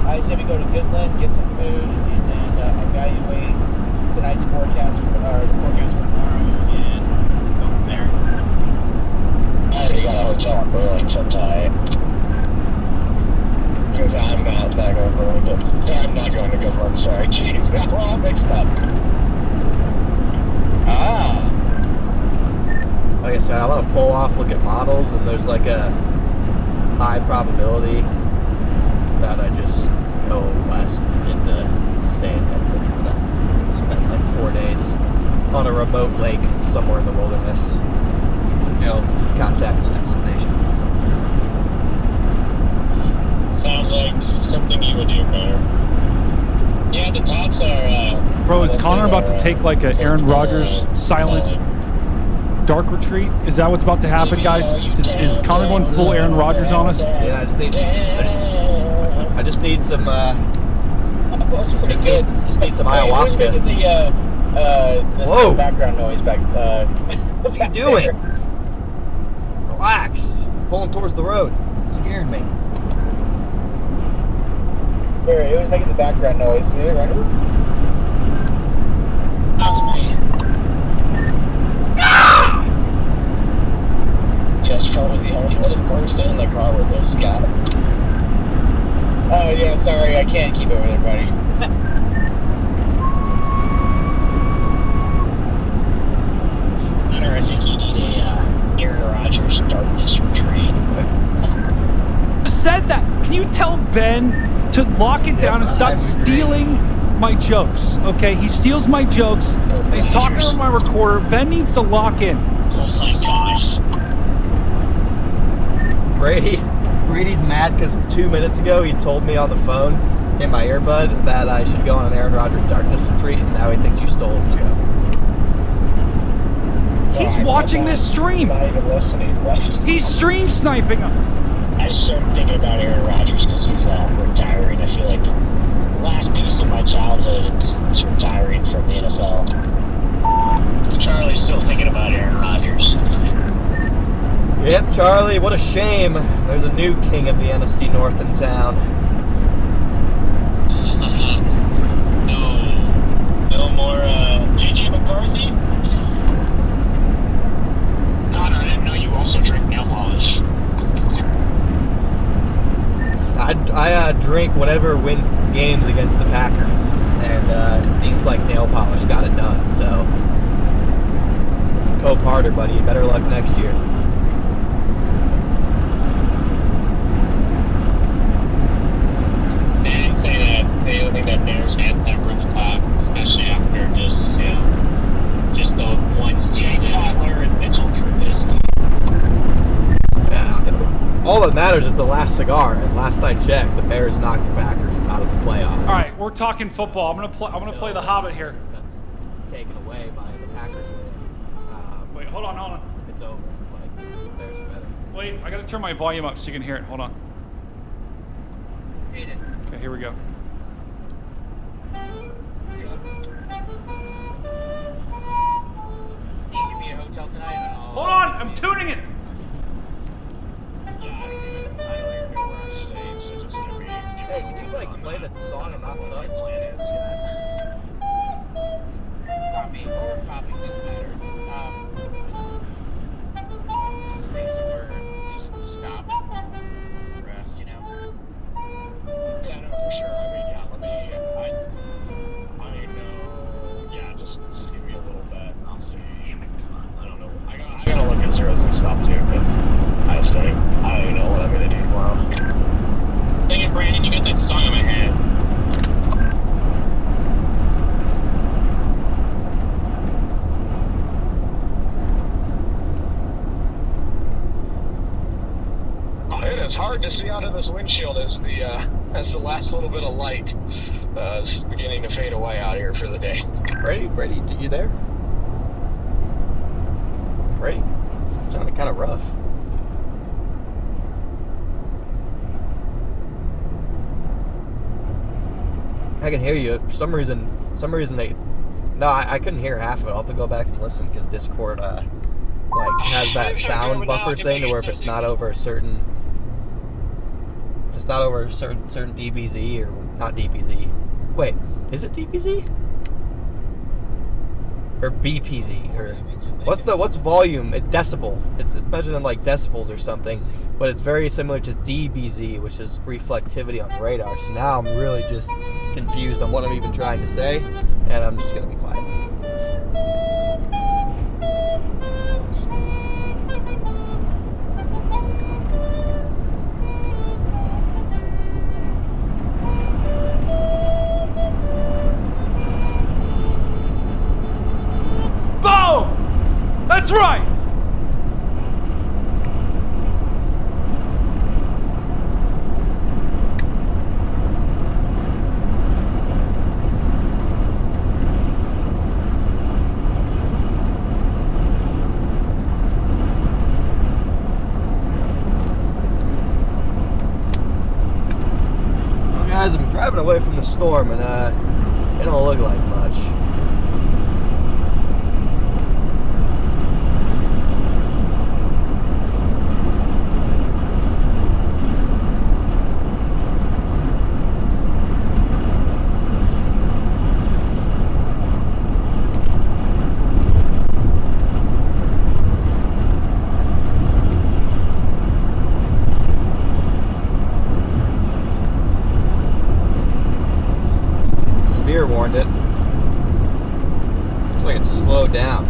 I say we go to Goodland, get some food, and then evaluate tonight's forecast for tomorrow, and go from there. I already got a hotel in Burlington tonight. Because I'm not going to Burlington. I'm not going to Goodland, sorry. Jeez, got all mixed up. Ah. Like I said, I want to pull off, look at models, and there's like a high probability that I just go west into San Diego. Spend like 4 days on a remote lake somewhere in the wilderness. You know, contact with civilization. Sounds like something you would do, Connor. Yeah, the tops are. Bro, is Connor about to take like a Aaron Rodgers silent dark retreat? Is that what's about to happen, guys? Is Connor going full Aaron Rodgers on us? Yeah, I just need some. That's pretty good. Just need some ayahuasca. The background noise back. What are you doing? Relax. Pulling towards the road. Scared me. There, it was making the background noise. See it, right? That's me. Just probably the only other person in the car with this guy. Oh yeah, sorry, I can't keep it with everybody. Hunter, I think you need a Aaron Rodgers darkness retreat. Said that. Can you tell Ben to lock it down and stop stealing my jokes? Okay, he steals my jokes. He's talking over my recorder. Ben needs to lock in. Oh my gosh. Brady's mad because 2 minutes ago he told me on the phone in my earbud that I should go on an Aaron Rodgers darkness retreat, and now he thinks you stole his joke. He's watching this stream. Not even listening. He's stream sniping us. I just started thinking about Aaron Rodgers because he's retiring. I feel like the last piece of my childhood is retiring from the NFL. Charlie's still thinking about Aaron Rodgers. Yep, Charlie, what a shame. There's a new king of the NFC North in town. No more JJ McCarthy? Connor, I didn't know you also drink nail polish. I drink whatever wins games against the Packers, and it seems like nail polish got it done, so cope harder, buddy. Better luck next year. They didn't say that. They don't think that Bears fans ever at the top, especially after just, you know, just the one season. Cutler and Mitchell Trubisky. Yeah, all that matters is the last cigar, and last I checked, the Bears knocked the Packers out of the playoffs. All right, we're talking football. I'm gonna play the Hobbit here. That's taken away by the Packers winning. Wait, hold on. It's over. Like, the Bears are better. Wait, I gotta turn my volume up so you can hear it. Hold on. Read it. Okay, here we go. You can be at a hotel tonight, and I'll. Hold on, I'm tuning it. Yeah, I don't even know where I'm staying, so just give me. Hey, can you like play the song and not what my suck? plan is yet. Copy or copy, doesn't matter. Just stay somewhere, just stop, rest, you know. Yeah, no, for sure. I mean, yeah, just give me a little bit. I'll see. Damn it. I don't know. I gotta look at zeros and stuff too, because I don't even know what I'm gonna do tomorrow. Dang it, Brandon, you got that song in my head. It's hard to see out of this windshield as the last little bit of light is beginning to fade away out here for the day. Brady, you there? Brady, sounded kind of rough. I can hear you. For some reason they. No, I couldn't hear half of it. I'll have to go back and listen because Discord like has that sound buffer thing to where if it's not over a certain. If it's not over a certain dBz or not dBz. Wait, is it dBz? Or BPZ or what's volume? Decibels. It's measured in like decibels or something, but it's very similar to dBz, which is reflectivity on radar. So now I'm really just confused on what I'm even trying to say, and I'm just gonna be quiet. away from the storm, and it don't look like much. Warned it. Looks like it's slowed down.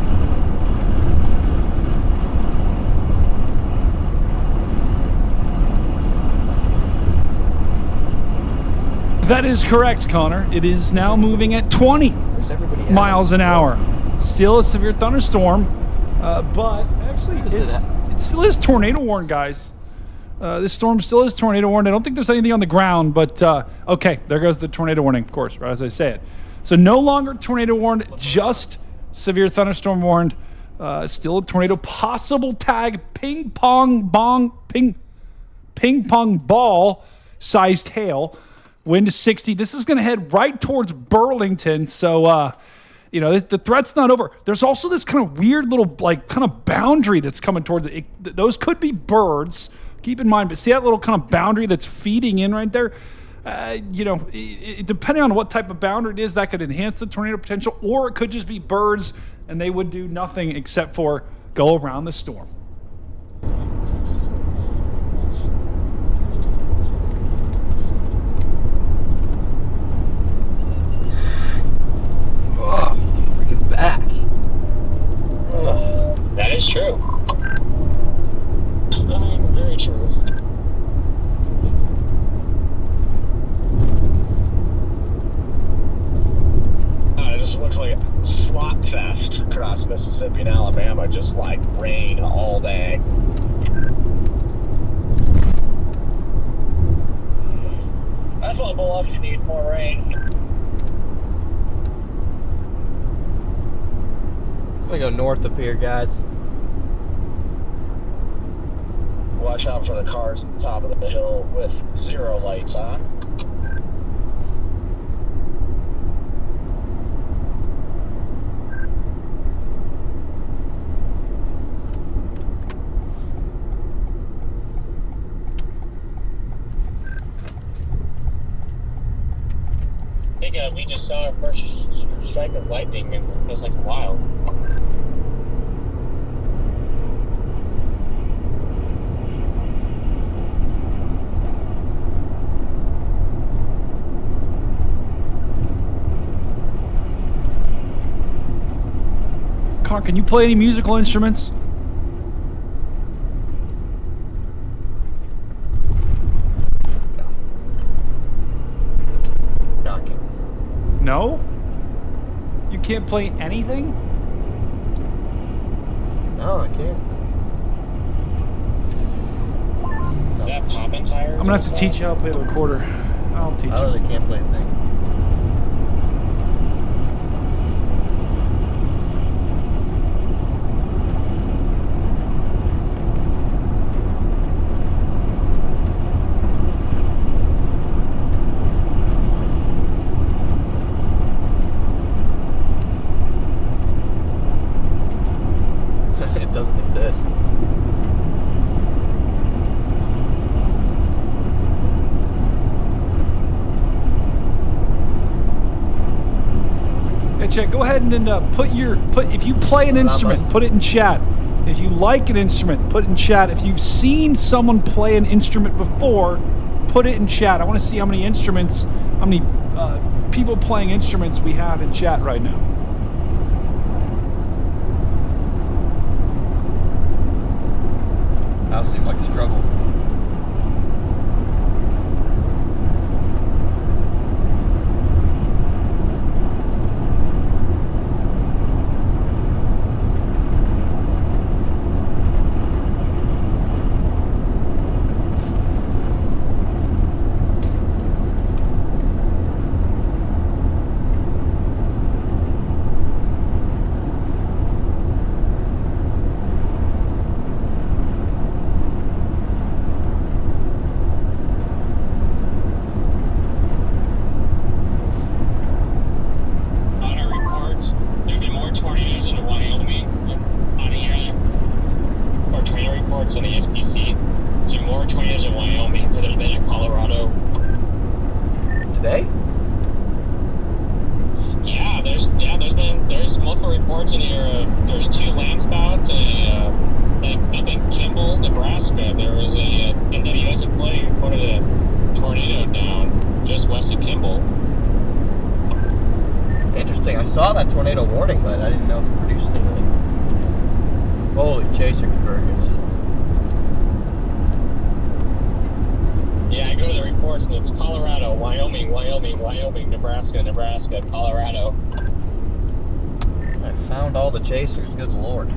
That is correct, Connor. It is now moving at 20 miles an hour. Still a severe thunderstorm, but actually it still is tornado warned, guys. This storm still is tornado warned. I don't think there's anything on the ground, but okay, there goes the tornado warning, of course, right as I say it. So no longer tornado warned, just severe thunderstorm warned. Still a tornado, possible tag, ping pong ball sized hail. Wind to 60. This is going to head right towards Burlington. So, you know, the threat's not over. There's also this kind of weird little, like, kind of boundary that's coming towards it. Those could be birds. Keep in mind, but see that little kind of boundary that's feeding in right there? You know, depending on what type of boundary it is, that could enhance the tornado potential, or it could just be birds, and they would do nothing except for go around the storm. Oh, freaking back. Oh, that is true. I mean, very true. It just looks like a slot fest across Mississippi and Alabama, just like rain all day. That's what Biloxi needs, more rain. I'm gonna go north up here, guys. Watch out for the cars at the top of the hill with zero lights on. I think we just saw our first strike of lightning, and it feels like a while. Connor, can you play any musical instruments? No, I can't. No? You can't play anything? No, I can't. Is that popping tires? I'm gonna have to teach you how to play the recorder. I'll teach I you. really can't play a thing. It doesn't exist. Yeah, Chet, go ahead and if you play an instrument, put it in chat. If you like an instrument, put it in chat. If you've seen someone play an instrument before, put it in chat. I want to see how many people playing instruments we have in chat right now. That seemed like a struggle. reports in here of there's 2 landspouts and up in Kimball, Nebraska. There was a NWS employee reported a tornado down just west of Kimball. Interesting. I saw that tornado warning, but I didn't know if it produced anything. Holy chaser convergence. Yeah, I go to the reports and it's Colorado, Wyoming, Nebraska, Colorado. I found all the chasers. Good lord.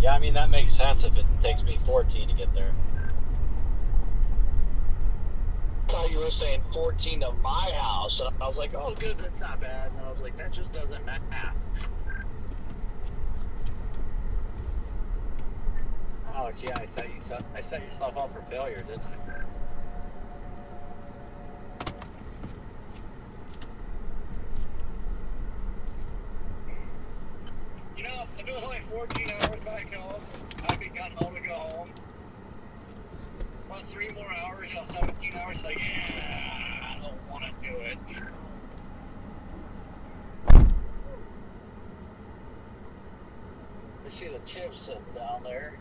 Yeah, I mean, that makes sense if it takes me 14 to get there. I thought you were saying 14 to my house, and I was like, oh, good, that's not bad. And then I was like, that just doesn't math. Oh, yeah, I set yourself up for failure, didn't I? You know, if it was only 14 hours back home, I'd be gone home and go home. About 3 more hours, 17 hours, like, yeah, I don't want to do it. I see the chips sitting down there.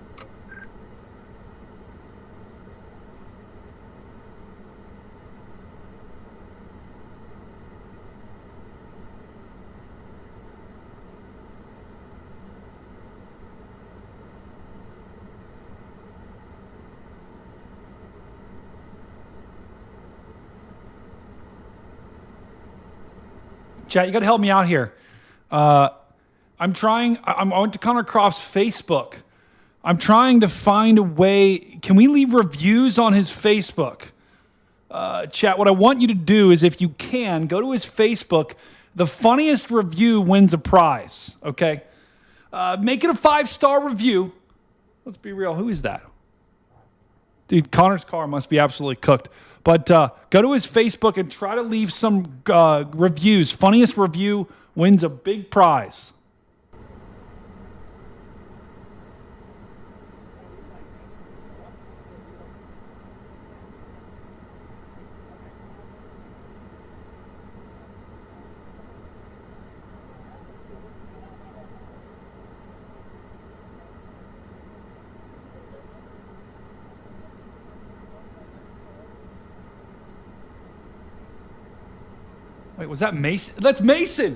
Chat, you got to help me out here. I went to Connor Croft's Facebook. I'm trying to find a way. Can we leave reviews on his Facebook? Chat, what I want you to do is, if you can, go to his Facebook. The funniest review wins a prize, okay? Make it a 5-star review. Let's be real. Who is that? Dude, Connor's car must be absolutely cooked. But go to his Facebook and try to leave some reviews. Funniest review wins a big prize. Wait, was that Mason? That's Mason.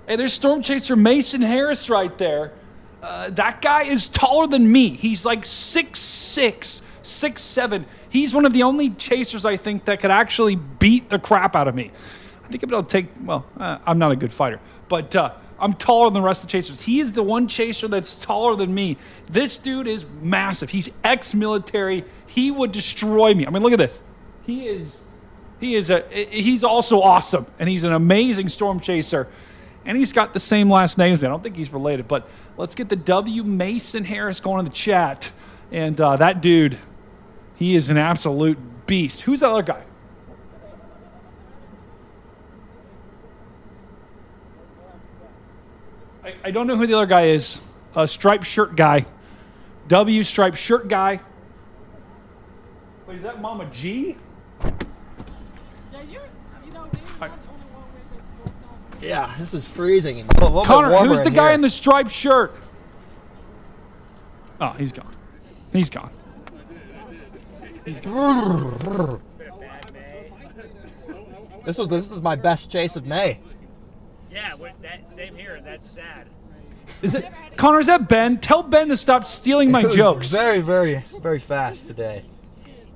Hey, there's Storm Chaser Mason Harris right there. That guy is taller than me. He's like 6'6", 6'7". He's one of the only chasers, I think, that could actually beat the crap out of me. I think I'm able to take, I'm not a good fighter, but I'm taller than the rest of the chasers. He is the one chaser that's taller than me. This dude is massive. He's ex-military. He would destroy me. I mean, look at this. He's also awesome, and he's an amazing storm chaser, and he's got the same last name as me. I don't think he's related, but let's get the W. Mason Harris going in the chat, and that dude, he is an absolute beast. Who's that other guy? I don't know who the other guy is. Striped shirt guy. W. Striped shirt guy. Wait, is that Mama G? Yeah, this is freezing. Connor, who's the guy in the striped shirt? Oh, he's gone. He's gone. He's gone. This is my best chase of May. Yeah, same here. That's sad. Is it Connor? Is that Ben? Tell Ben to stop stealing my It was jokes. Very, very, very fast today.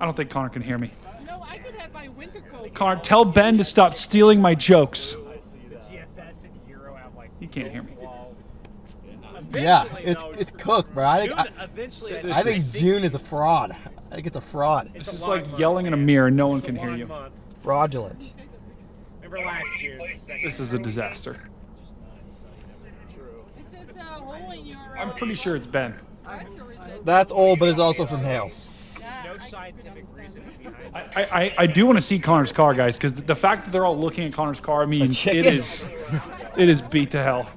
I don't think Connor can hear me. No, I could have my winter coat. Connor, tell Ben to stop stealing my jokes. The GFS and Euro have like. He can't hear me. Yeah, it's cooked, bro. I think This June is a fraud. I think it's a fraud. It's just like yelling in a mirror and no one can hear you. Fraudulent. Remember last year? This is a disaster. I'm pretty sure it's Ben. That's old, but it's also from hail. No scientific reason behind it. I do want to see Connor's car, guys, because the fact that they're all looking at Connor's car means it is beat to hell.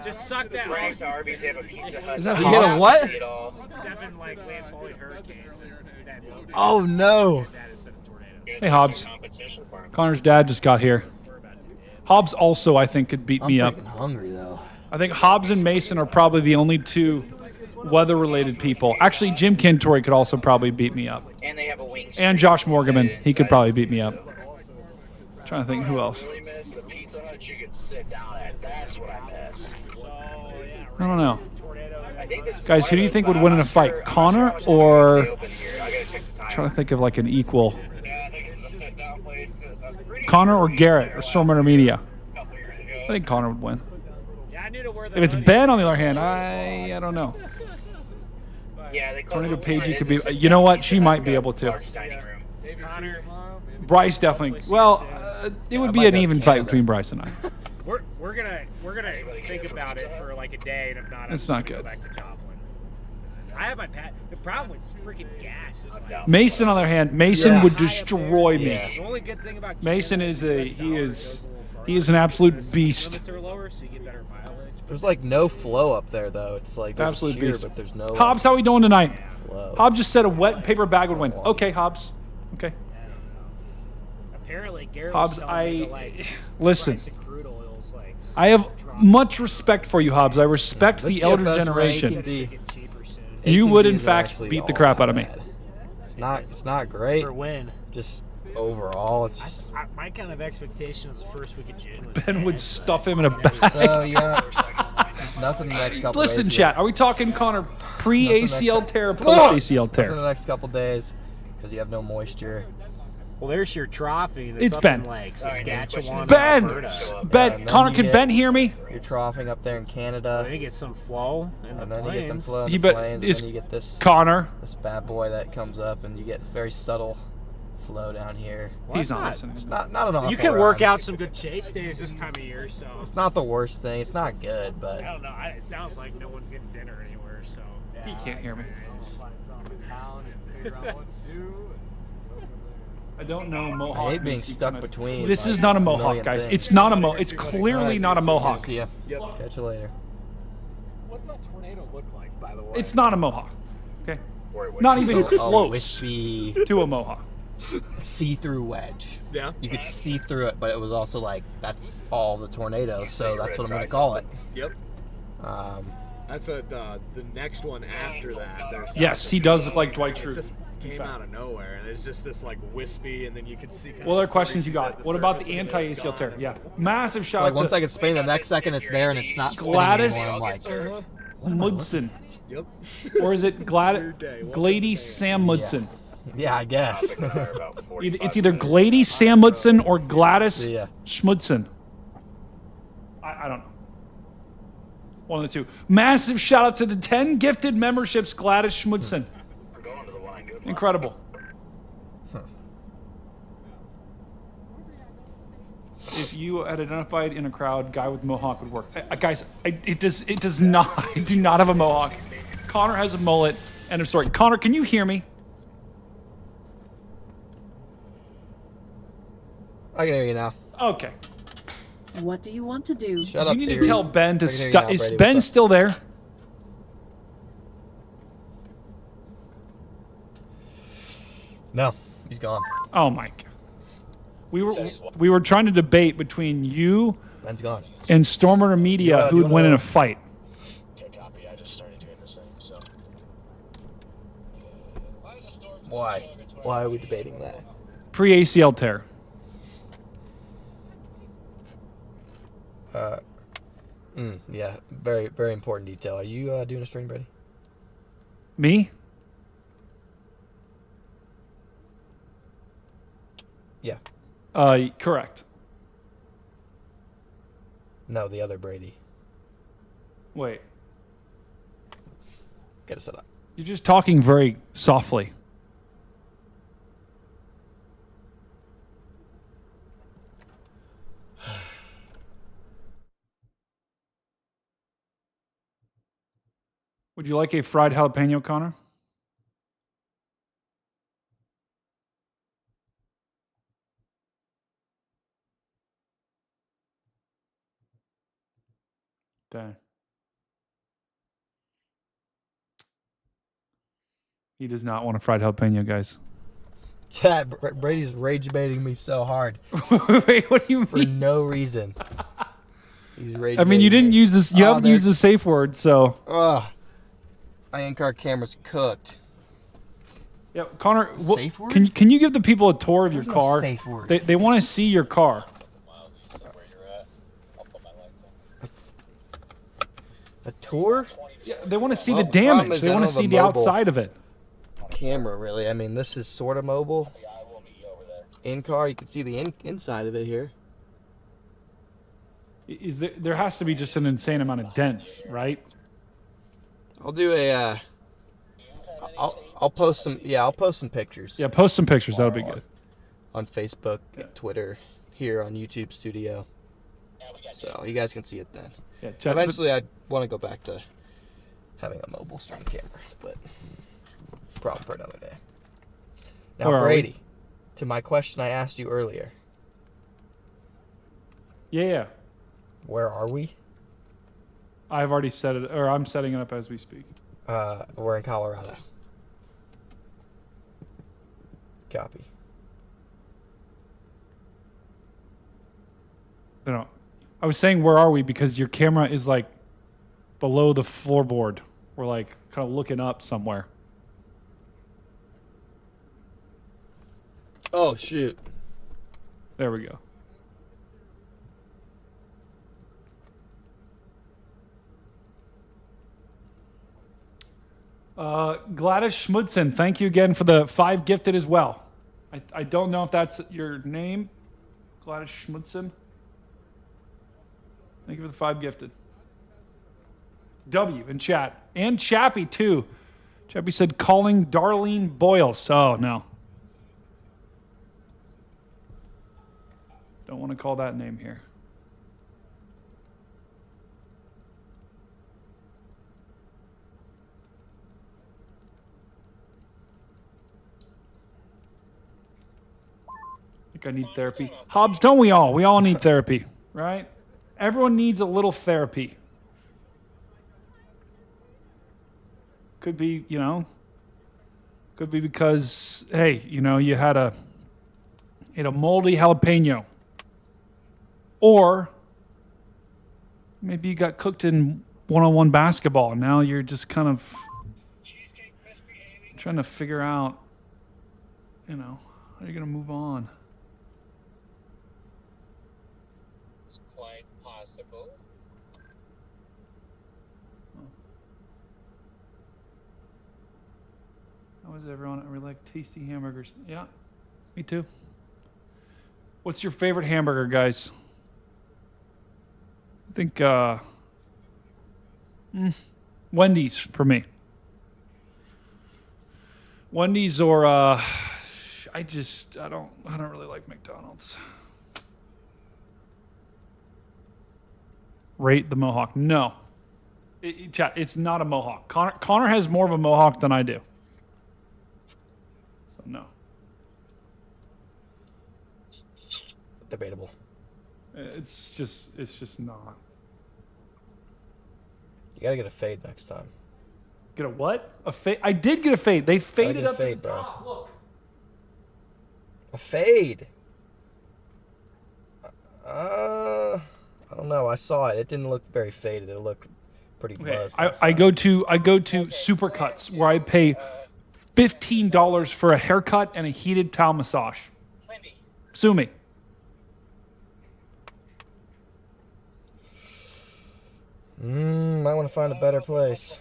Just suck that. Braves Arby's, they have a Pizza Hut. Is that You hot? get a what? 7 like landfalling hurricanes. Oh no. Hey, Hobbs. Connor's dad just got here. Hobbs also, I think, could beat me I'm up. freaking hungry though. I think Hobbs and Mason are probably the only two weather-related people. Actually, Jim Kintory could also probably beat me up. And they have a wing. And Josh Morgan, he could probably beat me up. Trying to think who else. Really miss the Pizza Hut you could sit down at. That's what I miss. I don't know. Guys, who do you think would win in a fight? Connor or... Trying to think of like an equal. Connor or Garrett or Storm Intermedia? I think Connor would win. If it's Ben, on the other hand, I don't know. Tornado Pagey could be... You know what? She might be able to. Bryce definitely... Well, it would be an even fight between Bryce and I. We're gonna think about it for like a day, and if not, It's not good. Go back to Joplin. I have my pat. The problem with freaking gas is like, Mason, on the other hand, Mason would destroy me. the only good thing about Mason is he is an absolute beast. limits are lower, so you get better mileage. There's like no flow up there though. It's like there's Absolute sheer, beast. but there's no Hobbs, how are we doing tonight? flow. Hobbs just said a wet paper bag would win. Okay, Hobbs. Okay. Apparently, Garrett Hobbs, was telling me to, like, listen. price of crude oil's, like, I have much respect for you, Hobbs. I respect This the elder GFS generation. rank, the cheaper soon. You would, in 18Gs are fact, actually beat the all crap out of that me. bad. It's not great. For when? Just overall, it's just. My kind of expectation is the first week of June. Was Ben bad. would stuff him in a bag. So yeah, nothing the next couple. Listen, days chat. Are we talking Connor pre-ACL tear or Nothing post-ACL for the tear? next couple days because you have no moisture. Well, there's your trophy. That's It's up Ben. in, like, Saskatchewan. Ben! Alberta. Ben! and then Connor, you can get- Ben hear me? You're troughing up there in Then Canada, you get some flow in the and then you get some plains. flow in He the bet- plains, and is then you get this Connor. bad boy that comes up, and you get very subtle flow down here. Well, He's that's not listening. It's not an awful You can work run. out some good chase days this time of year, so It's not the worst thing. It's not good, but I don't know. It sounds like no one's getting dinner anywhere, so He can't hear me. I don't know Mohawk. I hate being means you stuck kinda- between. This like, is not a million Mohawk, guys. things. It's not a It's clearly not a Mohawk. See ya. Catch you later. What did that tornado look like, by the way? It's not a Mohawk. Okay. Not even A close wispy, to a Mohawk. see-through wedge. Yeah. You could see through it, but it was also like that's all the tornado, so that's what I'm gonna call it. Yep. Um, That's the next one after that. There's Yes, he does look like Dwight It Schrute. just came out of nowhere, and it's just this like wispy, and then you can see. What other questions you got? What about the anti-ACL tear? Yeah. Massive shout like out once to I can spin, the next second it's there and it's not spinning Gladys anymore. I'm like, Mudson. Yep. Or is it Glady Sam Mudson? yeah, I guess. It's either Glady Sam Mudson or Gladys Yeah. Schmudson. I don't know. One of the two. Massive shout out to the 10 gifted memberships, Gladys Schmudson. Incredible. If you had identified in a crowd, guy with mohawk would work. Guys, it does not. I do not have a mohawk. Connor has a mullet. End of story. Connor, can you hear me? I can hear you now. Okay. What do you want to do? Shut You up, need Siri. to tell Ben to I can hear you stop. now, Is Brady. Ben What's up? still there? No, he's gone. Oh my God. We were trying to debate between you Ben's gone. and Stormer Media Yeah, who would win in a fight. Okay, copy. I just started doing this thing, so. Why? Why are we debating that? Pre-ACL tear. Yeah, very, very important detail. Are you doing a string, Brady? Me? Yeah. Correct. No, the other Brady. Wait. Get it set up. You're just talking very softly. Would you like a fried jalapeno, Connor? Dang. He does not want a fried jalapeno, guys. Chad, Brady's rage baiting me so hard. Wait, what do you mean? For no reason. He's rage I mean, you didn't use this. You haven't used the safe word, so. Ugh. My in-car camera's cooked. Yeah, Connor. Safe word? Can you give the people a tour of your There's no car? safe word. They want to see your car. A tour? Yeah, they want to see Well, the the problem damage. is They I want to don't have see a the mobile outside of it. Camera, really. I mean, this is sort of mobile. In-car, you can see the inside of it here. Is there has to be just an insane amount of dents, right? I'll do a. I'll post some. Yeah, I'll post some pictures. Yeah, post some pictures. That'll be good. On Facebook, Twitter, here on YouTube Studio. So you guys can see it then. Yeah, eventually, I want to go back to having a mobile string camera, but problem for another day. Now, Where are Brady, we? to my question I asked you earlier. Yeah. Where are we? I've already set it, or I'm setting it up as we speak. We're in Colorado. Copy. No, I was saying where are we because your camera is like below the floorboard. We're like kind of looking up somewhere. Oh, shoot. There we go. Gladys Schmudson, thank you again for the 5 gifted as well. I don't know if that's your name, Gladys Schmudson. Thank you for the 5 gifted. W in chat. And Chappie, too. Chappie said, calling Darlene Boyles. Oh, no. Don't want to call that name here. I think I need therapy. Hobbs, don't we all? We all need therapy, right? Everyone needs a little therapy. Could be, could be because, hey, you had a moldy jalapeno. Or maybe you got cooked in one-on-one basketball and now you're just kind of trying to figure out, how you're going to move on. It's quite possible. How is everyone? I really like tasty hamburgers. Yeah, me too. What's your favorite hamburger, guys? I think Wendy's for me. Wendy's or I don't really like McDonald's. Rate the Mohawk. No. Chat, it's not a Mohawk. Connor has more of a Mohawk than I do. So no. Debatable. It's just not. You gotta get a fade next time. Get a what? A fade? I did get a fade. They faded up fade, to the bro. top. Look. A fade? I don't know. I saw it. It didn't look very faded. It looked pretty buzzed. I go to Supercuts where I pay $15 for a haircut and a heated towel massage. Wendy. Sue me. Might want to find a better place.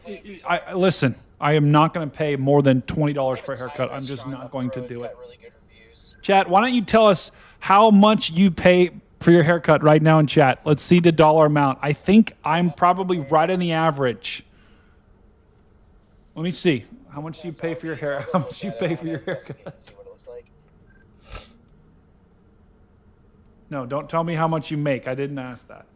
Listen, I am not going to pay more than $20 for a haircut. I'm just not going to do it. Really good reviews. Chat, why don't you tell us how much you pay for your haircut right now in chat? Let's see the dollar amount. I think I'm probably right on the average. Let me see. How much do you pay for your hair? How much do you pay for your haircut? See what it looks like. No, don't tell me how much you make. I didn't ask that.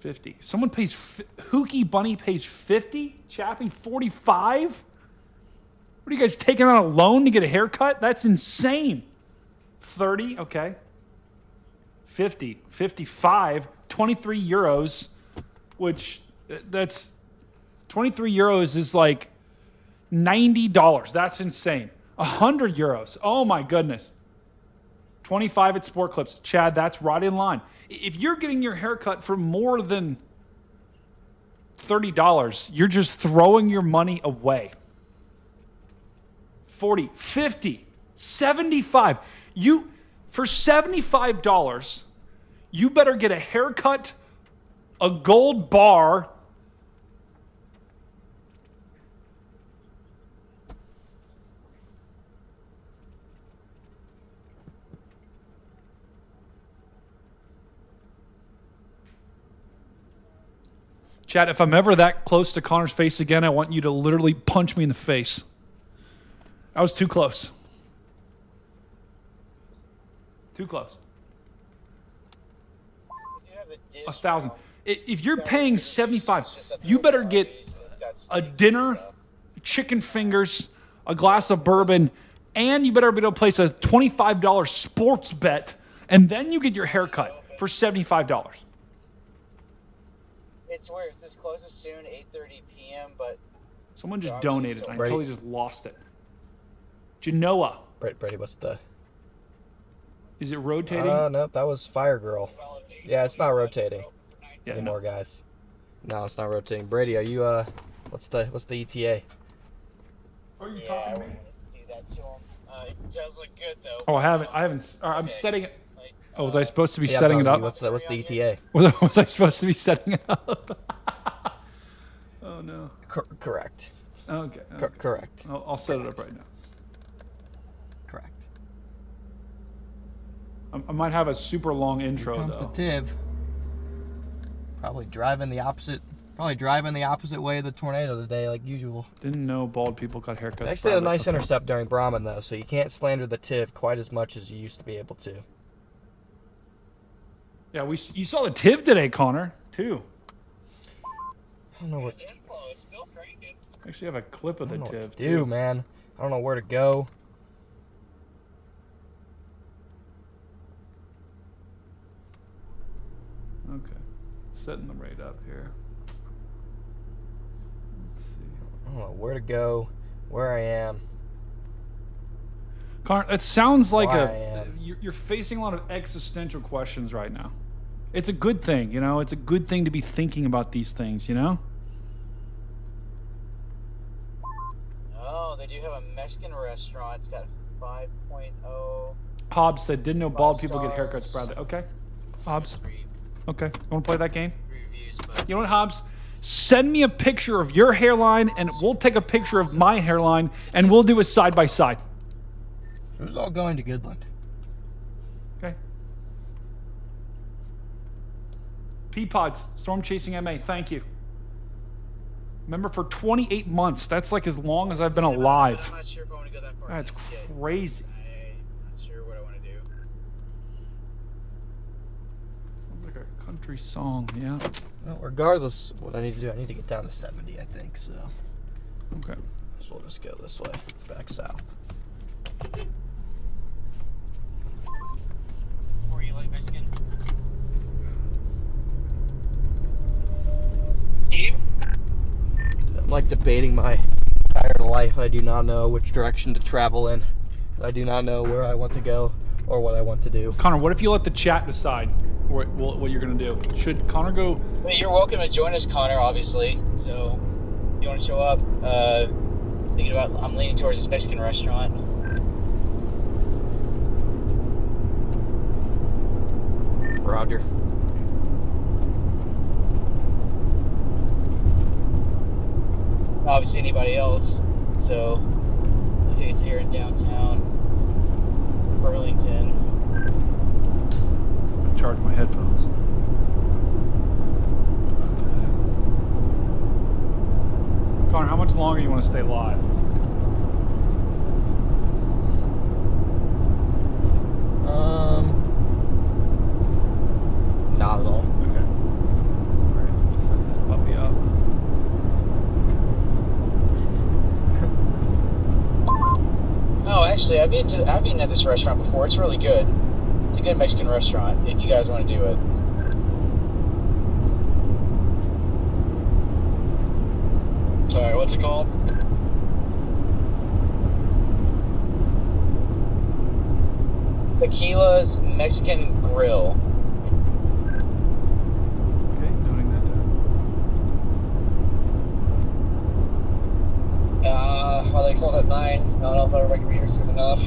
$50. Someone pays Hookie Bunny pays $50. Chappie 45. What are you guys taking on a loan to get a haircut? That's insane. 30. Okay. 50. 55. 23 euros. Which that's 23 euros is like $90. That's insane. 100 euros. Oh my goodness. 25 at Sport Clips. Chad, that's right in line. If you're getting your haircut for more than $30, you're just throwing your money away. 40, 50, 75. For $75, you better get a haircut, a gold bar, Chad, if I'm ever that close to Connor's face again, I want you to literally punch me in the face. I was too close. Too close. 1,000. If you're paying $75, you better get a dinner, chicken fingers, a glass of bourbon, and you better be able to place a $25 sports bet, and then you get your haircut for $75. It's weird. This closes soon, 8:30 p.m. But someone just donated. I totally just lost it. Genoa. Brady, what's the? Is it rotating? Nope, that was Fire Girl. Yeah, it's not rotating anymore, no. guys. No, it's not rotating. Brady, are you what's the ETA? Are you talking to me? Do that to him. It does look good though. Oh, I haven't. I'm setting it. Oh, was I supposed to be setting it up? What's the ETA? Was I supposed to be setting it up? Oh no. Correct. Okay. Correct. I'll set it up right now. Correct. I might have a super long intro Here comes though. the Tiv. Probably driving the opposite way of the tornado today, like usual. Didn't know bald people got haircuts. They actually had a nice intercept during Brahman though, so you can't slander the Tiv quite as much as you used to be able to. Yeah, you saw the Tiv today, Connor, too. I don't know what. Actually, I have a clip of the Tiv. Dude, man, I don't know where to go. Okay, setting the rate up here. Let's see. I don't know where to go, where I am. Connor, it sounds like you're facing a lot of existential questions right now. It's a good thing, you know? It's a good thing to be thinking about these things, you know? Oh, they do have a Mexican restaurant. It's got 5.0. Hobbs said, didn't know bald people get haircuts, Bradley. Okay. Hobbs. Okay. Want to play that game? You know what, Hobbs? Send me a picture of your hairline, and we'll take a picture of my hairline, and we'll do a side-by-side. It was all going to Goodland. Okay. Peapods, Storm Chasing MA, thank you. Remember, for 28 months, that's like as long as I've been alive. I'm not sure if I want to go that far. That's crazy. I'm not sure what I want to do. Sounds like a country song, yeah. Well, regardless, what I need to do, I need to get down to 70, I think, so. Okay. So we'll just go this way, back south. Or you like Mexican? I'm like debating my entire life. I do not know which direction to travel in. I do not know where I want to go or what I want to do. Connor, what if you let the chat decide? what you're gonna do. Should Connor go? I mean, you're welcome to join us, Connor. Obviously, so if you want to show up. Thinking about, I'm leaning towards this Mexican restaurant. Roger. Obviously, anybody else. So, looks like it's here in downtown Burlington. Charge my headphones. Connor, how much longer you want to stay live? Not at all. Okay. All right, let me set this puppy up. Oh, actually, I've eaten at this restaurant before. It's really good. It's a good Mexican restaurant. If you guys want to do it. Alright, what's it called? Tequila's Mexican Grill. Okay, noting that down. Well, they close at 9. I don't know if everybody can be here soon enough.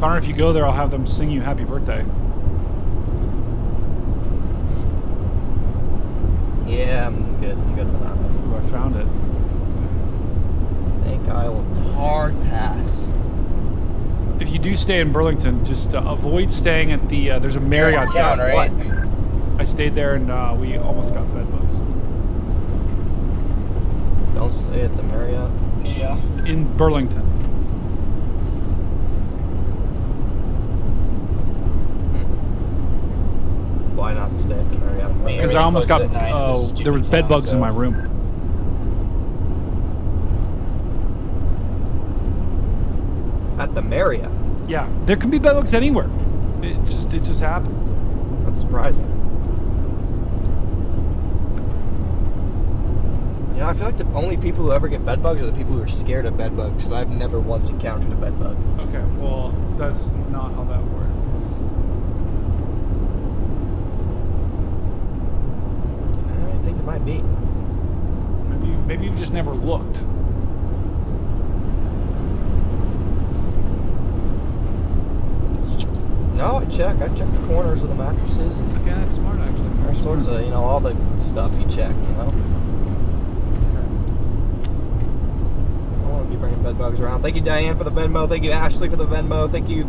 Connor, if you go there, I'll have them sing you happy birthday. Yeah, I'm good. I'm good with that. Ooh, I found it. I think I will hard pass. If you do stay in Burlington, just avoid staying at the. There's a Marriott Town, there. right? What? I stayed there and we almost got bed bugs. Don't stay at the Marriott. Yeah. In Burlington. Why not stay at the Marriott? Because I almost got. There was bed bugs in my room. At the Marriott? Yeah, there can be bed bugs anywhere. It just happens. That's surprising. You know, I feel like the only people who ever get bed bugs are the people who are scared of bed bugs, because I've never once encountered a bed bug. Okay, well, that's not how that works. I think it might be. Maybe you've just never looked. No, I check the corners of the mattresses and Okay, that's smart actually. all sorts of, all the stuff you check, I don't want to be bringing bed bugs around. Thank you, Diane, for the Venmo. Thank you, Ashley, for the Venmo. Thank you,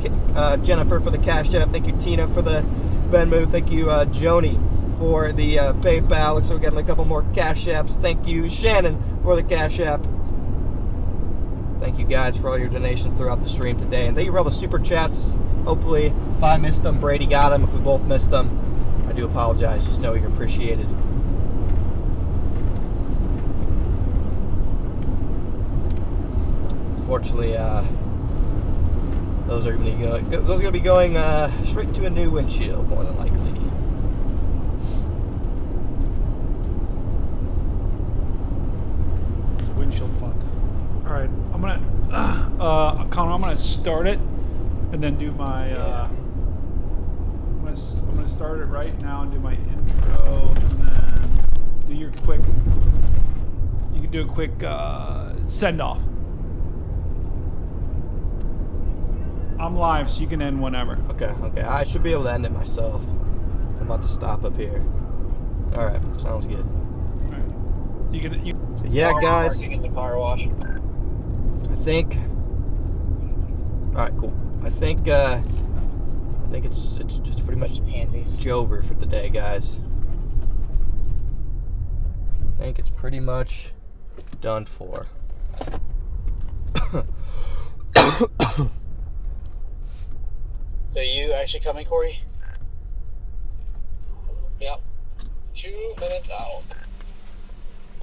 Jennifer, for the Cash App. Thank you, Tina, for the Venmo. Thank you, Joni, for the PayPal. Looks like we're getting a couple more Cash Apps. Thank you, Shannon, for the Cash App. Thank you, guys, for all your donations throughout the stream today. And thank you for all the Super Chats. Hopefully, if I missed them, Brady got them. If we both missed them, I do apologize. Just know you're appreciated. Unfortunately, those are going to be going straight to a new windshield, more than likely. It's windshield fun. All right, I'm gonna, Connor, I'm gonna start it, and then do my. I'm gonna start it right now and do my intro, and then do your quick. You can do a quick send off. I'm live, so you can end whenever. Okay. I should be able to end it myself. I'm about to stop up here. All right, sounds good. All right. You can. Yeah, guys. Parking in the car wash. I think. All right, cool. I think it's pretty much over for the day, guys. I think it's pretty much done for. So you actually coming, Corey? Yep. 2 minutes out.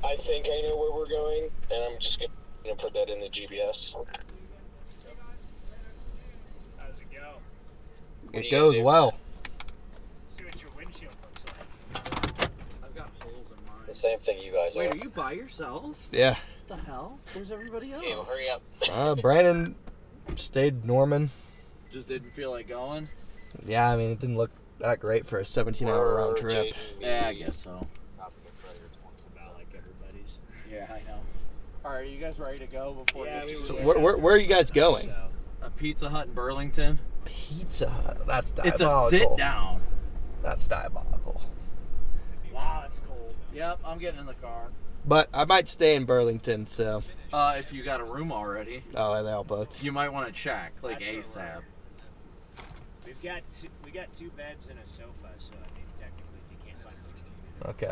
I think I know where we're going, and I'm just gonna put that in the GPS. How's it go? It goes well. See what your windshield looks like. I've got holes in mine. The same thing you guys Wait, are you by yourself? Yeah. What the hell? Where's everybody else? Okay, well, hurry up. Brandon stayed Norman. Just didn't feel like going. Yeah, I mean, it didn't look that great for a 17-hour round trip. Yeah, I guess so. About like everybody's. Yeah, I know. All right, are you guys ready to go before? Yeah, we So where are you guys going? So, A Pizza Hut in Burlington. Pizza Hut. That's It's diabolical. a sit down. That's diabolical. wow, it's cold. Yep, I'm getting in the car. But I might stay in Burlington, so. If you got a room already, Oh, are they all booked? you might want to check, like That's all ASAP. right. We got two beds and a sofa, so I mean technically you can't find 16 minutes. Okay.